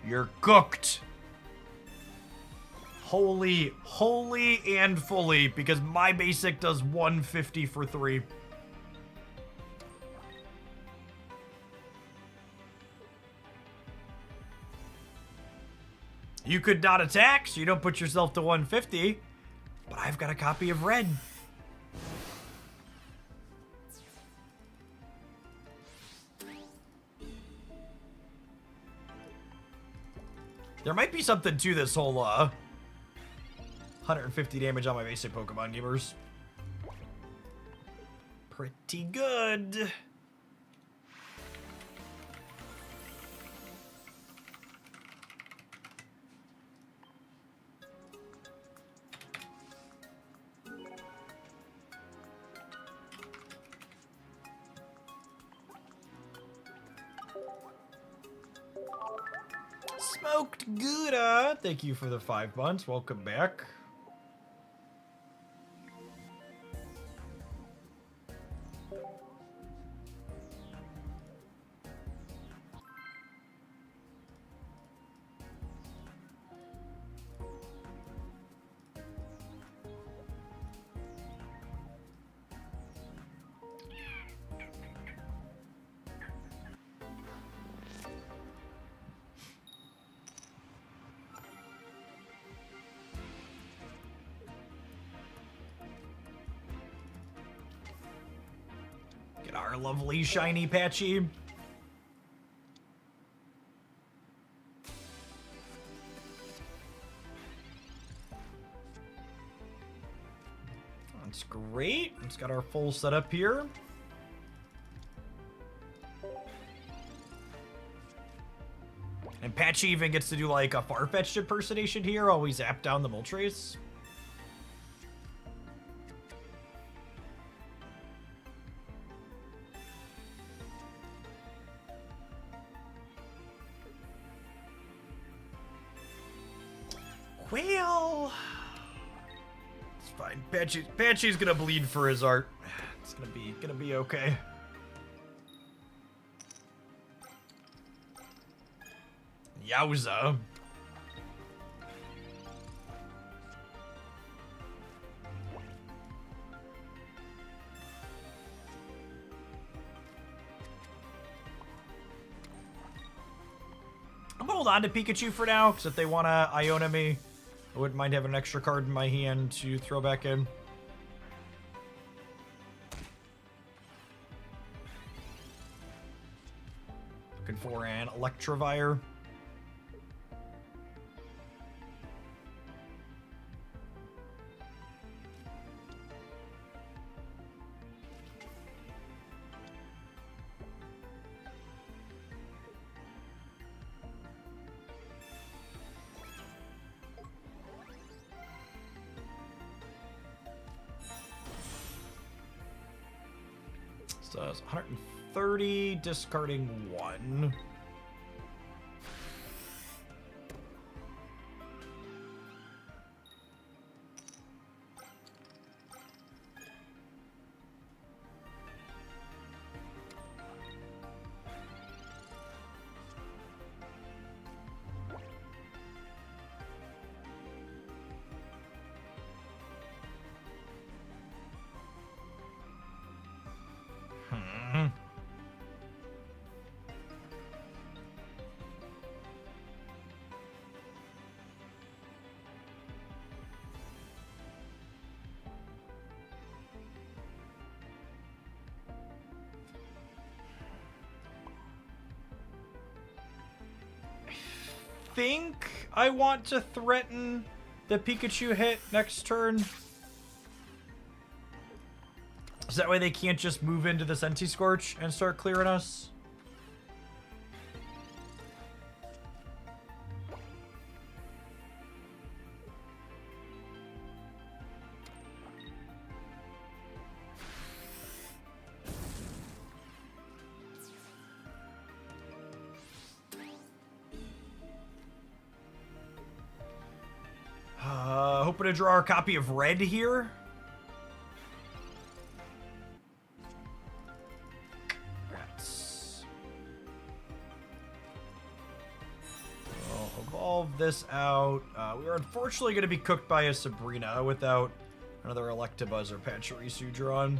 You're cooked. Holy and fully, because my basic does 150 for 3. You could not attack, so you don't put yourself to 150, but I've got a copy of red. There might be something to this whole, 150 damage on my basic Pokemon gamers. Pretty good. Smoked Gouda, thank you for the 5 months. Welcome back. Our lovely shiny Patchy. That's great. It's got our full setup here. And Patchy even gets to do like a Farfetch'd impersonation here while we zap down the Moltres. Well, it's fine. Patchy's gonna bleed for his art. It's gonna be okay. Yowza. I'm gonna hold on to Pikachu for now, because if they want to Iona me, I wouldn't mind having an extra card in my hand to throw back in. Looking for an Electivire. So it's 130, discarding 1. think I want to threaten the Pikachu hit next turn. So that way they can't just move into the Senti-Scorch and start clearing us. Hoping to draw our copy of Red here. Rats. We'll evolve this out. We are unfortunately going to be cooked by a Sabrina without another Electabuzz or Pachirisu drawn.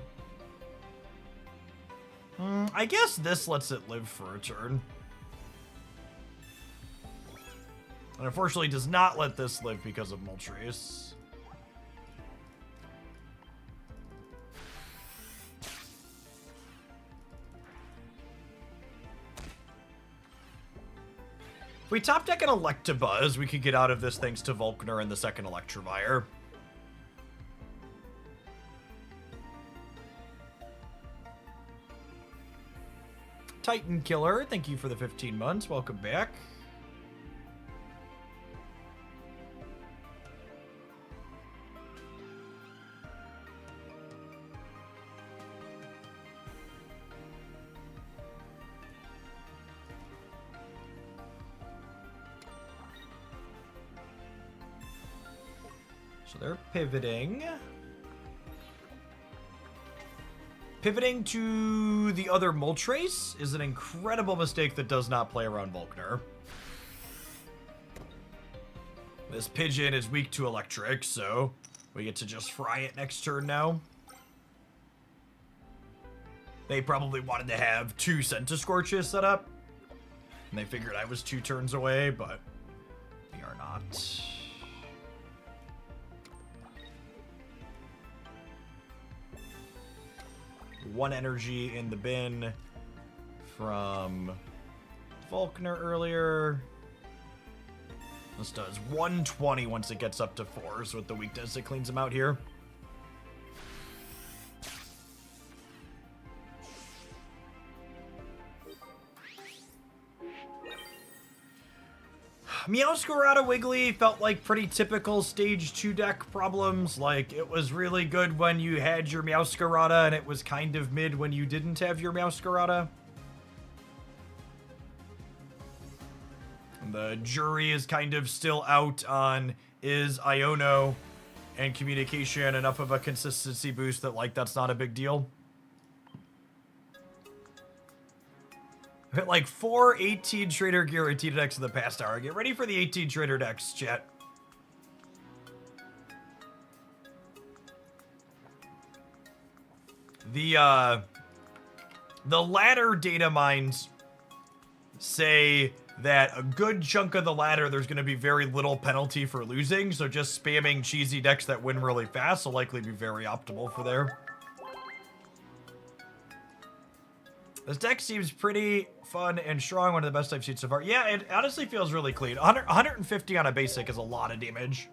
I guess this lets it live for a turn. And unfortunately does not let this live because of Moltres. If we top deck an Electabuzz, we could get out of this thanks to Volkner and the second Electivire. Titan Killer, thank you for the 15 months. Welcome back. So they're pivoting. Pivoting to the other Moltres is an incredible mistake that does not play around Volkner. This Pigeon is weak to electric, so we get to just fry it next turn now. They probably wanted to have 2 Senti-Scorches set up, and they figured I was 2 turns away, but we are not. One energy in the bin from Volkner earlier. This does 120 once it gets up to 4, so with the weakness, it cleans them out here. Meowscarada Wiggly felt like pretty typical stage 2 deck problems. Like, it was really good when you had your Meowscarada, and it was kind of mid when you didn't have your Meowscarada. The jury is kind of still out on, is Iono and communication enough of a consistency boost that, like, that's not a big deal? I've hit like 4 18 Trader Giratina decks in the past hour. Get ready for the 18 Trader decks, chat. The ladder data mines say that a good chunk of the ladder, there's going to be very little penalty for losing, so just spamming cheesy decks that win really fast will likely be very optimal for there. This deck seems pretty fun and strong, one of the best I've seen so far. Yeah, it honestly feels really clean. 150 on a basic is a lot of damage.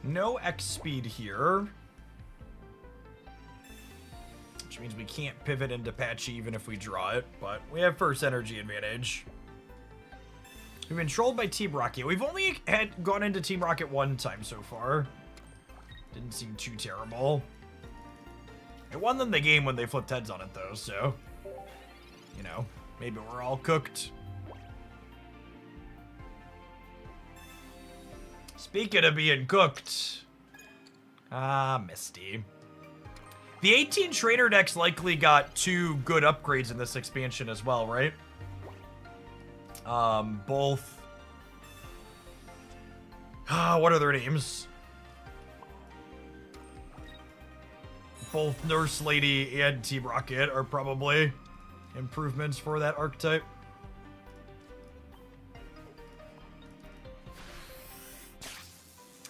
No X speed here, which means we can't pivot into Patchy even if we draw it, but we have first energy advantage. We've been trolled by Team Rocket. We've only gone into Team Rocket 1 time so far. Didn't seem too terrible. It won them the game when they flipped heads on it though, so, you know, maybe we're all cooked. Speaking of being cooked, Ah, Misty. The 18 trainer decks likely got 2 good upgrades in this expansion as well, right? Both... what are their names? Both Nurse Lady and Team Rocket are probably improvements for that archetype.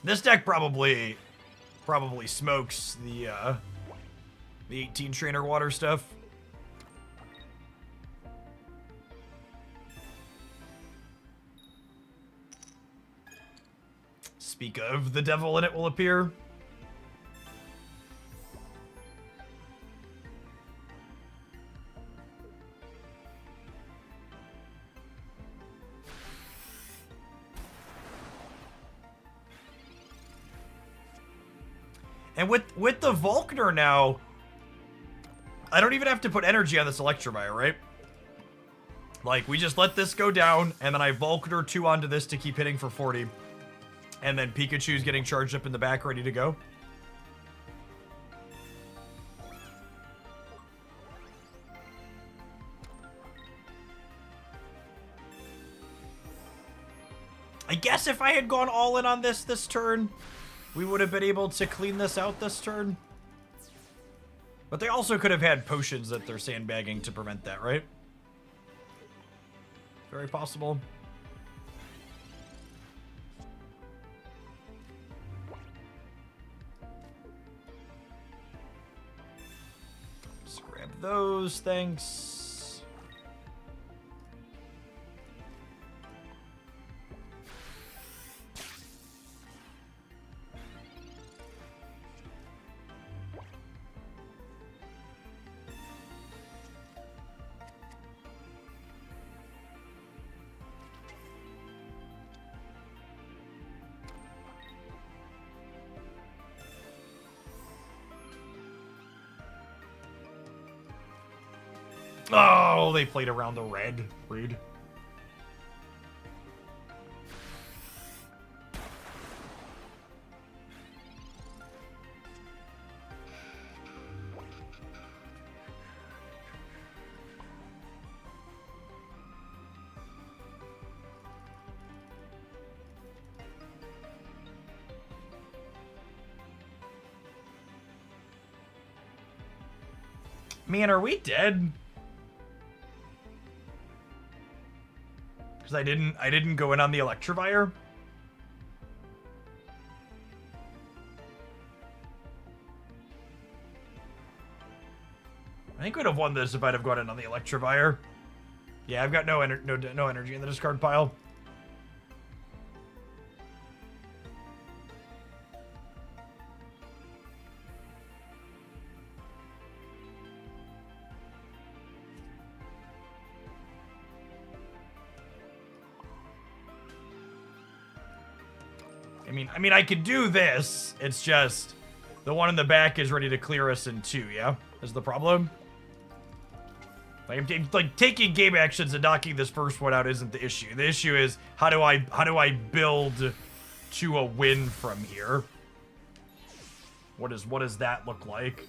This deck probably smokes the 18 trainer water stuff. Speak of, the devil in it will appear. And with the Volkner now, I don't even have to put energy on this Electivire, right? Like, we just let this go down, and then I Volkner 2 onto this to keep hitting for 40. And then Pikachu's getting charged up in the back, ready to go. I guess if I had gone all in on this turn, we would have been able to clean this out this turn. But they also could have had potions that they're sandbagging to prevent that, right? Very possible. Just grab those, thanks. Oh, they played around the red. Rude. Man, are we dead? Because I didn't go in on the Electivire. I think we'd have won this if I'd have gone in on the Electivire. Yeah, I've got no energy in the discard pile. I mean, I could do this. It's just the one in the back is ready to clear us in 2, yeah? Is the problem? Like taking game actions and knocking this first one out isn't the issue. The issue is how do I build to a win from here? What does that look like?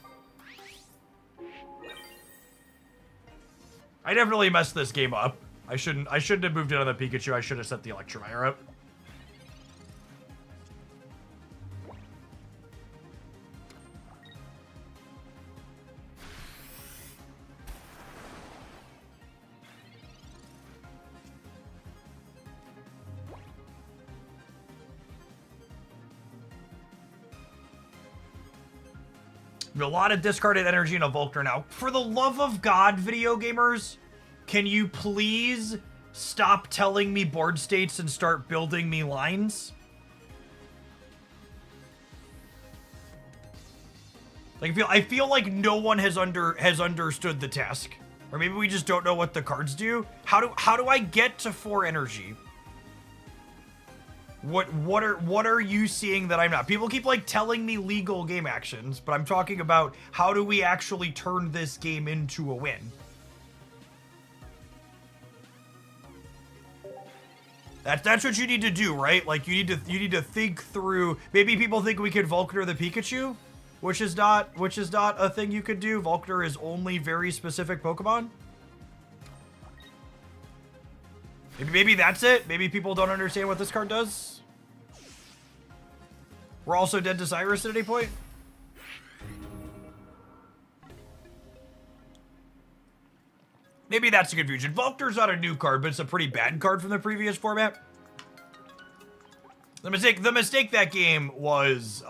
I definitely messed this game up. I shouldn't have moved in on the Pikachu. I should have set the Electivire up. A lot of discarded energy in a Volkner now. For the love of God, video gamers, can you please stop telling me board states and start building me lines? Like, I feel like no one has understood the task, or maybe we just don't know what the cards do. How do I get to 4 energy? What are you seeing that I'm not? People keep like telling me legal game actions, but I'm talking about how do we actually turn this game into a win? That's what you need to do, right? Like you need to think through. Maybe people think we could Wugtrio the Pikachu, which is not a thing you could do. Wugtrio is only very specific Pokemon. Maybe that's it. Maybe people don't understand what this card does. We're also dead to Cyrus at any point. Maybe that's a confusion. Wugtrio's not a new card, but it's a pretty bad card from the previous format. The mistake that game was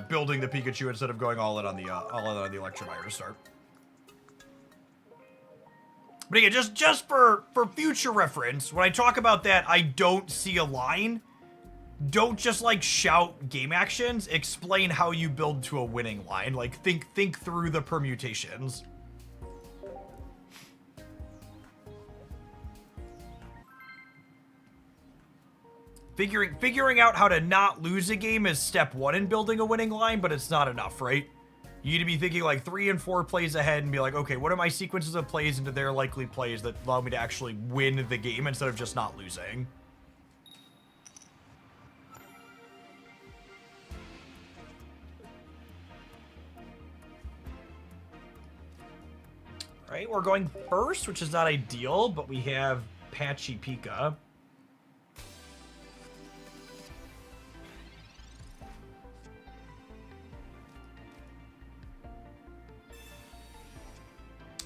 building the Pikachu instead of going all in on the Electivire to start. But again, just for future reference, when I talk about that, I don't see a line. Don't just like shout game actions. Explain how you build to a winning line. Like think through the permutations. Figuring out how to not lose a game is step one in building a winning line, but it's not enough, right? You need to be thinking like 3 and 4 plays ahead and be like, okay, what are my sequences of plays into their likely plays that allow me to actually win the game instead of just not losing? All right, we're going first, which is not ideal, but we have Patchy Pika.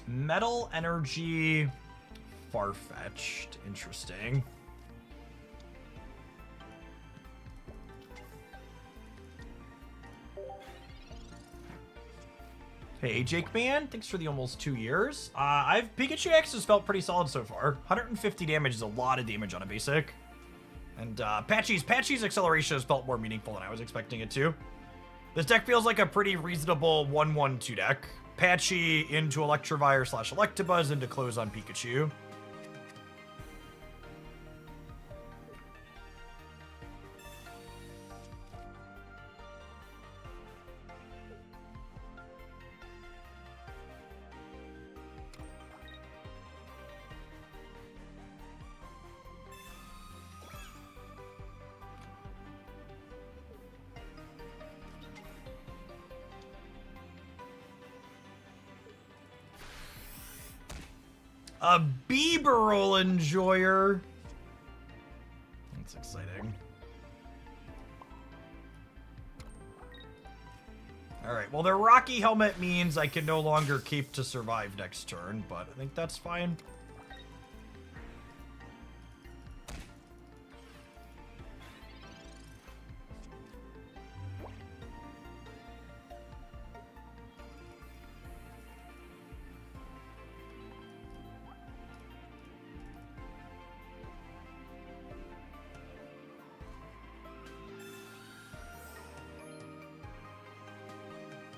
Metal Energy, Farfetch'd. Interesting. Hey, Jake Man, thanks for the almost 2 years. Pikachu X has felt pretty solid so far. 150 damage is a lot of damage on a basic. And Patchy's acceleration has felt more meaningful than I was expecting it to. This deck feels like a pretty reasonable 1-1-2 deck. Patchy into Electivire / Electabuzz into close on Pikachu. A Bieberol Enjoyer. That's exciting. Alright, well, their Rocky Helmet means I can no longer keep to survive next turn, but I think that's fine.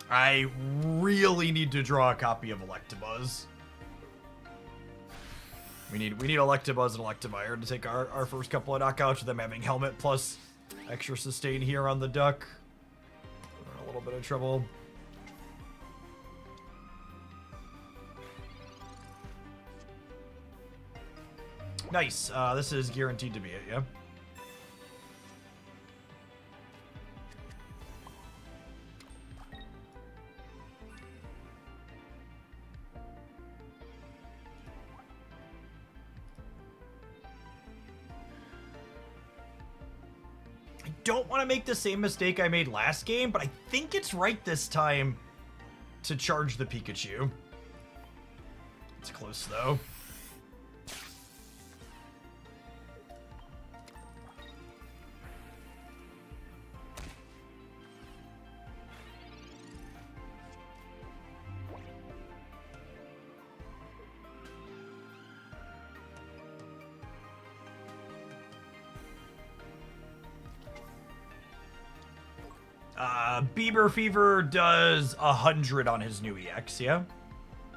I really need to draw a copy of Electabuzz. We need Electabuzz and Electivire to take our first couple of knockouts with them having Helmet plus extra sustain here on the Duck. We're in a little bit of trouble. Nice. This is guaranteed to be it, yeah? Don't want to make the same mistake I made last game, but I think it's right this time to charge the Pikachu. It's close, though. Bieber Fever does 100 on his new EX, yeah? Am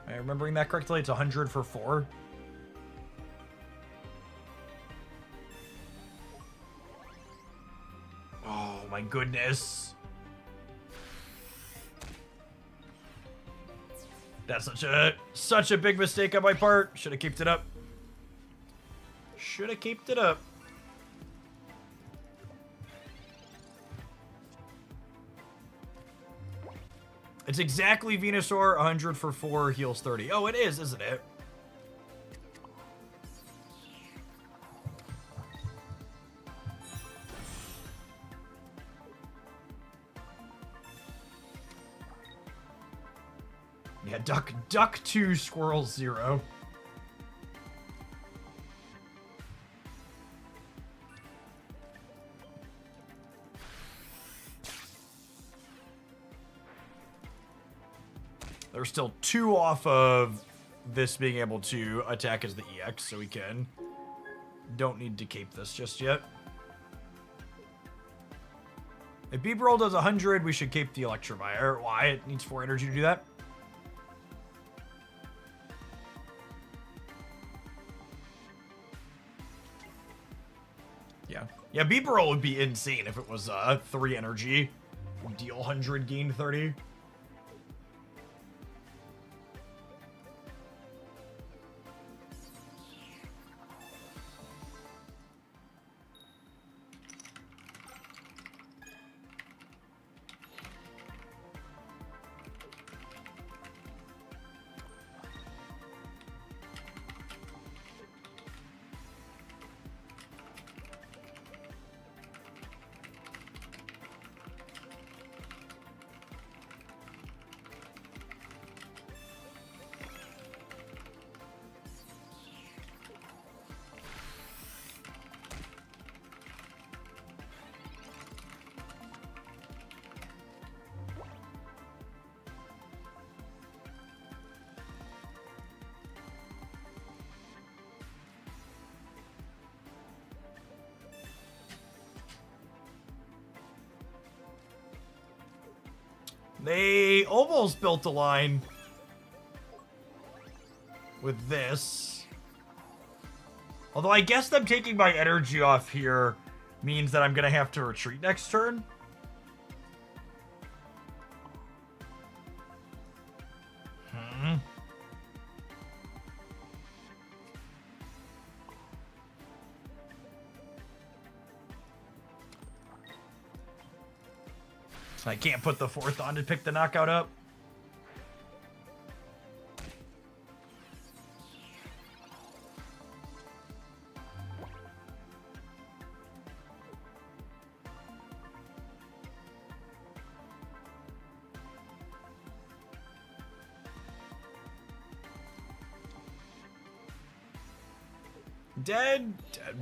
I remembering that correctly? It's 100 for 4. Oh my goodness. That's such a big mistake on my part. Should have kept it up. Should have kept it up. It's exactly Venusaur, 100 for 4, heals 30. Oh, it is, isn't it? Yeah, duck 2, squirrel 0. They're still 2 off of this being able to attack as the EX, so we can. Don't need to cape this just yet. If Beeper does 100, we should cape the Electivire. Why? It needs 4 energy to do that. Yeah. Yeah, Beeper would be insane if it was 3 energy. Deal 100, gain 30. They almost built a line with this. Although I guess them taking my energy off here means that I'm going to have to retreat next turn. I can't put the 4th on to pick the knockout up. Dead. Dead.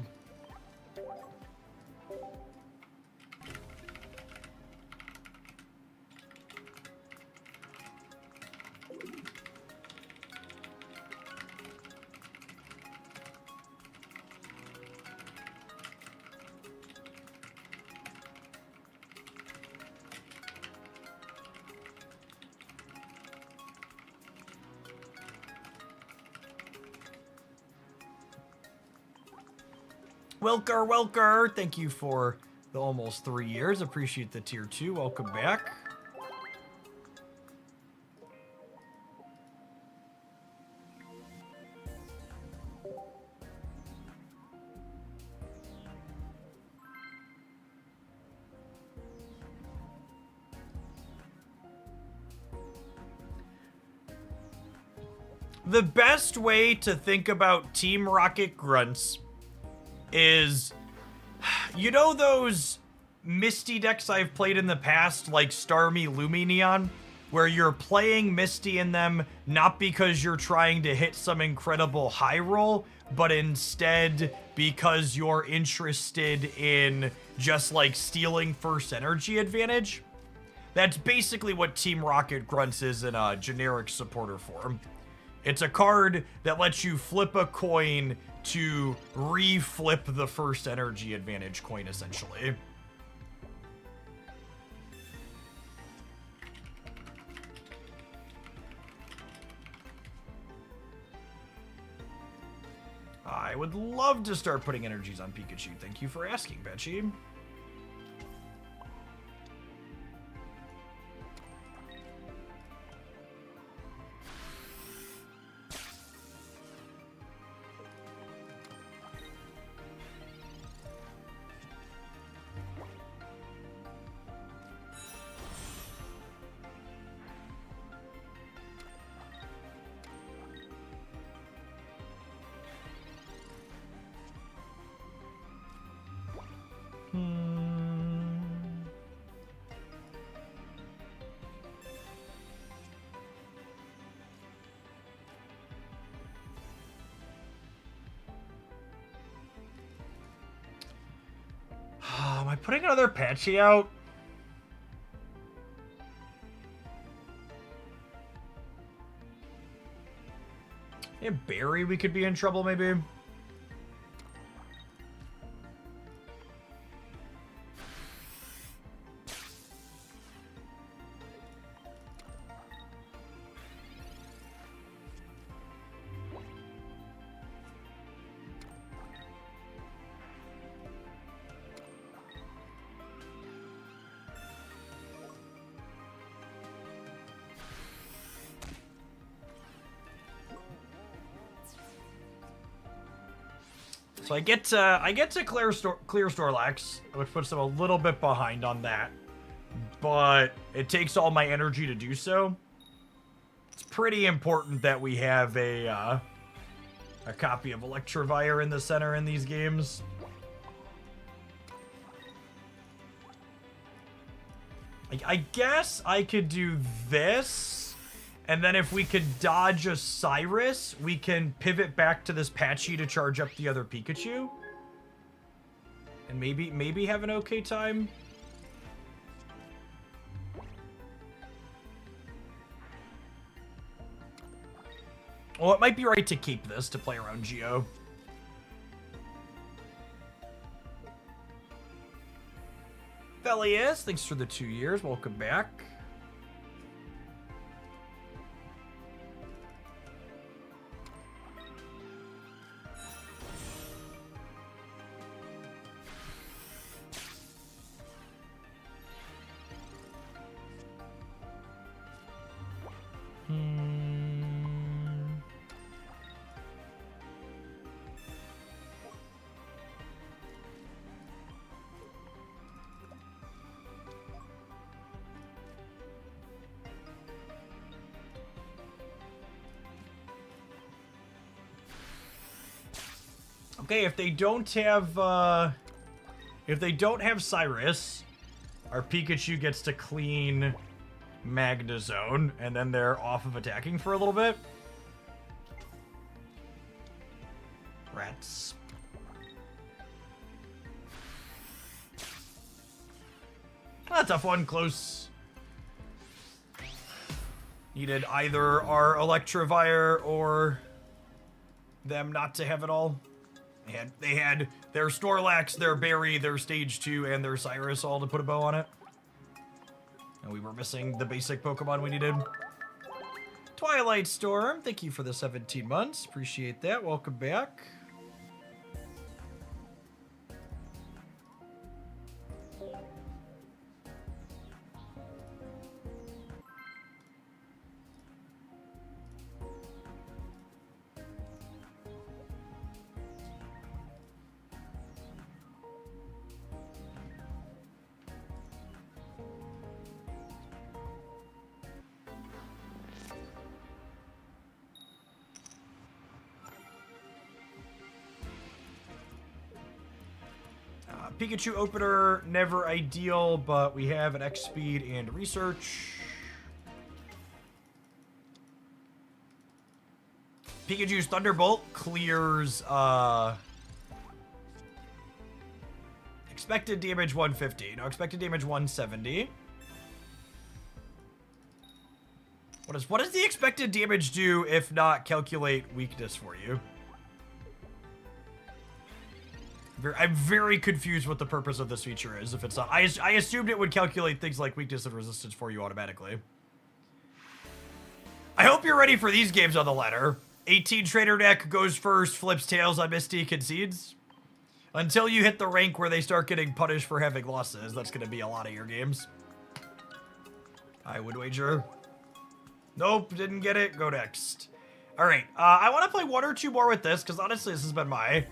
Welker, thank you for the almost 3 years. Appreciate the tier 2. Welcome back. The best way to think about Team Rocket grunts is, you know those Misty decks I've played in the past, like Starmie, Lumineon, where you're playing Misty in them not because you're trying to hit some incredible high roll, but instead because you're interested in just like stealing first energy advantage? That's basically what Team Rocket grunts is in a generic supporter form. It's a card that lets you flip a coin to re-flip the first energy advantage coin, essentially. I would love to start putting energies on Pikachu. Thank you for asking, Betchy. putting another Patchy out? Yeah, Barry, we could be in trouble, maybe. So I get to clear Snorlax, which puts them a little bit behind on that, but it takes all my energy to do so. It's pretty important that we have a copy of Electivire in the center in these games. I guess I could do this, and then if we could dodge a Cyrus, we can pivot back to this Patchy to charge up the other Pikachu. And maybe have an okay time. Well, it might be right to keep this to play around Geo. Velius, thanks for the 2 years. Welcome back. Okay, if they don't have Cyrus, our Pikachu gets to clean Magnezone, and then they're off of attacking for a little bit. Rats. That's a fun close. Needed either our Electivire or them not to have it all. They had their Snorlax, their Berry, their Stage 2, and their Cyrus all to put a bow on it. And we were missing the basic Pokemon we needed. Twilight Storm, thank you for the 17 months. Appreciate that. Welcome back. Pikachu opener, never ideal, but we have an X speed and research. Pikachu's Thunderbolt clears expected damage 150. No, expected damage 170. What does the expected damage do if not calculate weakness for you? I'm very confused what the purpose of this feature is. If it's not, I assumed it would calculate things like weakness and resistance for you automatically. I hope you're ready for these games on the ladder. 18 trainer deck goes first, flips tails on Misty, concedes. Until you hit the rank where they start getting punished for having losses, that's going to be a lot of your games. I would wager. Nope, didn't get it. Go next. All right, I want to play one or two more with this because honestly, this has been my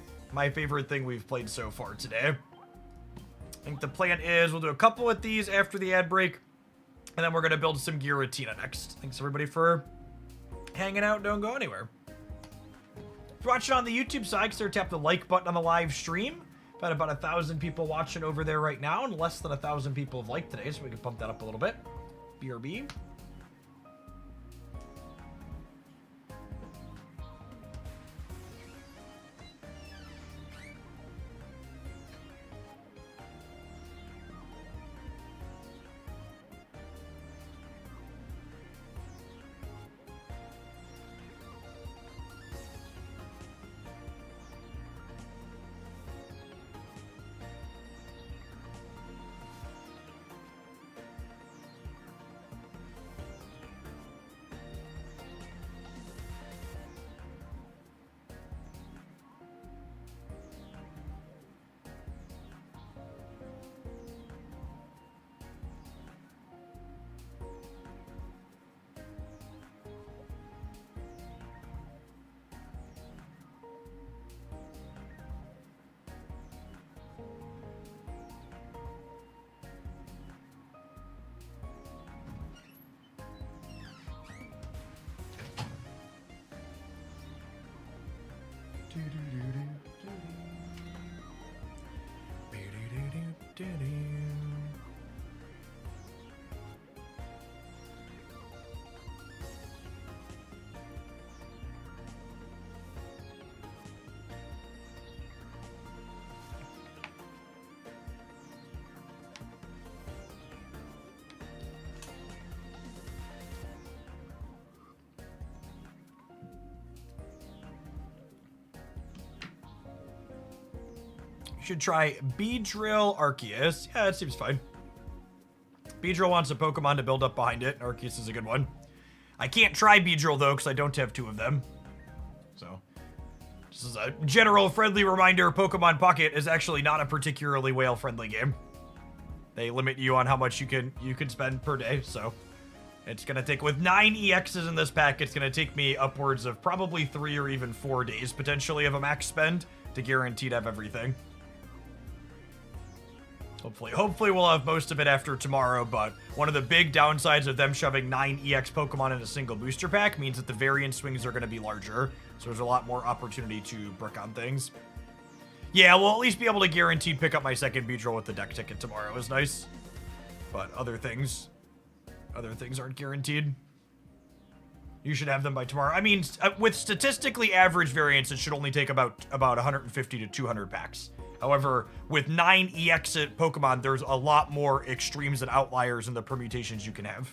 favorite thing we've played so far today. I think the plan is we'll do a couple with these after the ad break, and then we're going to build some Giratina next. Thanks everybody for hanging out. Don't go anywhere. If you're watching on the YouTube side, consider tap the like button on the live stream. We've had about 1,000 people watching over there right now, and less than 1,000 people have liked today, so we can pump that up a little bit. BRB. Should try Beedrill Arceus. Yeah, that seems fine. Beedrill wants a Pokemon to build up behind it. Arceus is a good one. I can't try Beedrill, though, because I don't have 2 of them. So, this is a general friendly reminder. Pokemon Pocket is actually not a particularly whale-friendly game. They limit you on how much you can spend per day, so... It's going to take... With 9 EXs in this pack, it's going to take me upwards of probably 3 or even 4 days, potentially, of a max spend to guarantee to have everything. Hopefully we'll have most of it after tomorrow, but one of the big downsides of them shoving 9 EX Pokemon in a single booster pack means that the variant swings are going to be larger, so there's a lot more opportunity to brick on things. Yeah, we'll at least be able to guaranteed pick up my second Beedrill with the deck ticket tomorrow is nice. But other things aren't guaranteed. You should have them by tomorrow. I mean, with statistically average variants, it should only take about 150 to 200 packs. However, with 9 EX Pokemon, there's a lot more extremes and outliers in the permutations you can have.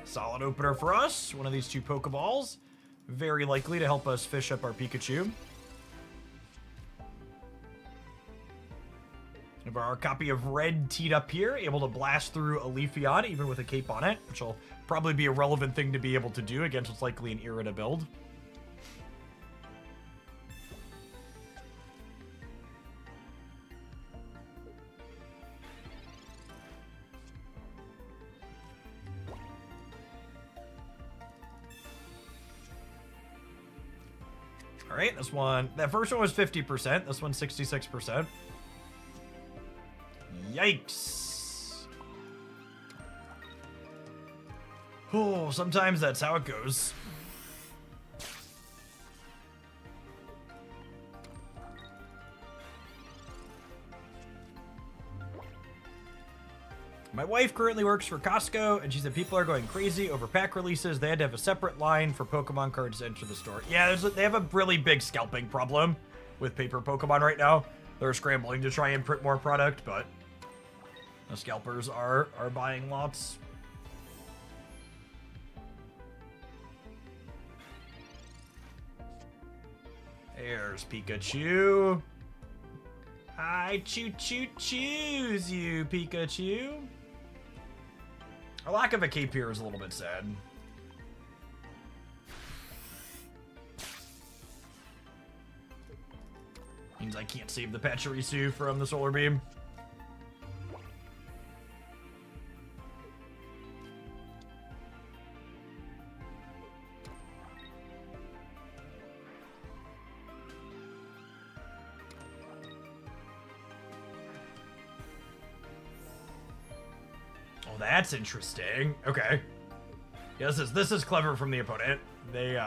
Solid opener for us. One of these 2 Pokeballs. Very likely to help us fish up our Pikachu. We have our copy of Red teed up here, able to blast through a Leafeon, even with a cape on it, which will probably be a relevant thing to be able to do against what's likely an Irida build. All right, this one, that first one was 50%. This one's 66%. Yikes. Oh, sometimes that's how it goes. My wife currently works for Costco, and she said people are going crazy over pack releases. They had to have a separate line for Pokemon cards to enter the store. Yeah, they have a really big scalping problem with paper Pokemon right now. They're scrambling to try and print more product, but the scalpers are buying lots. There's Pikachu. I choose you, Pikachu. A lack of a cape here is a little bit sad. Means I can't save the Pachirisu from the Solar Beam. That's interesting. Okay. Yeah, this is clever from the opponent. They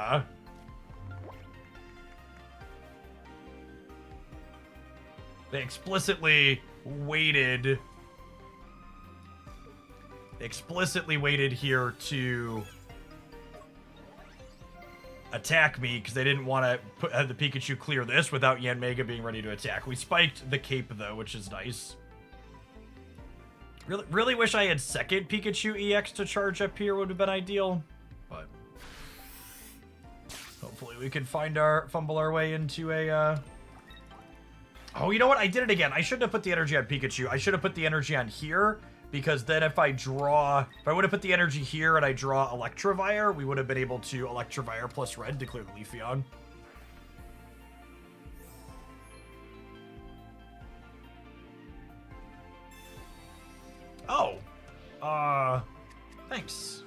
explicitly waited here to attack me because they didn't want to have the Pikachu clear this without Yanmega being ready to attack. We spiked the cape though, which is nice. Really wish I had second Pikachu EX to charge up here, would have been ideal, but hopefully we can fumble our way into a, Oh, you know what? I did it again. I shouldn't have put the energy on Pikachu. I should have put the energy on here, Because then if I would have put the energy here and I draw Electivire, we would have been able to Electivire plus red to clear the Leafeon. Oh. Thanks.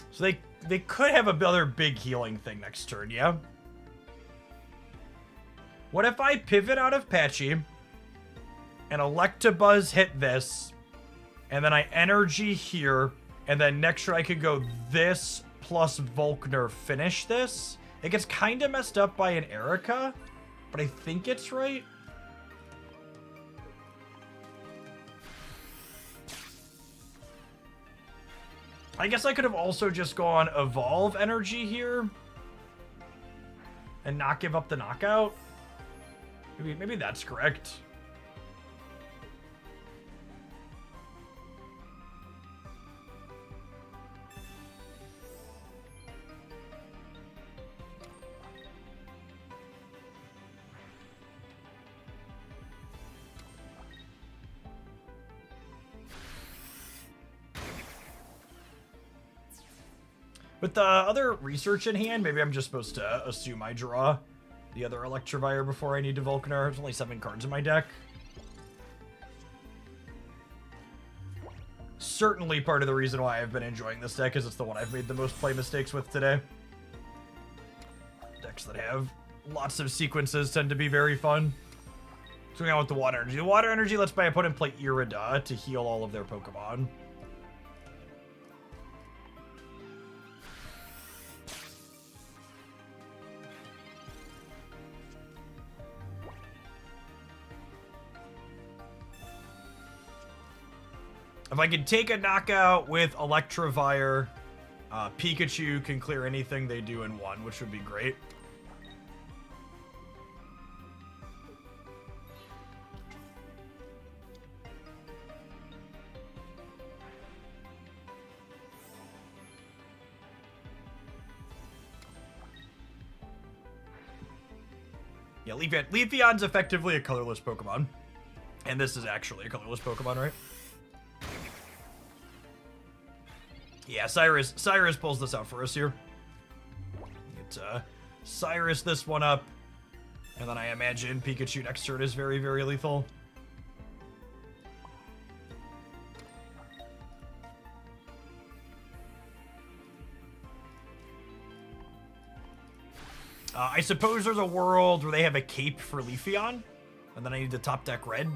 So they could have another big healing thing next turn, yeah? What if I pivot out of Patchy and Electabuzz hit this, and then I energy here, and then next turn I could go this plus Volkner finish this? It gets kind of messed up by an Erica, but I think it's right. I guess I could have also just gone Evolve Energy here and not give up the knockout. Maybe that's correct. With the other research in hand, maybe I'm just supposed to assume I draw the other Electivire before I need to Vulcanar. There's only 7 cards in my deck. Certainly part of the reason why I've been enjoying this deck is it's the one I've made the most play mistakes with today. Decks that have lots of sequences tend to be very fun. So we got with the Water Energy. The Water Energy lets my opponent play Irida to heal all of their Pokemon. If I can take a knockout with Electivire, Pikachu can clear anything they do in 1, which would be great. Yeah, Leafeon's effectively a colorless Pokemon. And this is actually a colorless Pokemon, right? Yeah, Cyrus pulls this out for us here. Get Cyrus this one up. And then I imagine Pikachu next turn is very, very lethal. I suppose there's a world where they have a cape for Leafeon, and then I need to top deck red.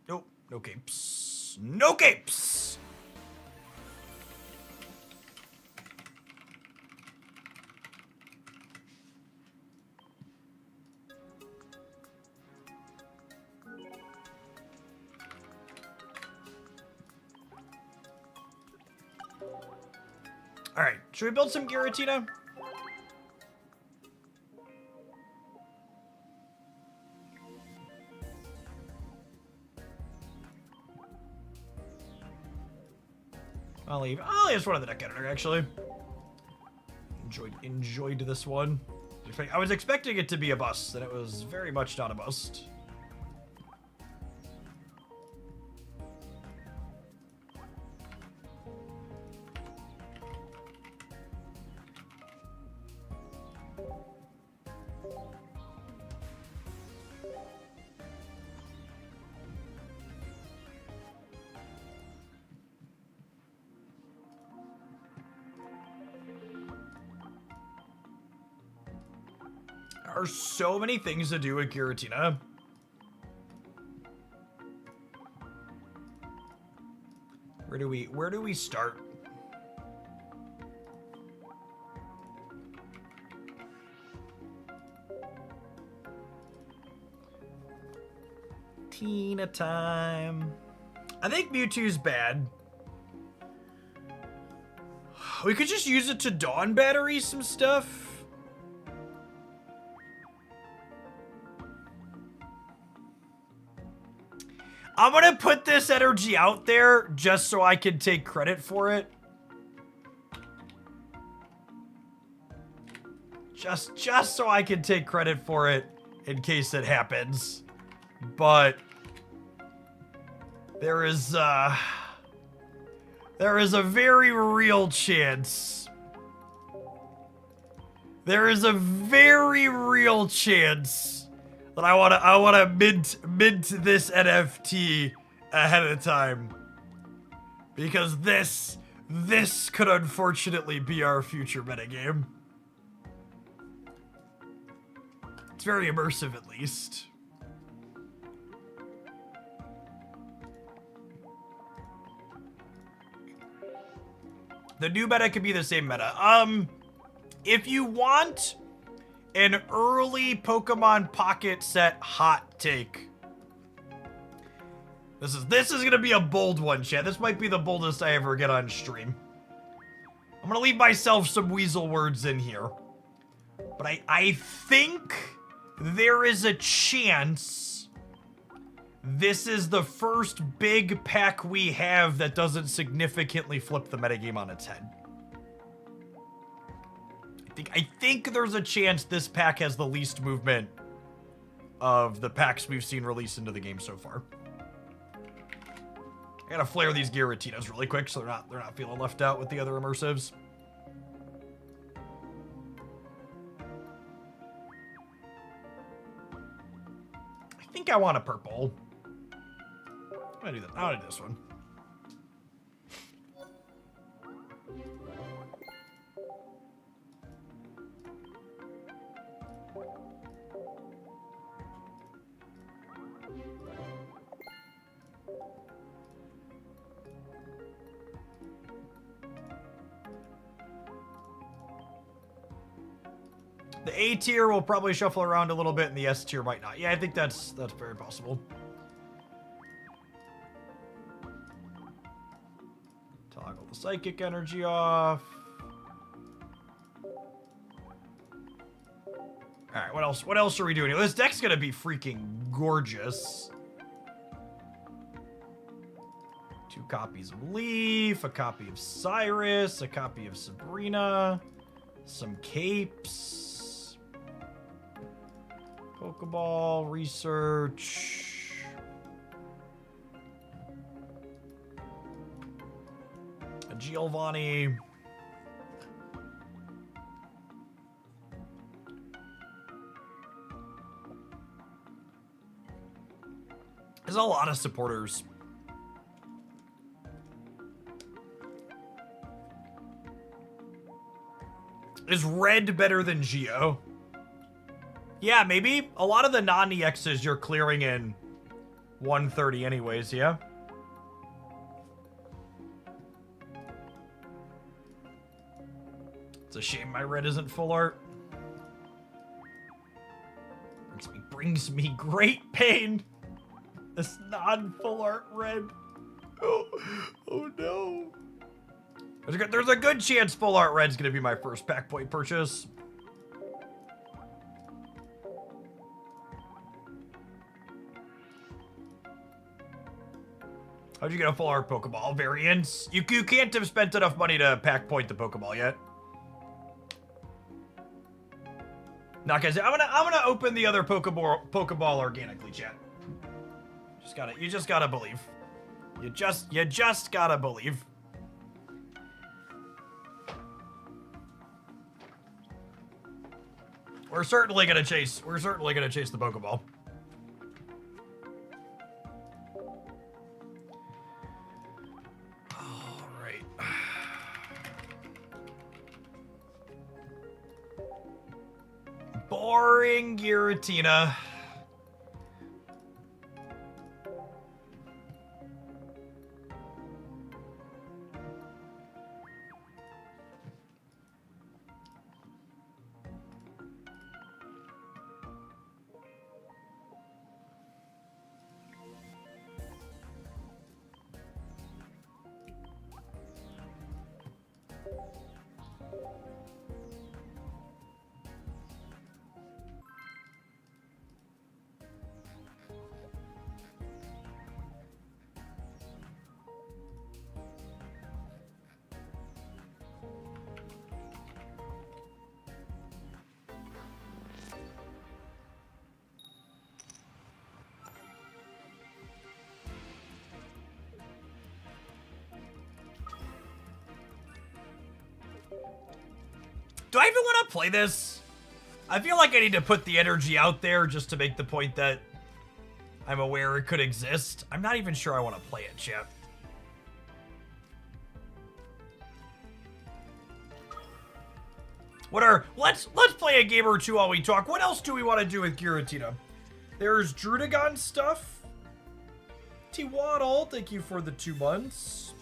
Nope, no capes. No capes! Alright, should we build some Giratina? I'll leave just one of the deck editor, actually. Enjoyed this one. I was expecting it to be a bust, and it was very much not a bust. are so many things to do with Giratina. Where do we start? Tina time. I think Mewtwo's bad. We could just use it to Dawn Battery some stuff. I'm gonna put this energy out there just so I can take credit for it. Just so I can take credit for it in case it happens. But there is a very real chance. There is a very real chance that I wanna mint this NFT ahead of time. Because this could unfortunately be our future metagame. It's very immersive at least. The new meta could be the same meta. If you want an early Pokemon Pocket Set hot take, this is gonna be a bold one, chat. This might be the boldest I ever get on stream. I'm gonna leave myself some weasel words in here, but I think there is a chance this is the first big pack we have that doesn't significantly flip the metagame on its head. I think there's a chance this pack has the least movement of the packs we've seen released into the game so far. I gotta flare these Giratinas really quick so they're not feeling left out with the other immersives. I think I want a purple. I'm gonna do that. I'll do this one. The A tier will probably shuffle around a little bit and the S tier might not. Yeah, I think that's very possible. Toggle the psychic energy off. Alright, what else are we doing here? This deck's gonna be freaking gorgeous. 2 copies of Leaf, a copy of Cyrus, a copy of Sabrina, some capes. Pokeball, research. A Giovanni. There's a lot of supporters. Is red better than Geo? Yeah, maybe. A lot of the non-EXs you're clearing in 130 anyways, yeah? It's a shame my red isn't full art. Brings me great pain. This non-full art red. Oh no. There's a good chance full art red's gonna be my first pack point purchase. How'd you get a full art Pokeball? Variants? You can't have spent enough money to pack point the Pokeball yet. Not guys, I'm gonna open the other Pokeball organically, chat. You just gotta believe. You just gotta believe. We're certainly gonna chase the Pokeball. Boring Giratina. Do I even want to play this? I feel like I need to put the energy out there just to make the point that I'm aware it could exist. I'm not even sure I want to play it, chat. Let's play a game or two while we talk. What else do we want to do with Giratina? There's Drudagon stuff. T-Waddle, thank you for the 2 months.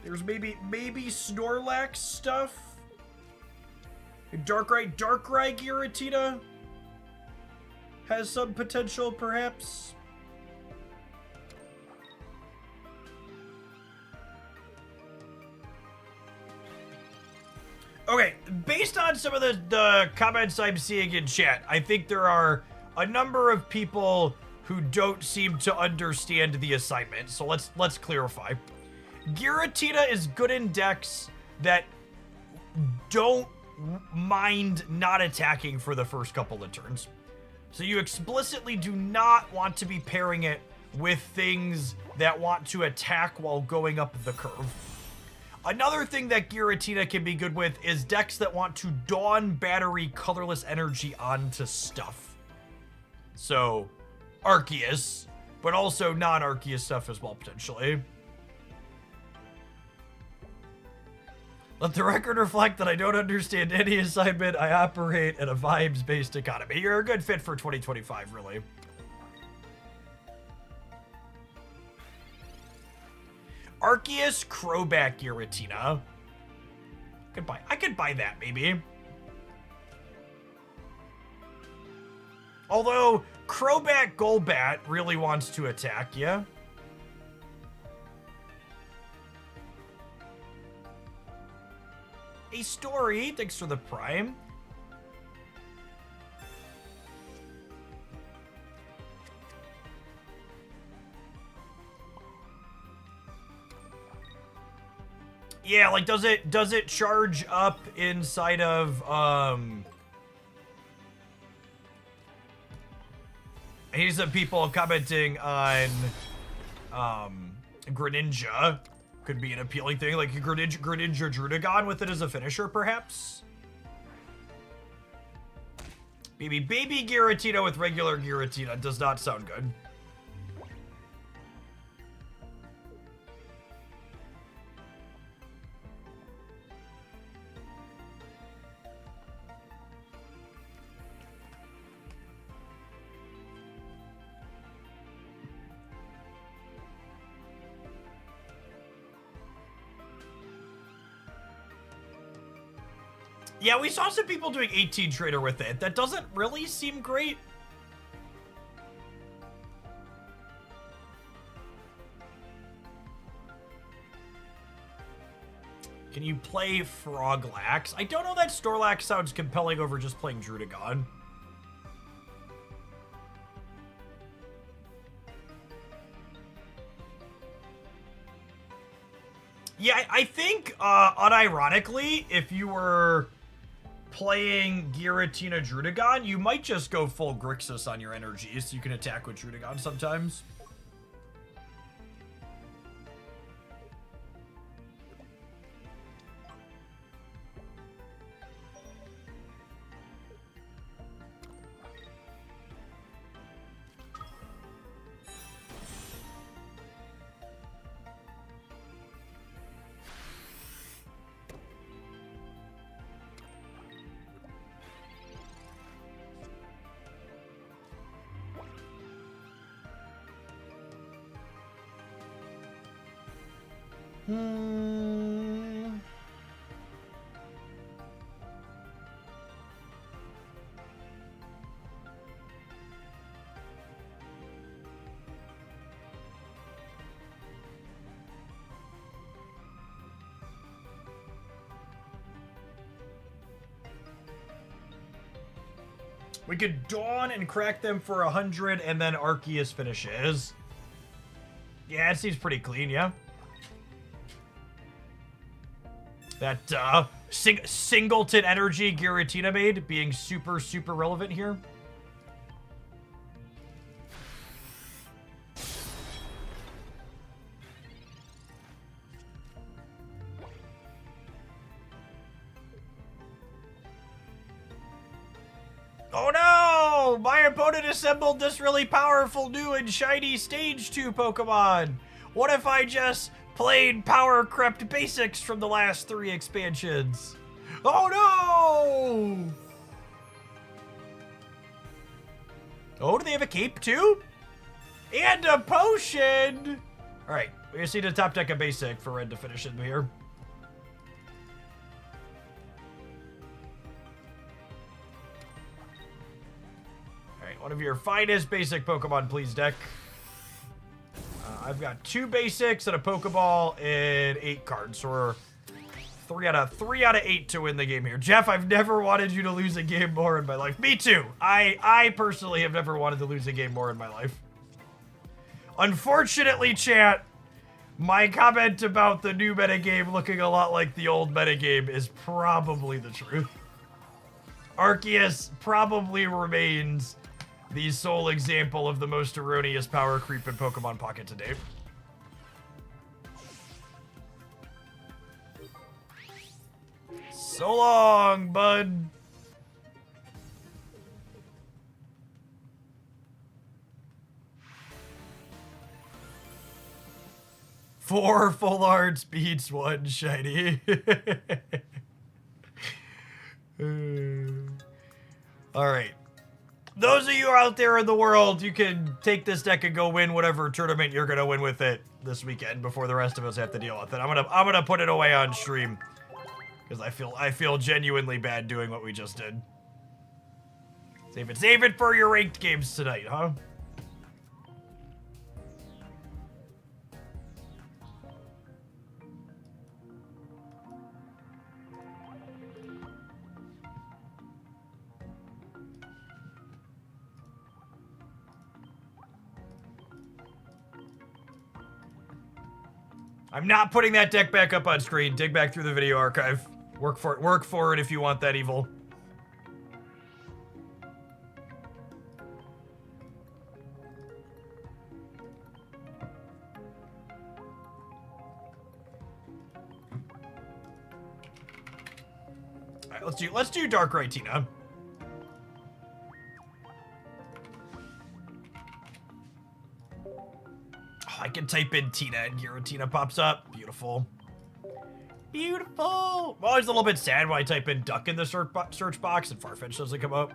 There's maybe Snorlax stuff. Darkrai Giratina has some potential, perhaps. Okay, based on some of the comments I'm seeing in chat, I think there are a number of people who don't seem to understand the assignment. So let's clarify. Giratina is good in decks that don't mind not attacking for the first couple of turns. So you explicitly do not want to be pairing it with things that want to attack while going up the curve. Another thing that Giratina can be good with is decks that want to Dawn Battery colorless energy onto stuff. So Arceus, but also non-Arceus stuff as well, potentially. Let the record reflect that I don't understand any assignment. I operate in a vibes-based economy. You're a good fit for 2025, really. Arceus Crobat Giratina. I could buy that, maybe. Although, Crobat Golbat really wants to attack, yeah? A story, thanks for the prime. Yeah, like does it charge up inside of here's some people commenting on Greninja. Could be an appealing thing, like Greninja Drudagon with it as a finisher, perhaps. Baby Giratina with regular Giratina does not sound good. Yeah, we saw some people doing 18 trader with it. That doesn't really seem great. Can you play Froglax? I don't know that Snorlax sounds compelling over just playing Drudagon. Yeah, I think, unironically, if you were playing Giratina Drudagon, you might just go full Grixis on your energies so you can attack with Drudagon sometimes. Hmm. We could Dawn and crack them for 100 and then Arceus finishes. Yeah, it seems pretty clean, yeah. That singleton energy Giratina made being super, super relevant here. Oh no! My opponent assembled this really powerful new and shiny Stage 2 Pokemon! What if I just played Power Crept Basics from the last 3 expansions? Oh no! Oh, do they have a cape too? And a potion! Alright, we just need a top deck of Basic for Red to finish in here. One of your finest basic Pokemon, please, deck. I've got 2 basics and a Pokeball and 8 cards. So we're 3 out of 8 to win the game here. Jeff, I've never wanted you to lose a game more in my life. Me too. I personally have never wanted to lose a game more in my life. Unfortunately, chat, my comment about the new metagame looking a lot like the old metagame is probably the truth. Arceus probably remains the sole example of the most erroneous power creep in Pokemon Pocket to date. So long, bud. Four full art speeds, 1 shiny. All right. Those of you out there in the world, you can take this deck and go win whatever tournament you're gonna win with it this weekend before the rest of us have to deal with it. I'm gonna put it away on stream because I feel genuinely bad doing what we just did. Save it for your ranked games tonight, huh? I'm not putting that deck back up on screen. Dig back through the video archive. Work for it if you want that evil. All right, let's do Dark Giratina. I can type in Tina and Giratina pops up. Beautiful. Beautiful. I'm always a little bit sad when I type in duck in the search box and Farfetch doesn't come up.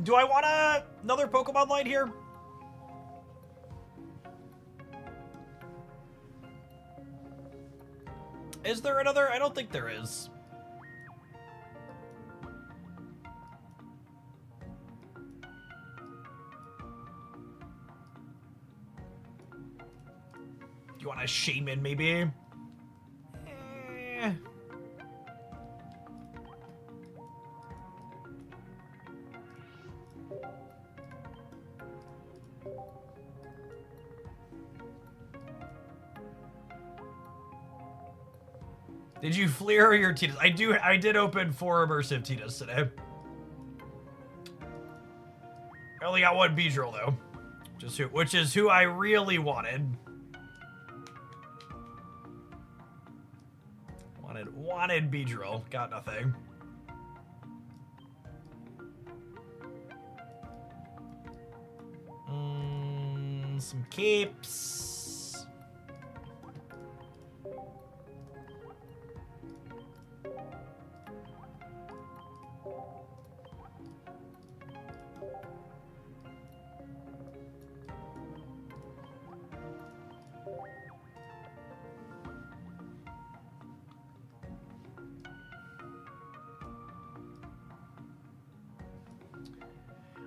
Do I want another Pokemon line here? Is there another? I don't think there is. Do you want a Shaman, maybe? Did you fleer your Tinas? I did open 4 immersive Tinas today. I only got 1 Beedrill though. Which is who I really wanted. Wanted Beedrill. Got nothing. Some capes.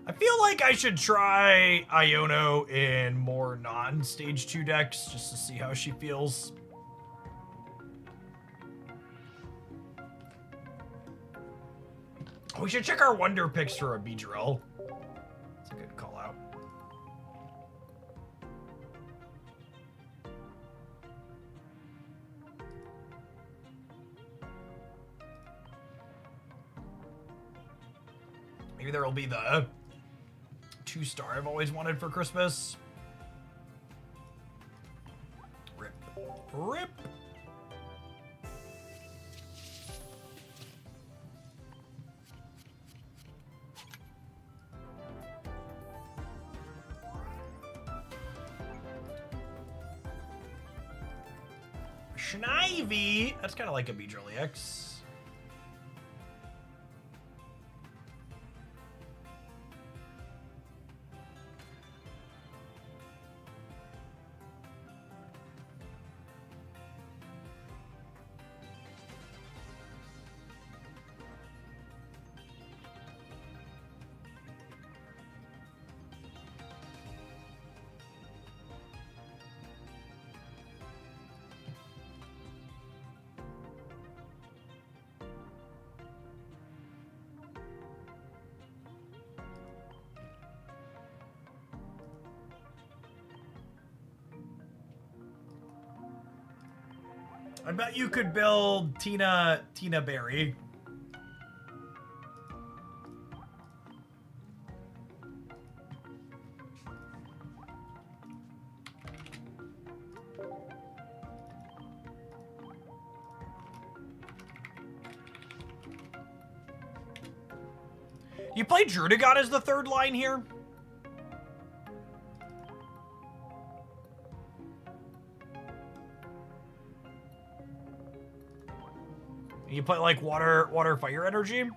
I feel like I should try Iono in more non-stage 2 decks just to see how she feels. We should check our wonder picks for a Beedrill. That's a good call out. Maybe there will be the 2-star I've always wanted for Christmas. Rip. Rip. Snivy. That's kind of like a Beedrill EX. I bet you could build Tina Berry. You play Drudigon as the 3rd line here? You play like water, fire energy?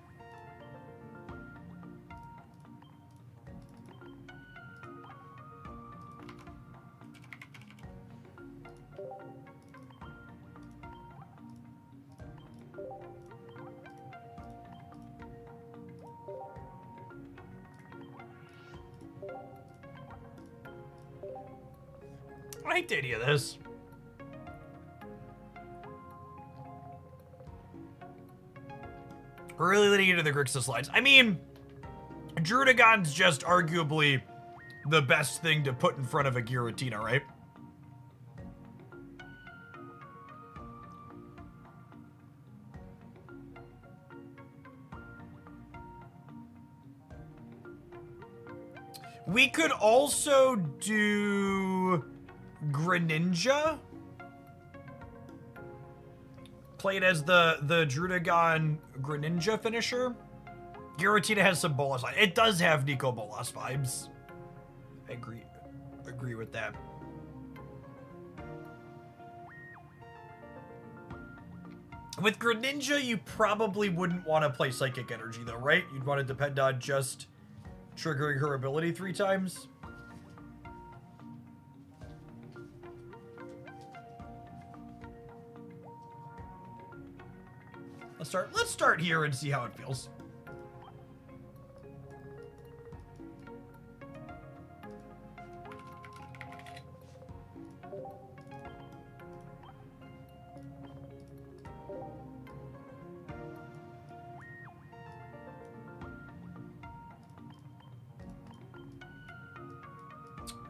I hate the idea of this. We're really leading into the Grixis lines. I mean, Drudigon's just arguably the best thing to put in front of a Giratina, right? We could also do Greninja. Play it as the Drudigon Greninja finisher. Giratina has some Bolas. It does have Nico Bolas vibes. I agree with that. With Greninja, you probably wouldn't want to play Psychic Energy though, right? You'd want to depend on just triggering her ability 3 times. Let's start here and see how it feels.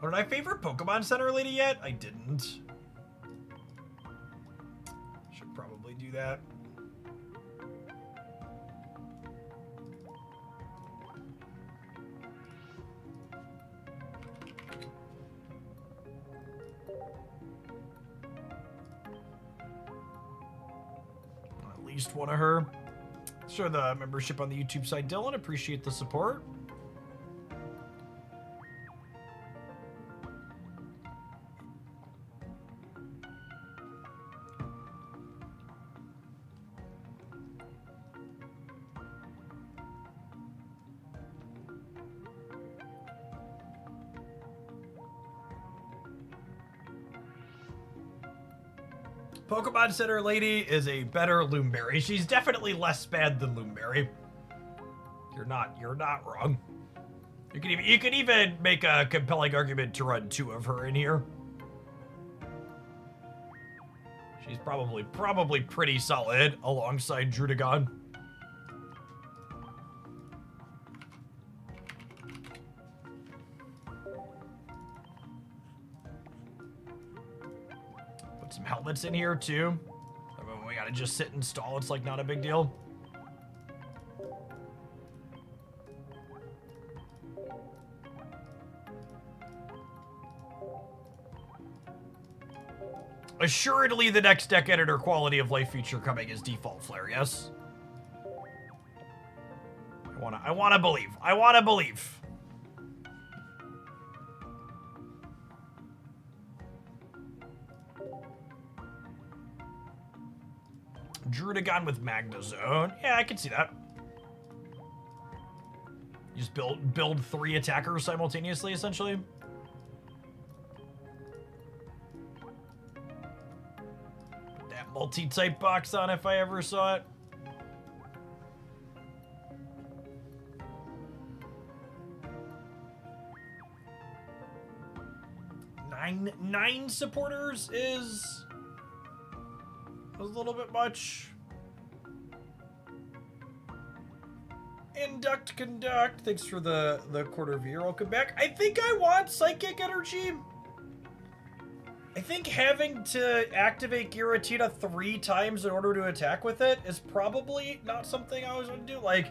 Or did I favorite Pokemon Center Lady yet? I didn't. Should probably definitely do that. At least one of her. Sure, the membership on the YouTube site, Dylan. Appreciate the support. Pokemon Center Lady is a better Loomberry. She's definitely less bad than Loomberry. You're not wrong. You could even make a compelling argument to run 2 of her in here. She's probably pretty solid alongside Drudagon. Put some helmets in here too. I mean, we gotta just sit and stall. It's like not a big deal. Assuredly, the next deck editor quality of life feature coming is default flare. Yes. I wanna believe. I wanna believe. Drudagon with Magnezone. Yeah, I can see that. You just build 3 attackers simultaneously, essentially. Put that multi-type box on if I ever saw it. Nine supporters is a little bit much. Induct, conduct. Thanks for the quarter of year. Welcome back. I think I want psychic energy. I think having to activate Giratina 3 times in order to attack with it is probably not something I was going to do. Like,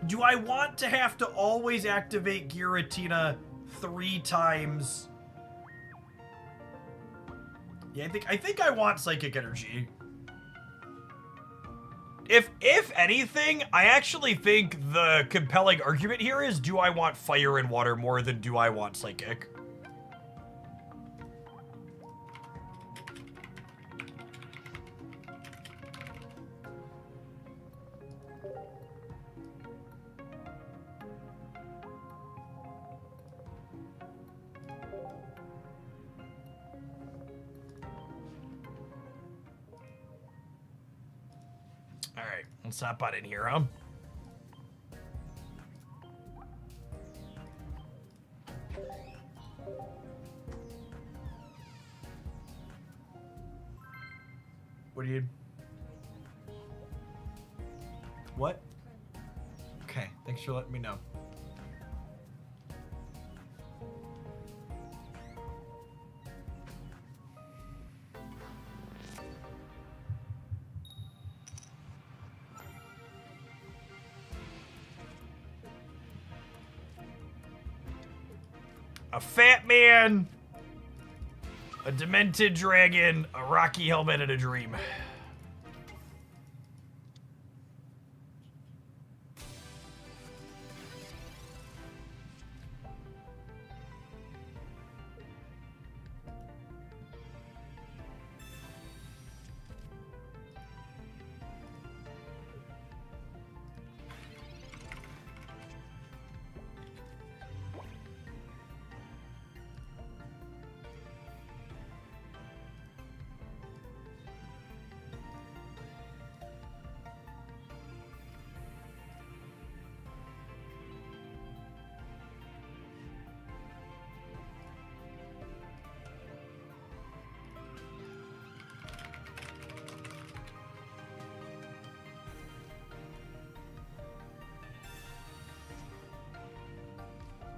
do I want to have to always activate Giratina 3 times? Yeah, I think I want psychic energy. If anything, I actually think the compelling argument here is, do I want fire and water more than do I want psychic? Alright, let's hop on in here, huh? What do you... What? Okay, thanks for letting me know. A fat man, a demented dragon, a rocky helmet, and a dream.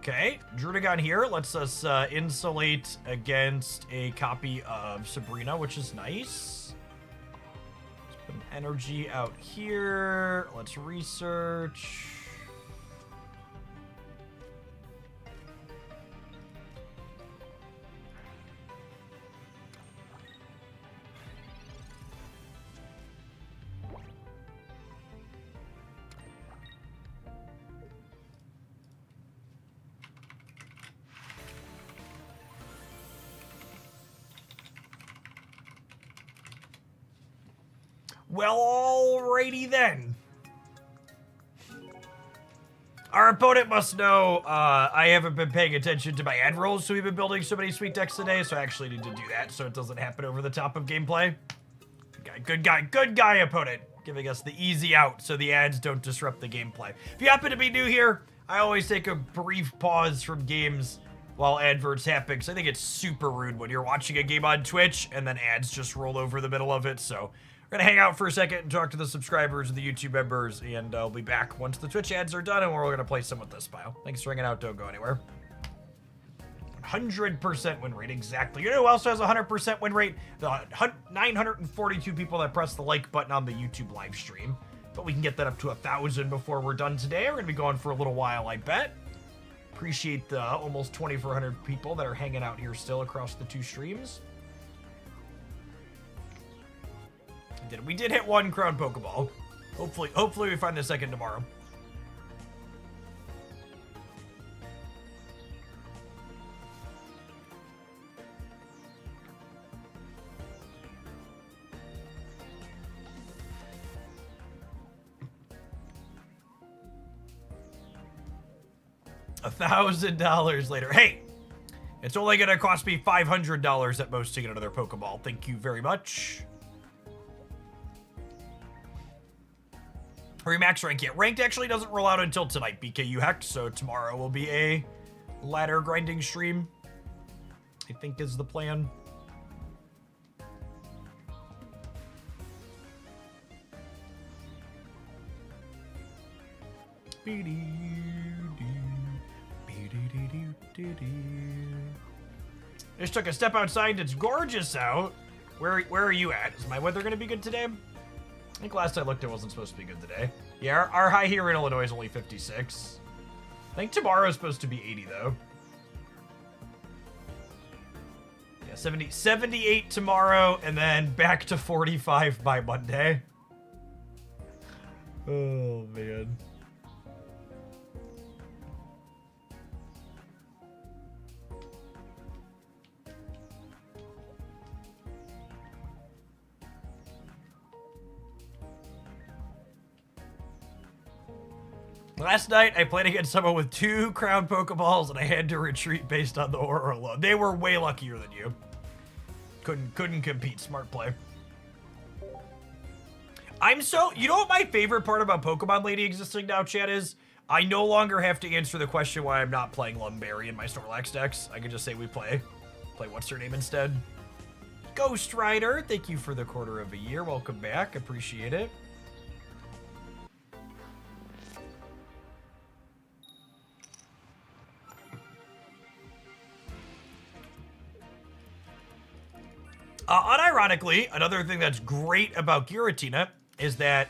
Okay, Druddigon here lets us insulate against a copy of Sabrina, which is nice. Let's put an energy out here. Let's research. Well, alrighty then. Our opponent must know I haven't been paying attention to my ad rolls, so we've been building so many sweet decks today, so I actually need to do that so it doesn't happen over the top of gameplay. Good guy, opponent. Giving us the easy out so the ads don't disrupt the gameplay. If you happen to be new here, I always take a brief pause from games while adverts happen, because I think it's super rude when you're watching a game on Twitch and then ads just roll over the middle of it, so we're gonna hang out for a second and talk to the subscribers and the YouTube members, and I'll be back once the Twitch ads are done, and we're gonna play some with this pile. Thanks for hanging out, don't go anywhere. 100% win rate, exactly. You know who else has a 100% win rate? The 942 people that press the like button on the YouTube live stream. But we can get that up to 1,000 before we're done today. We're gonna be going for a little while, I bet. Appreciate the almost 2,400 people that are hanging out here still across the two streams. We did hit one crown Pokeball. Hopefully we find the second tomorrow. $1,000 later. Hey, it's only gonna cost me $500 at most to get another Pokeball. Thank you very much. Remax rank yet. Ranked actually doesn't roll out until tonight, BKU Hex, so tomorrow will be a ladder grinding stream, I think is the plan. Just took a step outside. It's gorgeous out. Where are you at? Is my weather gonna be good today? I think last I looked it wasn't supposed to be good today. Yeah, our high here in Illinois is only 56. I think tomorrow is supposed to be 80 though. Yeah, 78 tomorrow, and then back to 45 by Monday. Oh man. Last night, I played against someone with 2 crown Pokeballs, and I had to retreat based on the aura alone. They were way luckier than you. Couldn't compete. Smart play. You know what my favorite part about Pokemon Lady existing now, chat, is? I no longer have to answer the question why I'm not playing Lumberry in my Snorlax decks. I can just say we play what's her name instead. Ghost Rider, thank you for the quarter of a year. Welcome back. Appreciate it. Unironically, another thing that's great about Giratina is that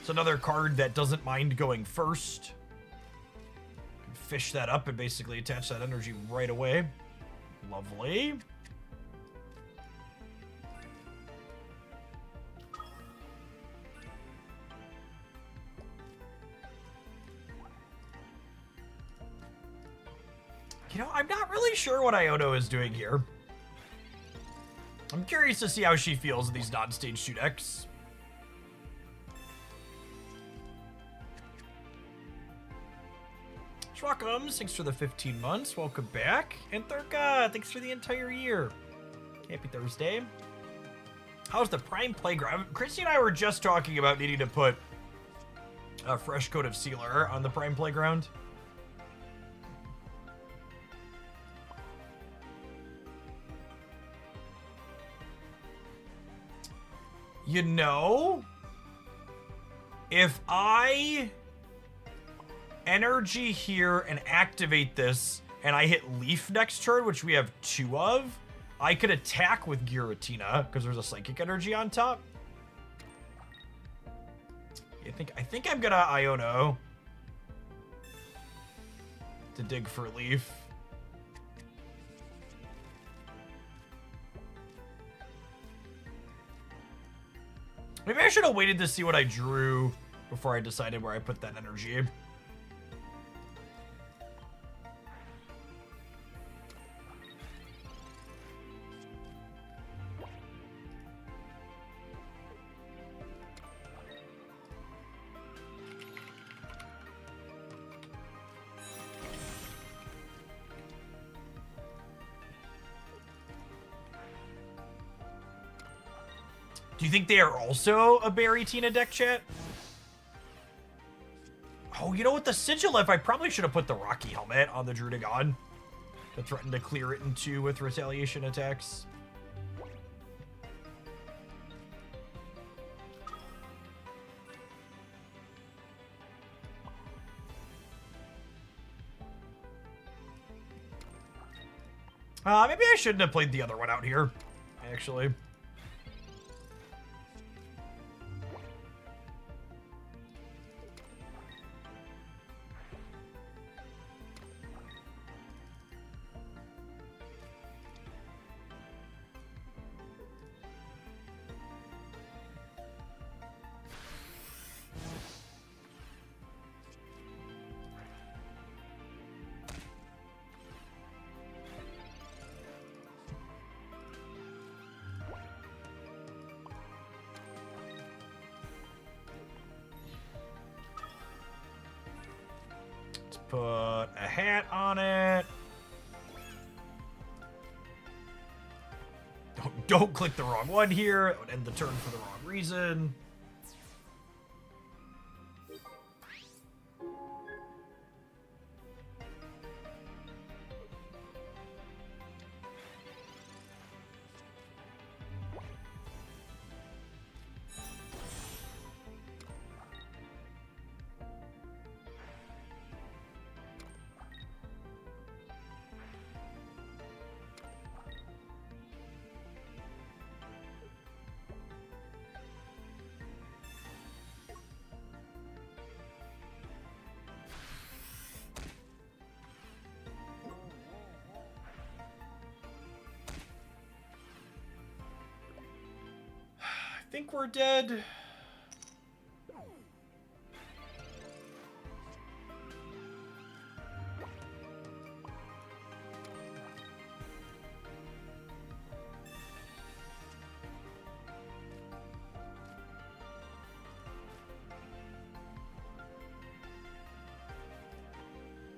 it's another card that doesn't mind going first. You can fish that up and basically attach that energy right away. Lovely. You know, I'm not really sure what Iono is doing here. I'm curious to see how she feels in these non-stage 2 decks. Schwackums, thanks for the 15 months. Welcome back. And Thurka, thanks for the entire year. Happy Thursday. How's the Prime Playground? Christy and I were just talking about needing to put a fresh coat of sealer on the Prime Playground. You know, if I energy here and activate this, and I hit Leaf next turn, which we have 2 of, I could attack with Giratina because there's a psychic energy on top. I think I'm gonna Iono to dig for Leaf. Maybe I should have waited to see what I drew before I decided where I put that energy. Do you think they are also a Giratina deck, chat? Oh, you know what? The Sigilif, I probably should have put the Rocky Helmet on the Drudigon to threaten to clear it in 2 with retaliation attacks. Maybe I shouldn't have played the other one out here, actually. Put a hat on it. Don't click the wrong one here. That would end the turn for the wrong reason. I think we're dead.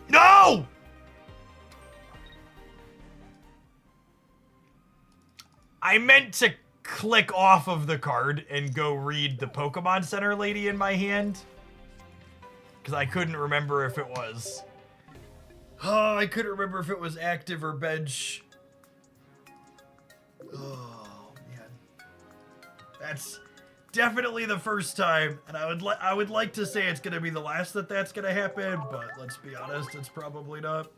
No! I meant to click off of the card and go read the Pokemon Center lady in my hand. Because I couldn't remember if it was. Oh, I couldn't remember if it was active or bench. Oh, man. That's definitely the first time. And I would like to say it's going to be the last that's going to happen. But let's be honest, it's probably not.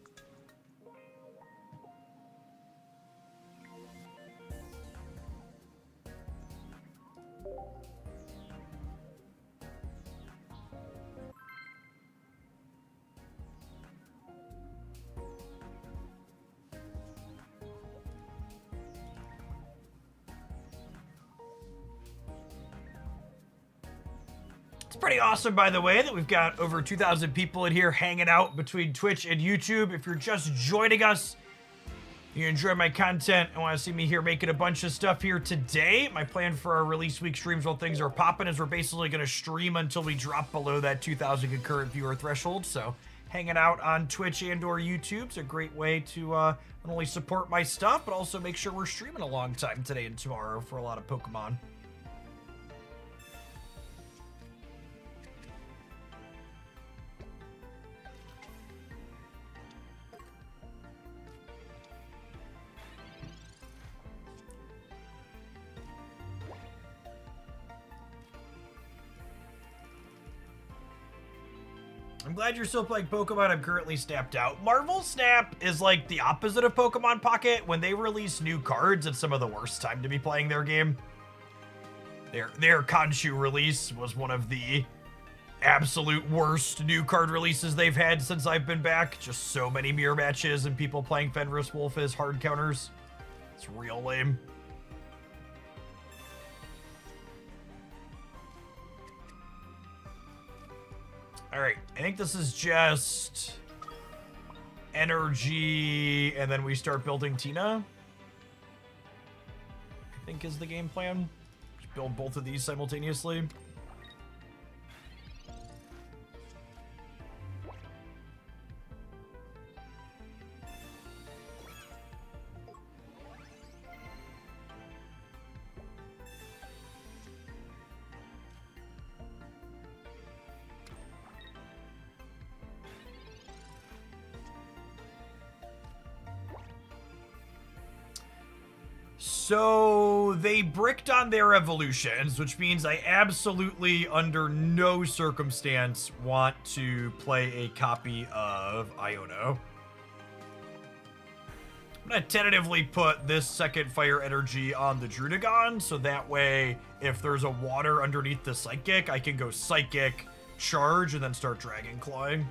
Pretty awesome, by the way, that we've got over 2,000 people in here hanging out between Twitch and YouTube. If you're just joining us, you enjoy my content and want to see me here making a bunch of stuff here today, my plan for our release week streams while things are popping is we're basically going to stream until we drop below that 2,000 concurrent viewer threshold. So hanging out on Twitch and or YouTube is a great way to not only support my stuff, but also make sure we're streaming a long time today and tomorrow for a lot of Pokemon. I'm glad you're still playing Pokemon. I'm currently snapped out. Marvel Snap is like the opposite of Pokemon Pocket. When they release new cards, it's some of the worst time to be playing their game. Their Conchu release was one of the absolute worst new card releases they've had since I've been back. Just so many mirror matches and people playing Fenris Wolf as hard counters. It's real lame. Alright, I think this is just energy, and then we start building Tina. I think is the game plan. Just build both of these simultaneously. So they bricked on their evolutions, which means I absolutely, under no circumstance, want to play a copy of Iono. I'm going to tentatively put this second fire energy on the Drudagon, so that way, if there's a water underneath the Psychic, I can go Psychic, charge, and then start Dragon Clawing.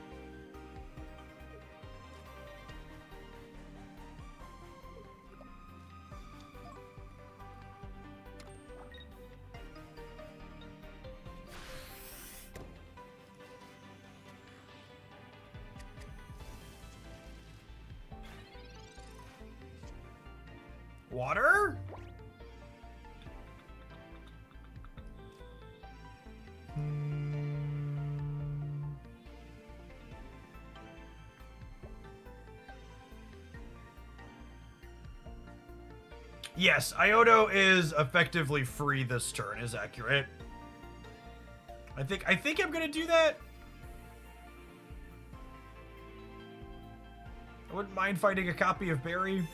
Water? Yes, Iono is effectively free this turn, is accurate. I think I'm gonna do that. I wouldn't mind fighting a copy of Barry.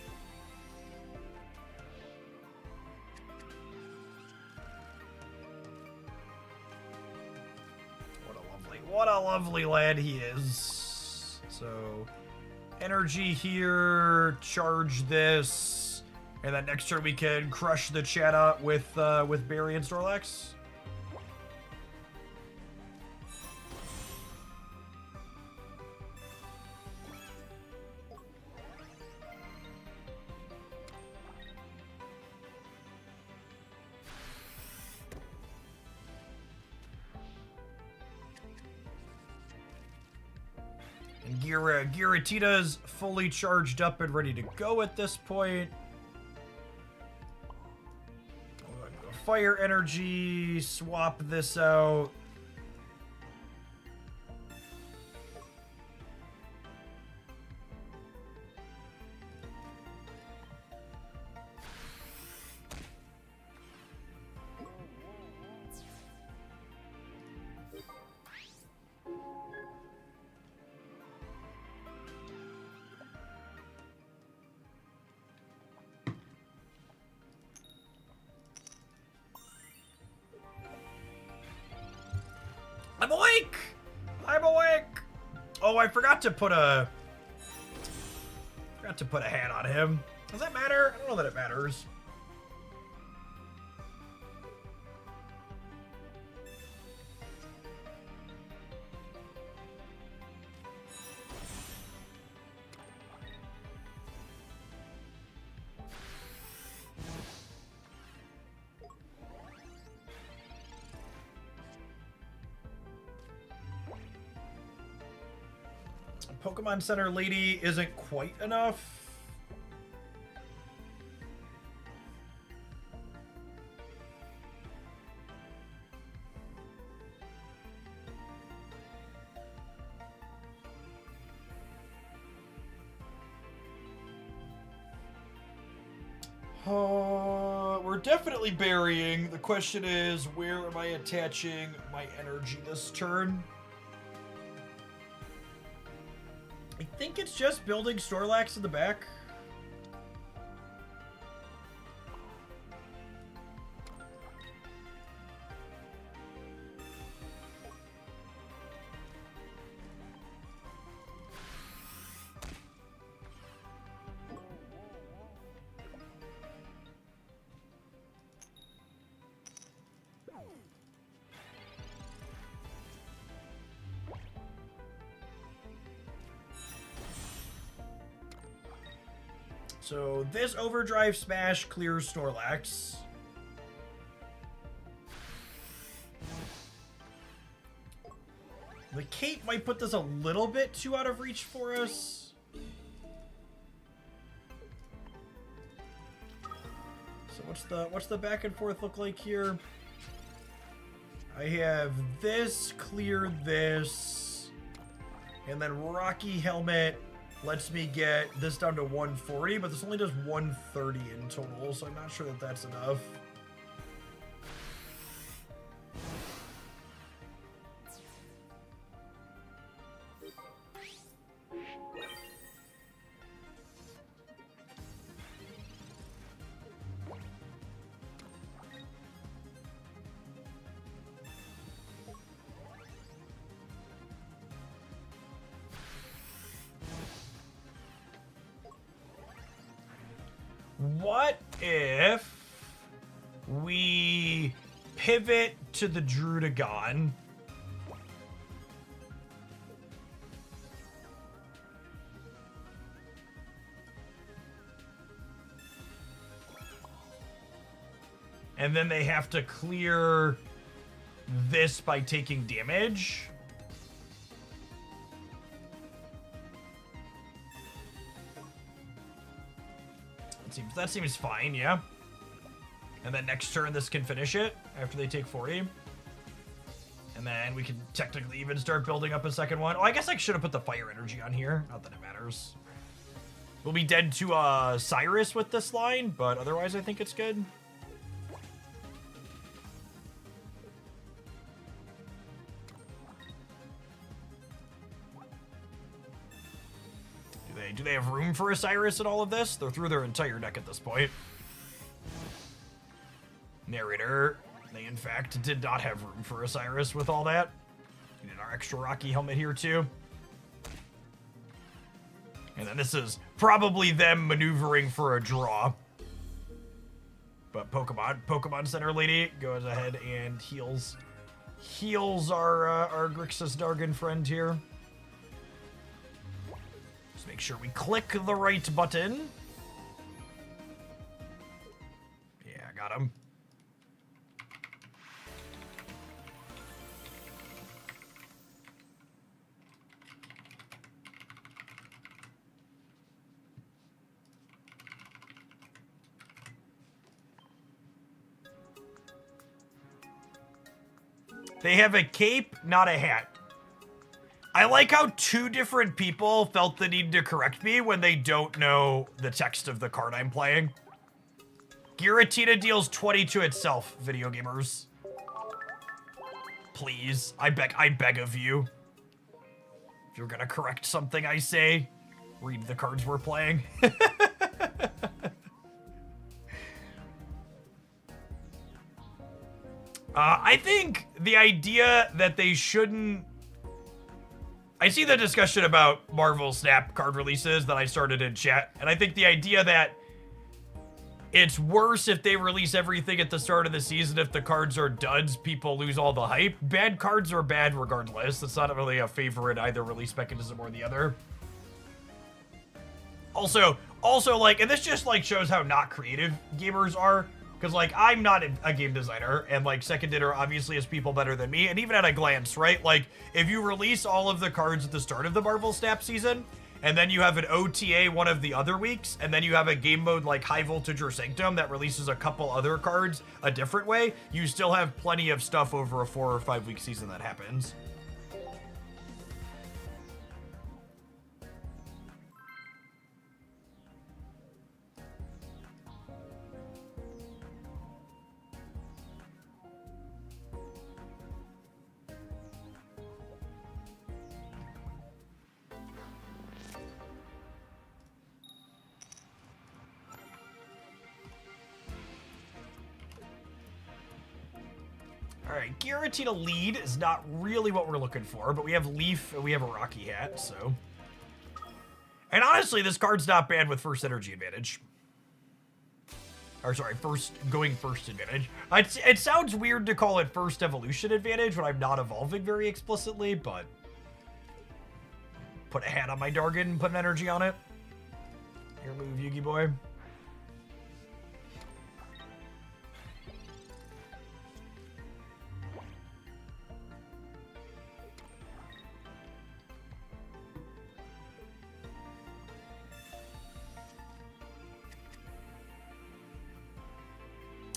What a lovely lad he is. So, energy here, charge this, and then next turn we can crush the Chatta with Barry and Snorlax. And Giratina's fully charged up and ready to go at this point. Fire energy, swap this out. I'm awake! I'm awake! Oh, I forgot to put a hat on him. Does that matter? I don't know that it matters. Pokemon Center Lady isn't quite enough. We're definitely burying. The question is, where am I attaching my energy this turn? I think it's just building Snorlax in the back. So this Overdrive Smash clears Snorlax. The cape might put this a little bit too out of reach for us. So what's the back and forth look like here? I have this, clear this, and then Rocky Helmet lets me get this down to 140, but this only does 130 in total, so I'm not sure that that's enough. What if we pivot to the Drudagon? And then they have to clear this by taking damage. That seems fine, yeah. And then next turn, this can finish it after they take 40. And then we can technically even start building up a second one. Oh, I guess I should have put the fire energy on here. Not that it matters. We'll be dead to Cyrus with this line, but otherwise I think it's good. Do they have room for a Cyrus in all of this? They're through their entire deck at this point. Narrator. They, in fact, did not have room for a Cyrus with all that. We did our extra Rocky Helmet here, too. And then this is probably them maneuvering for a draw. But Pokemon Center Lady goes ahead and heals our Grixis Dargon friend here. Make sure we click the right button. Yeah, got him. They have a cape, not a hat. I like how two different people felt the need to correct me when they don't know the text of the card I'm playing. Giratina deals 20 to itself, video gamers. Please, I beg of you. If you're gonna correct something I say, read the cards we're playing. I think the idea that they shouldn't... I see the discussion about Marvel Snap card releases that I started in chat, and I think the idea that it's worse if they release everything at the start of the season. If the cards are duds, people lose all the hype. Bad cards are bad regardless. It's not really a favor in either release mechanism or the other. Also, like, and this just, like, shows how not creative gamers are. Because, like, I'm not a game designer, and, like, Second Dinner obviously has people better than me, and even at a glance, right? Like, if you release all of the cards at the start of the Marvel Snap season, and then you have an OTA one of the other weeks, and then you have a game mode like High Voltage or Sanctum that releases a couple other cards a different way, you still have plenty of stuff over a 4 or 5 week season that happens. Alright, Giratina lead is not really what we're looking for, but we have Leaf and we have a Rocky Hat, so... And honestly, this card's not bad with first energy advantage. Or sorry, first advantage. It sounds weird to call it first evolution advantage when I'm not evolving very explicitly, but... Put a hat on my Dargon and put an energy on it. Your move, Yugi boy.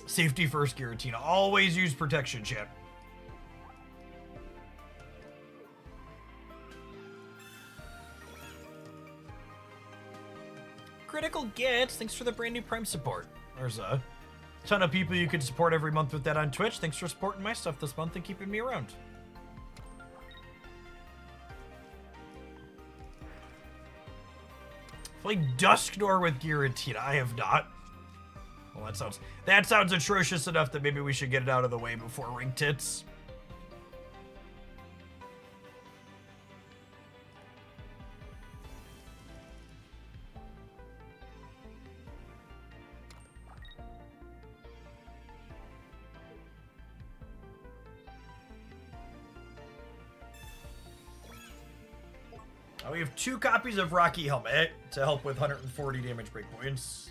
Safety first, Giratina. Always use protection, chat. Critical Gets, thanks for the brand new Prime support. There's a ton of people you can support every month with that on Twitch. Thanks for supporting my stuff this month and keeping me around. Played Dusknoir with Giratina. I have not. Well, that sounds atrocious enough that maybe we should get it out of the way before Ring Tits. We have 2 copies of Rocky Helmet to help with 140 damage breakpoints.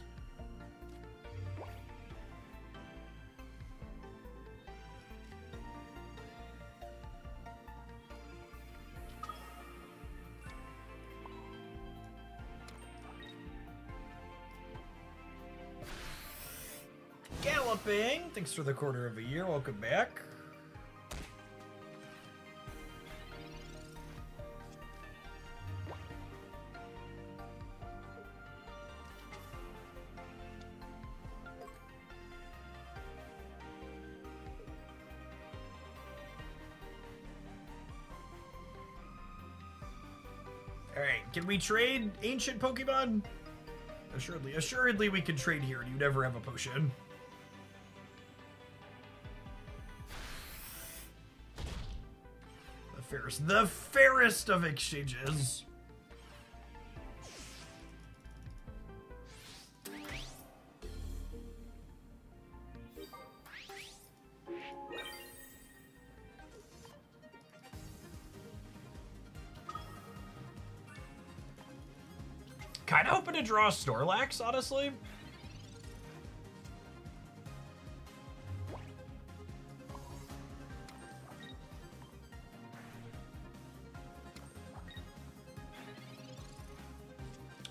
Galloping, thanks for the quarter of a year. Welcome back. Alright, can we trade ancient Pokemon? Assuredly we can trade here and you never have a potion. The fairest of exchanges. Kind of hoping to draw a Snorlax, honestly.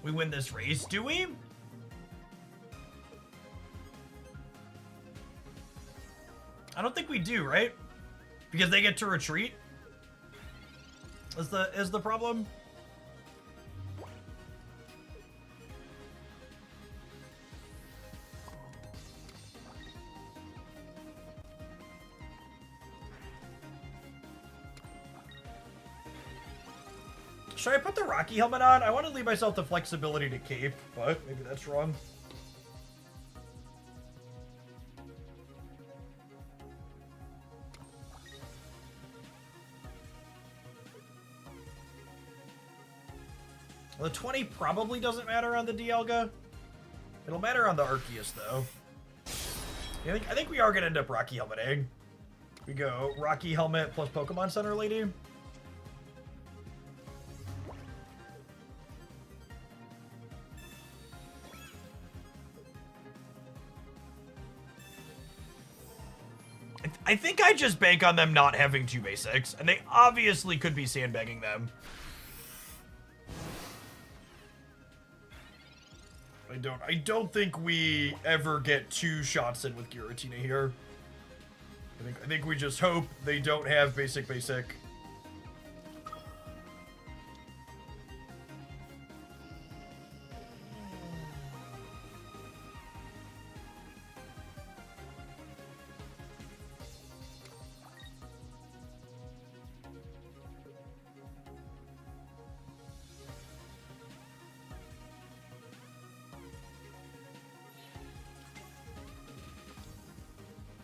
We win this race, do we? I don't think we do, right? Because they get to retreat? Is the problem? Should I put the Rocky Helmet on? I want to leave myself the flexibility to cape, but maybe that's wrong. Well, the 20 probably doesn't matter on the Dialga. It'll matter on the Arceus, though. I think we are going to end up Rocky Helmeting. We go Rocky Helmet plus Pokemon Center Lady. I think I just bank on them not having 2 basics, and they obviously could be sandbagging them. I don't think we ever get 2 shots in with Giratina here. I think we just hope they don't have basic.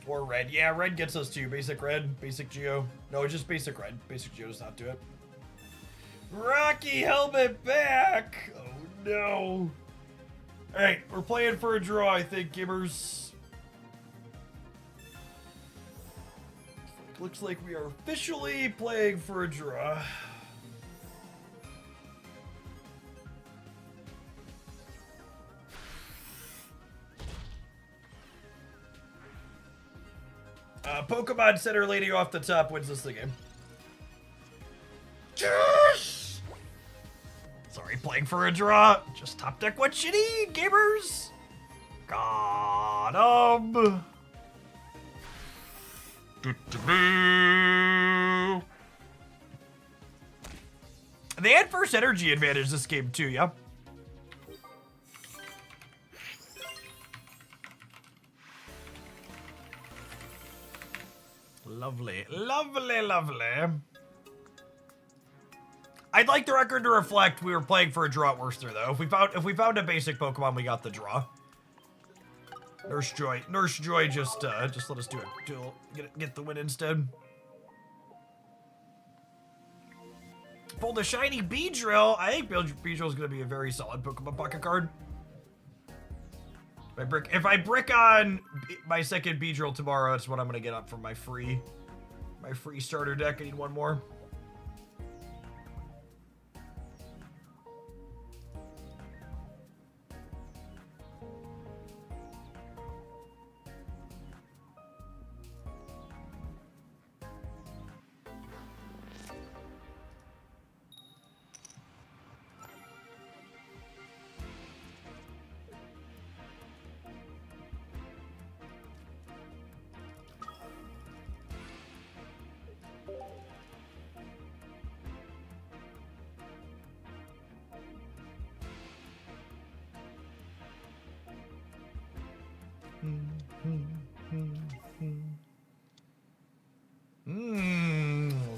Or red. Yeah, red gets us to basic red, basic Geo. No, just basic red. Basic Geo does not do it. Rocky Helmet back! Oh no. Alright, we're playing for a draw, I think, Gibbers. Looks like we are officially playing for a draw. Pokemon Center lady off the top wins this game. Yes! Sorry, playing for a draw. Just top deck what you need, gamers. Got 'em. They had first energy advantage this game too, yeah? Lovely, lovely, lovely. I'd like the record to reflect we were playing for a draw at Worcester though. If we found a basic Pokemon, we got the draw. Nurse Joy just let us do it. Get the win instead. Pulled a shiny Beedrill. I think Beedrill is going to be a very solid Pokemon pocket card. If I brick on my second Beedrill tomorrow, that's what I'm going to get up from my free starter deck. I need one more.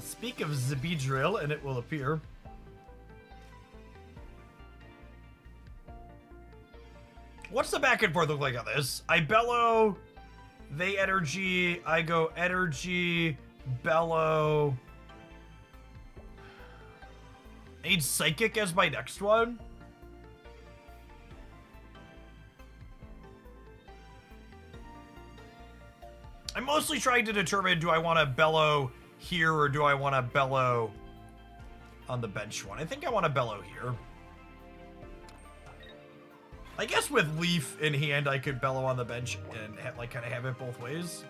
Speak of Beedrill, and it will appear. What's the back and forth look like on this? I bellow, they energy, I go energy, bellow. I need psychic as my next one. I'm mostly trying to determine, do I want to bellow here or do I want to bellow on the bench one? I think I want to bellow here. I guess with Leaf in hand, I could bellow on the bench and kind of have it both ways.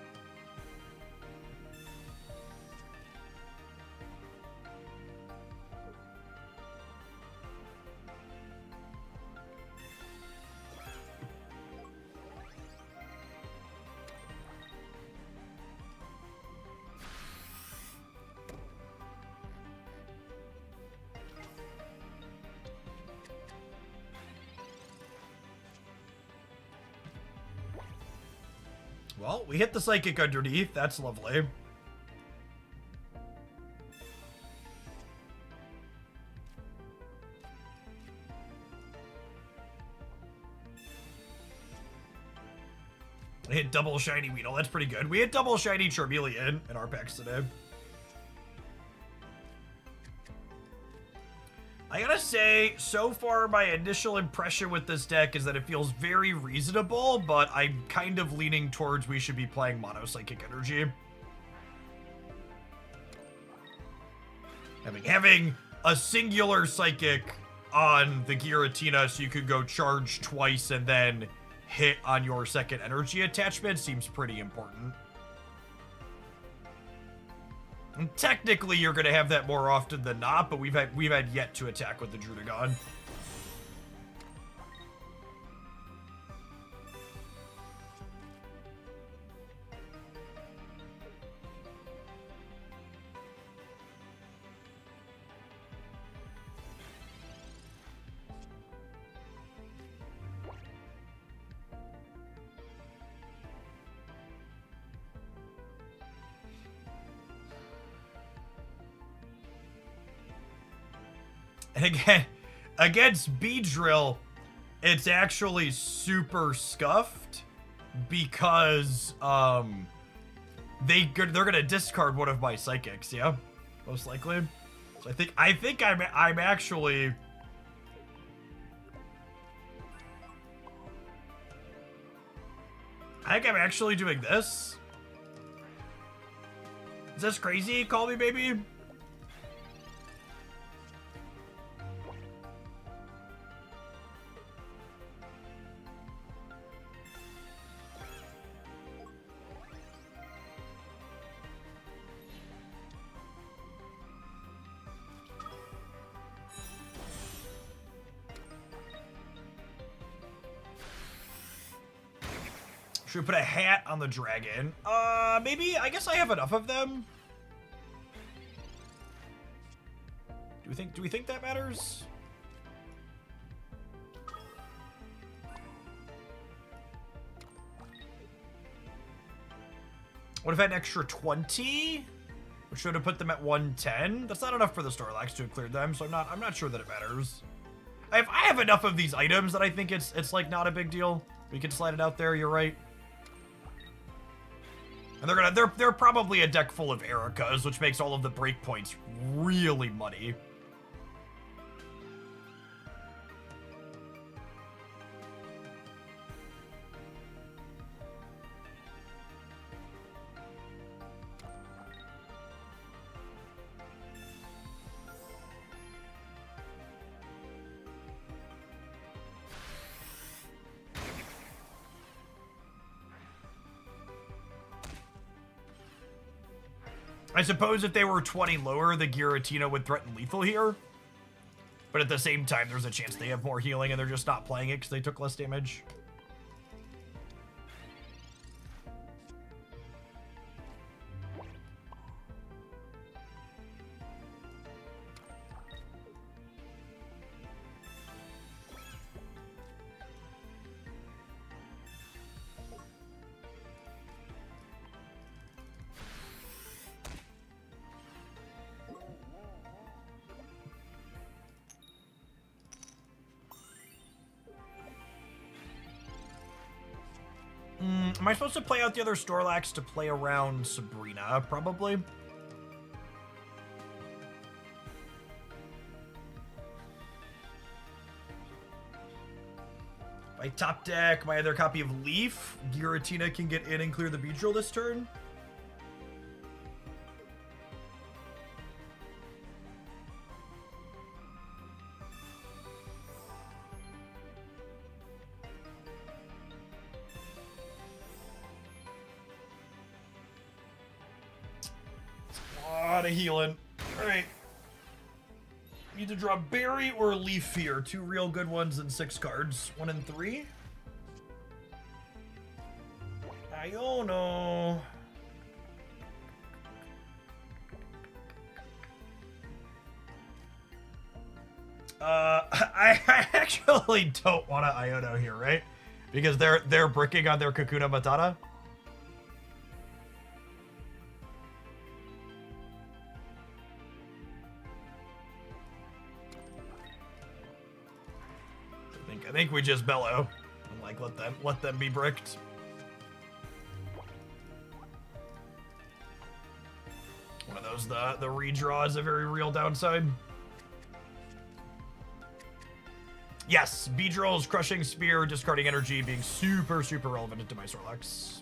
Well, we hit the Psychic underneath. That's lovely. I hit double Shiny Weedle. That's pretty good. We hit double Shiny Charmeleon in our packs today. I gotta say, so far my initial impression with this deck is that it feels very reasonable, but I'm kind of leaning towards we should be playing Mono Psychic Energy. Having a singular Psychic on the Giratina so you could go charge twice and then hit on your second energy attachment seems pretty important. And technically, you're going to have that more often than not, but we've had yet to attack with the Drudagon. And again, against Beedrill, it's actually super scuffed because they're gonna discard one of my psychics, yeah, most likely. So I think I'm actually. I think I'm actually doing this. Is this crazy? Call me, baby. Should we put a hat on the dragon? Maybe. I guess I have enough of them. Do we think that matters? What if I had an extra 20? Which should have put them at 110. That's not enough for the Snorlax to have cleared them, so I'm not sure that it matters. I have enough of these items that I think it's like not a big deal. We can slide it out there. You're right. And they're probably a deck full of Ericas, which makes all of the breakpoints really muddy. I suppose if they were 20 lower, the Giratina would threaten lethal here. But at the same time, there's a chance they have more healing and they're just not playing it because they took less damage. Am I supposed to play out the other Snorlax to play around Sabrina? Probably. If I top deck my other copy of Leaf, Giratina can get in and clear the Beedrill this turn. Healing. Alright. Need to draw Berry or Leaf here. 2 real good ones and 6 cards. 1 and 3. I don't know. I actually don't want to Iono here, right? Because they're bricking on their Kakuna Matata. I think we just bellow and like let them be bricked. One of those the redraw is a very real downside. Yes, Beedrill's Crushing Spear, discarding energy, being super relevant into my Snorlax.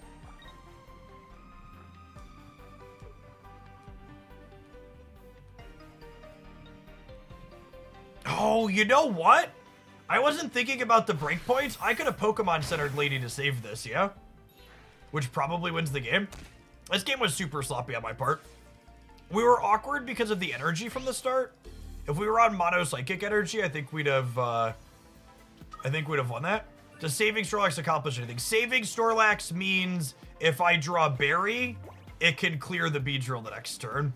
Oh, you know what? I wasn't thinking about the breakpoints. I could have Pokemon-centered Lady to save this, yeah? Which probably wins the game. This game was super sloppy on my part. We were awkward because of the energy from the start. If we were on Mono Psychic energy, I think we'd have won that. Does saving Snorlax accomplish anything? Saving Snorlax means if I draw Berry, it can clear the Beedrill the next turn.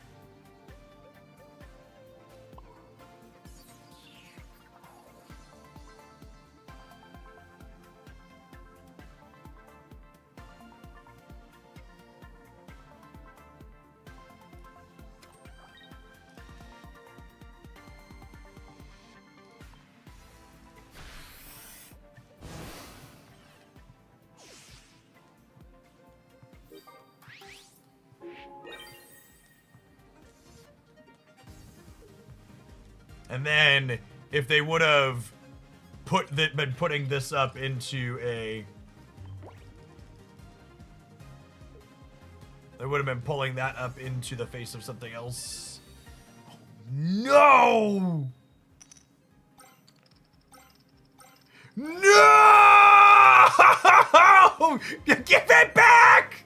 And then, if they would have been putting this up into a... They would have been pulling that up into the face of something else. Oh, no! No! Give it back!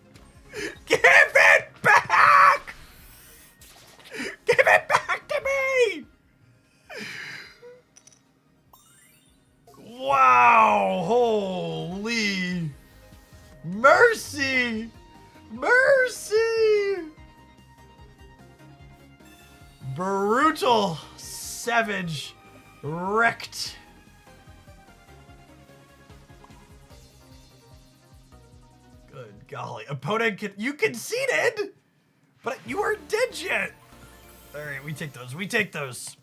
Give it back! Give it back to me! Wow, holy. Mercy! Mercy! Brutal. Savage. Wrecked. Good golly. Opponent, you conceded? But you weren't dead yet. All right, we take those. We take those.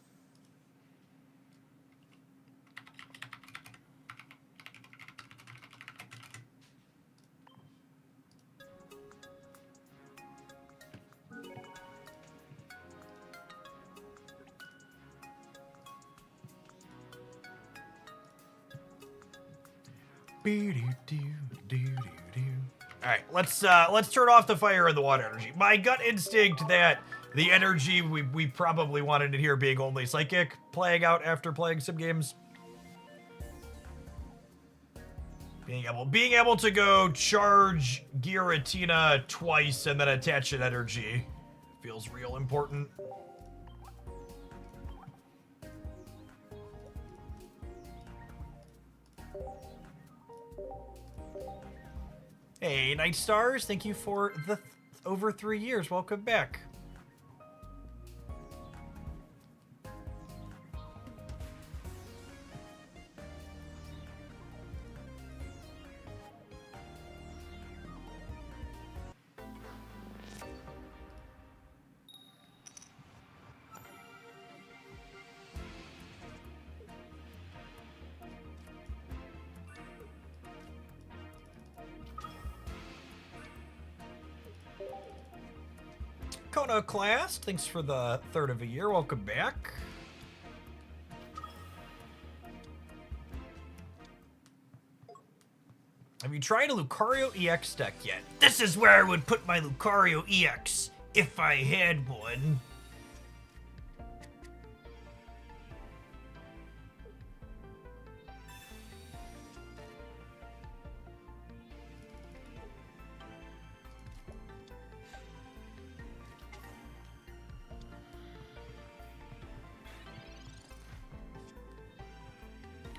All right, let's turn off the fire and the water energy. My gut instinct that the energy we probably wanted in here being only psychic, playing out after playing some games. Being able to go charge Giratina twice and then attach an energy feels real important. Hey, Night Stars, thank you for the over 3 years. Welcome back. Kona class, thanks for the third of a year. Welcome back. Have you tried a Lucario EX deck yet? This is where I would put my Lucario EX if I had one.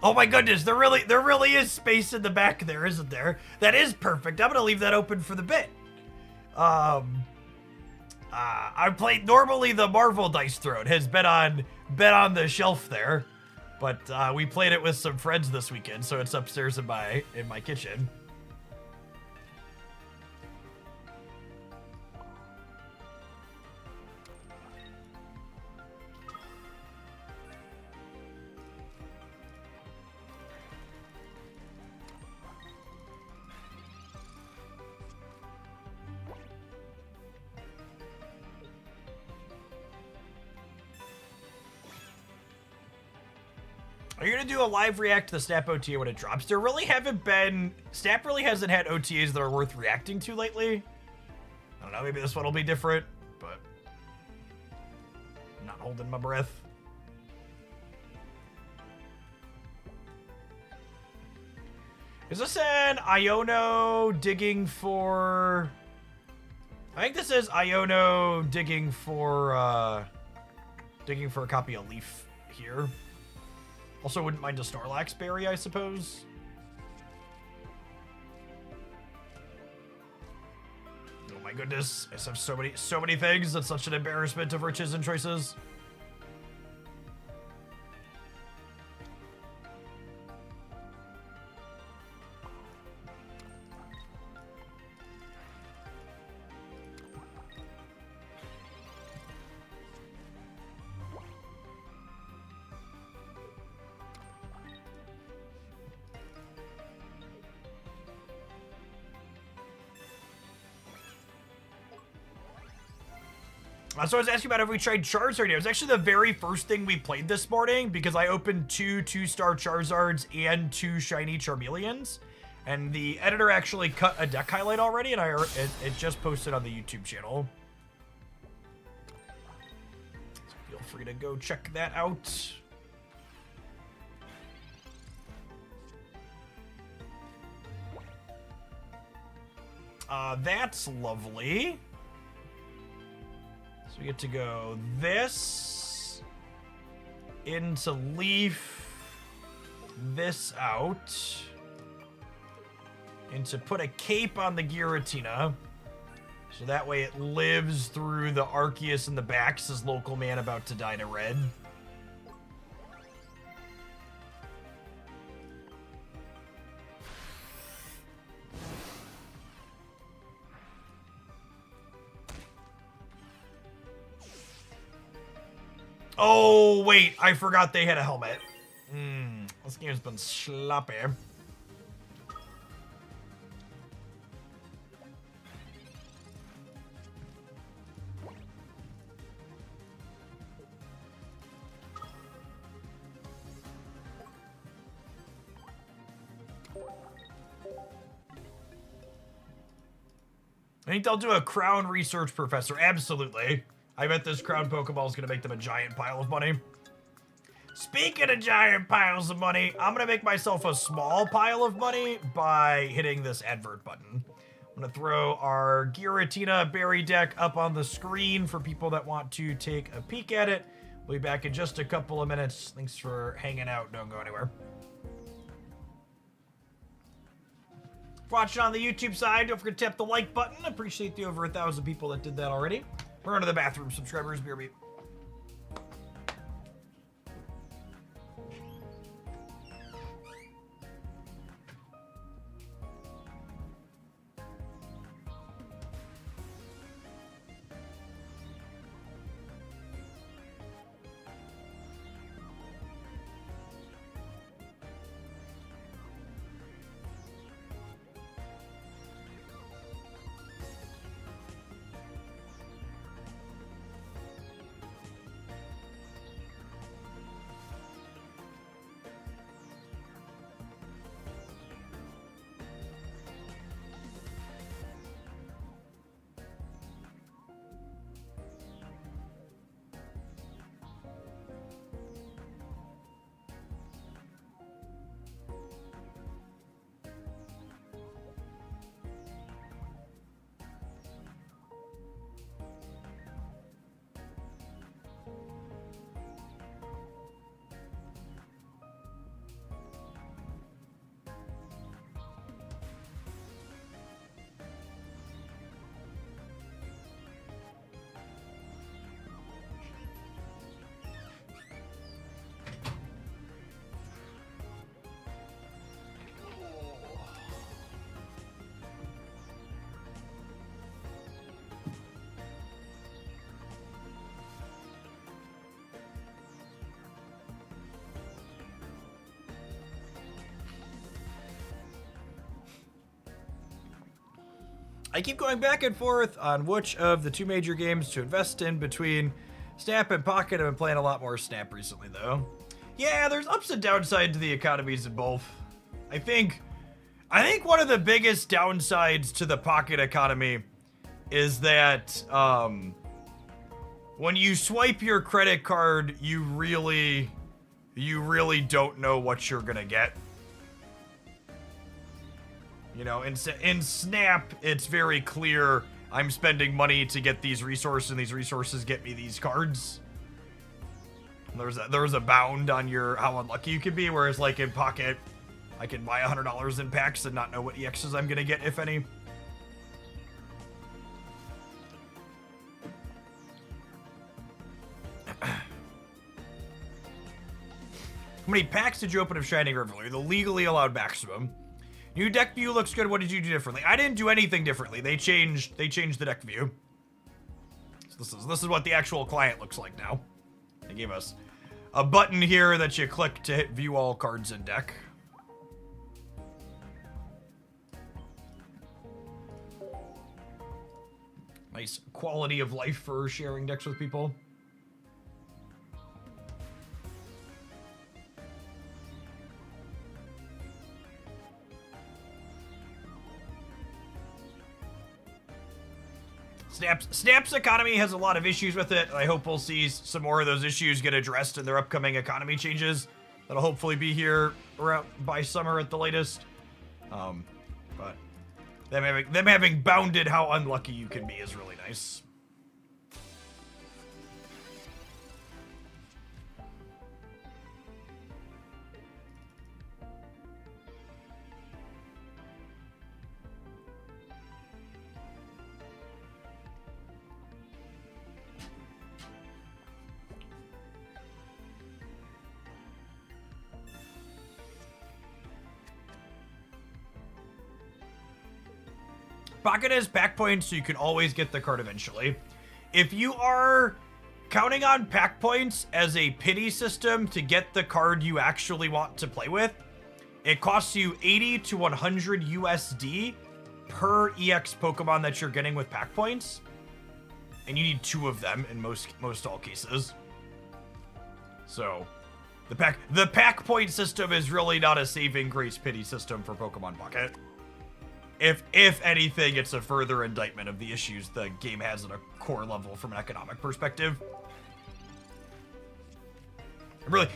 Oh my goodness, there really is space in the back there, isn't there? That is perfect. I'm gonna leave that open for the bit. I played normally the Marvel Dice Throne has been on the shelf there, but we played it with some friends this weekend, so it's upstairs in my kitchen. Are you gonna do a live react to the Snap OTA when it drops? There really haven't been... Snap really hasn't had OTAs that are worth reacting to lately. I don't know, maybe this one will be different, but... I'm not holding my breath. Is this an Iono digging for... I think this is Iono digging for a copy of Leaf here. Also, wouldn't mind a Snorlax berry, I suppose. Oh my goodness, I just have so many things. That's such an embarrassment of riches and choices. So I was asking about if we tried Charizard. It was actually the very first thing we played this morning because I opened two 2-star Charizards and 2 shiny Charmeleons. And the editor actually cut a deck highlight already, and it just posted on the YouTube channel. So feel free to go check that out. That's lovely. So we get to go this into Leaf, this out, and to put a cape on the Giratina. So that way it lives through the Arceus in the back, says local man about to die to red. Oh, wait, I forgot they had a helmet. This game's been sloppy. I think they'll do a crown research professor. Absolutely. I bet this crown Pokeball is going to make them a giant pile of money. Speaking of giant piles of money, I'm going to make myself a small pile of money by hitting this advert button. I'm going to throw our Giratina berry deck up on the screen for people that want to take a peek at it. We'll be back in just a couple of minutes. Thanks for hanging out. Don't go anywhere. Watching on the YouTube side, don't forget to tap the like button. Appreciate the over 1,000 people that did that already. We're on to the bathroom, subscribers. BRB. I keep going back and forth on which of the two major games to invest in between Snap and Pocket. I've been playing a lot more Snap recently, though. Yeah, there's ups and downsides to the economies in both. I think one of the biggest downsides to the Pocket economy is that when you swipe your credit card, you really don't know what you're gonna get. You know, in Snap, it's very clear I'm spending money to get these resources, and these resources get me these cards. There's a bound on how unlucky you can be, whereas like in Pocket, I can buy $100 in packs and not know what EXs I'm gonna get, if any. How many packs did you open of Shining Revelry? The legally allowed maximum. New deck view looks good. What did you do differently? I didn't do anything differently. They changed the deck view. So this is what the actual client looks like now. They gave us a button here that you click to hit view all cards in deck. Nice quality of life for sharing decks with people. Snap's economy has a lot of issues with it. I hope we'll see some more of those issues get addressed in their upcoming economy changes. That'll hopefully be here around by summer at the latest. But them having bounded how unlucky you can be is really nice. Pocket has pack points, so you can always get the card eventually. If you are counting on pack points as a pity system to get the card you actually want to play with, it costs you 80 to 100 USD per EX Pokemon that you're getting with pack points. And you need 2 of them in most all cases. So, the pack point system is really not a saving grace pity system for Pokemon Pocket. If anything, it's a further indictment of the issues the game has at a core level from an economic perspective.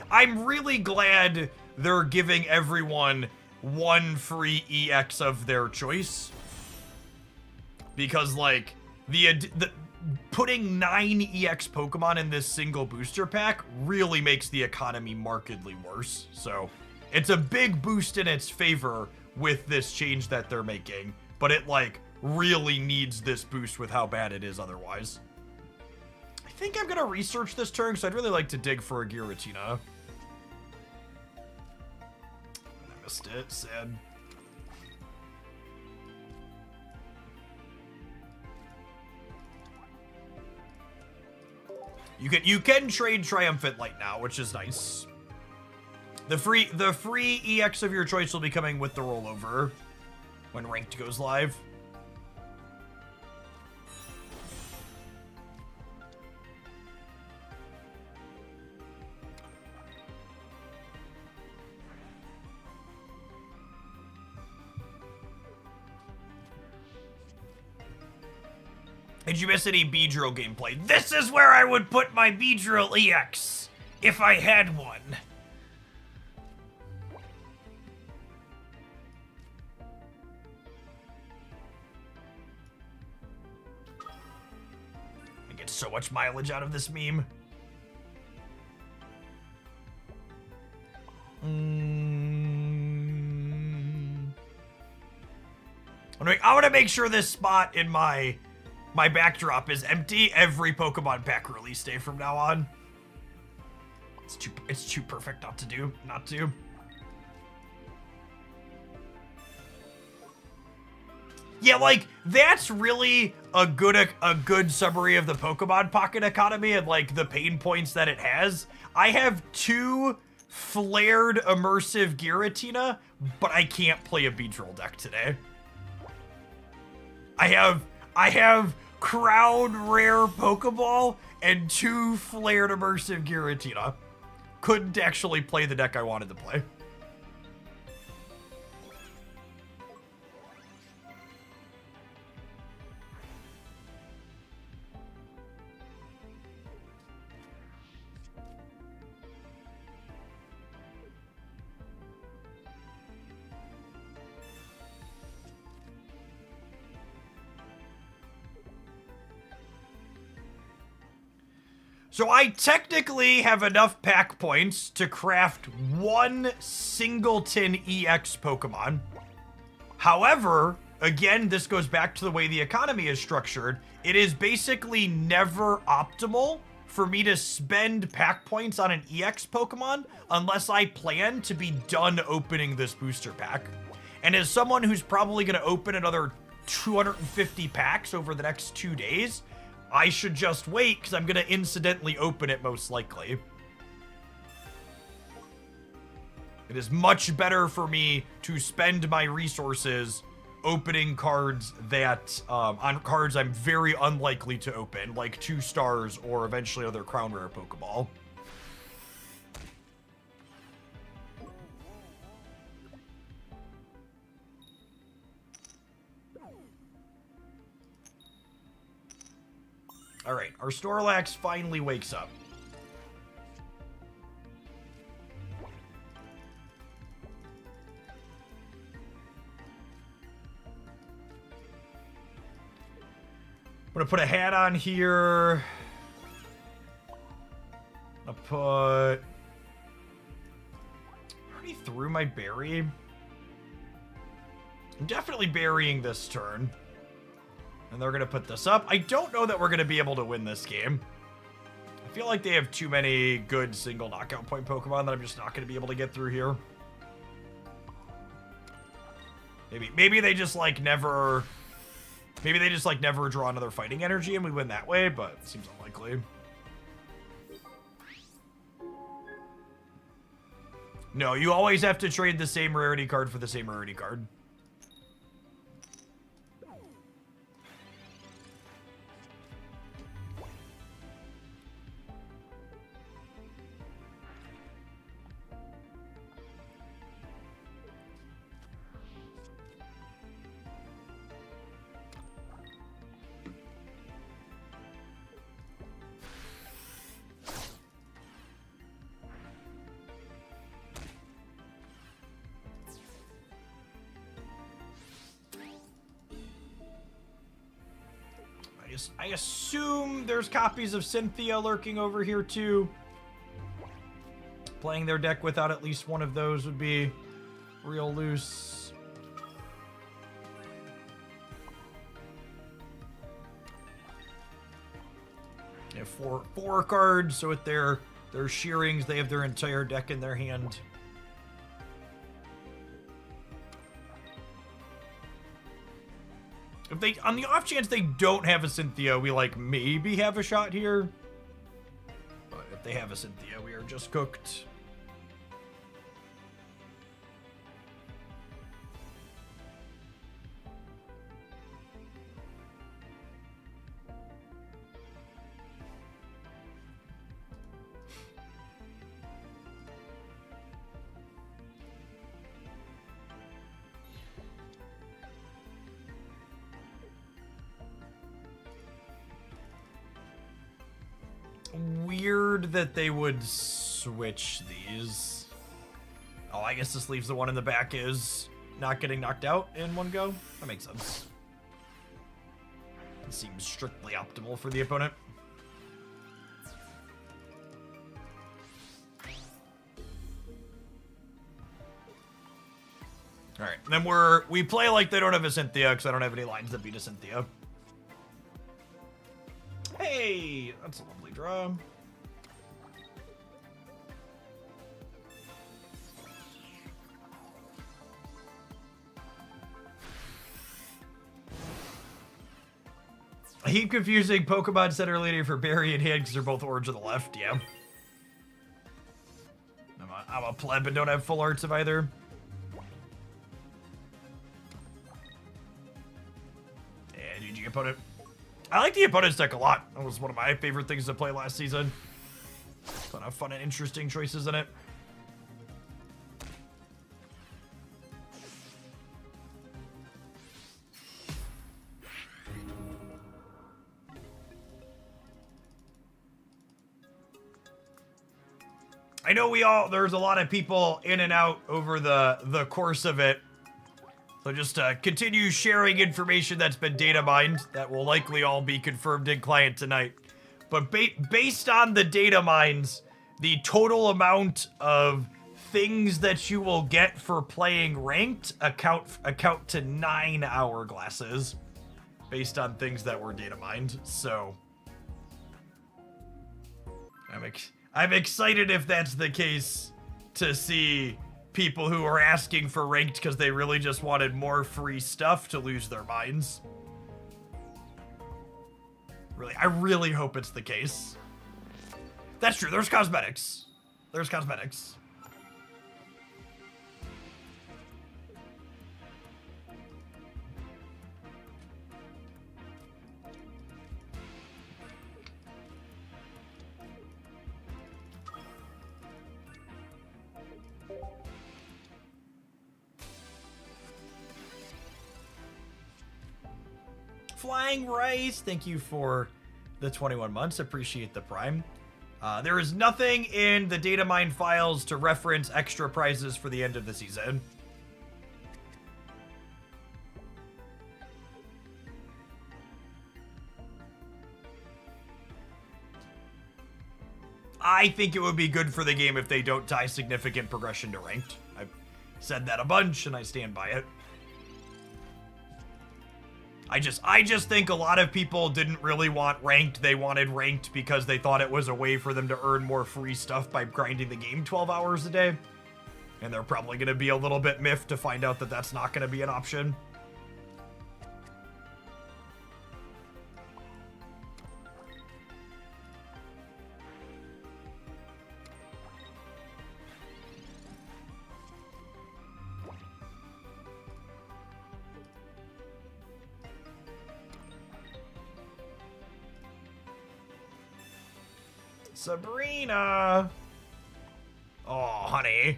I'm really glad they're giving everyone 1 free EX of their choice. Because, like, the putting 9 EX Pokemon in this single booster pack really makes the economy markedly worse. So, it's a big boost in its favor with this change that they're making, but it, like, really needs this boost with how bad it is otherwise. I think I'm gonna research this turn, because I'd really like to dig for a Giratina. I missed it, sad. You can trade Triumphant Light now, which is nice. The free EX of your choice will be coming with the rollover when Ranked goes live. Did you miss any Beedrill gameplay? This is where I would put my Beedrill EX if I had one. I get so much mileage out of this meme. I want to make sure this spot in my backdrop is empty every Pokemon pack release day from now on. It's too perfect not to. Yeah, like, that's really a good summary of the Pokemon Pocket economy and, like, the pain points that it has. I have 2 flared immersive Giratina, but I can't play a Beedrill deck today. I have Crown Rare Pokeball and 2 flared immersive Giratina. Couldn't actually play the deck I wanted to play. So I technically have enough pack points to craft 1 singleton EX Pokemon. However, again, this goes back to the way the economy is structured. It is basically never optimal for me to spend pack points on an EX Pokemon unless I plan to be done opening this booster pack. And as someone who's probably going to open another 250 packs over the next 2 days, I should just wait, because I'm going to incidentally open it most likely. It is much better for me to spend my resources opening cards that, on cards I'm very unlikely to open, like 2 stars or eventually other Crown Rare Pokeball. Alright, our Snorlax finally wakes up. I'm gonna put a hat on here. I already threw my berry. I'm definitely burying this turn. And they're going to put this up. I don't know that we're going to be able to win this game. I feel like they have too many good single knockout point Pokemon that I'm just not going to be able to get through here. Maybe they just, like, never Maybe they just like never draw another fighting energy and we win that way, but it seems unlikely. No, you always have to trade the same rarity card for the same rarity card. I assume there's copies of Cynthia lurking over here too. Playing their deck without at least one of those would be real loose. They have four cards, so with their shearings, they have their entire deck in their hand. If they, on the off chance they don't have a Cynthia, we like maybe have a shot here. But if they have a Cynthia, we are just cooked. Weird that they would switch these. Oh, I guess this leaves the one in the back is not getting knocked out in one go. That makes sense. It seems strictly optimal for the opponent. All right, then we play like they don't have a Cynthia because I don't have any lines that beat a Cynthia. Hey, that's a lovely draw. I keep confusing Pokemon Center Lady for Barry and hand because they're both orange on the left. Yeah. I'm a pleb and don't have full arts of either. And GG opponent. I like the opponent's deck a lot. That was one of my favorite things to play last season. A lot of fun and interesting choices in it. I know there's a lot of people in and out over the course of it. So just continue sharing information that's been data mined. That will likely all be confirmed in client tonight. But based on the data mines, the total amount of things that you will get for playing ranked account to 9 hourglasses. Based on things that were data mined. So I'm excited if that's the case to see people who are asking for ranked because they really just wanted more free stuff to lose their minds. Really, I really hope it's the case. That's true, there's cosmetics. There's cosmetics. Flying Rice, thank you for the 21 months. Appreciate the prime. There is nothing in the data mine files to reference extra prizes for the end of the season. I think it would be good for the game if they don't tie significant progression to ranked. I've said that a bunch and I stand by it. I just think a lot of people didn't really want ranked. They wanted ranked because they thought it was a way for them to earn more free stuff by grinding the game 12 hours a day. And they're probably going to be a little bit miffed to find out that that's not going to be an option. Sabrina! Oh, honey.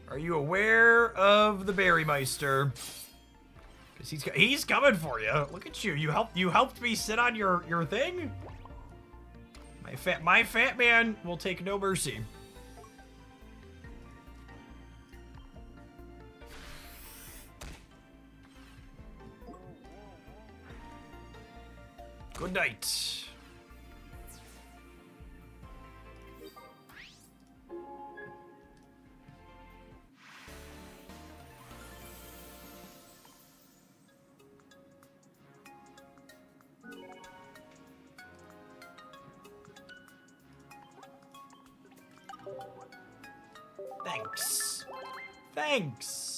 Are you aware of the Berry Meister? Because he's coming for you. Look at you. You helped me sit on your thing? My fat man will take no mercy. Good night. Thanks. Thanks.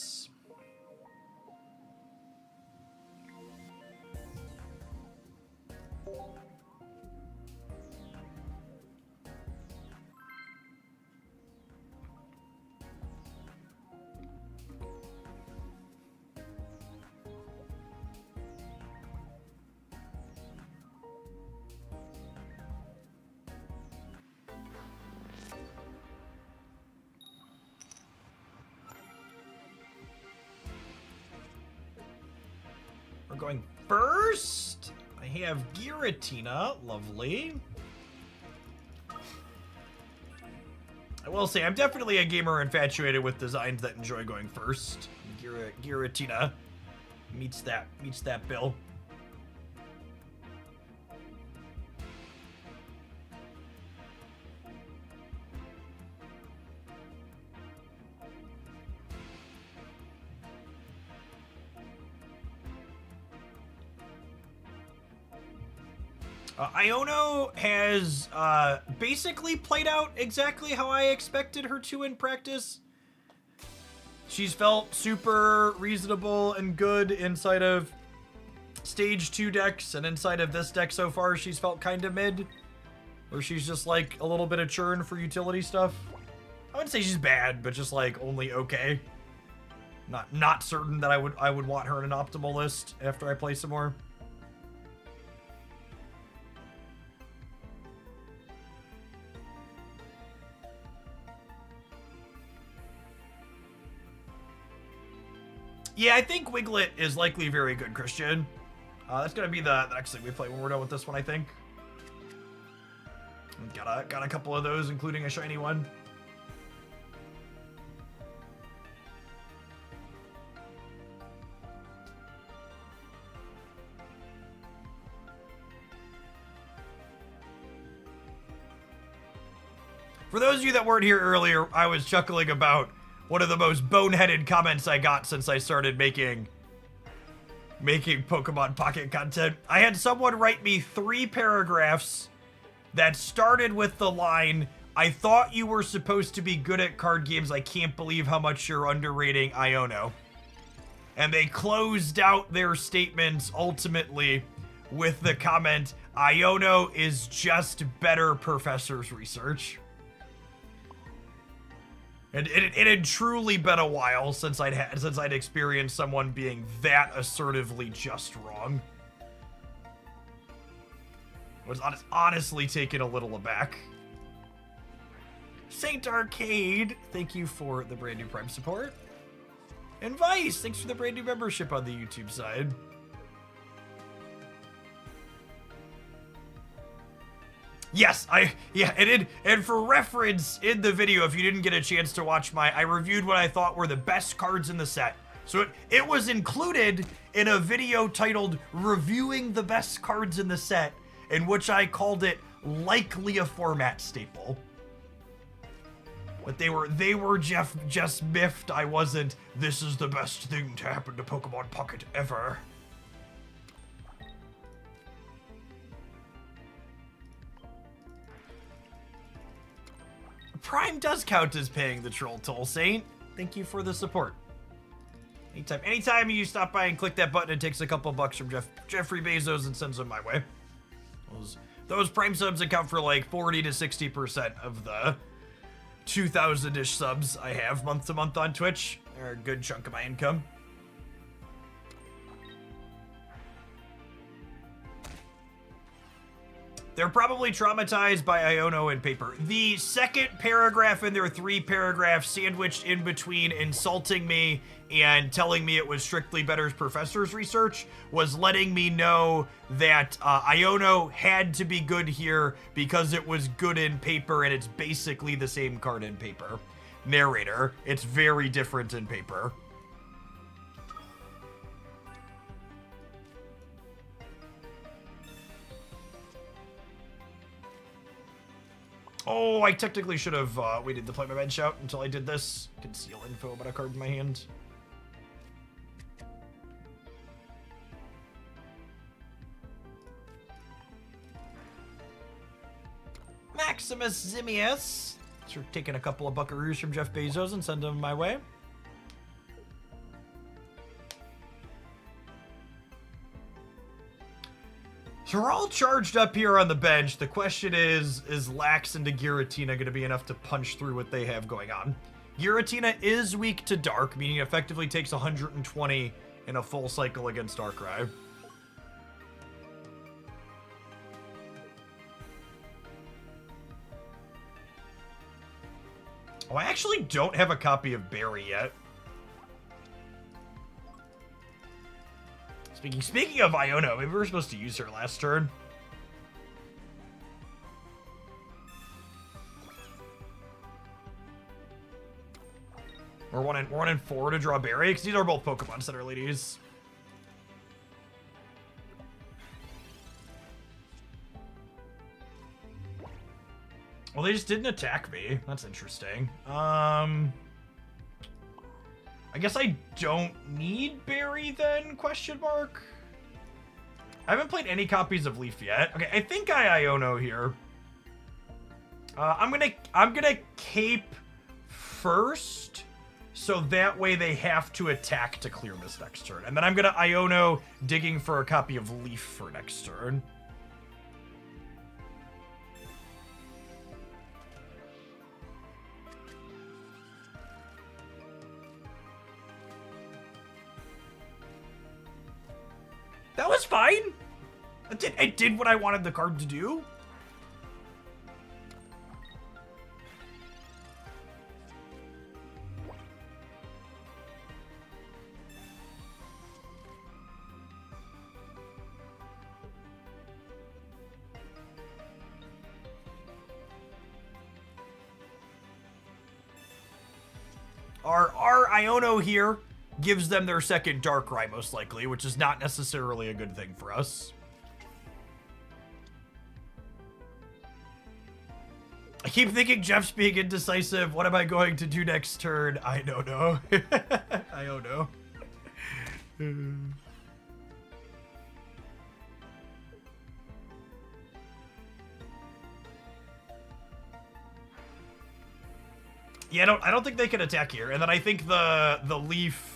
We're going first. I have Giratina. Lovely. I will say, I'm definitely a gamer infatuated with designs that enjoy going first. Giratina meets that bill. Iono has basically played out exactly how I expected her to in practice. She's felt super reasonable and good inside of stage 2 decks, and inside of this deck so far, she's felt kind of mid, where she's just like a little bit of churn for utility stuff. I wouldn't say she's bad, but just like only okay. Not certain that I would want her in an optimal list after I play some more. Yeah, I think Wiglet is likely very good, Christian. That's gonna be the next thing we play when we're done with this one, I think. Got a couple of those, including a shiny one. For those of you that weren't here earlier, I was chuckling about one of the most boneheaded comments I got since I started making Pokemon Pocket content. I had someone write me 3 paragraphs that started with the line, "I thought you were supposed to be good at card games. I can't believe how much you're underrating Iono." And they closed out their statements ultimately with the comment, "Iono is just better professor's research." And it had truly been a while since I'd experienced someone being that assertively just wrong. I was honestly taken a little aback. Saint Arcade, thank you for the brand new Prime support. And Vice, thanks for the brand new membership on the YouTube side. Yes, and for reference in the video, if you didn't get a chance to watch I reviewed what I thought were the best cards in the set. So it was included in a video titled Reviewing the Best Cards in the Set, in which I called it likely a format staple. But they were just miffed I wasn't, "This is the best thing to happen to Pokemon Pocket ever." Prime does count as paying the troll toll, Saint. Thank you for the support. Anytime you stop by and click that button, it takes a couple bucks from Jeffrey Bezos and sends them my way. Those Prime subs account for like 40 to 60% of the 2,000-ish subs I have month to month on Twitch. They're a good chunk of my income. They're probably traumatized by Iono and paper. The second paragraph in their 3 paragraphs sandwiched in between insulting me and telling me it was strictly Better's Professor's research was letting me know that Iono had to be good here because it was good in paper and it's basically the same card in paper. Narrator, it's very different in paper. Oh, I technically should have waited to play my bench out until I did this. Conceal info about a card in my hand. Maximus Zimius. So we're taking a couple of buckaroos from Jeff Bezos and send them my way. So we're all charged up here on the bench. The question is Lax into Giratina going to be enough to punch through what they have going on? Giratina is weak to Dark, meaning it effectively takes 120 in a full cycle against Darkrai. Oh, I actually don't have a copy of Barry yet. Speaking of Iono, maybe we were supposed to use her last turn. We're one in 4 to draw Barry, because these are both Pokemon Center ladies. Well, they just didn't attack me. That's interesting. I guess I don't need Barry then, question mark? I haven't played any copies of Leaf yet. Okay, I think I Iono here. I'm gonna cape first, so that way they have to attack to clear this next turn. And then I'm gonna Iono digging for a copy of Leaf for next turn. That was fine. It did what I wanted the card to do. Our Iono here gives them their second Darkrai, most likely, which is not necessarily a good thing for us. I keep thinking Jeff's being indecisive. What am I going to do next turn? I don't know. I don't know. Yeah, I don't think they can attack here. And then I think the Leaf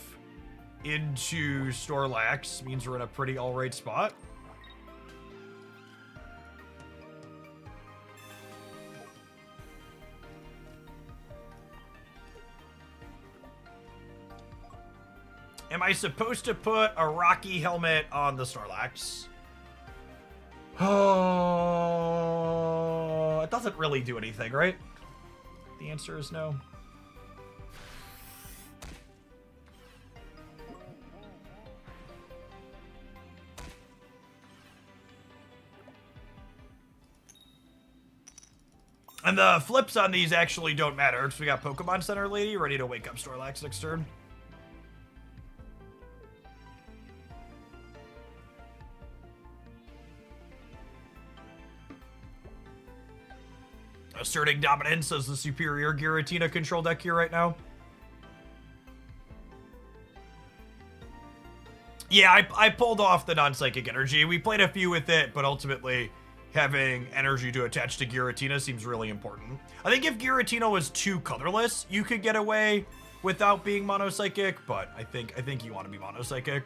into Snorlax means we're in a pretty alright spot. Am I supposed to put a Rocky helmet on the Snorlax? Oh, it doesn't really do anything, right? The answer is no. And the flips on these actually don't matter, because we got Pokemon Center Lady ready to wake up Snorlax next turn. Asserting dominance as the superior Giratina control deck here right now. Yeah, I pulled off the non-psychic energy. We played a few with it, but ultimately having energy to attach to Giratina seems really important. I think if Giratina was too colorless, you could get away without being mono-psychic, but I think you want to be mono-psychic.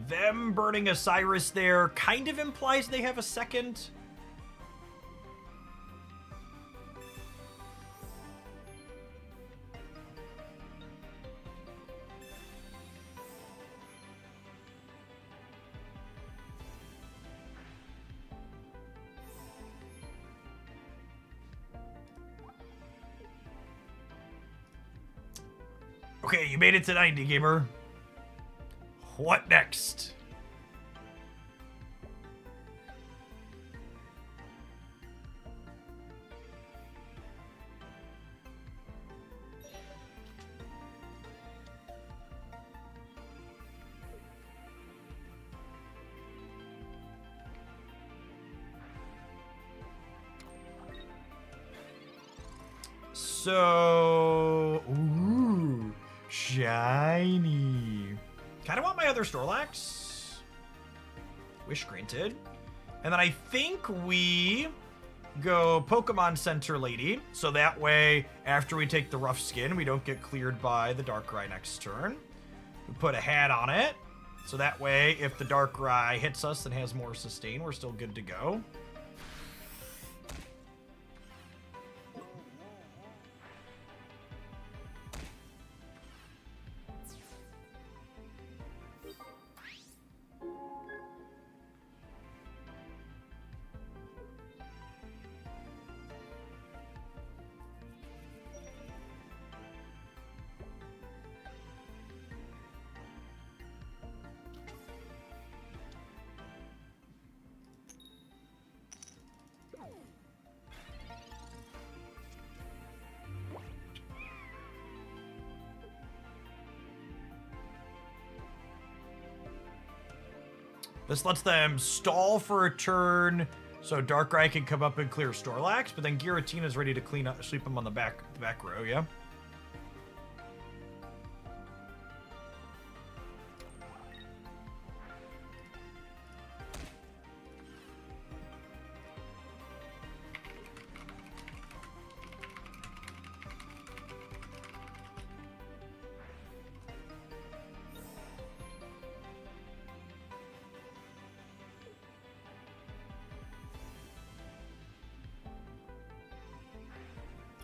Them burning a Cyrus there kind of implies they have a second. Okay, you made it to 90, gamer. What next? So, ooh, shiny. Kind of want my other Snorlax. Wish granted. And then I think we go Pokemon Center Lady. So that way, after we take the rough skin, we don't get cleared by the Darkrai next turn. We put a hat on it. So that way, if the Darkrai hits us and has more sustain, we're still good to go. This lets them stall for a turn, so Darkrai can come up and clear Snorlax, but then Giratina's ready to clean up, sweep him on the back row, yeah?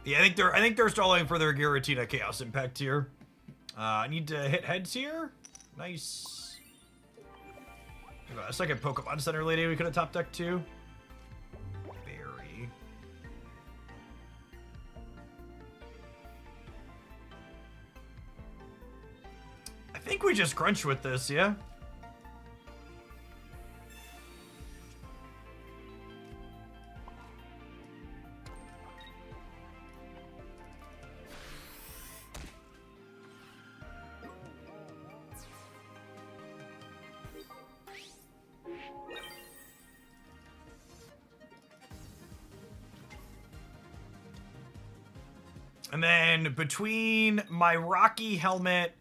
Yeah, I think they're stalling for their Giratina Chaos Impact here. I need to hit heads here. Nice. A second Pokemon Center Lady we could have top decked too. Very. I think we just crunch with this, yeah? And then between my Rocky helmet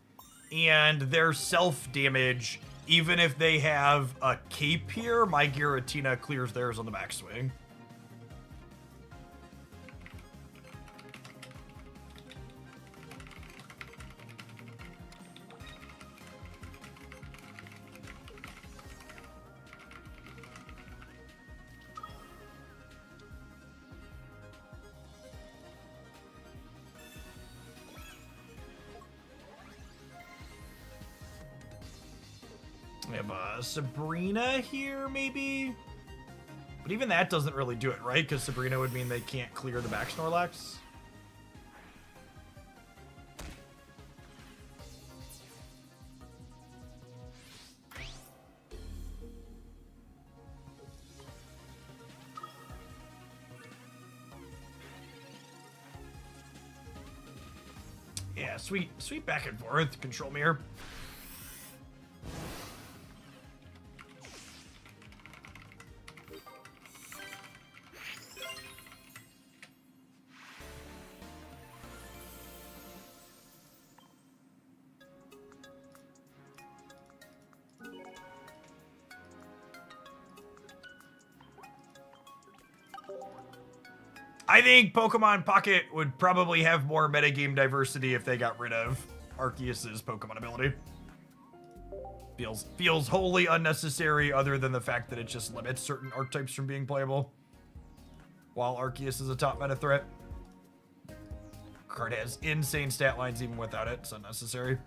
and their self-damage, even if they have a cape here, my Giratina clears theirs on the backswing. We have Sabrina here, maybe? But even that doesn't really do it, right? Because Sabrina would mean they can't clear the back Snorlax. Yeah, sweet back and forth. Control mirror. I think Pokemon Pocket would probably have more metagame diversity if they got rid of Arceus's Pokemon ability. Feels wholly unnecessary other than the fact that it just limits certain archetypes from being playable. While Arceus is a top meta threat. Card has insane stat lines even without it. It's unnecessary.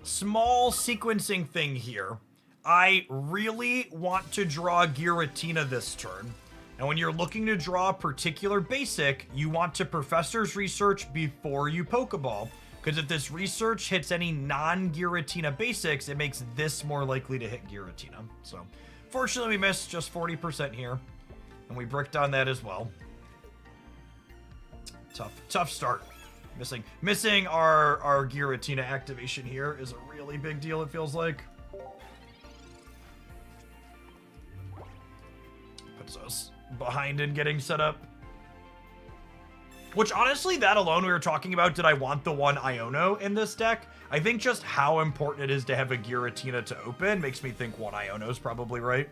small sequencing thing here. I really want to draw Giratina this turn. And when you're looking to draw a particular basic, you want to Professor's Research before you Pokeball. Because if this research hits any non-Giratina basics, it makes this more likely to hit Giratina. So, fortunately, we missed just 40% here. And we bricked on that as well. Tough start. Missing our Giratina activation here is a really big deal, it feels like. Puts us behind in getting set up. Which, honestly, that alone we were talking about, did I want the one Iono in this deck? I think just how important it is to have a Giratina to open makes me think one Iono is probably right.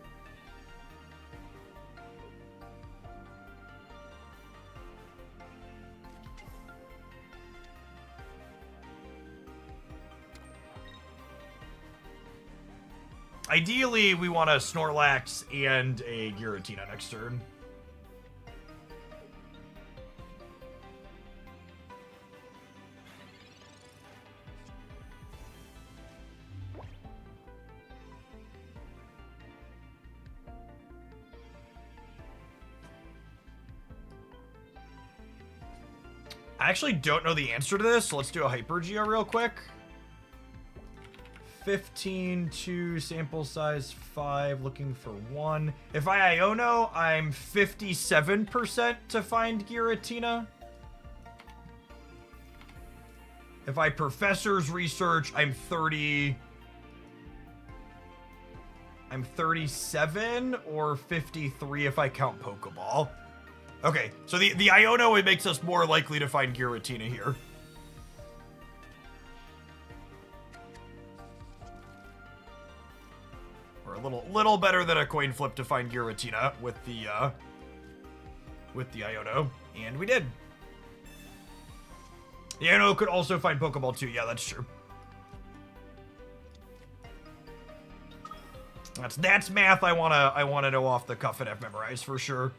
Ideally, we want a Snorlax and a Giratina next turn. I actually don't know the answer to this, so let's do a Hyper Geo real quick. 15 to sample size 5, looking for 1. If I Iono, I'm 57% to find Giratina. If I Professor's Research, I'm 30. I'm 37 or 53 if I count Pokeball. Okay, so the Iono, it makes us more likely to find Giratina here. We're a little better than a coin flip to find Giratina with the Iono, and we did. The Iono could also find Pokeball too. Yeah, that's true. That's math I wanna know off the cuff and have memorized for sure.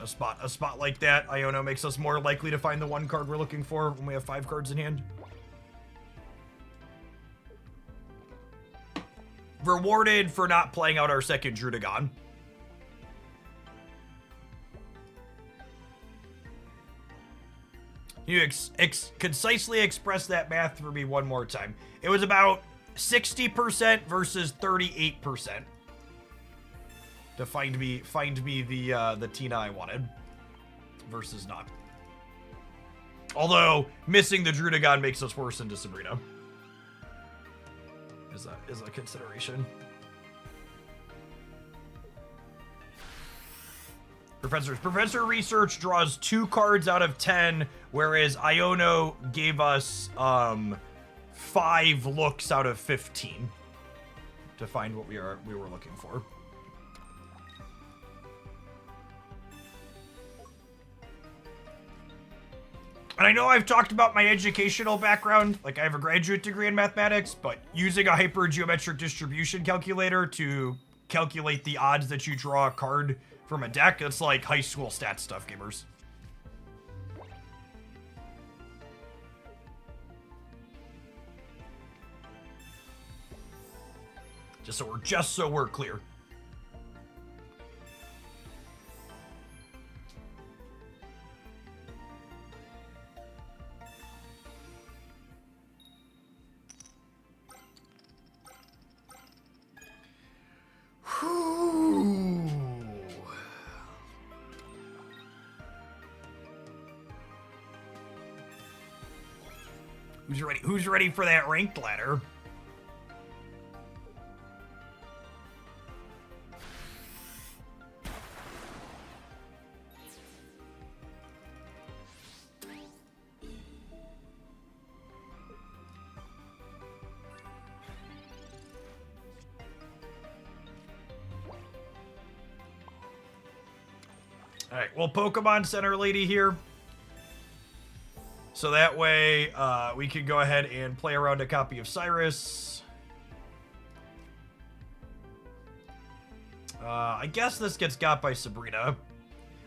A spot like that, Iono makes us more likely to find the one card we're looking for when we have 5 cards in hand. Rewarded for not playing out our second Druddigon. You concisely express that math for me one more time. It was about 60% versus 38%. To find me the Tina I wanted versus not. Although missing the Druddigon makes us worse into Sabrina. Is a consideration. Professor Research draws 2 cards out of 10, whereas Iono gave us 5 looks out of 15 to find what we were looking for. And I know I've talked about my educational background, like I have a graduate degree in mathematics, but using a hypergeometric distribution calculator to calculate the odds that you draw a card from a deck, it's like high school stat stuff, gamers. Just so we're clear. Who's ready for that ranked ladder? All right, well, Pokemon Center Lady here. So that way, we can go ahead and play around a copy of Cyrus. I guess this gets got by Sabrina.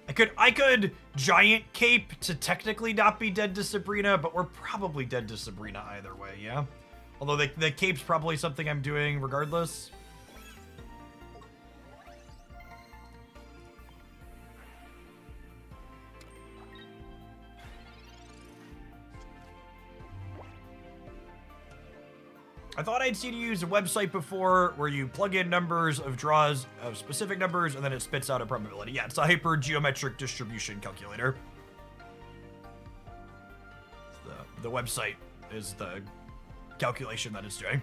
I could giant cape to technically not be dead to Sabrina, but we're probably dead to Sabrina either way, yeah? Although the cape's probably something I'm doing regardless. I thought I'd seen you use a website before where you plug in numbers of draws of specific numbers and then it spits out a probability. Yeah, it's a hypergeometric distribution calculator. The website is the calculation that it's doing.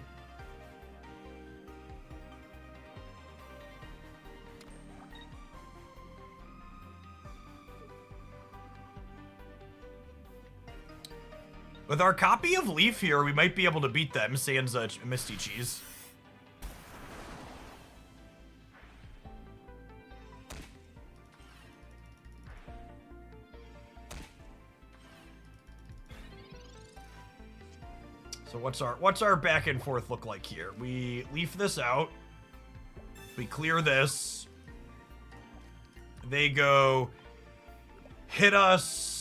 With our copy of Leaf here, we might be able to beat them, sans Misty Cheese. So what's our back and forth look like here? We leaf this out. We clear this. They go hit us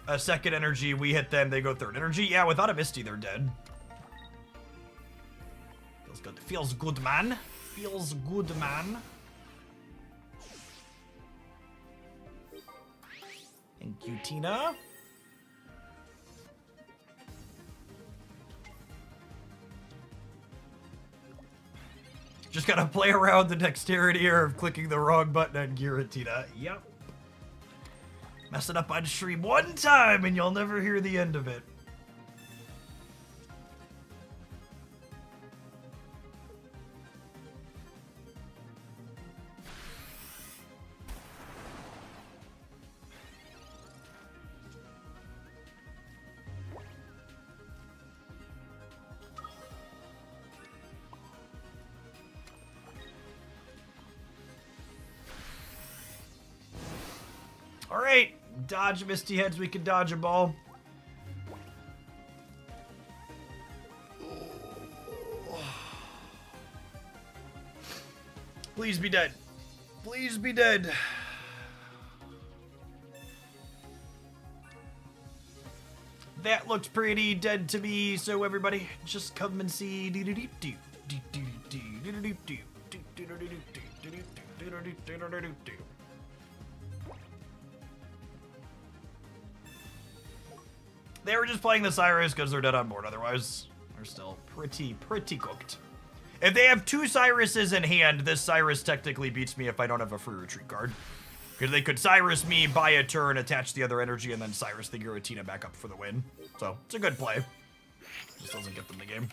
a second energy, we hit them, they go third energy. Yeah, without a Misty, they're dead. Feels good. Feels good, man. Feels good, man. Thank you, Tina. Just gotta play around the dexterity of clicking the wrong button on Giratina. Yep. Mess it up on stream one time and you'll never hear the end of it. All right. Dodge Misty Heads, we can dodge a ball. Please be dead. Please be dead. That looked pretty dead to me, so everybody just come and see. They were just playing the Cyrus because they're dead on board. Otherwise, they're still pretty cooked. If they have two Cyruses in hand, this Cyrus technically beats me if I don't have a free retreat card. Because they could Cyrus me, buy a turn, attach the other energy, and then Cyrus the Giratina back up for the win. So, it's a good play. Just doesn't get them the game.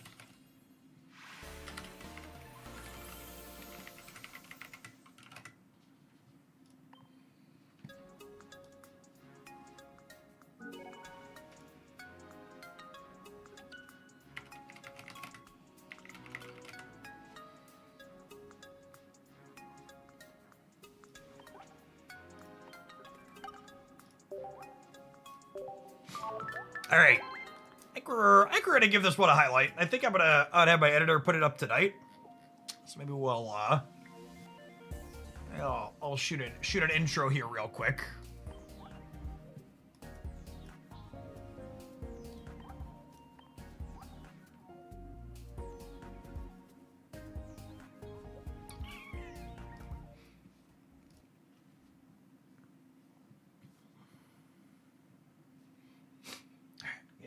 All right, I think we're gonna give this one a highlight. I think I'm gonna have my editor put it up tonight. So maybe we'll I'll shoot an intro here real quick.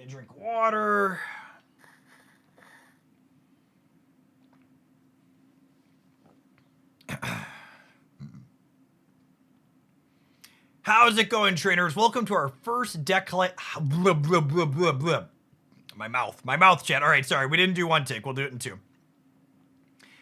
Drink water. How's it going, trainers? Welcome to our first deck My mouth chat. All right, sorry, we didn't do one take. We'll do it in two.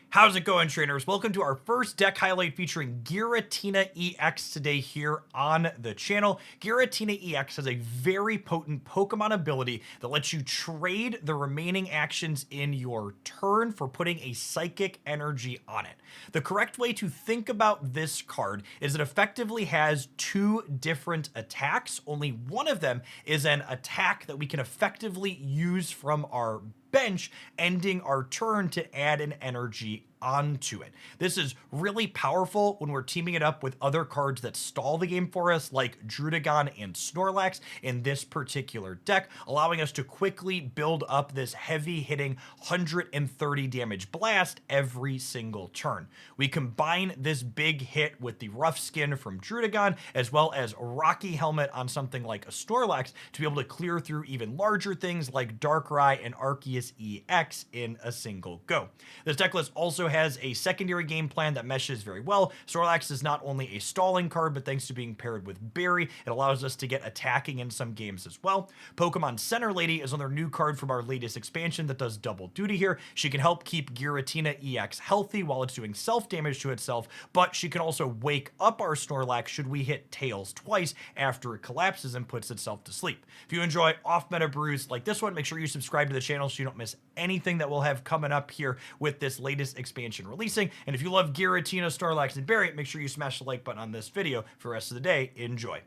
How's it going, trainers? Welcome to our first deck highlight featuring Giratina EX today here on the channel. Giratina EX has a very potent Pokemon ability that lets you trade the remaining actions in your turn for putting a psychic energy on it. The correct way to think about this card is it effectively has two different attacks. Only one of them is an attack that we can effectively use from our bench, ending our turn to add an energy onto it. This is really powerful when we're teaming it up with other cards that stall the game for us, like Druddigon and Snorlax in this particular deck, allowing us to quickly build up this heavy-hitting 130 damage blast every single turn. We combine this big hit with the Rough Skin from Druddigon, as well as Rocky Helmet on something like a Snorlax to be able to clear through even larger things like Darkrai and Arceus EX in a single go. This deck list also has a secondary game plan that meshes very well. Snorlax is not only a stalling card, but thanks to being paired with Berry, it allows us to get attacking in some games as well. Pokemon Center Lady is another new card from our latest expansion that does double duty here. She can help keep Giratina EX healthy while it's doing self-damage to itself, but she can also wake up our Snorlax should we hit Tails twice after it collapses and puts itself to sleep. If you enjoy off-meta brews like this one, make sure you subscribe to the channel so you don't miss anything that we'll have coming up here with this latest expansion releasing. And if you love Giratina, Snorlax, and Berry, make sure you smash the like button on this video for the rest of the day. Enjoy.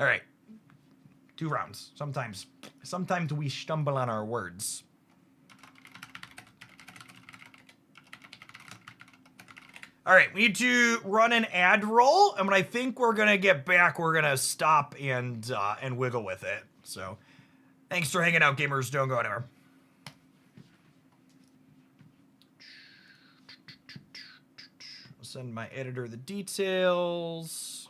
All right. 2 rounds. Sometimes we stumble on our words. All right, we need to run an ad roll, and when I think we're gonna get back, we're gonna stop and wiggle with it. So, thanks for hanging out, gamers. Don't go anywhere. I'll send my editor the details.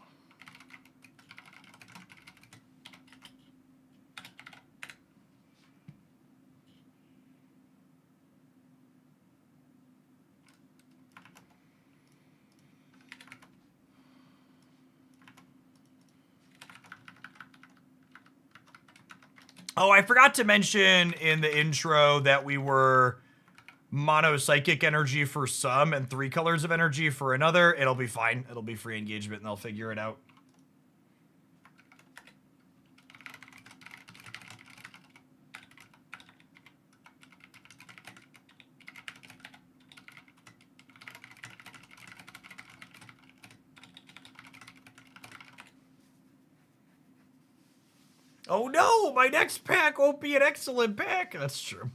Oh, I forgot to mention in the intro that we were mono psychic energy for some and 3 colors of energy for another. It'll be fine. It'll be free engagement and they'll figure it out. Oh no, my next pack won't be an excellent pack. That's true.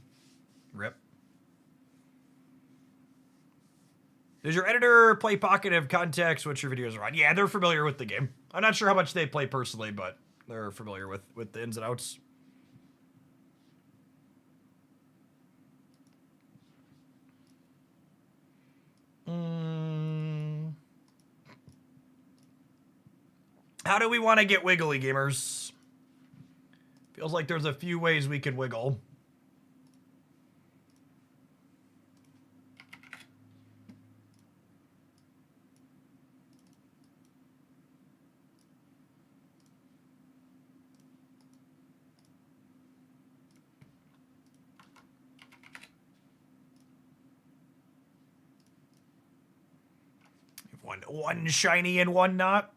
Rip. Does your editor play Pocket of Context? What's your videos are on? Yeah, they're familiar with the game. I'm not sure how much they play personally, but they're familiar with the ins and outs. How do we want to get wiggly, gamers? Feels like there's a few ways we could wiggle. One shiny and one not.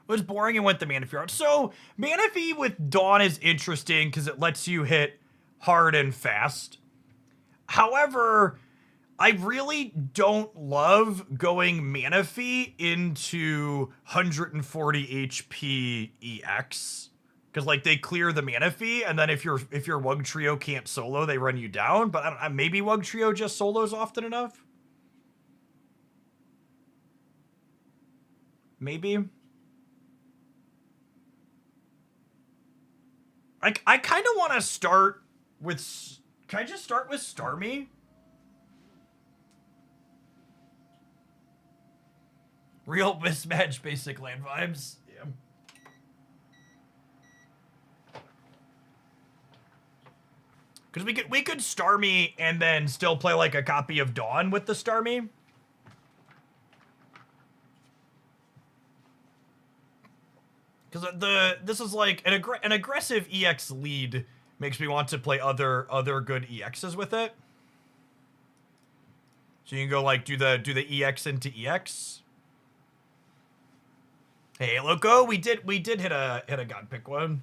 It was boring and went the Manaphy route. So, Manaphy with Dawn is interesting because it lets you hit hard and fast. However, I really don't love going Manaphy into 140 HP EX. Because, like, they clear the Manaphy, and then if your Wugtrio can't solo, they run you down. But I don't know, maybe Wugtrio just solos often enough? Maybe. I kind of want to start with... Can I just start with Starmie? Real mismatch basic land vibes. Yeah. Because we could Starmie and then still play like a copy of Dawn with the Starmie. Because this is like an aggressive EX lead makes me want to play other good EXs with it. So you can go like do the EX into EX. Hey Loco, we did hit a god pick one.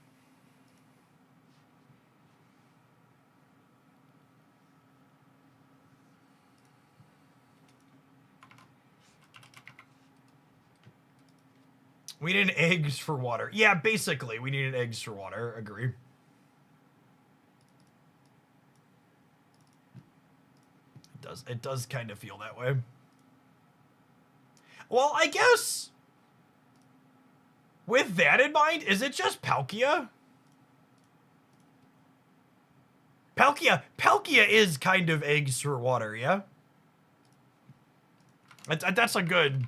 We need eggs for water. Yeah, basically, we needed eggs for water. Agree. It does kind of feel that way. Well, I guess with that in mind, is it just Palkia? Palkia is kind of eggs for water, yeah? That's a good...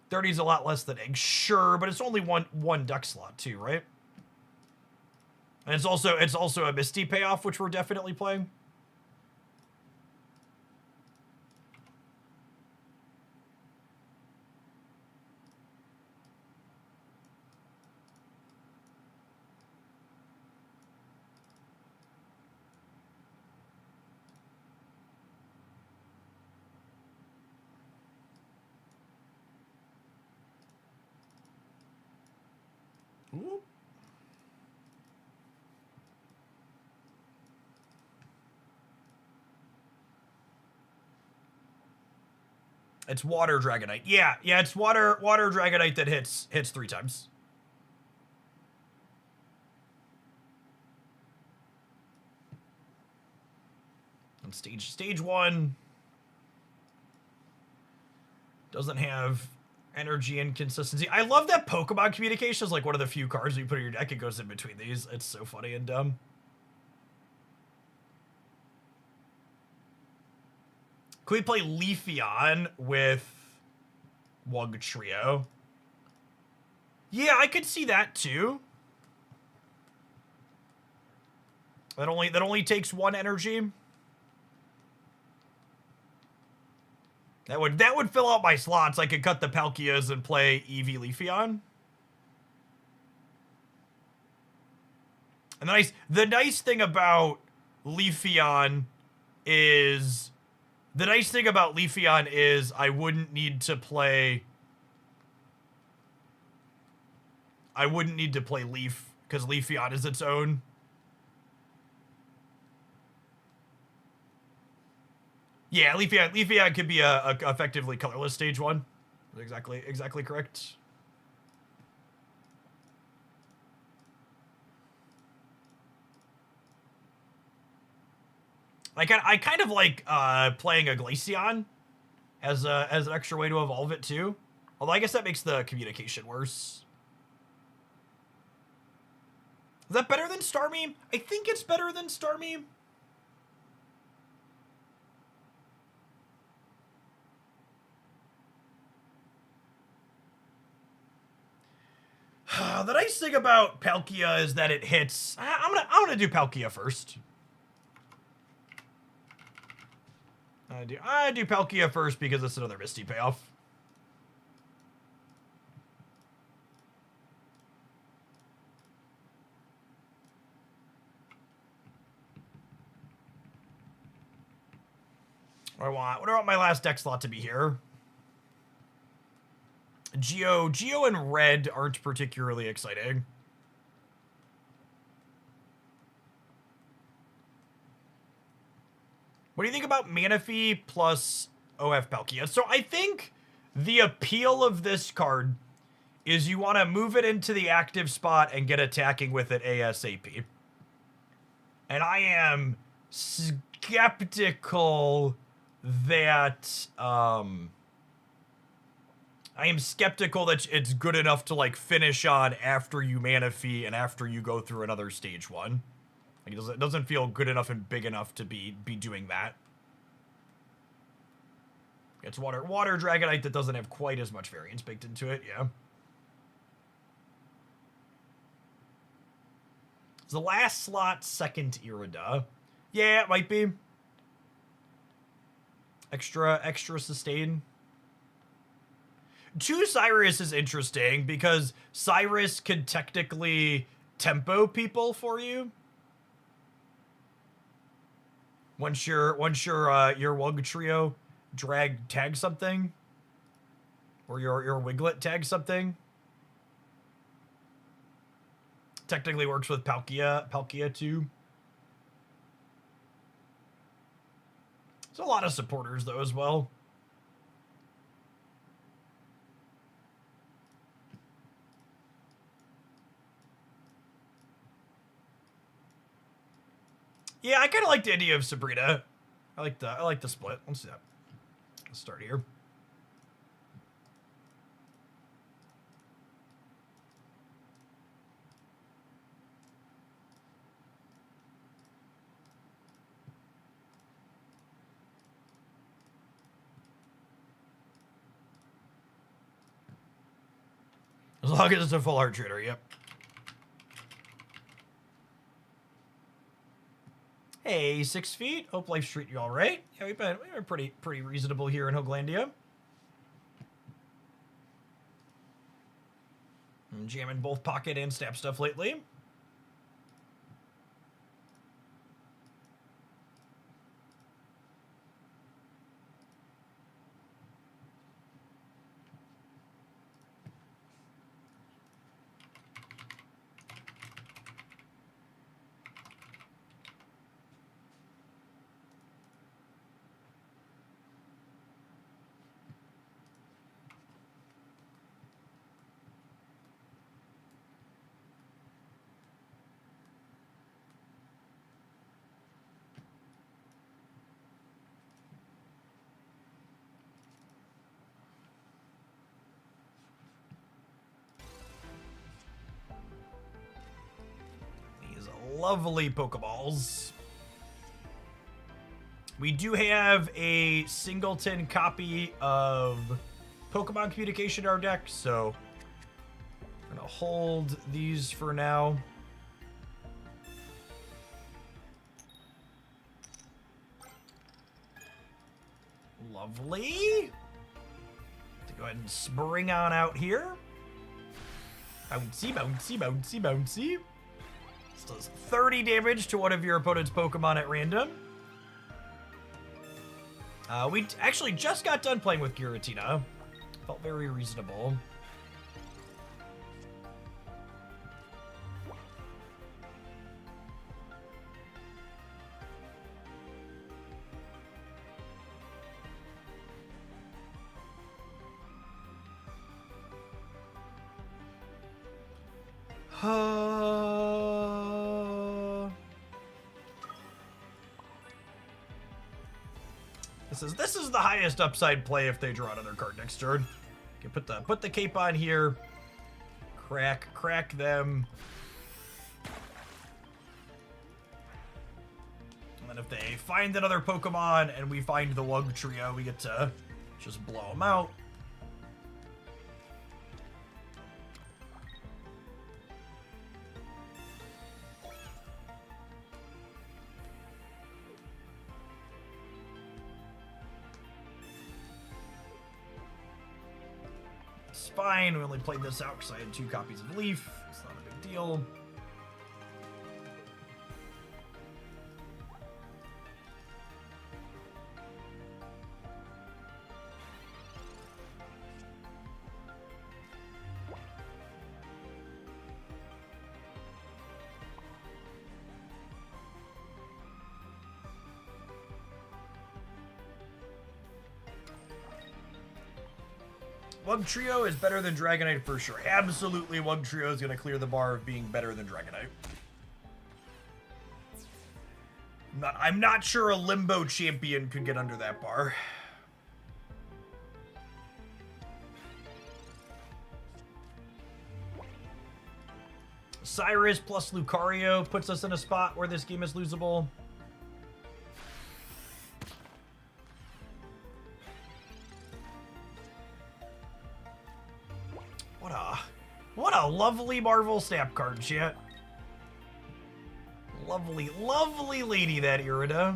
30's a lot less than eggs, sure, but it's only one duck slot too, right? And it's also a Misty payoff, which we're definitely playing. Ooh. It's water Dragonite. Yeah, it's water Dragonite that hits 3 times. And stage 1 doesn't have energy inconsistency. I love that Pokemon communication is like one of the few cards you put in your deck. It goes in between these. It's so funny and dumb. Could we play Leafeon with Wugtrio? Yeah, I could see that too. That only takes 1 energy. That would fill out my slots. I could cut the Palkias and play Eevee Leafeon. And the nice thing about Leafeon is I wouldn't need to play Leaf because Leafeon is its own. Yeah, Leafeon could be a effectively colorless stage 1. Exactly correct. I kind of like playing a Glaceon as an extra way to evolve it too. Although I guess that makes the communication worse. Is that better than Starmie? I think it's better than Starmie. The nice thing about Palkia is that it hits. I'm gonna do Palkia first. I do Palkia first because it's another Misty payoff. What do I want my last deck slot to be here? Geo and Red aren't particularly exciting. What do you think about Manaphy plus OF Palkia? So I think the appeal of this card is you want to move it into the active spot and get attacking with it ASAP. And I am skeptical that it's good enough to like finish on after you Manaphy and after you go through another stage 1. Like it doesn't feel good enough and big enough to be doing that. It's water Dragonite that doesn't have quite as much variance baked into it, yeah. Is the last slot second Irida? Yeah, it might be. Extra sustain. 2 Cyrus is interesting because Cyrus could technically tempo people for you. Once your Wugtrio tag something, or your Wiglet tag something. Technically works with Palkia too. There's a lot of supporters though as well. Yeah, I kind of like the idea of Sabrina. I like the split. Let's do that. Let's start here. As long as it's a full art trader, yep. Hey, 6 feet. Hope life's treating you all right. Yeah, we've been pretty reasonable here in Hooglandia. I'm jamming both pocket and snap stuff lately. Lovely Pokeballs. We do have a singleton copy of Pokemon Communication in our deck, so I'm gonna hold these for now. Lovely. Let's go ahead and spring on out here. Bouncy, bouncy, bouncy, bouncy. This does 30 damage to one of your opponent's Pokemon at random. We actually just got done playing with Giratina. Felt very reasonable. This is the highest upside play if they draw another card next turn. Okay, put the cape on here. Crack them. And then if they find another Pokemon and we find the Wugtrio, we get to just blow them out. It's fine. We only played this out because I had 2 copies of Leaf. It's not a big deal. Wugtrio is better than Dragonite for sure. Absolutely, Wugtrio is going to clear the bar of being better than Dragonite. I'm not sure a Limbo champion could get under that bar. Cyrus plus Lucario puts us in a spot where this game is losable. What a lovely Marvel Snap card, chat. Lovely, lovely lady, that Irida.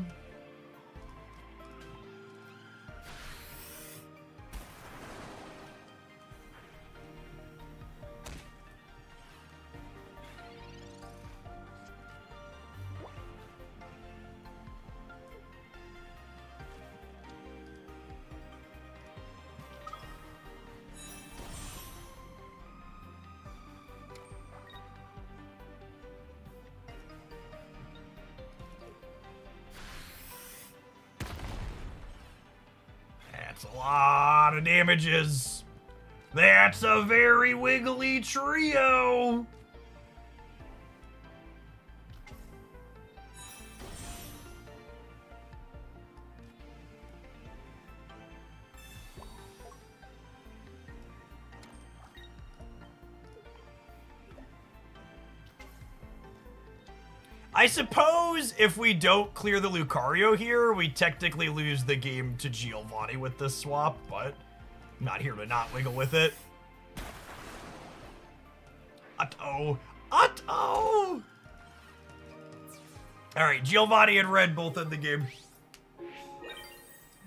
That's a lot of damages. That's a very wiggly trio. I suppose if we don't clear the Lucario here, we technically lose the game to Giovanni with this swap, but I'm not here to not wiggle with it. Otto! Otto! Alright, Giovanni and Red both in the game.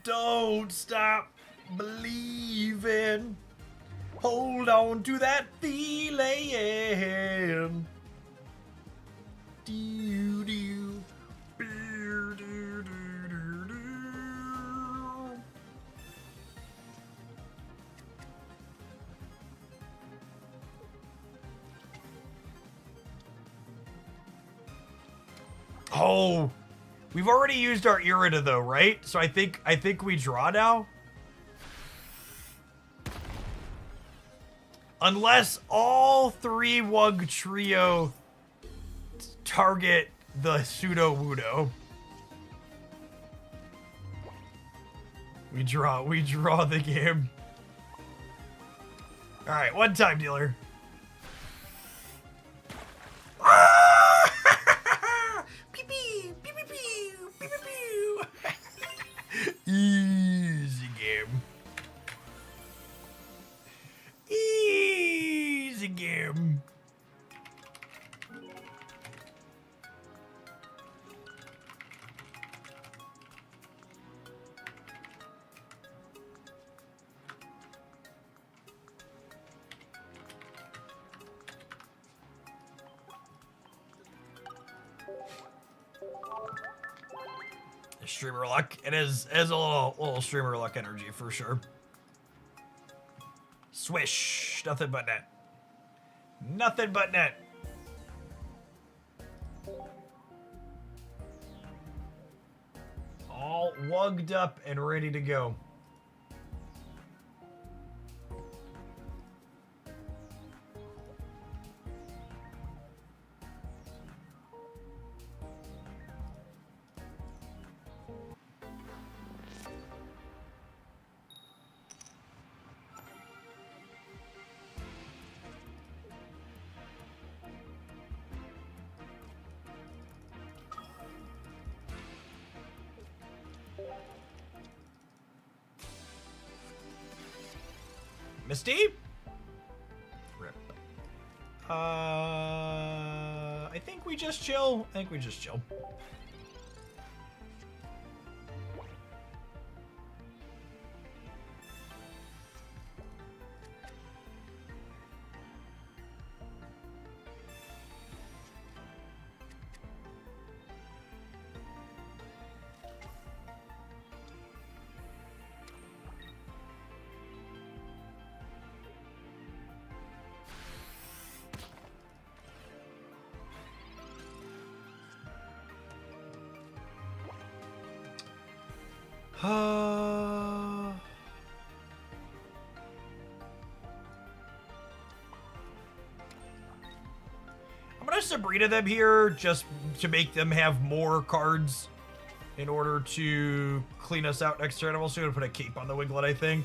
Don't stop believing. Hold on to that feeling. Do, do, do, do, do, do. Oh, we've already used our Irida though, right? So I think we draw now. Unless all three Wugtrio target the Pseudo-Wudo. We draw the game. Alright, one time dealer. Pew, pew, pew, pew, pew, pew, pew, pew. Easy game. Easy game. Streamer luck. It is a little streamer luck energy for sure. Swish. Nothing but net. Nothing but net. All wugged up and ready to go. Misty? Rip. I think we just chill. I'm gonna Sabrina them here just to make them have more cards in order to clean us out next turn. I'm also gonna put a cape on the Wiglet, I think.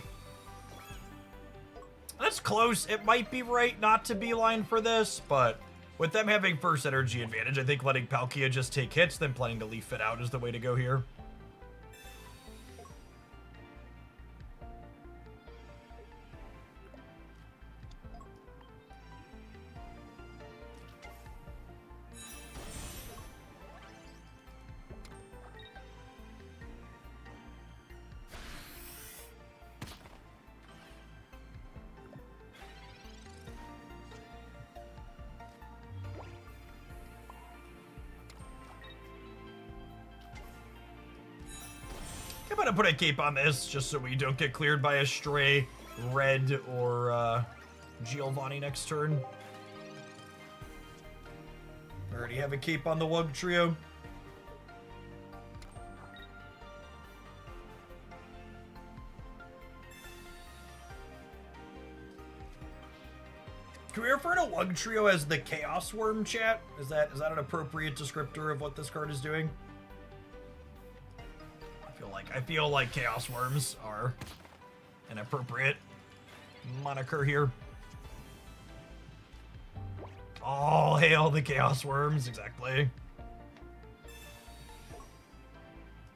That's close. It might be right not to beeline for this, but with them having first energy advantage, I think letting Palkia just take hits, then planning to leaf it out is the way to go here. I'm gonna put a cape on this just so we don't get cleared by a stray Red or Giovanni next turn. I already have a cape on the Wugtrio. Can we refer to Wugtrio as the Chaos Worm, chat? Is that an appropriate descriptor of what this card is doing? I feel like Chaos Worms are an appropriate moniker here. All hail the Chaos Worms, exactly.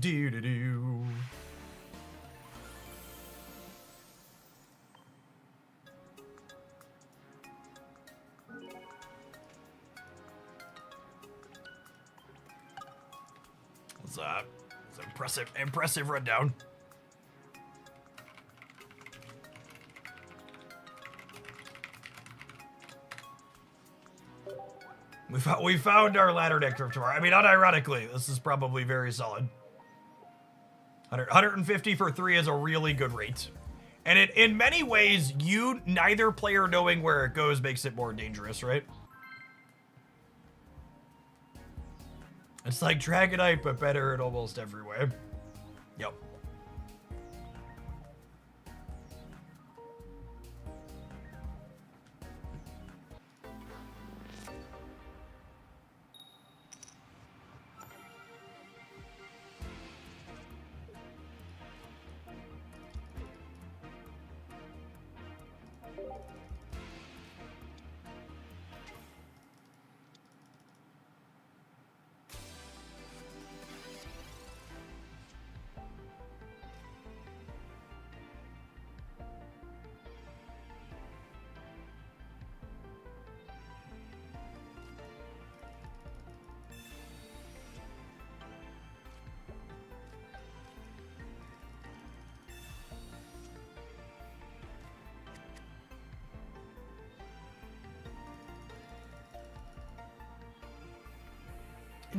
Do-do-do. It's an impressive rundown. We found our ladder deck for tomorrow. I mean, unironically, this is probably very solid. 150 for 3 is a really good rate. And in many ways, neither player knowing where it goes makes it more dangerous, right? It's like Dragonite, but better in almost every way. Yep.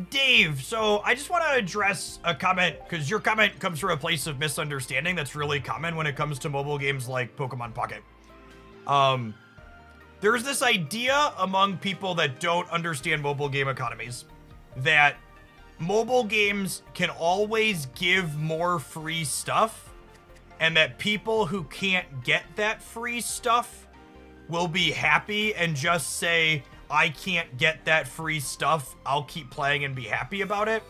Dave, so I just want to address a comment, because your comment comes from a place of misunderstanding that's really common when it comes to mobile games like Pokemon Pocket. There's this idea among people that don't understand mobile game economies that mobile games can always give more free stuff, and that people who can't get that free stuff will be happy and just say, I can't get that free stuff, I'll keep playing and be happy about it.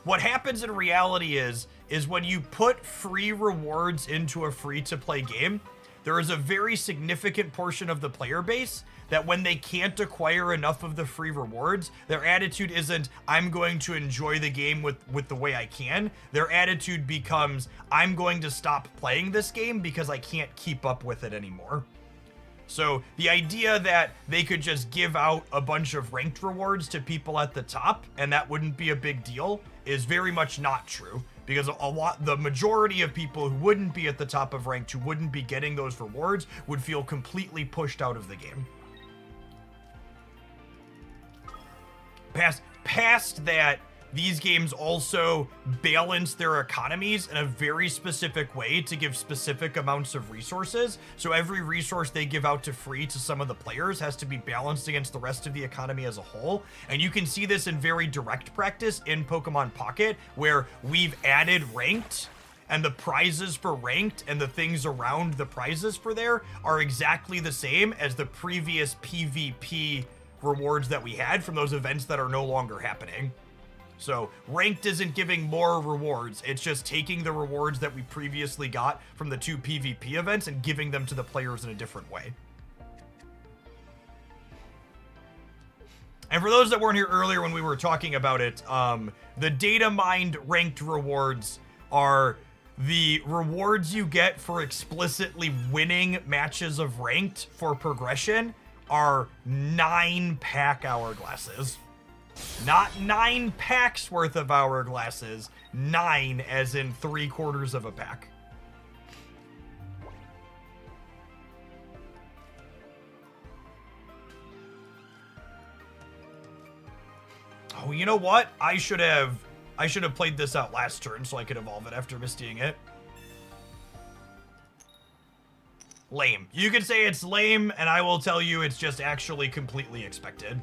What happens in reality is when you put free rewards into a free-to-play game, there is a very significant portion of the player base that when they can't acquire enough of the free rewards, their attitude isn't, I'm going to enjoy the game with the way I can. Their attitude becomes, I'm going to stop playing this game because I can't keep up with it anymore. So the idea that they could just give out a bunch of ranked rewards to people at the top and that wouldn't be a big deal is very much not true, because the majority of people who wouldn't be at the top of ranked, who wouldn't be getting those rewards, would feel completely pushed out of the game. Past that, these games also balance their economies in a very specific way to give specific amounts of resources. So every resource they give out to free to some of the players has to be balanced against the rest of the economy as a whole. And you can see this in very direct practice in Pokemon Pocket, where we've added ranked, and the prizes for ranked and the things around the prizes for there are exactly the same as the previous PvP rewards that we had from those events that are no longer happening. So ranked isn't giving more rewards, it's just taking the rewards that we previously got from the 2 PvP events and giving them to the players in a different way. And for those that weren't here earlier when we were talking about it, the data mined ranked rewards are the rewards you get for explicitly winning matches of ranked for progression are 9 pack hourglasses. Not 9 packs worth of hourglasses, 9 as in 3/4 of a pack. Oh, you know what? I should have played this out last turn so I could evolve it after mistying it. Lame. You could say it's lame, and I will tell you it's just actually completely expected.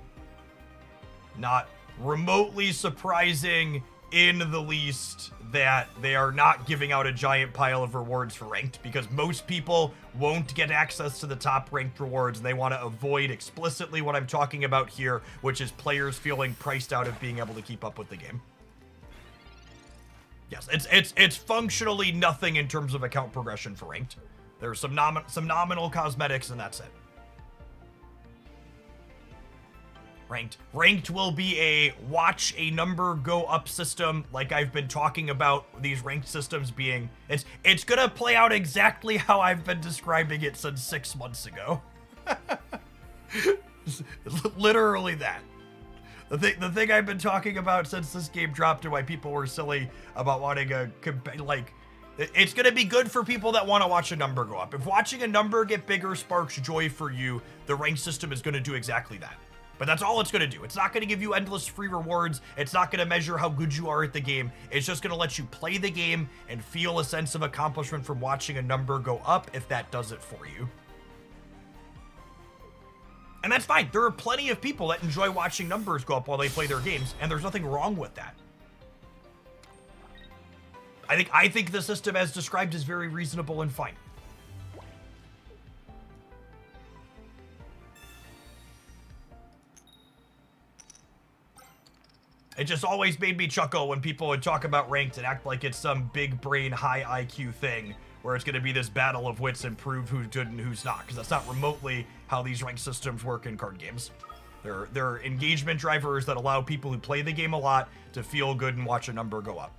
Not remotely surprising in the least that they are not giving out a giant pile of rewards for ranked, because most people won't get access to the top ranked rewards, and they want to avoid explicitly what I'm talking about here, which is players feeling priced out of being able to keep up with the game. Yes, it's functionally nothing in terms of account progression for ranked. There's some nominal cosmetics, and that's it. Ranked will be a watch a number go up system, like I've been talking about these ranked systems being. It's gonna play out exactly how I've been describing it since 6 months ago. Literally that. The thing I've been talking about since this game dropped and why people were silly about wanting a, like, it's gonna be good for people that want to watch a number go up. If watching a number get bigger sparks joy for you, the ranked system is gonna do exactly that. But that's all it's going to do. It's not going to give you endless free rewards. It's not going to measure how good you are at the game. It's just going to let you play the game and feel a sense of accomplishment from watching a number go up if that does it for you. And that's fine. There are plenty of people that enjoy watching numbers go up while they play their games, and there's nothing wrong with that. I think the system as described is very reasonable and fine. It just always made me chuckle when people would talk about ranked and act like it's some big brain, high IQ thing where it's going to be this battle of wits and prove who's good and who's not, because that's not remotely how these ranked systems work in card games. They're engagement drivers that allow people who play the game a lot to feel good and watch a number go up.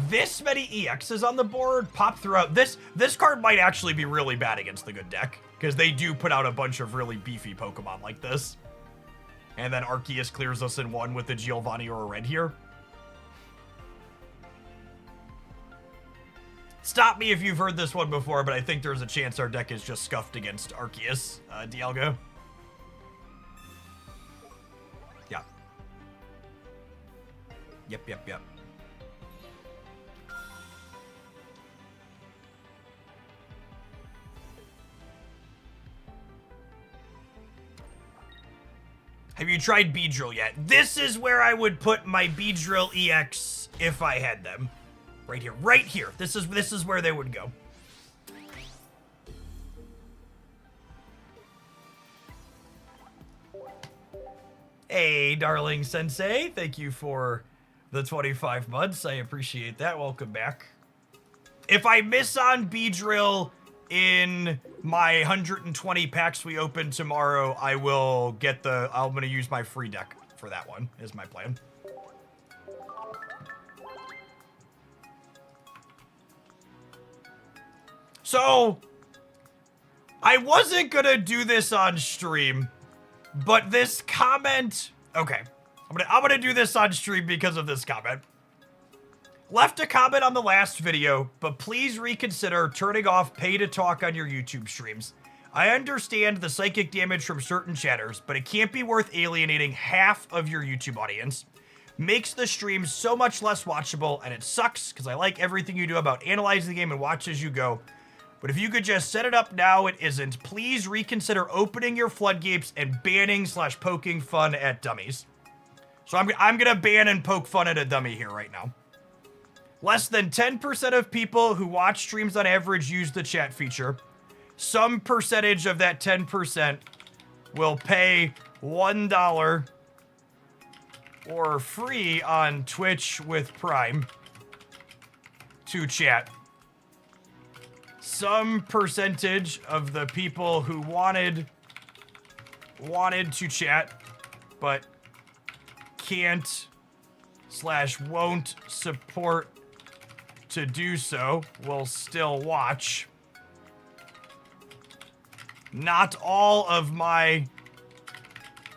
This many EXs on the board pop throughout. This card might actually be really bad against the good deck, because they do put out a bunch of really beefy Pokemon like this. And then Arceus clears us in one with a Giovanni or a red here. Stop me if you've heard this one before, but I think there's a chance our deck is just scuffed against Arceus, Dialgo. Yeah. Yep. Have you tried Beedrill yet? This is where I would put my Beedrill EX if I had them. Right here. This is where they would go. Hey, darling sensei. Thank you for the 25 months. I appreciate that. Welcome back. If I miss on Beedrill in my 120 packs we open tomorrow, I'm gonna use my free deck for that one, is my plan. So, I wasn't gonna do this on stream, but this comment, okay, I'm gonna do this on stream because of this comment. Left a comment on the last video, but please reconsider turning off pay to talk on your YouTube streams. I understand the psychic damage from certain chatters, but it can't be worth alienating half of your YouTube audience. Makes the stream so much less watchable, and it sucks because I like everything you do about analyzing the game and watch as you go. But if you could just set it up now, it isn't. Please reconsider opening your floodgates and banning/poking fun at dummies. So I'm gonna ban and poke fun at a dummy here right now. Less than 10% of people who watch streams on average use the chat feature. Some percentage of that 10% will pay $1 or free on Twitch with Prime to chat. Some percentage of the people who wanted to chat but can't/won't support to do so will still watch. Not all of my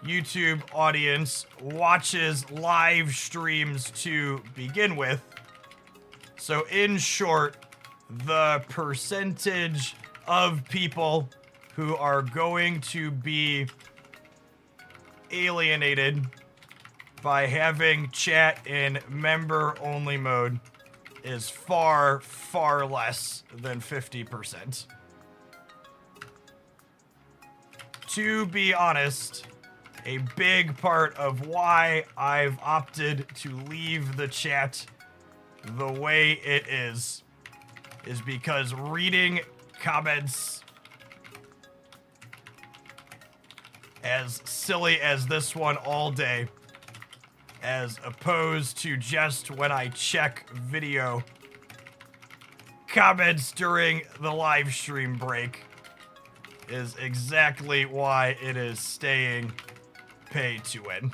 YouTube audience watches live streams to begin with. So in short, the percentage of people who are going to be alienated by having chat in member-only mode is far, far less than 50%. To be honest, a big part of why I've opted to leave the chat the way it is because reading comments as silly as this one all day, as opposed to just when I check video comments during the live stream break is exactly why it is staying pay to win.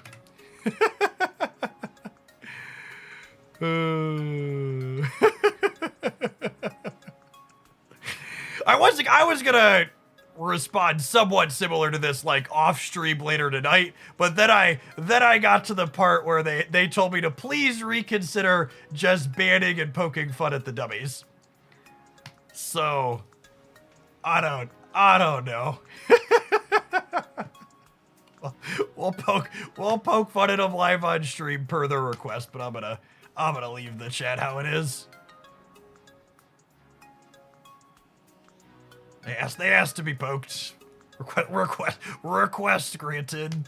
I was gonna respond somewhat similar to this, like off stream later tonight, but then I got to the part where they told me to please reconsider just banning and poking fun at the dummies. So I don't know. We'll poke fun at them live on stream per their request, but I'm gonna leave the chat how it is. They asked to be poked. Request granted.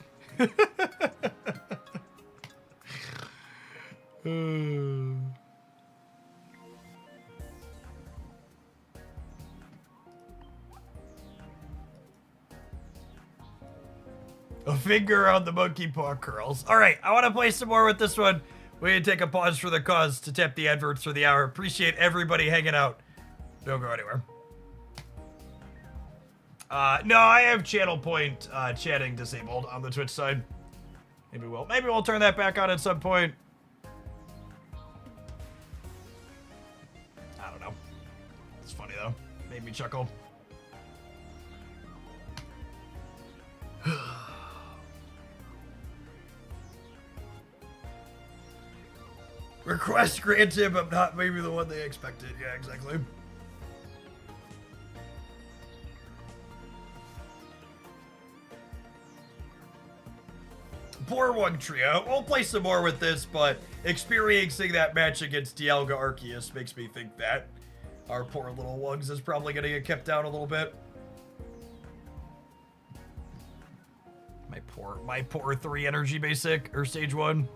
A finger on the monkey paw curls. All right, I want to play some more with this one. We can take a pause for the cause to tap the adverts for the hour. Appreciate everybody hanging out. Don't go anywhere. No, I have channel point chatting disabled on the Twitch side. Maybe we'll turn that back on at some point. I don't know. It's funny though. Made me chuckle. Request granted, but not maybe the one they expected. Yeah, exactly. Poor Wugtrio. We'll play some more with this, but experiencing that match against Dialga Arceus makes me think that our poor little Wugs is probably going to get kept down a little bit. My poor 3 energy basic, or stage 1.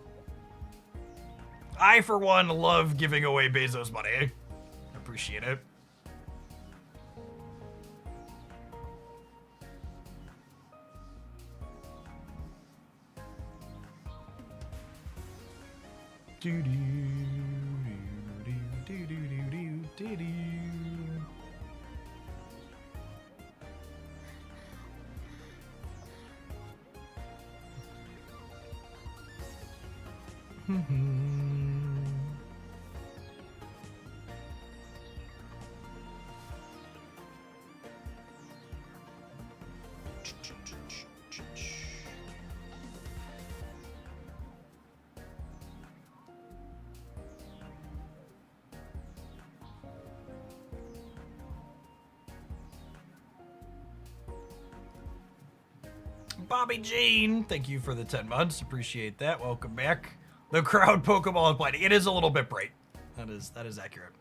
I, for one, love giving away Bezos money. Appreciate it. Bobby Jean, thank you for the 10 months. Appreciate that. Welcome back. The crowd Pokeball is playing. It is a little bit bright. That is accurate.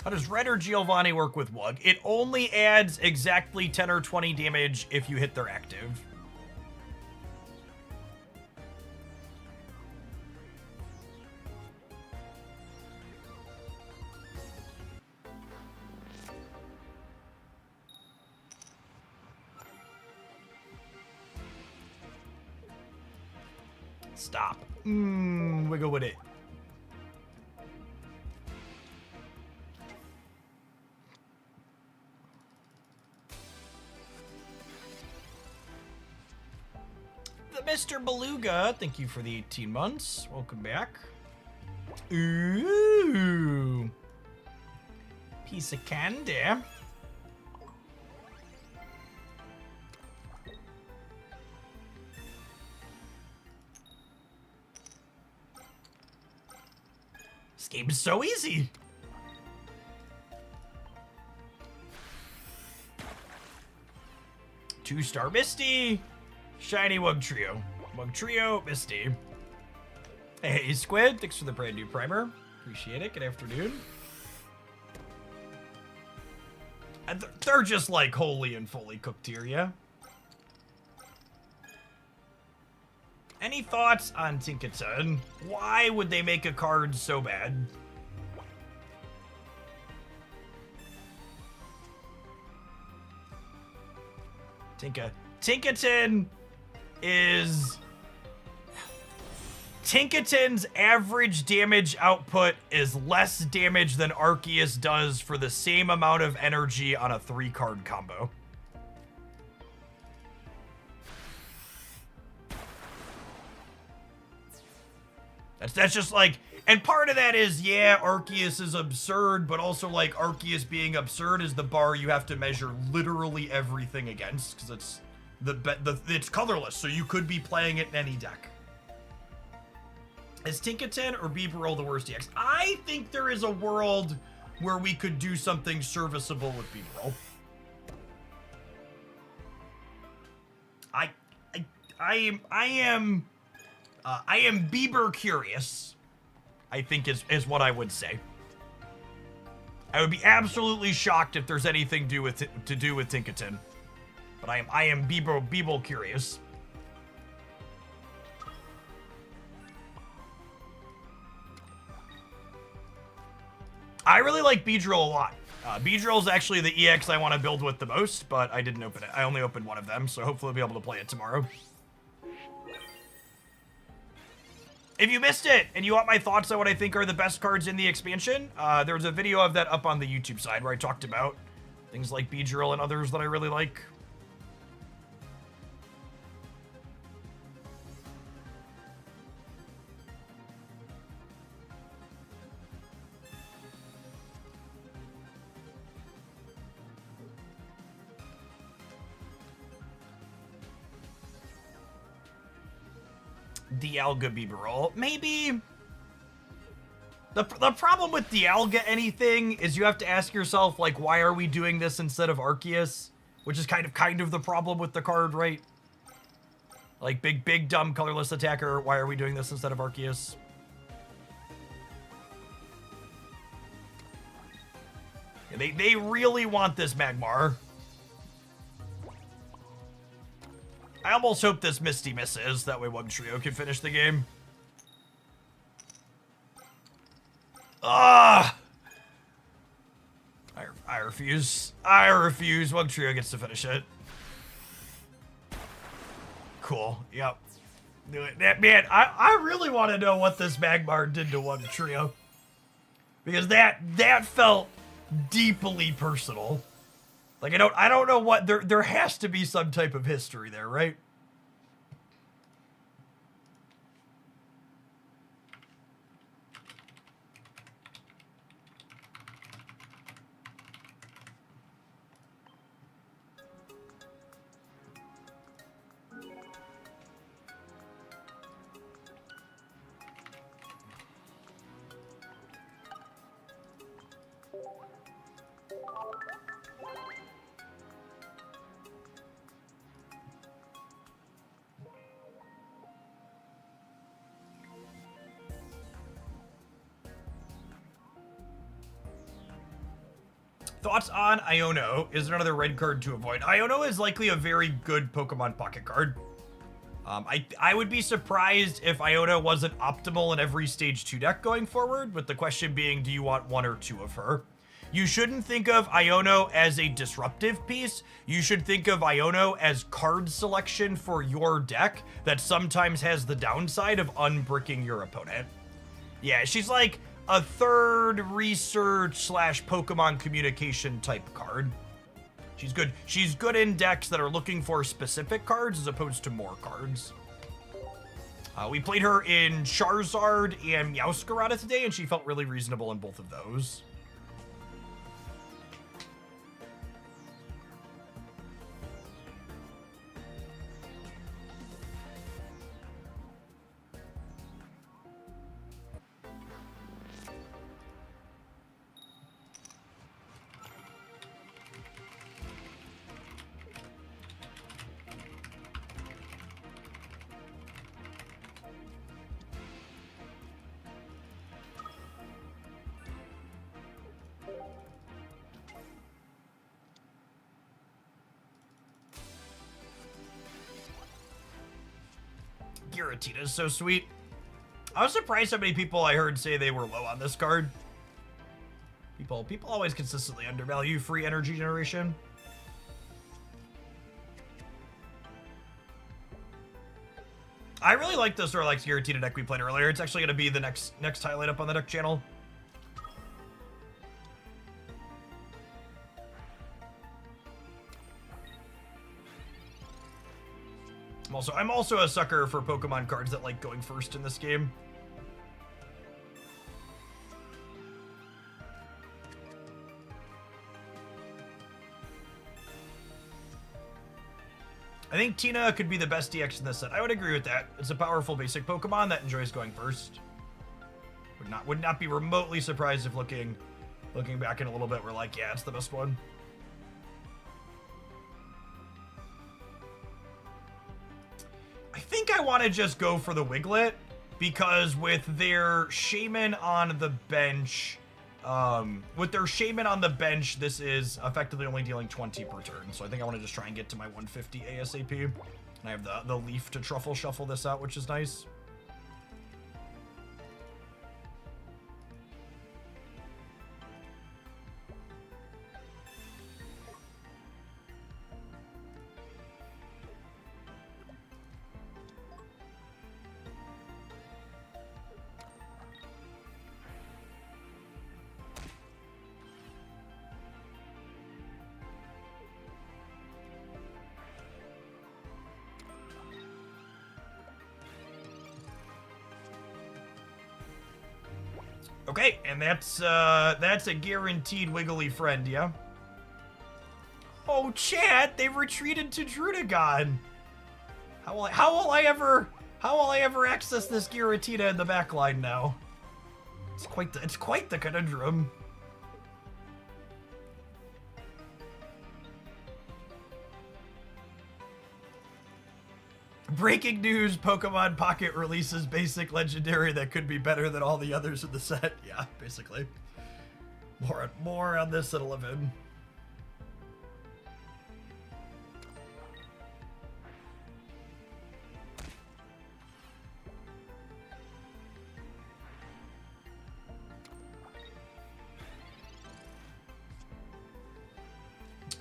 How does Red or Giovanni work with Wug? It only adds exactly 10 or 20 damage if you hit their active. Stop. Wiggle with it. The Mr. Beluga, thank you for the 18 months. Welcome back. Ooh. Piece of candy. This game is so easy. Two-star Misty. Shiny Wugtrio. Wugtrio, Misty. Hey, Squid. Thanks for the brand new primer. Appreciate it. Good afternoon. And they're just like wholly and fully cooked here, yeah? Any thoughts on Tinkaton? Why would they make a card so bad? Tinkaton is Tinkaton's average damage output is less damage than Arceus does for the same amount of energy on a 3-card combo. That's just like, and part of that is, yeah, Arceus is absurd, but also like Arceus being absurd is the bar you have to measure literally everything against, because it's it's colorless, so you could be playing it in any deck. Is Tinkaton or Bibarel the worst EX? I think there is a world where we could do something serviceable with Bibarel. I am Bieber curious, I think is what I would say. I would be absolutely shocked if there's anything to do with Tinkaton. But I am Bieber curious. I really like Beedrill a lot. Beedrill is actually the EX I want to build with the most, but I didn't open it. I only opened one of them, so hopefully I'll be able to play it tomorrow. If you missed it and you want my thoughts on what I think are the best cards in the expansion, there's a video of that up on the YouTube side where I talked about things like Beedrill and others that I really like. Dialga Bibarel. Maybe. The problem with Dialga anything is you have to ask yourself, like, why are we doing this instead of Arceus? Which is kind of the problem with the card, right? Like, big, dumb, colorless attacker, why are we doing this instead of Arceus? Yeah, they really want this Magmar. I almost hope this Misty misses, that way Wugtrio can finish the game. Ah! I refuse. I refuse. Wugtrio gets to finish it. Cool. Yep. Do it. Man, I really want to know what this Magmar did to Wugtrio. Because that felt deeply personal. Like, I don't know what, there has to be some type of history there, right? Thoughts on Iono? Is there another red card to avoid? Iono is likely a very good Pokemon pocket card. I would be surprised if Iono wasn't optimal in every Stage 2 deck going forward, with the question being, do you want one or two of her? You shouldn't think of Iono as a disruptive piece. You should think of Iono as card selection for your deck that sometimes has the downside of unbricking your opponent. Yeah, she's like a third research / Pokemon communication type card. She's good. She's good in decks that are looking for specific cards as opposed to more cards. We played her in Charizard and Meowscarada today, and she felt really reasonable in both of those. Giratina is so sweet. I was surprised how many people I heard say they were low on this card. People always consistently undervalue free energy generation. I really like the Snorlax Giratina deck we played earlier. It's actually going to be the next highlight up on the deck channel. I'm also a sucker for Pokemon cards that like going first in this game. I think Tina could be the best DX in this set. I would agree with that. It's a powerful basic Pokemon that enjoys going first. Would not be remotely surprised if looking back in a little bit, we're like, yeah, it's the best one. I think I want to just go for the Wiglet because with their Shaman on the bench, this is effectively only dealing 20 per turn. So I think I want to just try and get to my 150 ASAP. And I have the Leaf to Truffle Shuffle this out, which is nice. Okay, and that's a guaranteed wiggly friend, yeah? Oh, chat, they retreated to Drudagon. How will I ever access this Giratina in the backline now? It's quite the conundrum. Breaking news, Pokemon Pocket releases basic legendary that could be better than all the others in the set. Yeah, basically. More on this at 11.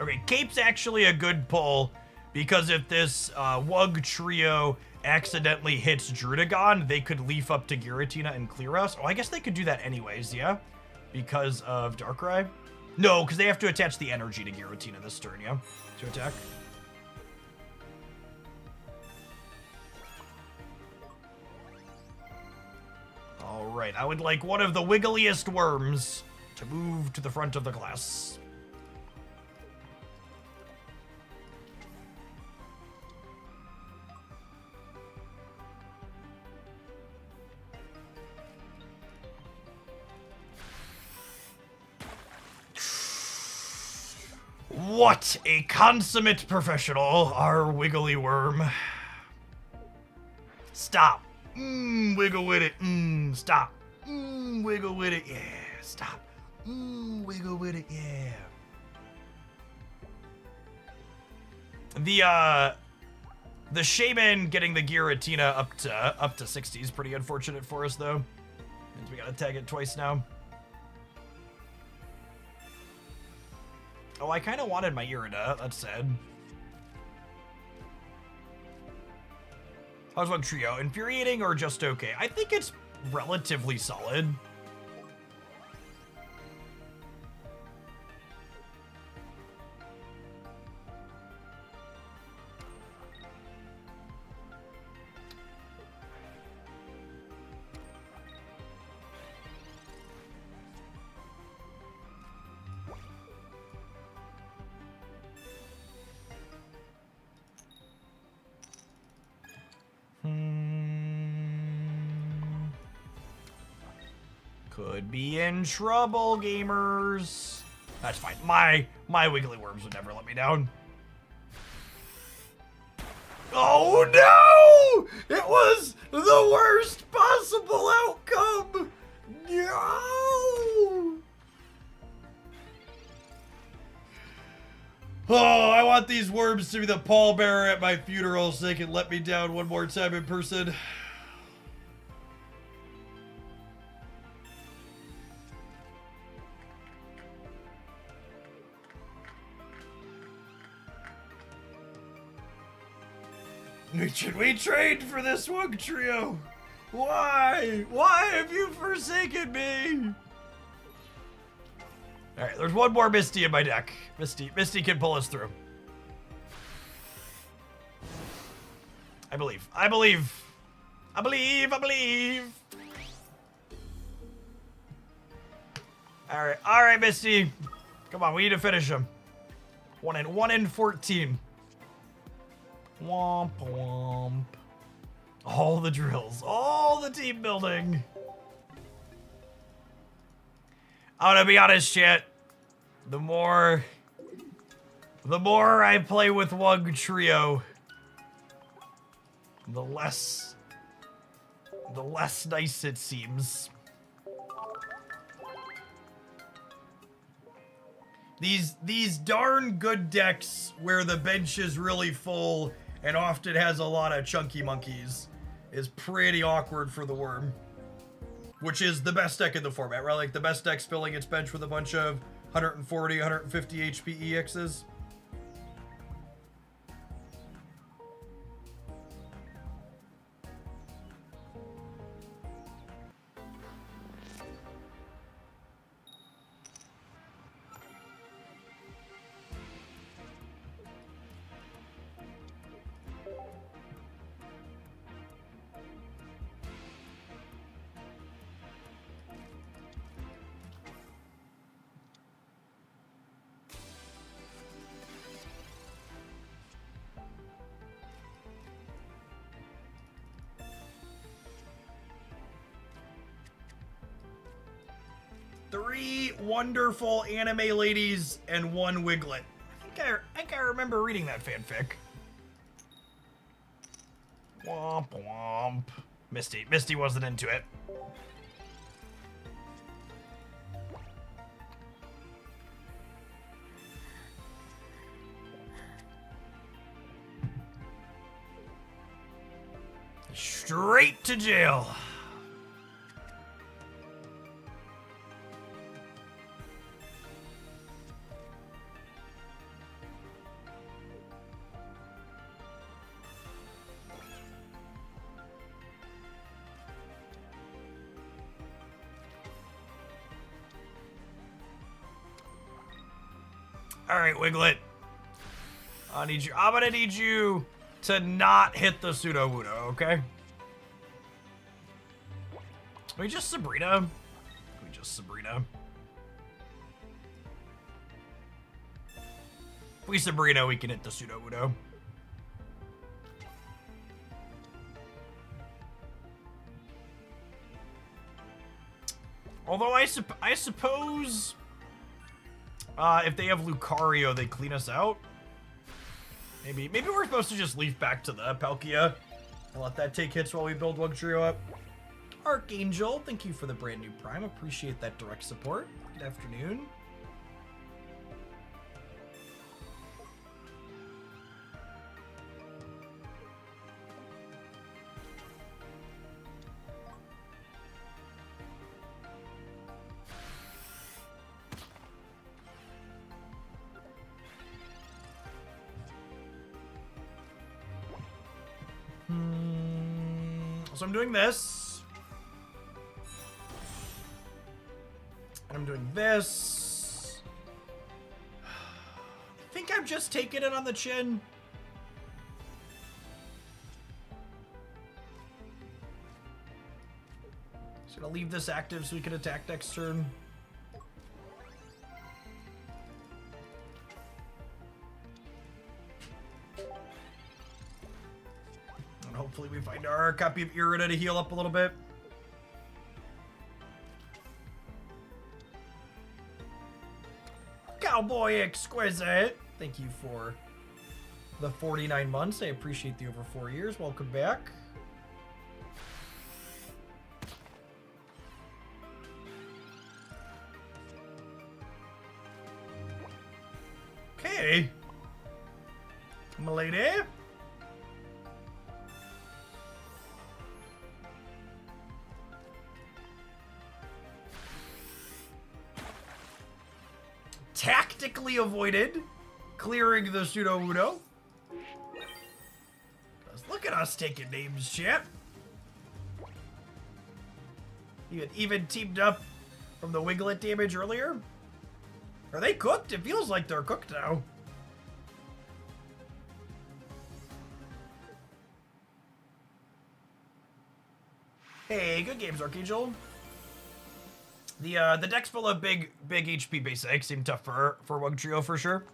Okay, Cape's actually a good pull. Because if this Wugtrio accidentally hits Drudagon, they could leaf up to Giratina and clear us. Oh, I guess they could do that anyways, yeah? Because of Darkrai? No, because they have to attach the energy to Giratina this turn, yeah? To attack. Alright, I would like one of the wiggliest worms to move to the front of the class. What a consummate professional, our wiggly worm. Stop. Wiggle with it. Stop. Wiggle with it. Yeah. Stop. Wiggle with it. Yeah. The Shaman getting the Giratina up to 60 is pretty unfortunate for us though. Means we gotta tag it twice now. Oh, I kind of wanted my Irida. That's sad. How's Wugtrio? Infuriating or just okay? I think it's relatively solid. Could be in trouble, gamers. That's fine. My wiggly worms would never let me down. Oh no! It was the worst possible outcome! No! Oh, I want these worms to be the pallbearer at my funeral so they can let me down one more time in person. Should we trade for this Wugtrio? Why? Why have you forsaken me? Alright, there's one more Misty in my deck. Misty can pull us through. I believe. I believe. I believe. I believe. Alright, Misty. Come on, we need to finish him. 1 in 14. Womp womp. All the drills, all the team building. I'm gonna be honest, chat. The more I play with Wugtrio, the less nice it seems. These darn good decks where the bench is really full and often has a lot of chunky monkeys is pretty awkward for the worm. Which is the best deck in the format, right? Like the best deck's filling its bench with a bunch of 140, 150 HP EXs. Three wonderful anime ladies and one Wiglet. I think I remember reading that fanfic. Womp womp. Misty wasn't into it. Straight to jail. All right, Wiglet. I'm gonna need you to not hit the pseudo Wudo, okay? Can we just Sabrina? If we Sabrina, we can hit the pseudo Wudo. Although I suppose if they have Lucario, they clean us out. Maybe we're supposed to just leaf back to the Palkia and let that take hits while we build Wugtrio up. Archangel, thank you for the brand new Prime. Appreciate that direct support. Good afternoon. So I'm doing this. And I'm doing this. I think I'm just taking it on the chin. Just gonna leave this active so we can attack next turn. Hopefully we find our copy of Irida to heal up a little bit. Cowboy Exquisite, thank you for the 49 months. I appreciate the over 4 years. Welcome back. Okay. My lady. Tactically avoided clearing the pseudo Wudo. Look at us taking names, champ. You had even teamed up from the Wiglet damage earlier. Are they cooked? It feels like they're cooked now. Hey, good games, Archangel. The deck's full of big HP basics. Seem tough for Wugtrio for sure.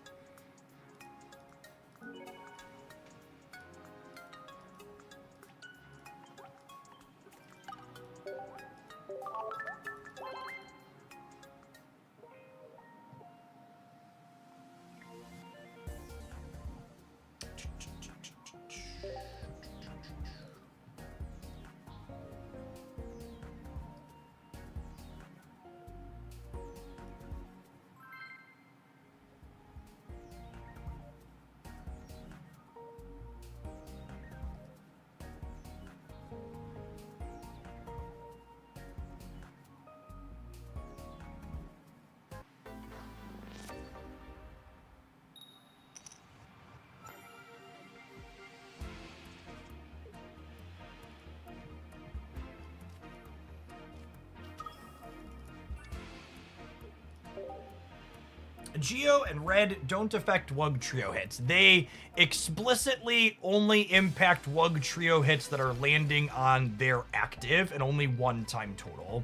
Geo and Red don't affect Wugtrio hits. They explicitly only impact Wugtrio hits that are landing on their active, and only one time total.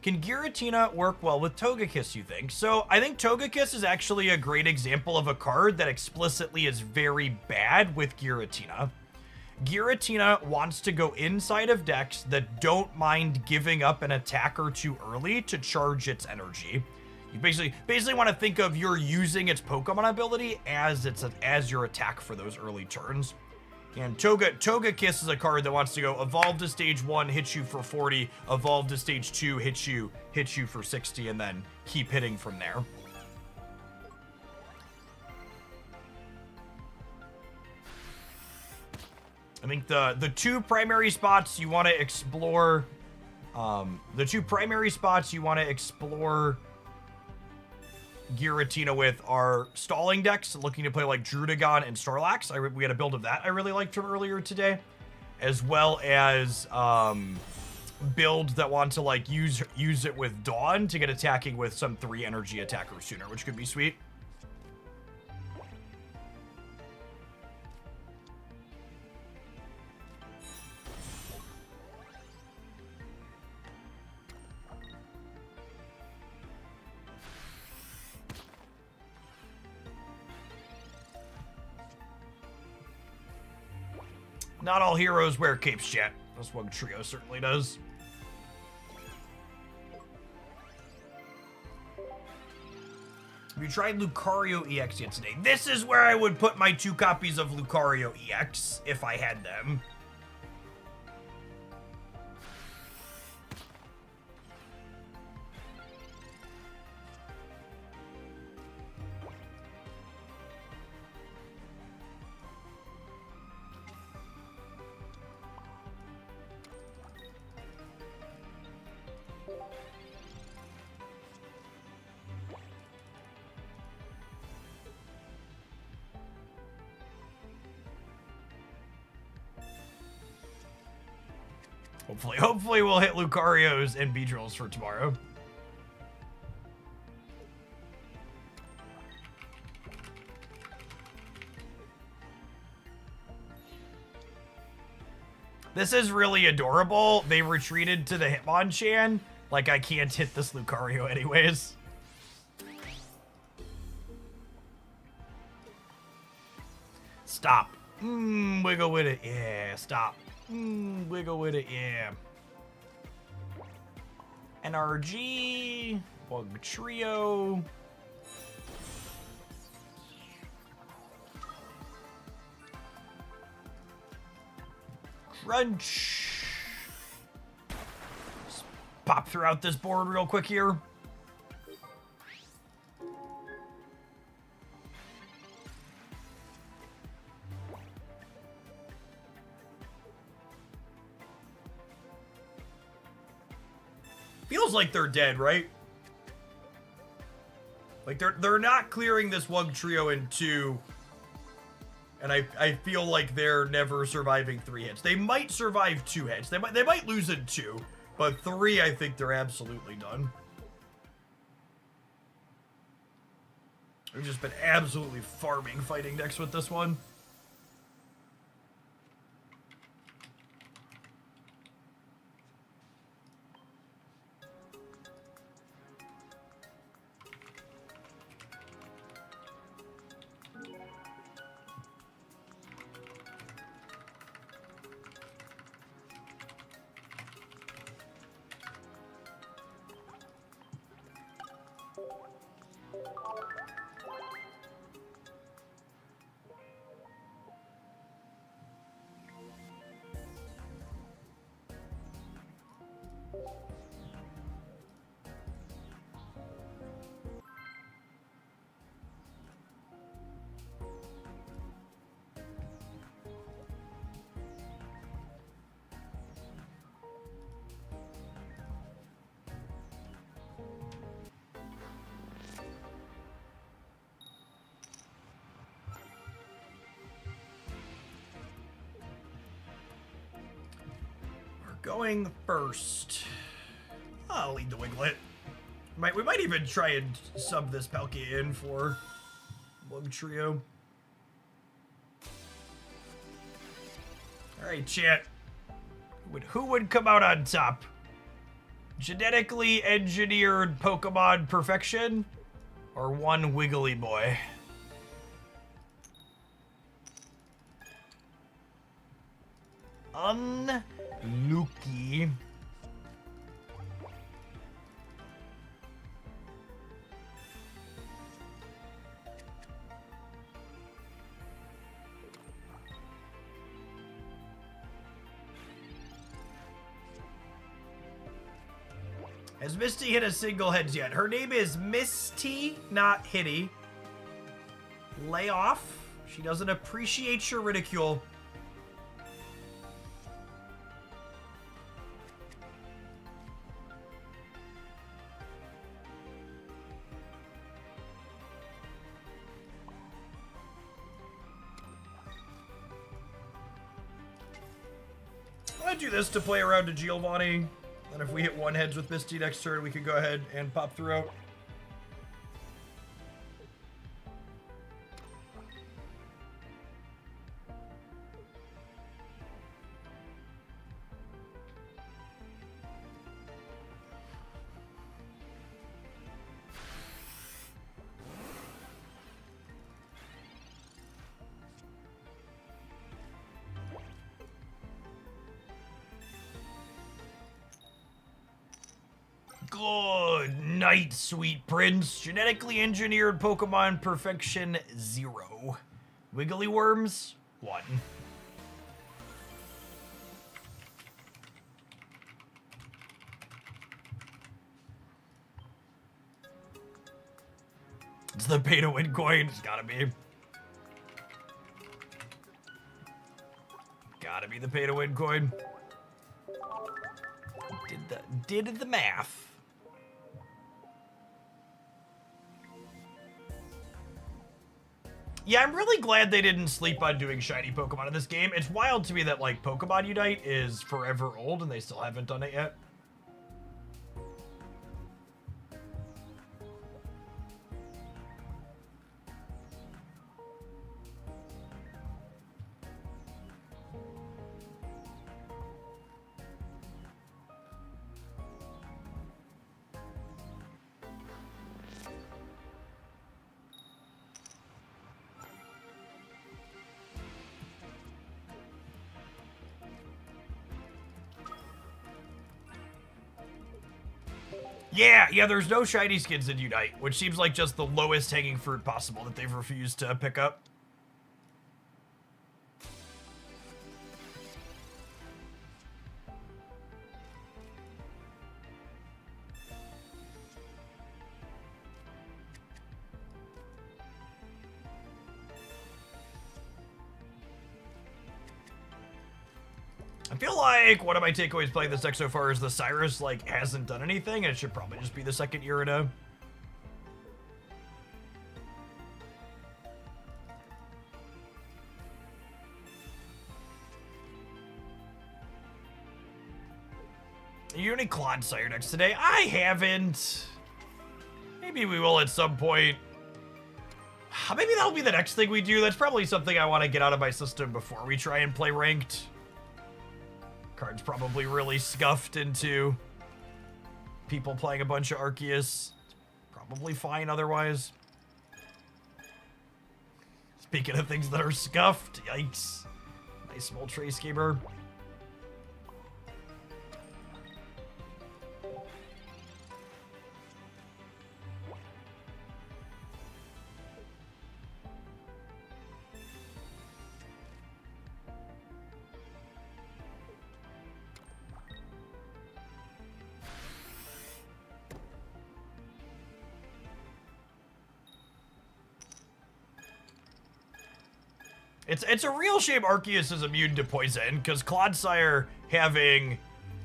Can Giratina work well with Togekiss, you think? So I think Togekiss is actually a great example of a card that explicitly is very bad with Giratina. Giratina wants to go inside of decks that don't mind giving up an attack or two early to charge its energy. You basically want to think of you're using its Pokemon ability as your attack for those early turns. And Togekiss is a card that wants to go evolve to stage 1, hit you for 40, evolve to stage 2, hit you for 60, and then keep hitting from there. I think the two primary spots you want to explore, Giratina with are stalling decks, looking to play like Druddigon and Snorlax. We had a build of that I really liked from earlier today, as well as builds that want to like use it with Dawn to get attacking with some 3 energy attacker sooner, which could be sweet. Not all heroes wear capes yet. This Wugtrio certainly does. Have you tried Lucario EX yet today? This is where I would put my 2 copies of Lucario EX if I had them. Hopefully we'll hit Lucarios and Beedrills for tomorrow. This is really adorable. They retreated to the Hitmonchan. Like, I can't hit this Lucario anyways. Stop. Wiggle with it. Yeah, stop. Wiggle with it, yeah. NRG, Wugtrio. Crunch. Just pop throughout this board real quick here. Feels like they're dead, right? Like, they're not clearing this Wugtrio in 2, and I feel like they're never surviving 3 hits. They might survive 2 hits. They might lose in 2, but 3, I think they're absolutely done. We've just been absolutely farming fighting decks with this one. Going first. I'll lead the Wiglet. We might even try and sub this Palkia in for Wugtrio. Alright, chat. Who would come out on top? Genetically engineered Pokemon perfection? Or one Wiggly boy? Unlucky. Has Misty hit a single heads yet? Her name is Misty, not Hitty. Lay off. She doesn't appreciate your ridicule. I'm gonna do this to play around to Giovanni. And if we hit one heads with Misty next turn, we can go ahead and pop through out. Good night, sweet prince. Genetically engineered Pokemon perfection 0. Wiggly worms 1. It's the pay to win coin. It's gotta be. Gotta be the pay to win coin. Did the math. Yeah, I'm really glad they didn't sleep on doing shiny Pokemon in this game. It's wild to me that, like, Pokemon Unite is forever old and they still haven't done it yet. Yeah, there's no shiny skins in Unite, which seems like just the lowest hanging fruit possible that they've refused to pick up. I feel like one of my takeaways playing this deck so far is the Cyrus, like, hasn't done anything, and it should probably just be the second Giratina. You any Clodsire decks today? I haven't. Maybe we will at some point. Maybe that'll be the next thing we do. That's probably something I want to get out of my system before we try and play ranked. Card's probably really scuffed into people playing a bunch of Arceus. Probably fine otherwise. Speaking of things that are scuffed, yikes. Nice small trace gamer. It's a real shame Arceus is immune to poison, because Clodsire having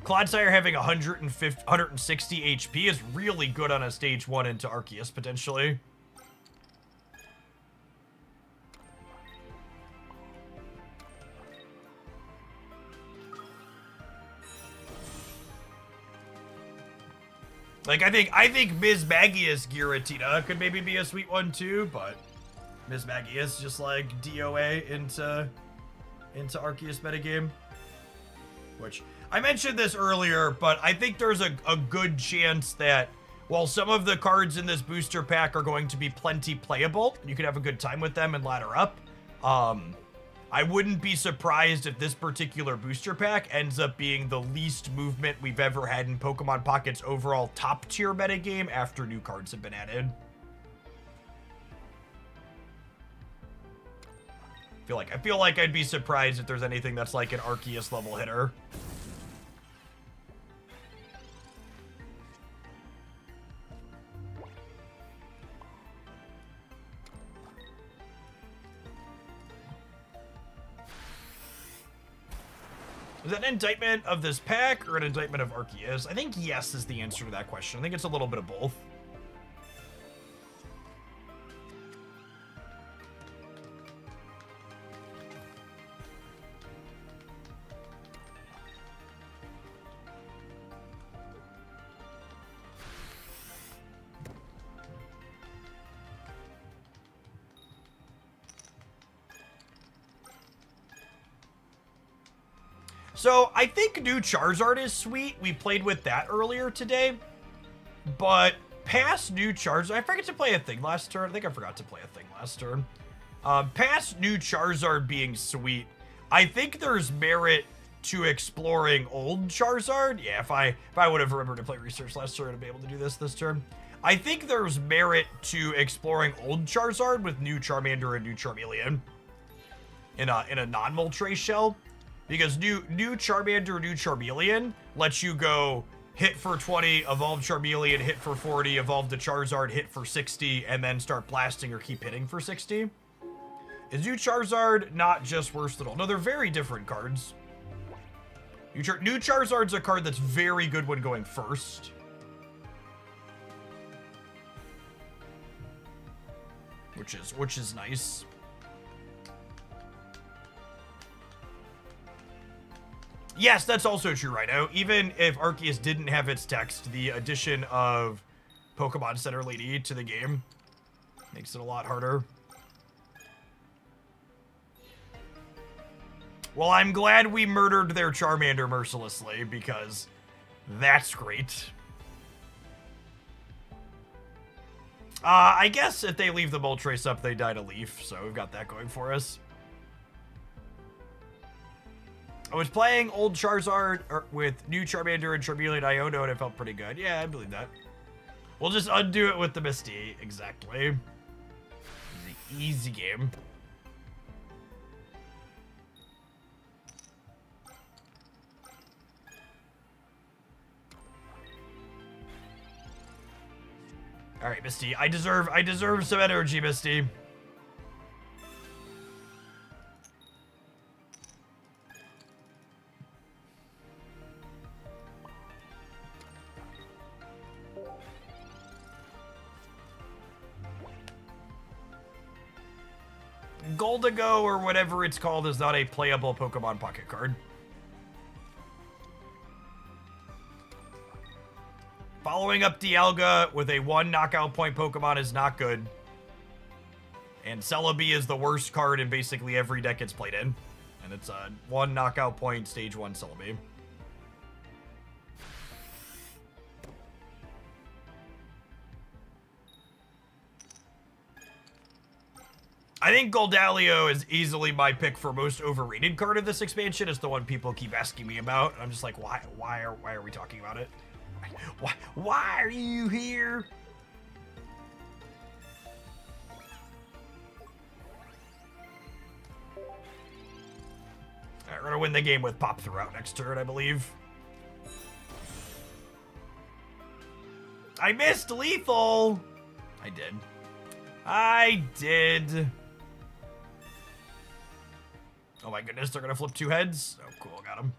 160 HP is really good on a stage 1 into Arceus, potentially. Like, I think Ms. Magius Giratina could maybe be a sweet one too, but Ms. Magius just like DOA into Arceus metagame. Which, I mentioned this earlier, but I think there's a good chance that while some of the cards in this booster pack are going to be plenty playable, you could have a good time with them and ladder up, I wouldn't be surprised if this particular booster pack ends up being the least movement we've ever had in Pokemon Pocket's overall top tier metagame after new cards have been added. I feel like I'd be surprised if there's anything that's like an Arceus level hitter. Is that an indictment of this pack or an indictment of Arceus? I think yes is the answer to that question. I think it's a little bit of both. So, I think new Charizard is sweet. We played with that earlier today. But past new Charizard... I forgot to play a thing last turn. I think I forgot to play a thing last turn. Past new Charizard being sweet, I think there's merit to exploring old Charizard. Yeah, if I would have remembered to play research last turn, I'd be able to do this turn. I think there's merit to exploring old Charizard with new Charmander and new Charmeleon in a non-Moltres shell. Because new Charmander, new Charmeleon lets you go hit for 20, evolve Charmeleon, hit for 40, evolve the Charizard, hit for 60, and then start blasting or keep hitting for 60. Is new Charizard not just versatile? No, they're very different cards. New Charizard's a card that's very good when going first. Which is nice. Yes, that's also true, Rhino. Even if Arceus didn't have its text, the addition of Pokemon Center Lady to the game makes it a lot harder. Well, I'm glad we murdered their Charmander mercilessly, because that's great. I guess if they leave the Moltres up, they die to Leaf, so we've got that going for us. I was playing old Charizard with new Charmander and Charmeleon Iono, and it felt pretty good. Yeah, I believe that. We'll just undo it with the Misty. Exactly. Easy game. All right, Misty. I deserve some energy, Misty. Goldigo, or whatever it's called, is not a playable Pokemon Pocket card. Following up Dialga with a 1 knockout point Pokemon is not good. And Celebi is the worst card in basically every deck it's played in. And it's a 1 knockout point stage 1 Celebi. I think Goldalio is easily my pick for most overrated card of this expansion. It's the one people keep asking me about. I'm just like, why are we talking about it? Why are you here? Alright, we're gonna win the game with Pop throughout next turn, I believe. I missed lethal! I did. Oh my goodness, they're gonna flip 2 heads? Oh, cool, got him.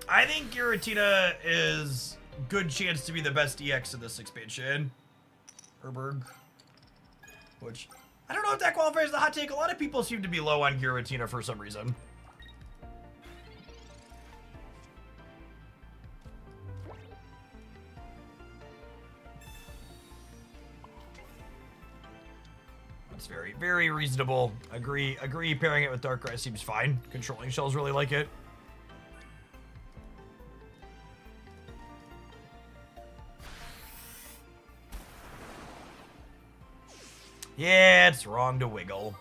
I think Giratina is good chance to be the best EX in this expansion. Herberg. Which, I don't know if that qualifies as a hot take. A lot of people seem to be low on Giratina for some reason. It's very, very reasonable. Agree, pairing it with Darkrai seems fine. Controlling Shells really like it. Yeah, it's wrong to wiggle.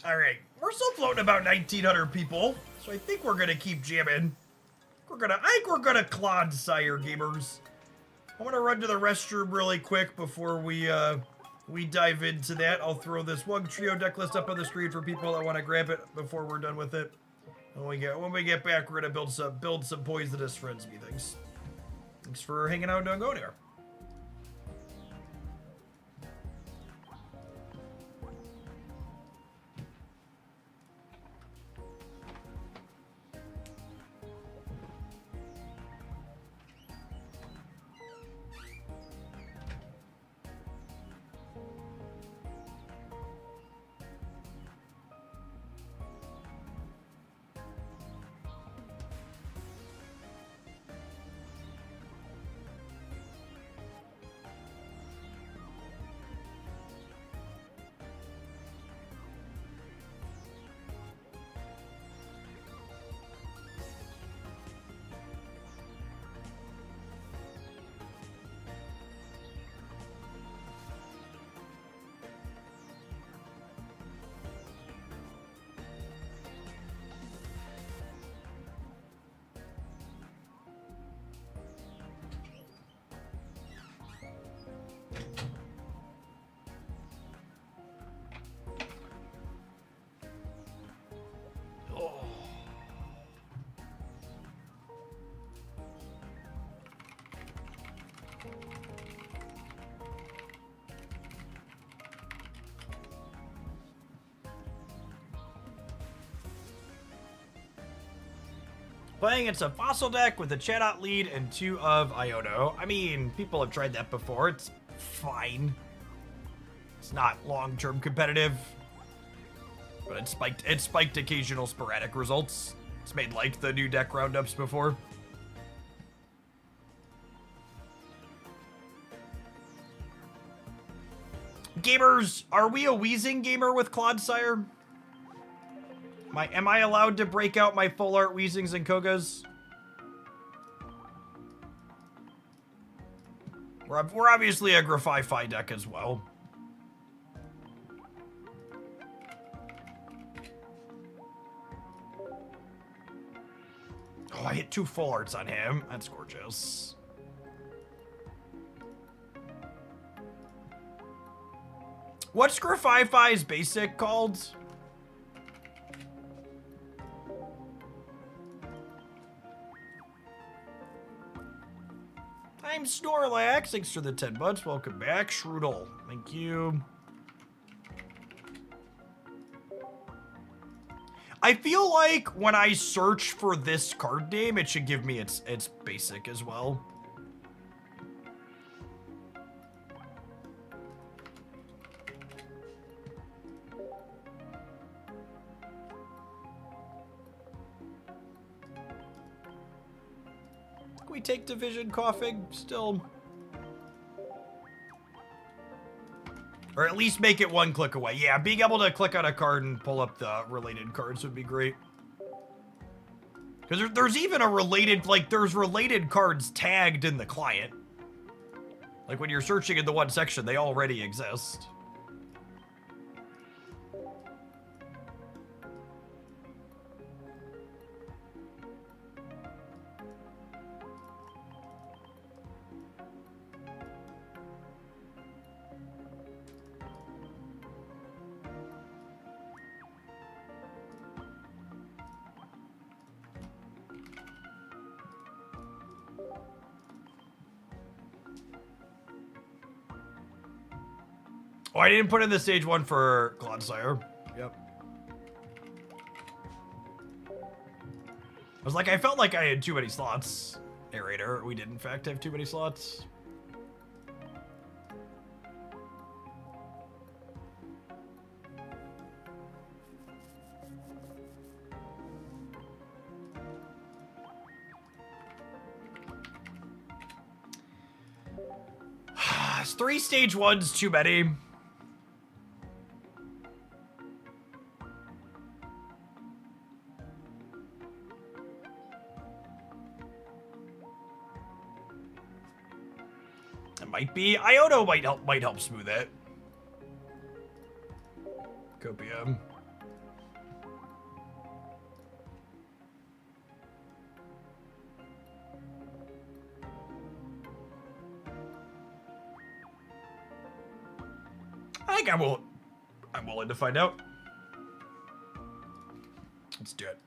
Alright, we're still floating about 1,900 people, so I think we're gonna keep jamming. I think we're gonna Clodsire, gamers. I want to run to the restroom really quick before we dive into that. I'll throw this Wugtrio deck list up on the screen for people that want to grab it before we're done with it. When we get back, we're gonna build some poisonous frenzy things. Thanks for hanging out. Don't go there. Playing it's a fossil deck with a Chatot lead and 2 of Iono. I mean, people have tried that before. It's fine. It's not long-term competitive, but it spiked occasional sporadic results. It's made like the new deck roundups before. Gamers, are we a wheezing gamer with Clodsire? Am I allowed to break out my full art Weezings and Kogas? We're obviously a Grafify deck as well. Oh, I hit 2 full arts on him. That's gorgeous. What's Grafify's basic called? I'm Snorlax. Thanks for the 10 bucks. Welcome back. Shrudel. Thank you. I feel like when I search for this card name, it should give me its basic as well. we take Division Coughing still? Or at least make it one click away. Yeah, being able to click on a card and pull up the related cards would be great. Because there's even a related, like, there's related cards tagged in the client. Like, when you're searching in the one section, they already exist. Oh, I didn't put in the stage 1 for Clodsire. Yep. I was like, I felt like I had too many slots. Narrator, we did in fact have too many slots. It's 3 stage 1s too many. Might be. Iono might help smooth it. Copium. I think I'm willing to find out. Let's do it.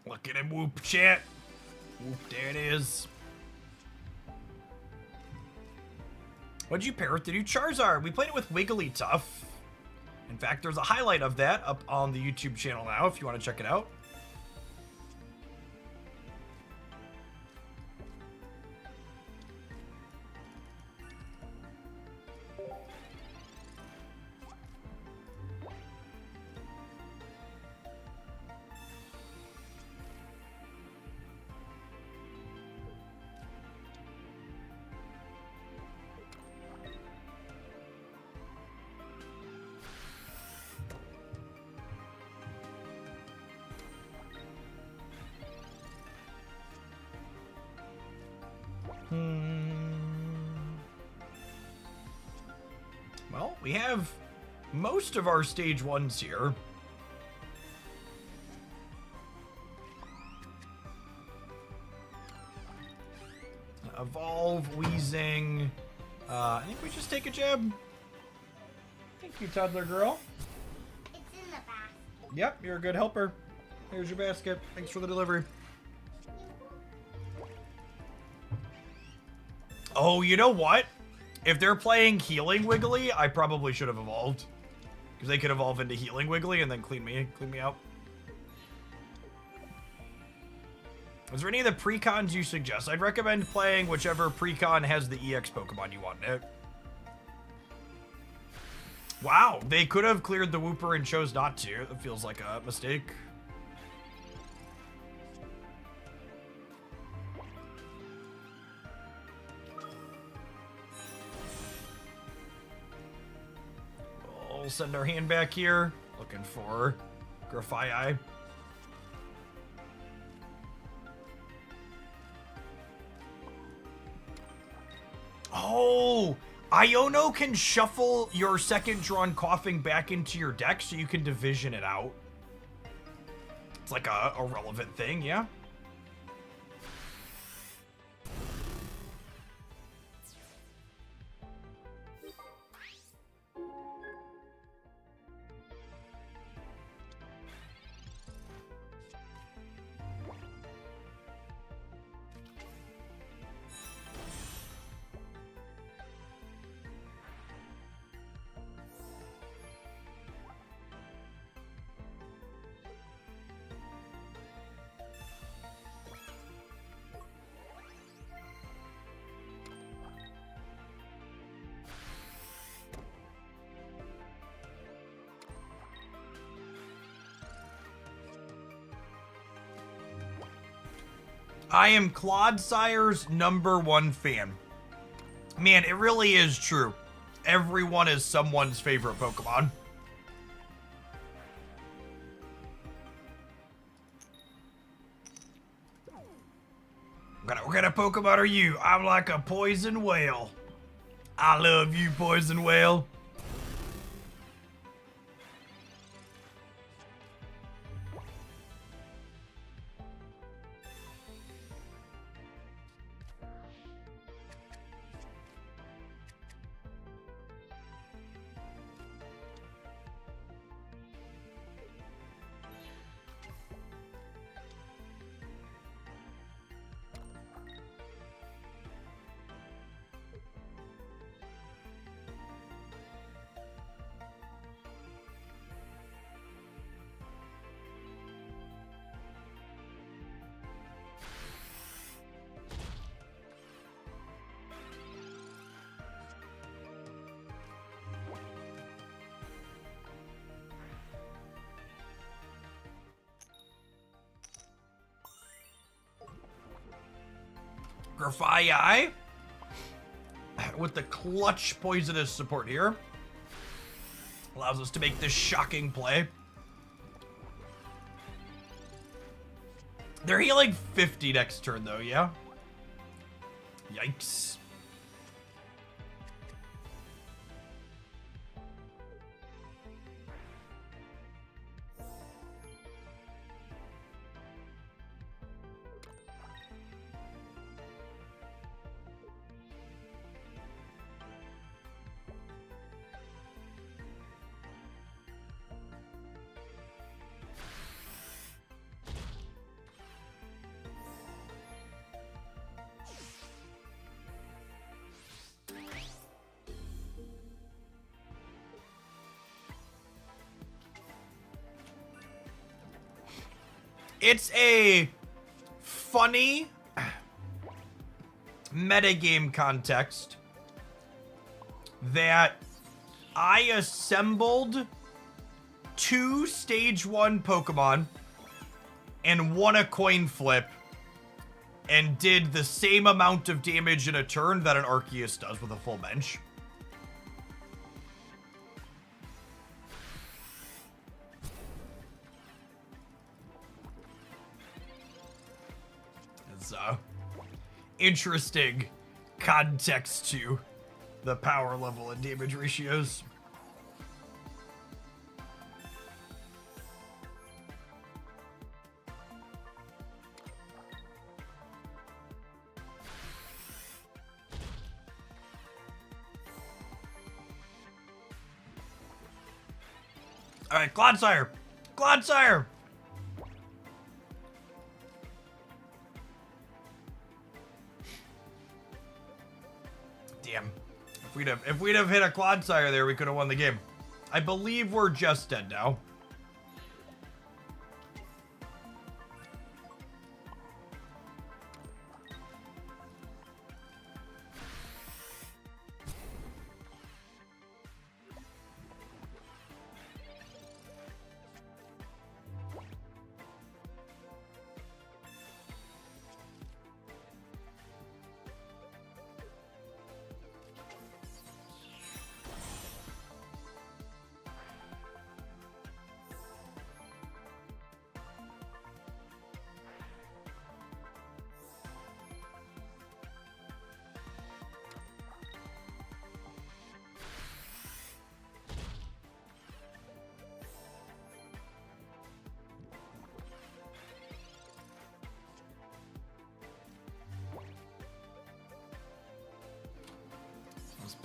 Look at him whoop, chat. Whoop, there it is. What'd you pair with the new Charizard? We played it with Wigglytuff. In fact, there's a highlight of that up on the YouTube channel now if you want to check it out. Well, we have most of our stage 1s here. Evolve, Wheezing. I think we just take a jab. Thank you, toddler girl. It's in the basket. Yep, you're a good helper. Here's your basket. Thanks for the delivery. Oh, you know what? If they're playing Healing Wiggly, I probably should have evolved. Because they could evolve into Healing Wiggly and then clean me out. Is there any of the precons you suggest? I'd recommend playing whichever precon has the EX Pokemon you want in it. Wow, they could have cleared the Wooper and chose not to. That feels like a mistake. We'll send our hand back here. Looking for Grafii. Oh, Iono can shuffle your second drawn Coughing back into your deck so you can division it out. That's like a relevant thing, yeah. I am Clodsire's #1 fan. Man, it really is true. Everyone is someone's favorite Pokemon. What kind of Pokemon are you? I'm like a poison whale. I love you, poison whale. Grafai with the clutch poisonous support here. Allows us to make this shocking play. They're healing 50 next turn though, yeah? Yikes. It's a funny metagame context that I assembled 2 stage 1 Pokemon and won a coin flip and did the same amount of damage in a turn that an Arceus does with a full bench. It's interesting context to the power level and damage ratios. All right, Clodsire. Clodsire. Damn. If we'd have hit a Clodsire there, we could have won the game. I believe we're just dead now.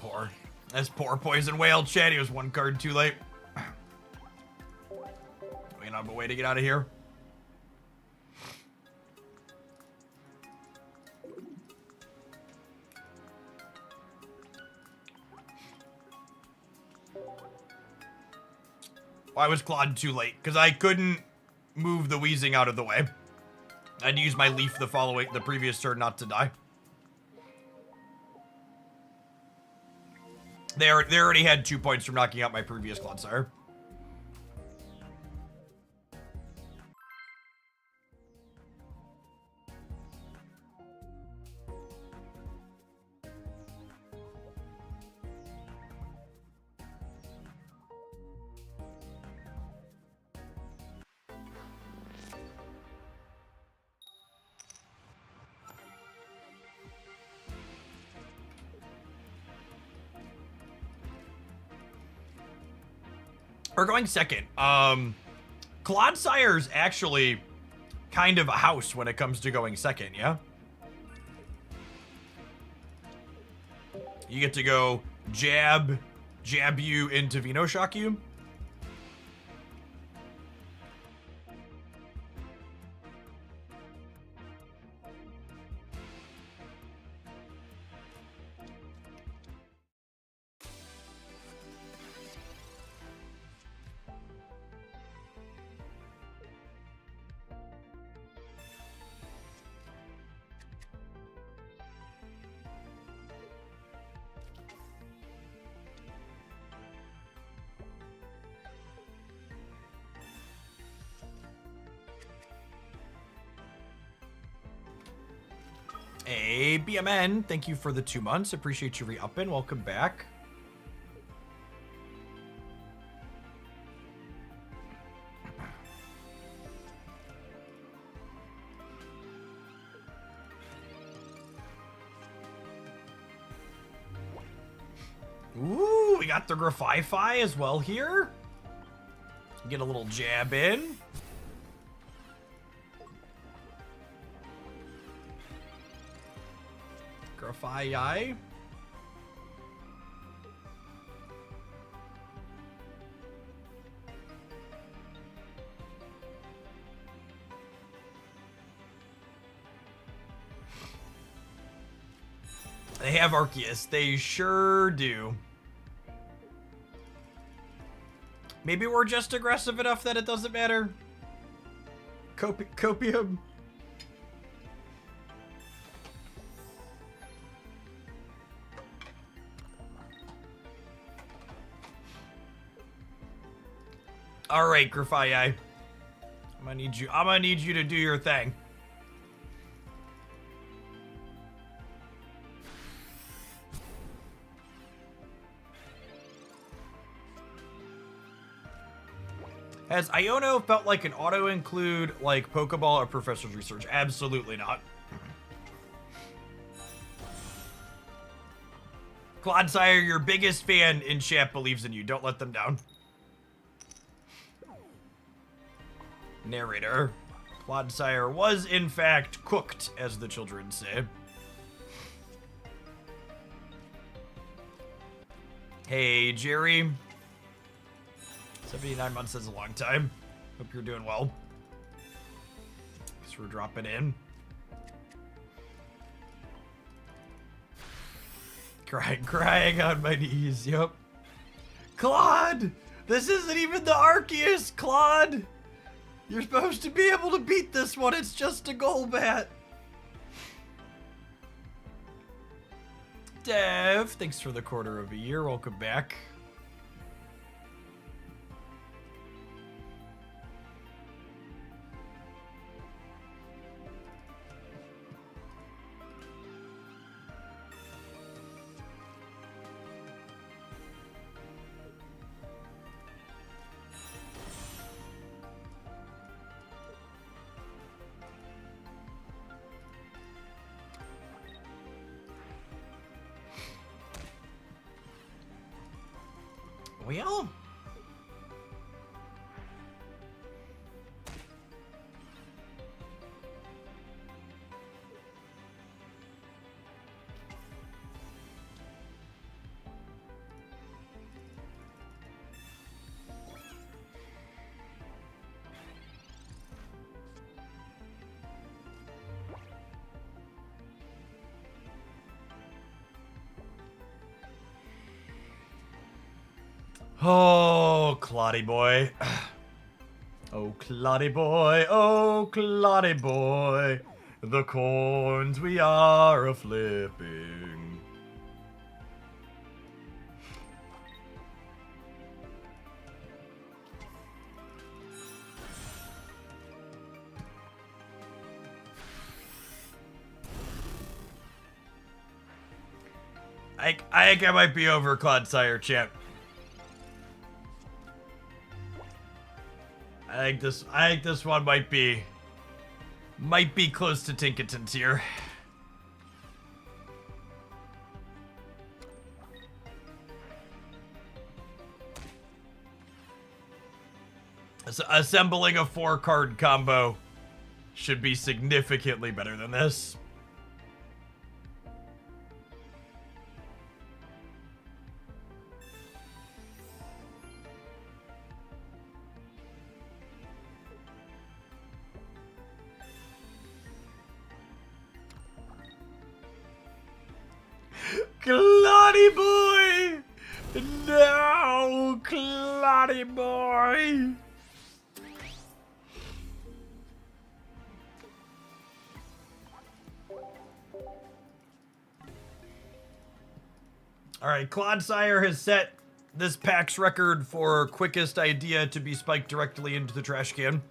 poor. That's poor Poison Whale. Chad, he was one card too late. We don't have a way to get out of here. Why was Claude too late? Because I couldn't move the wheezing out of the way. I'd use my leaf the previous turn not to die. They already had 2 points from knocking out my previous Clodsire. We're going second. Clodsire's actually kind of a house when it comes to going second, yeah? You get to go jab you into Venoshock you. Hey, BMN, thank you for the 2 months. Appreciate you re-upping. Welcome back. Ooh, we got the Grafify as well here. Get a little jab in. Grafify. They have Arceus. They sure do. Maybe we're just aggressive enough that it doesn't matter. Copium. All right, Grafify. I'm gonna need you to do your thing. Has Iono felt like an auto-include like Pokeball or Professor's Research? Absolutely not. Clodsire, your biggest fan in chat believes in you. Don't let them down. Narrator. Clodsire was, in fact, cooked, as the children say. Hey, Jerry. 79 months is a long time. Hope you're doing well. Thanks for dropping in. Crying on my knees, yep. Claude! This isn't even the Arceus, Claude! You're supposed to be able to beat this one, it's just a Golbat. Dev, thanks for the quarter of a year, welcome back. Well, Oh, Cloddy boy. Oh, Cloddy boy, oh, Cloddy boy. The coins we are a-flipping. I think I might be over Clodsire, champ. I think this one might be close to Tinkaton's here. Assembling a 4-card combo should be significantly better than this. Cloddy boy! No, Cloddy boy! Alright, Clodsire has set this pack's record for quickest idea to be spiked directly into the trash can.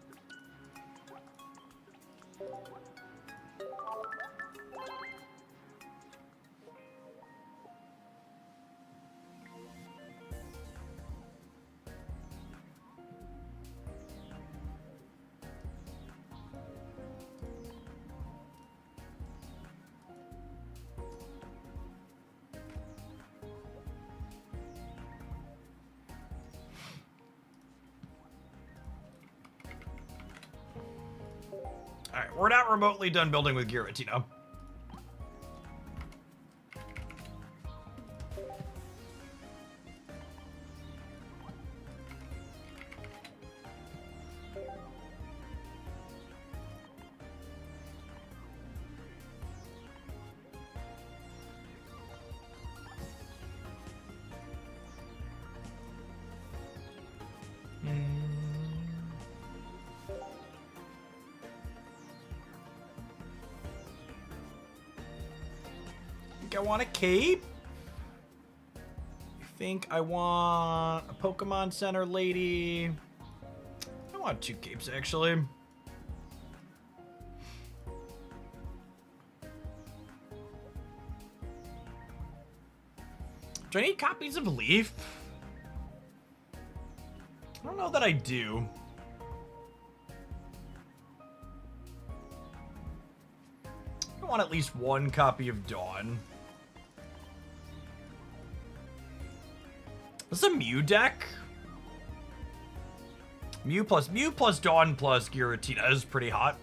Alright, we're not remotely done building with Giratina. I want a cape. I think I want a Pokemon Center lady. I want 2 capes, actually. Do I need copies of Leaf? I don't know that I do. I want at least 1 copy of Dawn. This is a Mew deck. Mew plus Dawn plus Giratina is pretty hot.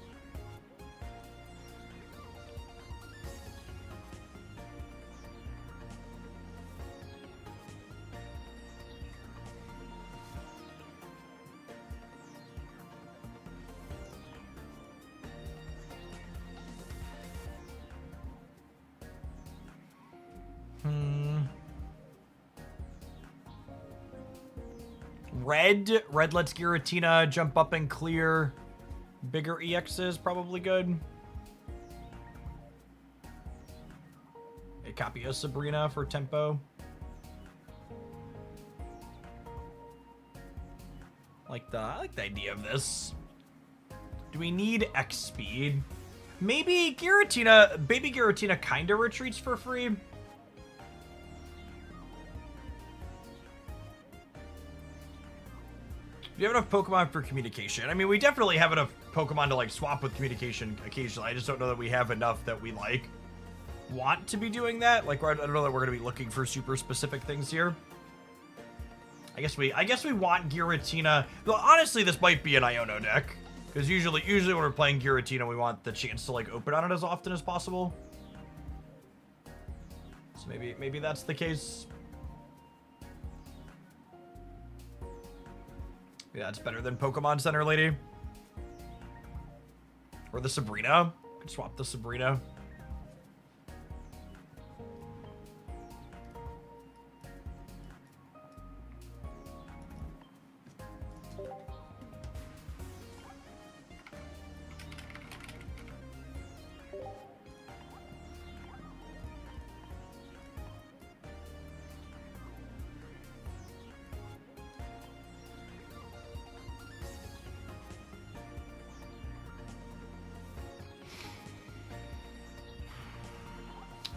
Red lets Giratina jump up and clear. Bigger EXs, probably good. A copy of Sabrina for tempo. I like the idea of this. Do we need X speed? Maybe Giratina, baby Giratina kinda retreats for free. Do you have enough Pokemon for communication? I mean, we definitely have enough Pokemon to, like, swap with communication occasionally. I just don't know that we have enough that we, like, want to be doing that. Like, I don't know that we're going to be looking for super specific things here. I guess we want Giratina. Though, honestly, this might be an Iono deck. Because usually when we're playing Giratina, we want the chance to, like, open on it as often as possible. So maybe that's the case. Yeah, it's better than Pokemon Center Lady. Or the Sabrina. Could swap the Sabrina.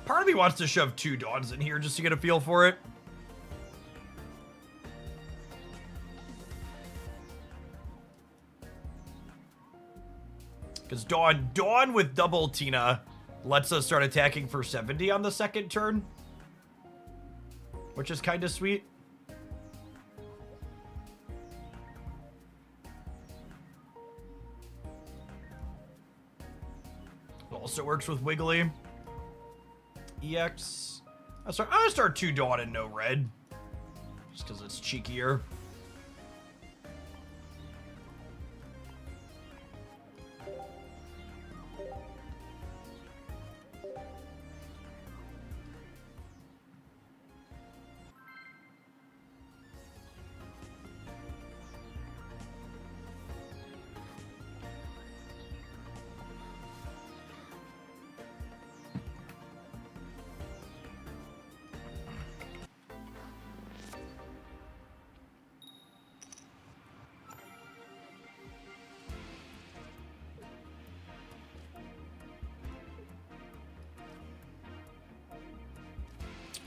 Part of me wants to shove 2 Dawns in here just to get a feel for it. Because Dawn with double Tina lets us start attacking for 70 on the second turn. Which is kind of sweet. It also works with Wiggly. EX. I'm gonna start 2 Dawn and no red. Just because it's cheekier.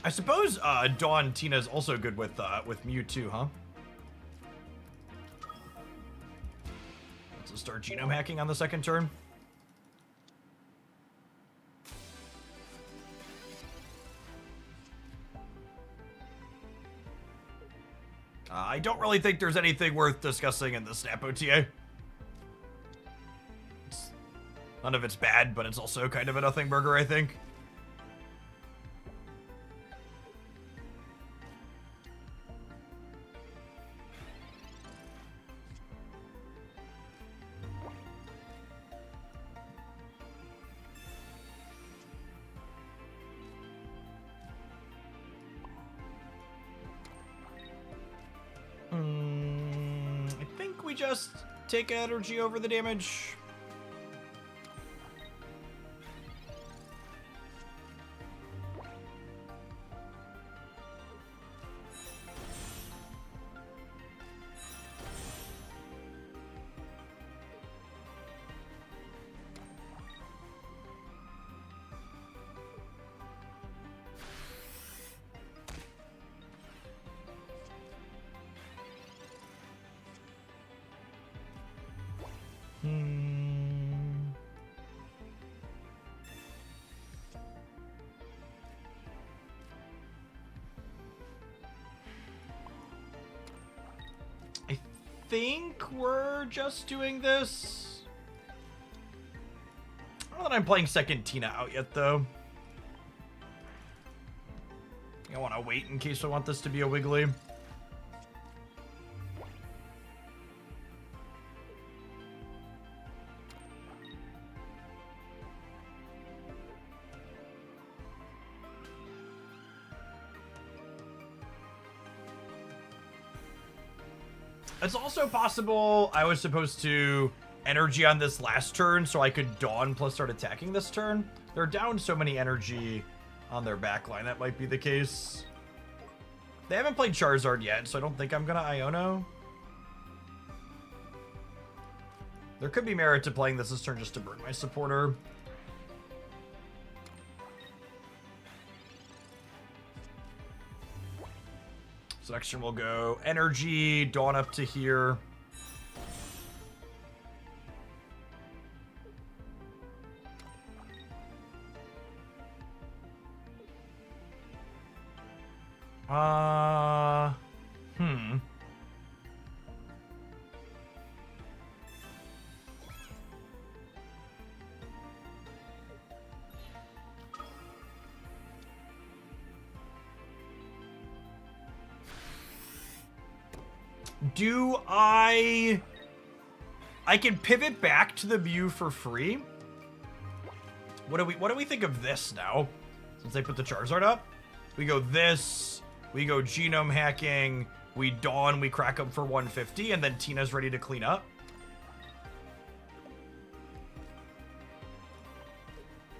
I suppose Dawn Tina is also good with Mewtwo, huh? Let's start genome hacking on the second turn. I don't really think there's anything worth discussing in the Snap OTA. None of it's bad, but it's also kind of a nothing burger, I think. I think we just take energy over the damage. I think we're just doing this. I don't know that I'm playing second Tina out yet, though. I want to wait in case I want this to be a Wiggly. It's also possible I was supposed to energy on this last turn so I could Dawn plus start attacking this turn. They're down so many energy on their backline, that might be the case. They haven't played Charizard yet, so I don't think I'm gonna Iono. There could be merit to playing this turn just to burn my supporter. So next turn we'll go energy, Dawn up to here. Do I can pivot back to the Mew for free? What do we think of this now? Since they put the Charizard up? We go this, we go genome hacking, we Dawn, we crack them for 150, and then Tina's ready to clean up.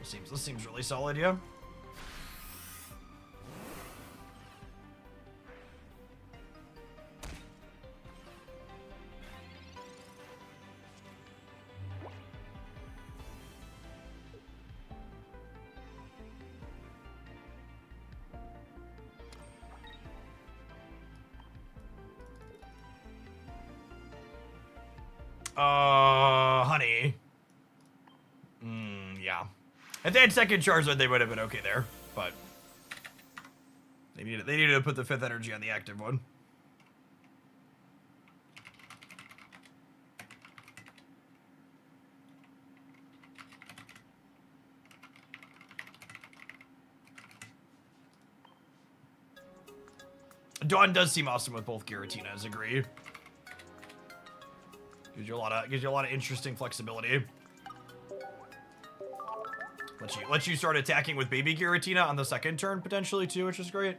This seems really solid, yeah. Honey. Yeah. If they had second Charizard, they would have been okay there, but they needed to put the 5th energy on the active one. Dawn does seem awesome with both Giratinas, agree. Gives you a lot of interesting flexibility. Lets you start attacking with baby Giratina on the second turn potentially too, which is great.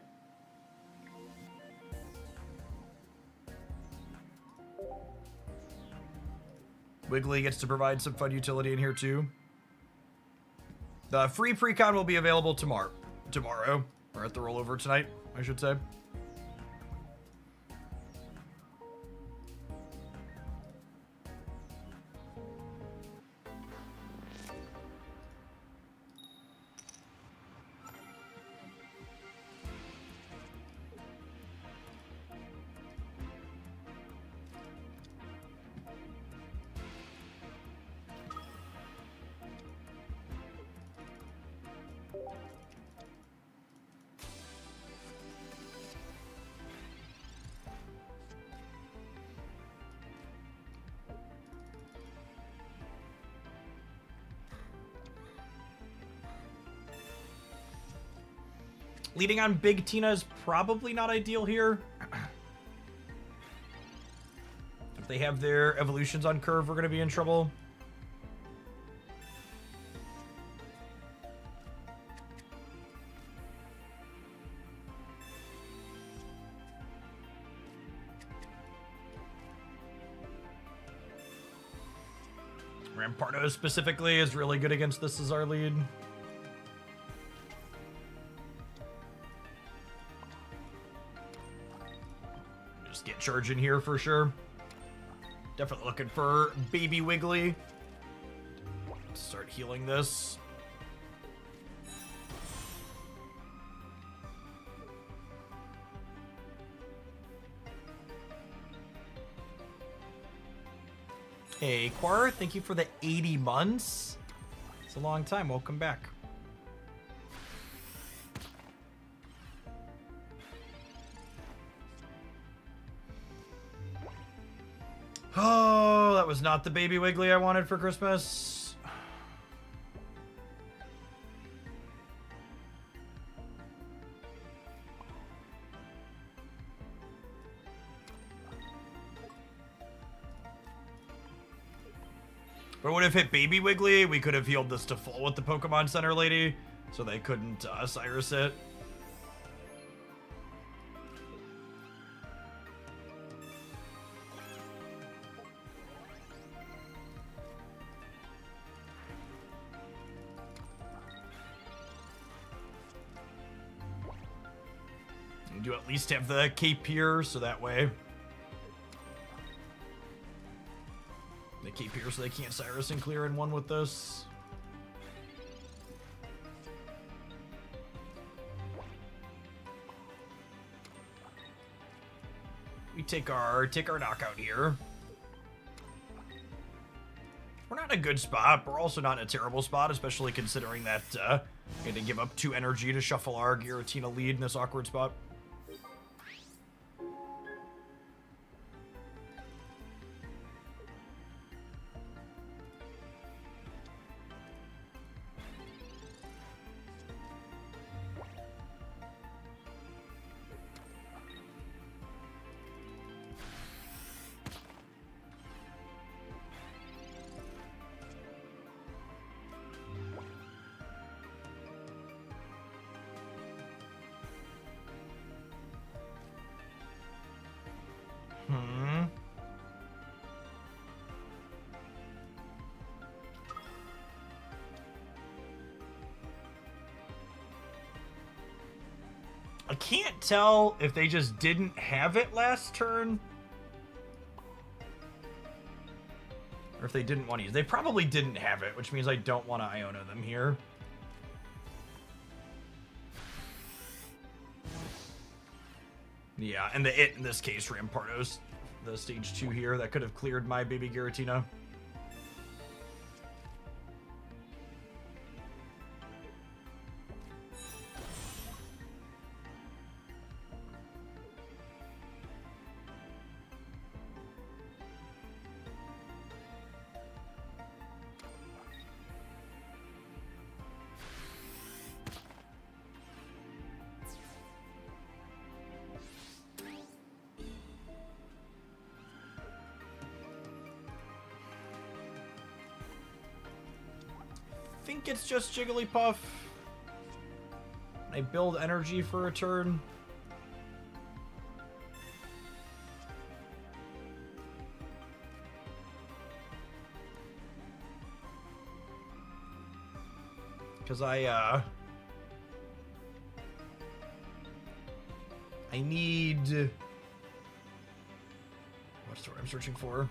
Wiggly gets to provide some fun utility in here too. The free precon will be available tomorrow, or at the rollover tonight, I should say. Leading on Big Tina is probably not ideal here. If they have their evolutions on curve, we're going to be in trouble. Rampardo specifically is really good against this as our lead. Get charging here for sure. Definitely looking for baby Wiggly. Start healing this. Hey, Quar, thank you for the 80 months. It's a long time. Welcome back. Oh, that was not the baby Wiggly I wanted for Christmas. But would have hit baby Wiggly, we could have healed this to full with the Pokemon Center lady, so they couldn't Cyrus it. You at least have the cape here, so that way the cape here, so they can't Cyrus and clear in one with this. We take our knockout here. We're not in a good spot, but we're also not in a terrible spot, especially considering that we had to give up 2 energy to shuffle our Giratina lead in this awkward spot. I can't tell if they just didn't have it last turn, or if they didn't want to use it. They probably didn't have it, which means I don't want to Iona them here. Yeah, and the it in this case, Rampardos. the stage 2 here. That could have cleared my baby Giratina. I think it's just Jigglypuff. I build energy for a turn. Because I need... What's the word I'm searching for?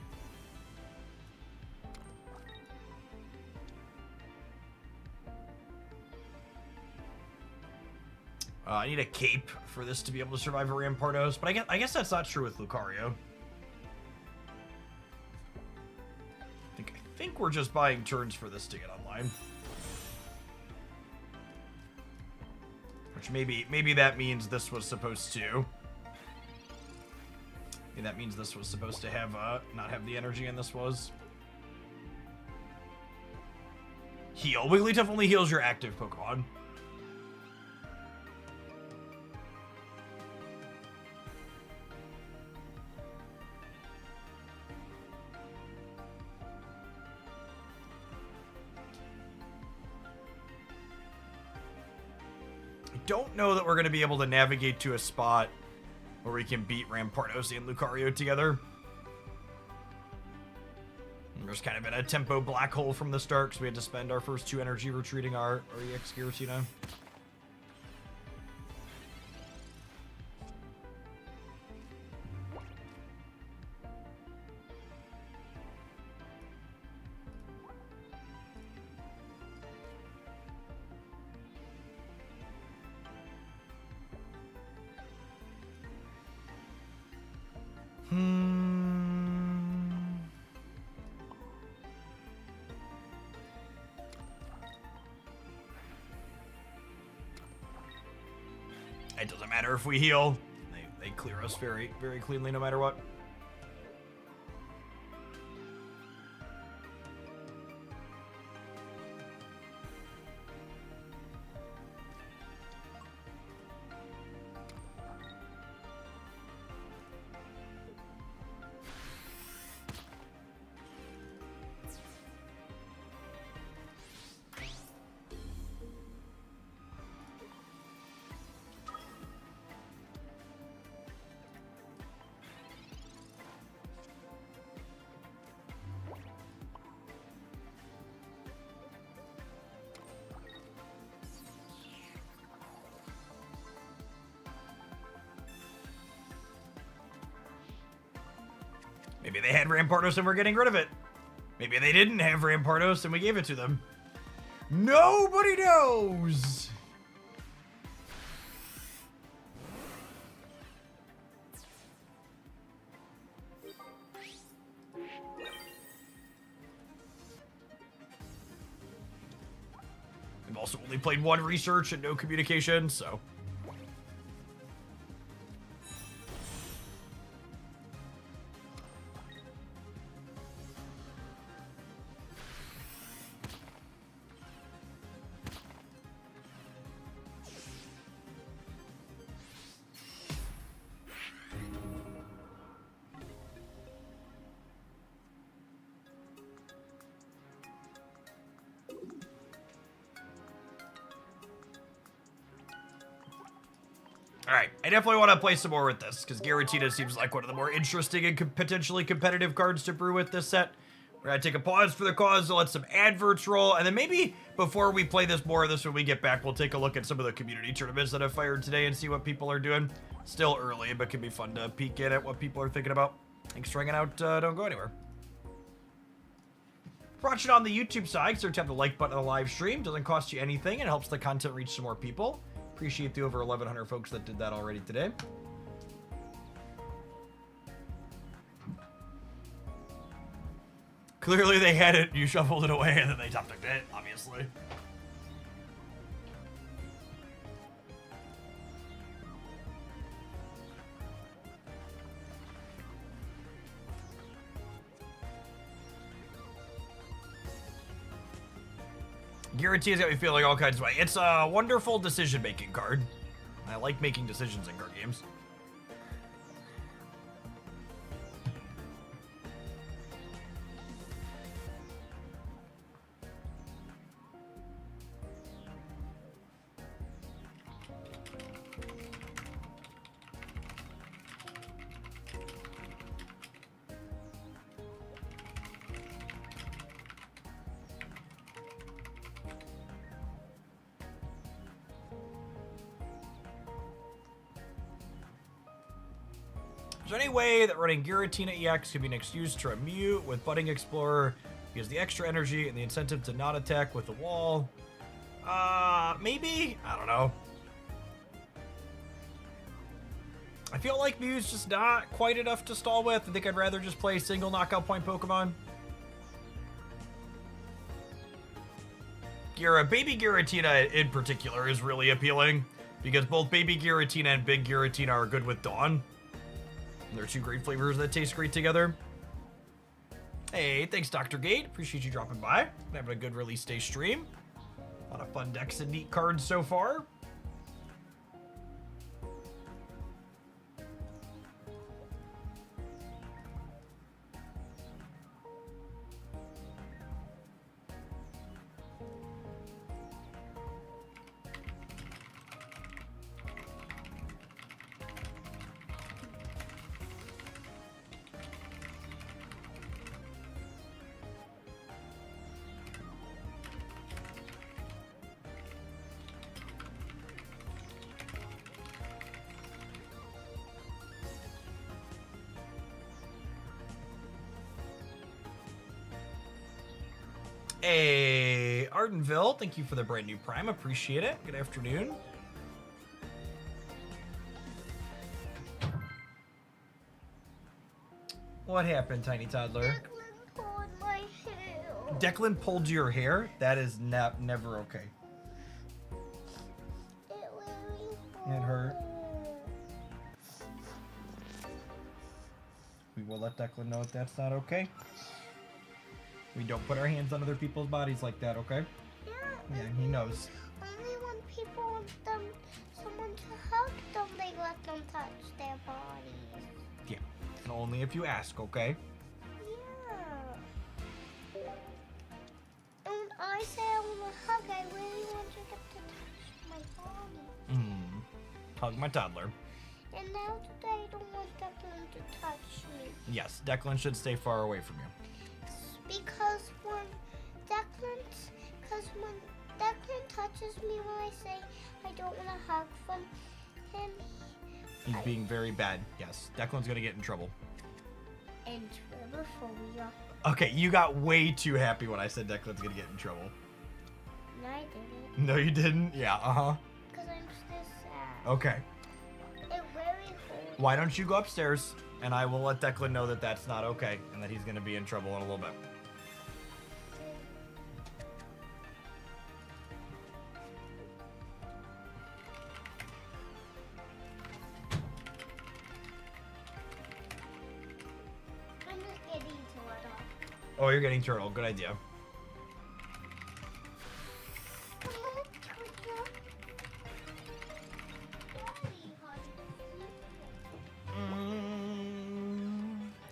I need a cape for this to be able to survive a Rampardos, but I guess that's not true with Lucario. I think we're just buying turns for this to get online. Which maybe that means this was supposed to. Maybe that means this was supposed to have not have the energy, and this was. Heal. Wigglytuff only heals your active Pokemon. Don't know that we're going to be able to navigate to a spot where we can beat Rampardos and Lucario together. And there's kind of been a tempo black hole from the start because we had to spend our first 2 energy retreating our EX Giratina. It doesn't matter if we heal. They clear us very, very cleanly no matter what. Maybe they had Rampardos and we're getting rid of it. Maybe they didn't have Rampardos and we gave it to them. Nobody knows! We've also only played 1 research and no communication, so... Alright, I definitely want to play some more with this, because Giratina seems like one of the more interesting and potentially competitive cards to brew with this set. We're going to take a pause for the cause to let some adverts roll, and then maybe before we play this more of this when we get back, we'll take a look at some of the community tournaments that have fired today and see what people are doing. Still early, but can be fun to peek in at what people are thinking about. Thanks for hanging out. Don't go anywhere. Watch it on the YouTube side, so tap the like button on the live stream. Doesn't cost you anything, and it helps the content reach some more people. Appreciate the over 1,100 folks that did that already today. Clearly they had it, you shuffled it away, and then they top-decked it, obviously. Giratina's got me feeling all kinds of way. It's a wonderful decision-making card. I like making decisions in card games. Is there any way that running Giratina EX could be an excuse to mute with Budding Explorer because the extra energy and the incentive to not attack with the wall? Maybe? I don't know. I feel like Mew's just not quite enough to stall with. I think I'd rather just play single knockout point Pokemon. Baby Giratina in particular is really appealing because both Baby Giratina and Big Giratina are good with Dawn. They're two great flavors that taste great together. Hey, thanks, Dr. Gate. Appreciate you dropping by. Having a good release day stream. A lot of fun decks and neat cards so far. Hey, Ardenville, thank you for the brand new Prime. Appreciate it. Good afternoon. What happened, Tiny Toddler? Declan pulled my hair. Declan pulled your hair? That is never okay. It really It hurt. hurt. We will let Declan know that that's not okay. We don't put our hands on other people's bodies like that, okay? Yeah, he knows. Only when people want someone to hug them, they let them touch their bodies. Yeah, and only if you ask, okay? Yeah. And I say I want to hug, I really want you to touch my body. Hug my toddler. And now today I don't want Declan to touch me. Yes, Declan should stay far away from you. Because when Declan touches me when I say I don't want to hug from him, He's being very bad. Yes, Declan's gonna get in trouble. and trouble for real. Okay, you got way too happy when I said Declan's gonna get in trouble. No, I didn't. No, you didn't? Yeah, uh-huh. Because I'm still sad. Okay. It very hurt. Why don't you go upstairs, and I will let Declan know that that's not okay, and that he's gonna be in trouble in a little bit. I'm just getting to it off. Oh, you're getting turtle. Good idea. I'm gonna touch you.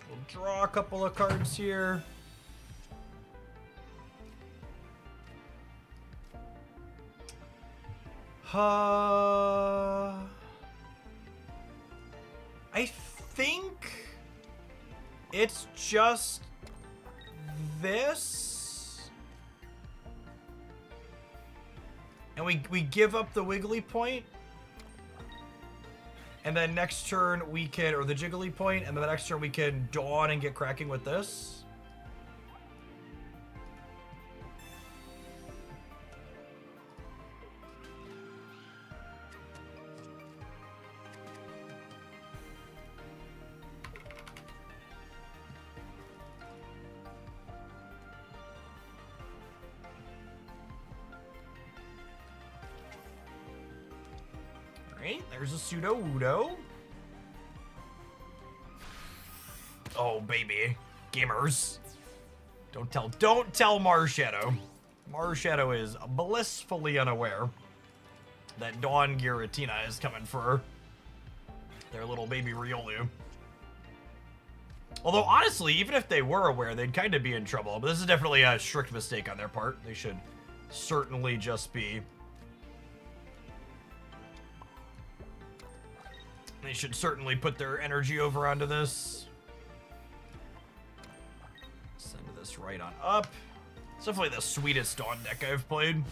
We'll draw a couple of cards here. I think it's just this. And we give up the Wiggly point. And then next turn we can, or the Jiggly point, and then the next turn we can Dawn and get cracking with this. Alright, there's a Pseudo-Wudo. Oh, baby. Gamers. Don't tell Marshadow. Marshadow is blissfully unaware that Dawn Giratina is coming for their little baby Riolu. Although, honestly, even if they were aware, they'd kind of be in trouble. But this is definitely a strict mistake on their part. They should certainly just be... They should certainly put their energy over onto this. Send this right on up. It's definitely the sweetest Dawn deck I've played.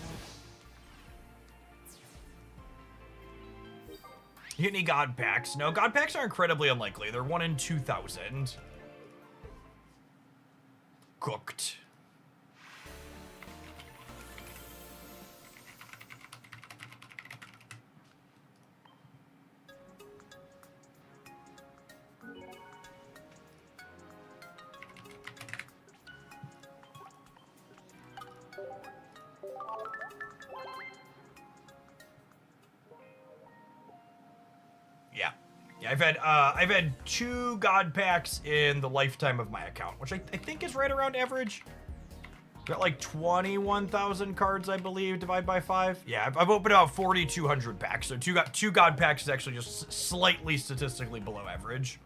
You get any God Packs? No, God Packs are incredibly unlikely. They're 1 in 2,000. Cooked. Yeah, I've had 2 God Packs in the lifetime of my account, which I think is right around average. Got like 21,000 cards, I believe, divided by 5. Yeah, I've opened about 4,200 packs, so two God Packs is actually just slightly statistically below average.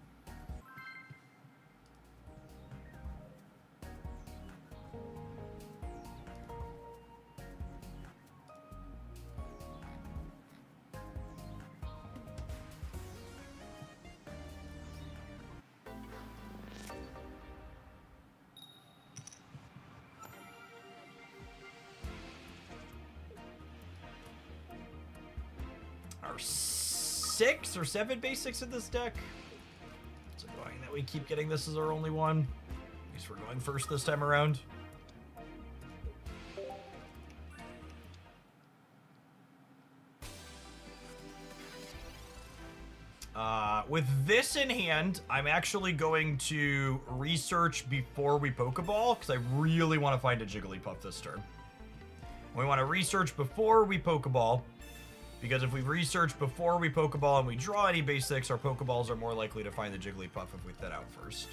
Our 6 or 7 basics in this deck. It's annoying that we keep getting this as our only one. At least we're going first this time around. With this in hand, I'm actually going to research before we Pokeball, because I really want to find a Jigglypuff this turn. We want to research before we Pokeball, because if we research before we Pokeball and we draw any basics, our Pokeballs are more likely to find the Jigglypuff if we thin out first.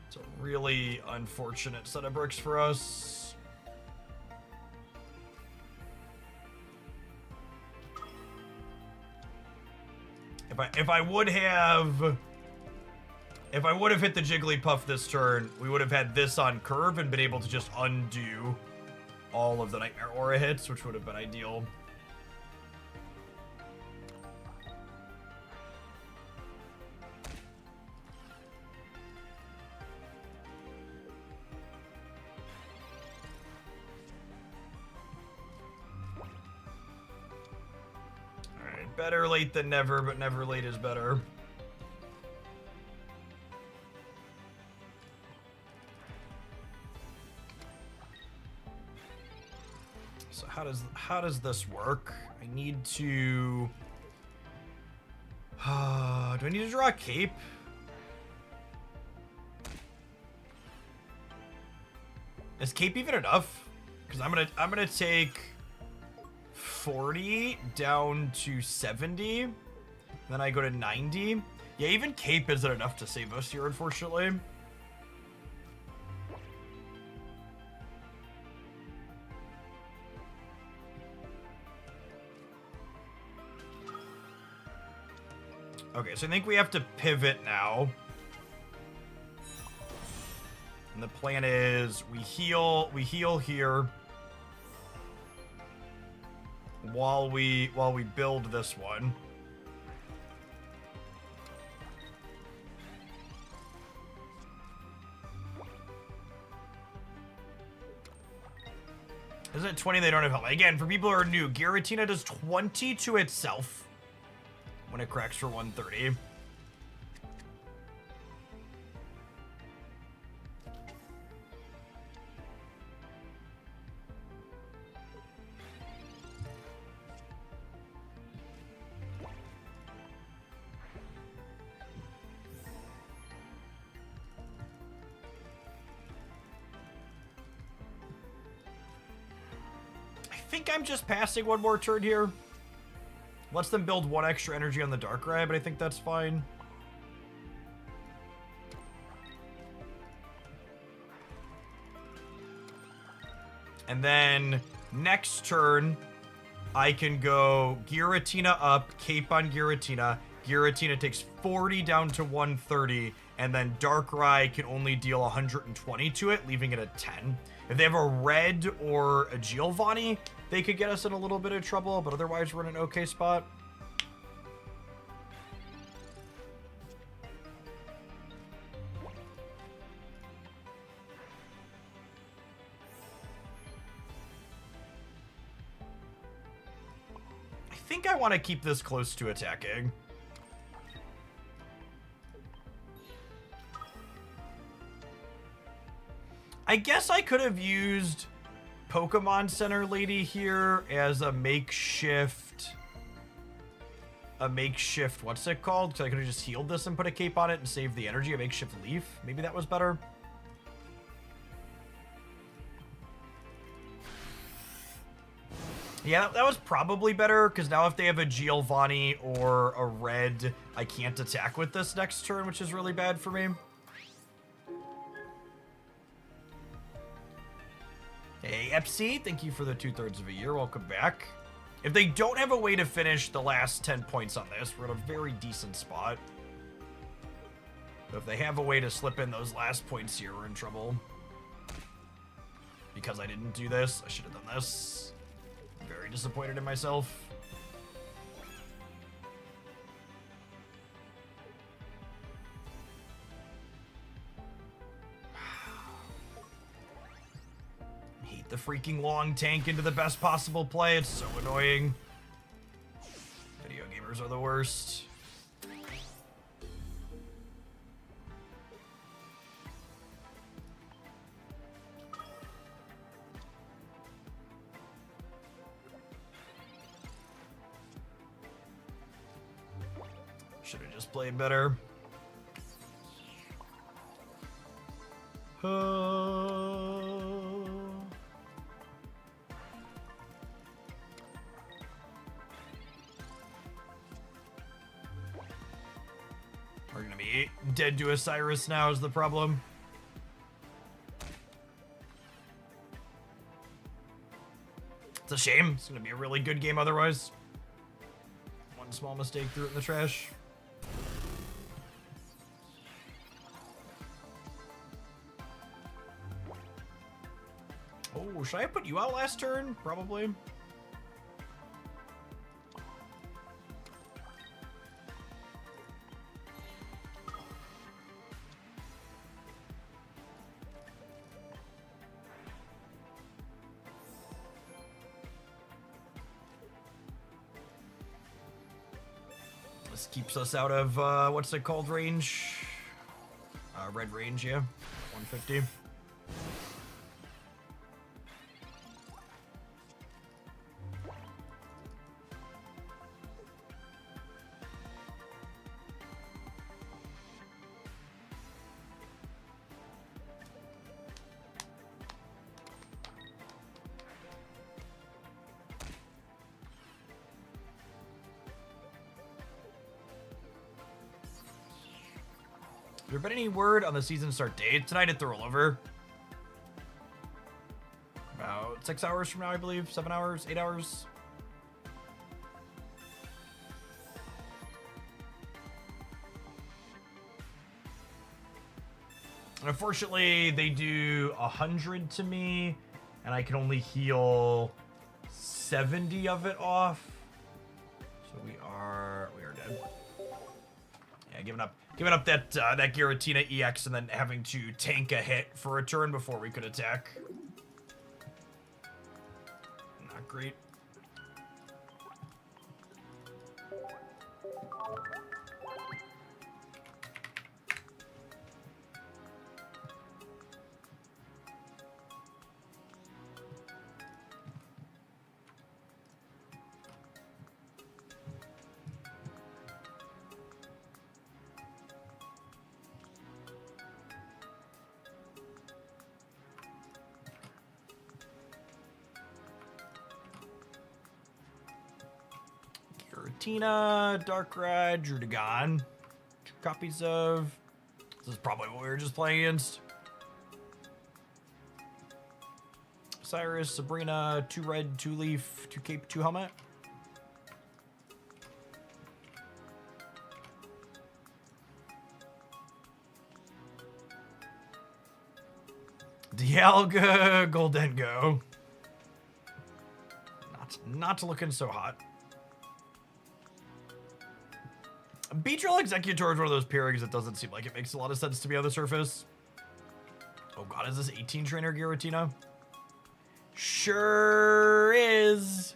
It's a really unfortunate set of bricks for us. If I would have hit the Jigglypuff this turn, we would have had this on curve and been able to just undo all of the Nightmare Aura hits, which would have been ideal. Alright, better late than never, but never late is better. So how does this work? I need to... do I need to draw a cape? Is cape even enough? Because I'm gonna take 40 down to 70. Then I go to 90. Yeah, even cape isn't enough to save us here, unfortunately. Okay, so I think we have to pivot now. And the plan is we heal here while we build this one. Isn't it 20 they don't have health? Again, for people who are new, Giratina does 20 to itself when it cracks for 130. I think I'm just passing one more turn here. Lets them build 1 extra energy on the Darkrai, but I think that's fine. And then next turn, I can go Giratina up, Cape on Giratina. Giratina takes 40 down to 130, and then Darkrai can only deal 120 to it, leaving it at 10. If they have a red or a Giovanni, they could get us in a little bit of trouble, but otherwise we're in an okay spot. I think I want to keep this close to attacking. I guess I could have used Pokemon Center Lady here as a makeshift, what's it called? Because I could have just healed this and put a cape on it and saved the energy. A makeshift leaf. Maybe that was better. Yeah, that was probably better, because now if they have a Giovanni or a red, I can't attack with this next turn, which is really bad for me. Hey, FC, thank you for the 2/3 of a year. Welcome back. If they don't have a way to finish the last 10 points on this, we're in a very decent spot. But if they have a way to slip in those last points here, we're in trouble. Because I didn't do this, I should have done this. Very disappointed in myself. Hate the freaking long tank into the best possible play. It's so annoying. Video gamers are the worst. Should have just played better. We're gonna be dead to Osiris now is the problem. It's a shame. It's gonna be a really good game otherwise. One small mistake, threw it in the trash. Oh, should I put you out last turn? Probably. This keeps us out of, what's it called, range? Red range, yeah. 150. Has there been any word on the season start date? Tonight at the rollover. About 6 hours from now, I believe. 7 hours, 8 hours. And unfortunately, they do 100 to me, and I can only heal 70 of it off. So we are dead. Yeah, giving up that that Giratina EX and then having to tank a hit for a turn before we could attack. Not great. Giratina, Darkrai, Druddigon. 2 copies of. This is probably what we were just playing against. Cyrus, Sabrina, 2 red, 2 leaf, 2 cape, 2 helmet. Dialga, Goldengo. Not looking so hot. Beatrill Executor is one of those pairings that doesn't seem like it makes a lot of sense to me on the surface. Oh god, is this 18 trainer Giratina? Sure is.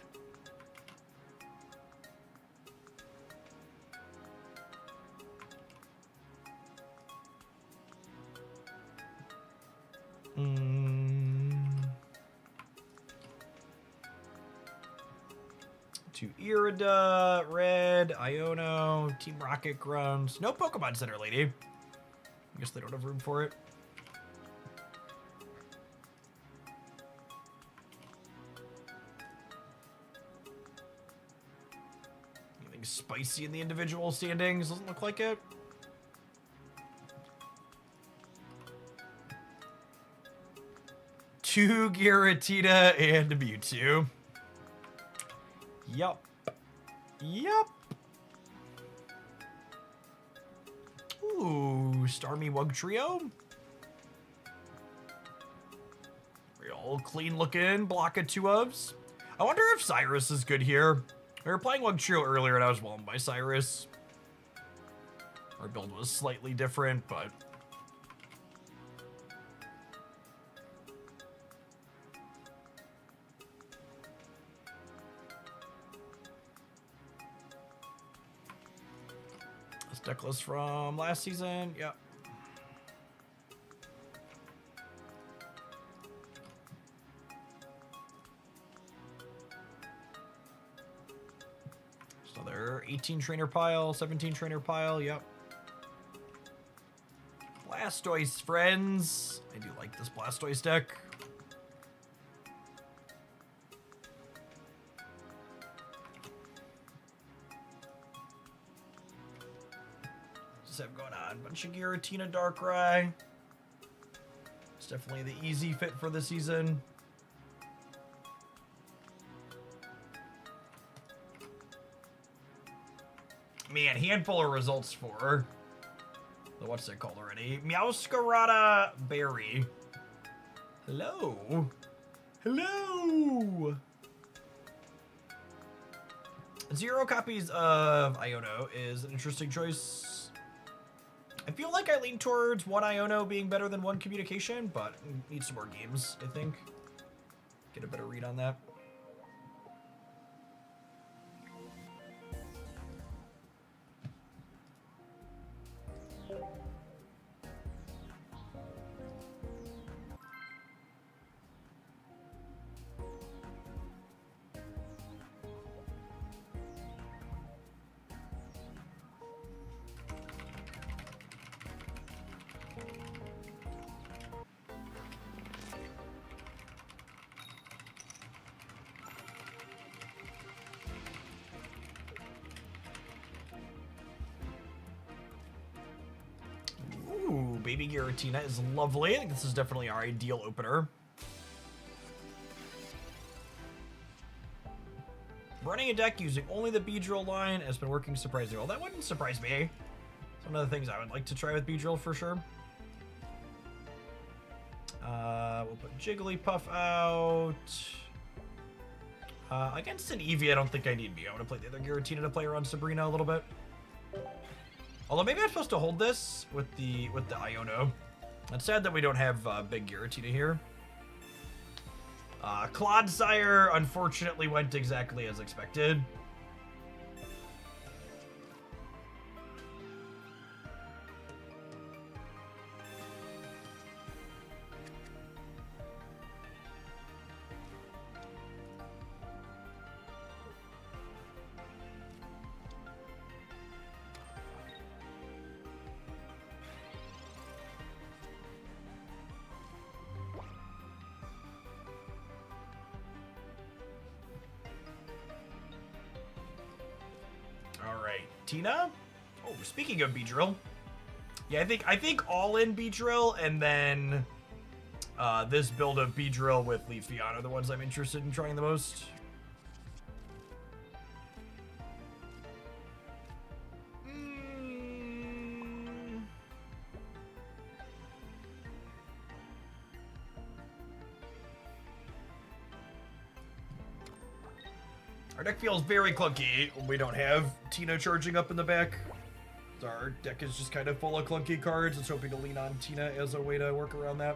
To Irida, Red, Iono, Team Rocket Grunts. No Pokemon Center, lady. I guess they don't have room for it. Anything spicy in the individual standings? Doesn't look like it. Two Giratina and Mewtwo. Yup. Ooh, Starmie Wugtrio. Real clean looking block of 2 ofs. I wonder if Cyrus is good here. We were playing Wugtrio earlier and I was whelmed by Cyrus. Our build was slightly different, but... Deckless from last season, yep. Just another 18 trainer pile, 17 trainer pile, yep. Blastoise, friends. I do like this Blastoise deck. Have going on. Bunch of Giratina, Darkrai. It's definitely the easy fit for the season. Man, handful of results for the what's it called already? Meowscarada Berry. Hello. Hello. 0 copies of Iono is an interesting choice. I feel like I lean towards 1 Iono being better than 1 Communication, but need some more games, I think. Get a better read on that. Baby Giratina is lovely. I think this is definitely our ideal opener. Running a deck using only the Beedrill line has been working surprisingly well. That wouldn't surprise me. It's one of the things I would like to try with Beedrill for sure. We'll put Jigglypuff out. Against an Eevee, I don't think I need Mew. I'm going to play the other Giratina to play around Sabrina a little bit. Although maybe I'm supposed to hold this with the Iono. It's sad that we don't have big Giratina here. Clodsire unfortunately went exactly as expected. Giratina. Oh, speaking of Beedrill. Yeah, I think all in Beedrill and then this build of Beedrill with Leafeon are the ones I'm interested in trying the most. Our deck feels very clunky when we don't have Tina charging up in the back. Our deck is just kind of full of clunky cards. It's hoping to lean on Tina as a way to work around that.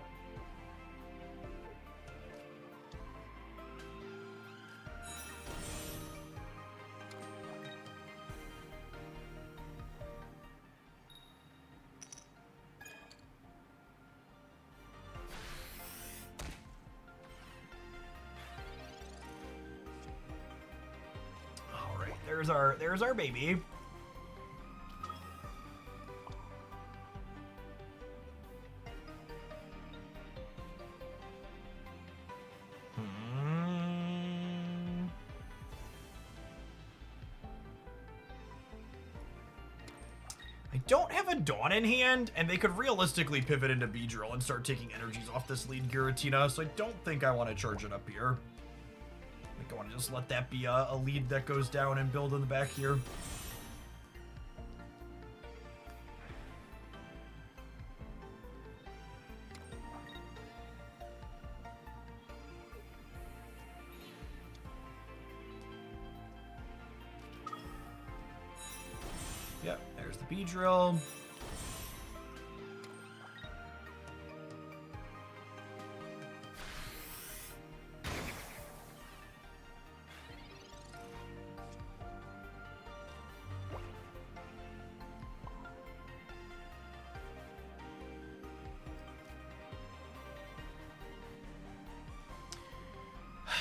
All right, there's our baby. I don't have a Dawn in hand, and they could realistically pivot into Beedrill and start taking energies off this lead Giratina, so I don't think I want to charge it up here. I think I want to just let that be a lead that goes down and build in the back here. Yep, there's the Beedrill.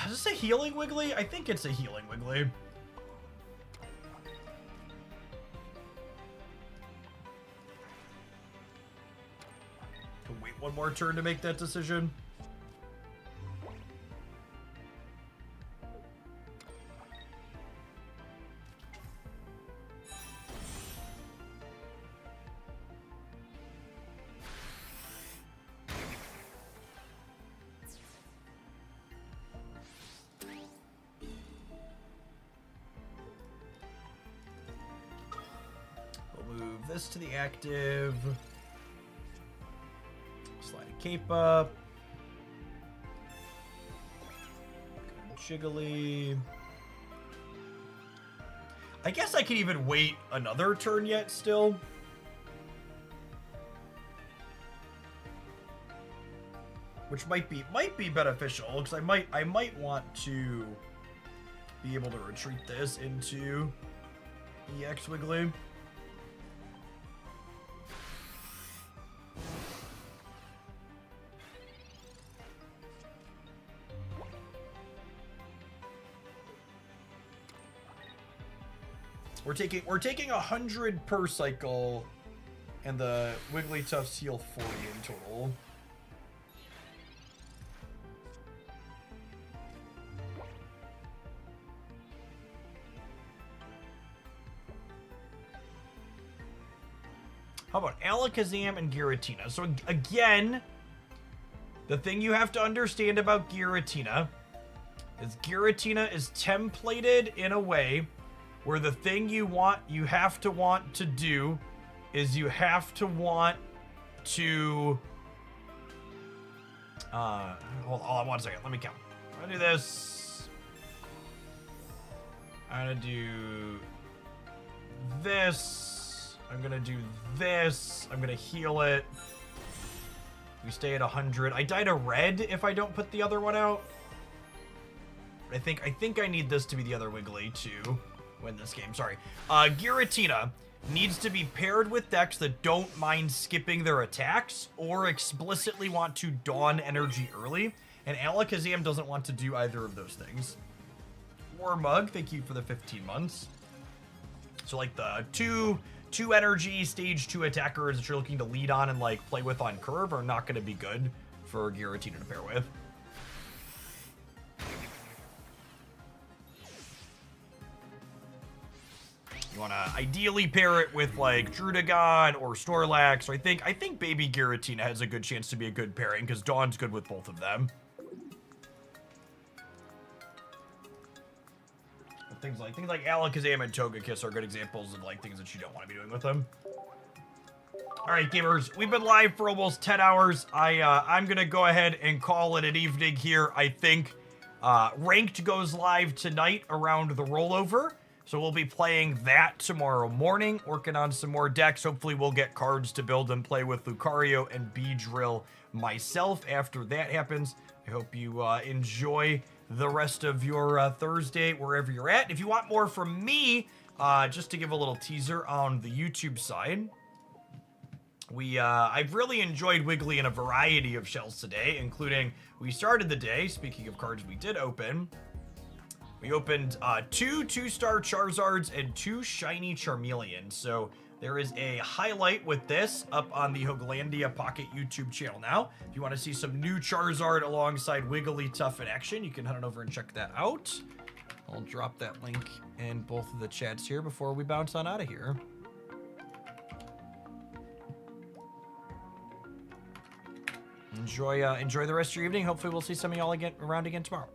Is this a healing Wiggly? I think it's a healing Wiggly. Wait one more turn to make that decision. We'll move this to the active. Slide a cape up. Jiggly. I guess I could even wait another turn yet still. Which might be beneficial, because I might want to be able to retreat this into EX Wiggly. We're taking 100 per cycle, and the Wigglytuffs heal 40 in total. How about Alakazam and Giratina? So again, the thing you have to understand about Giratina is templated in a way where the thing you have to want to do is you have to want to hold on 1 second, let me count. I'm gonna do this. I'm gonna do this. I'm gonna do this. I'm gonna heal it. We stay at 100. I died a red if I don't put the other one out. I think I need this to be the other Wiggly to win this game. Sorry. Giratina needs to be paired with decks that don't mind skipping their attacks or explicitly want to Dawn energy early, and Alakazam doesn't want to do either of those things. Warmug, thank you for the 15 months. So like the two energy stage 2 attackers that you're looking to lead on and like play with on curve are not going to be good for Giratina to pair with. You want to ideally pair it with like Drudagon or Snorlax. Or I think Baby Giratina has a good chance to be a good pairing because Dawn's good with both of them. Things like Alakazam and Togekiss are good examples of like things that you don't want to be doing with them. All right, gamers, we've been live for almost 10 hours. I'm gonna go ahead and call it an evening here. I think Ranked goes live tonight around the rollover, so we'll be playing that tomorrow morning, working on some more decks. Hopefully we'll get cards to build and play with Lucario and Beedrill myself after that happens. I hope you enjoy the rest of your Thursday wherever you're at. If you want more from me, just to give a little teaser on the YouTube side, I've really enjoyed Wiggly in a variety of shells today, including we started the day, speaking of cards we did open, we opened two 2-star Charizards and 2 shiny Charmeleons. So there is a highlight with this up on the Hooglandia Pocket YouTube channel now. If you want to see some new Charizard alongside Wigglytuff in action, you can head on over and check that out. I'll drop that link in both of the chats here before we bounce on out of here. Enjoy the rest of your evening. Hopefully we'll see some of y'all around again tomorrow.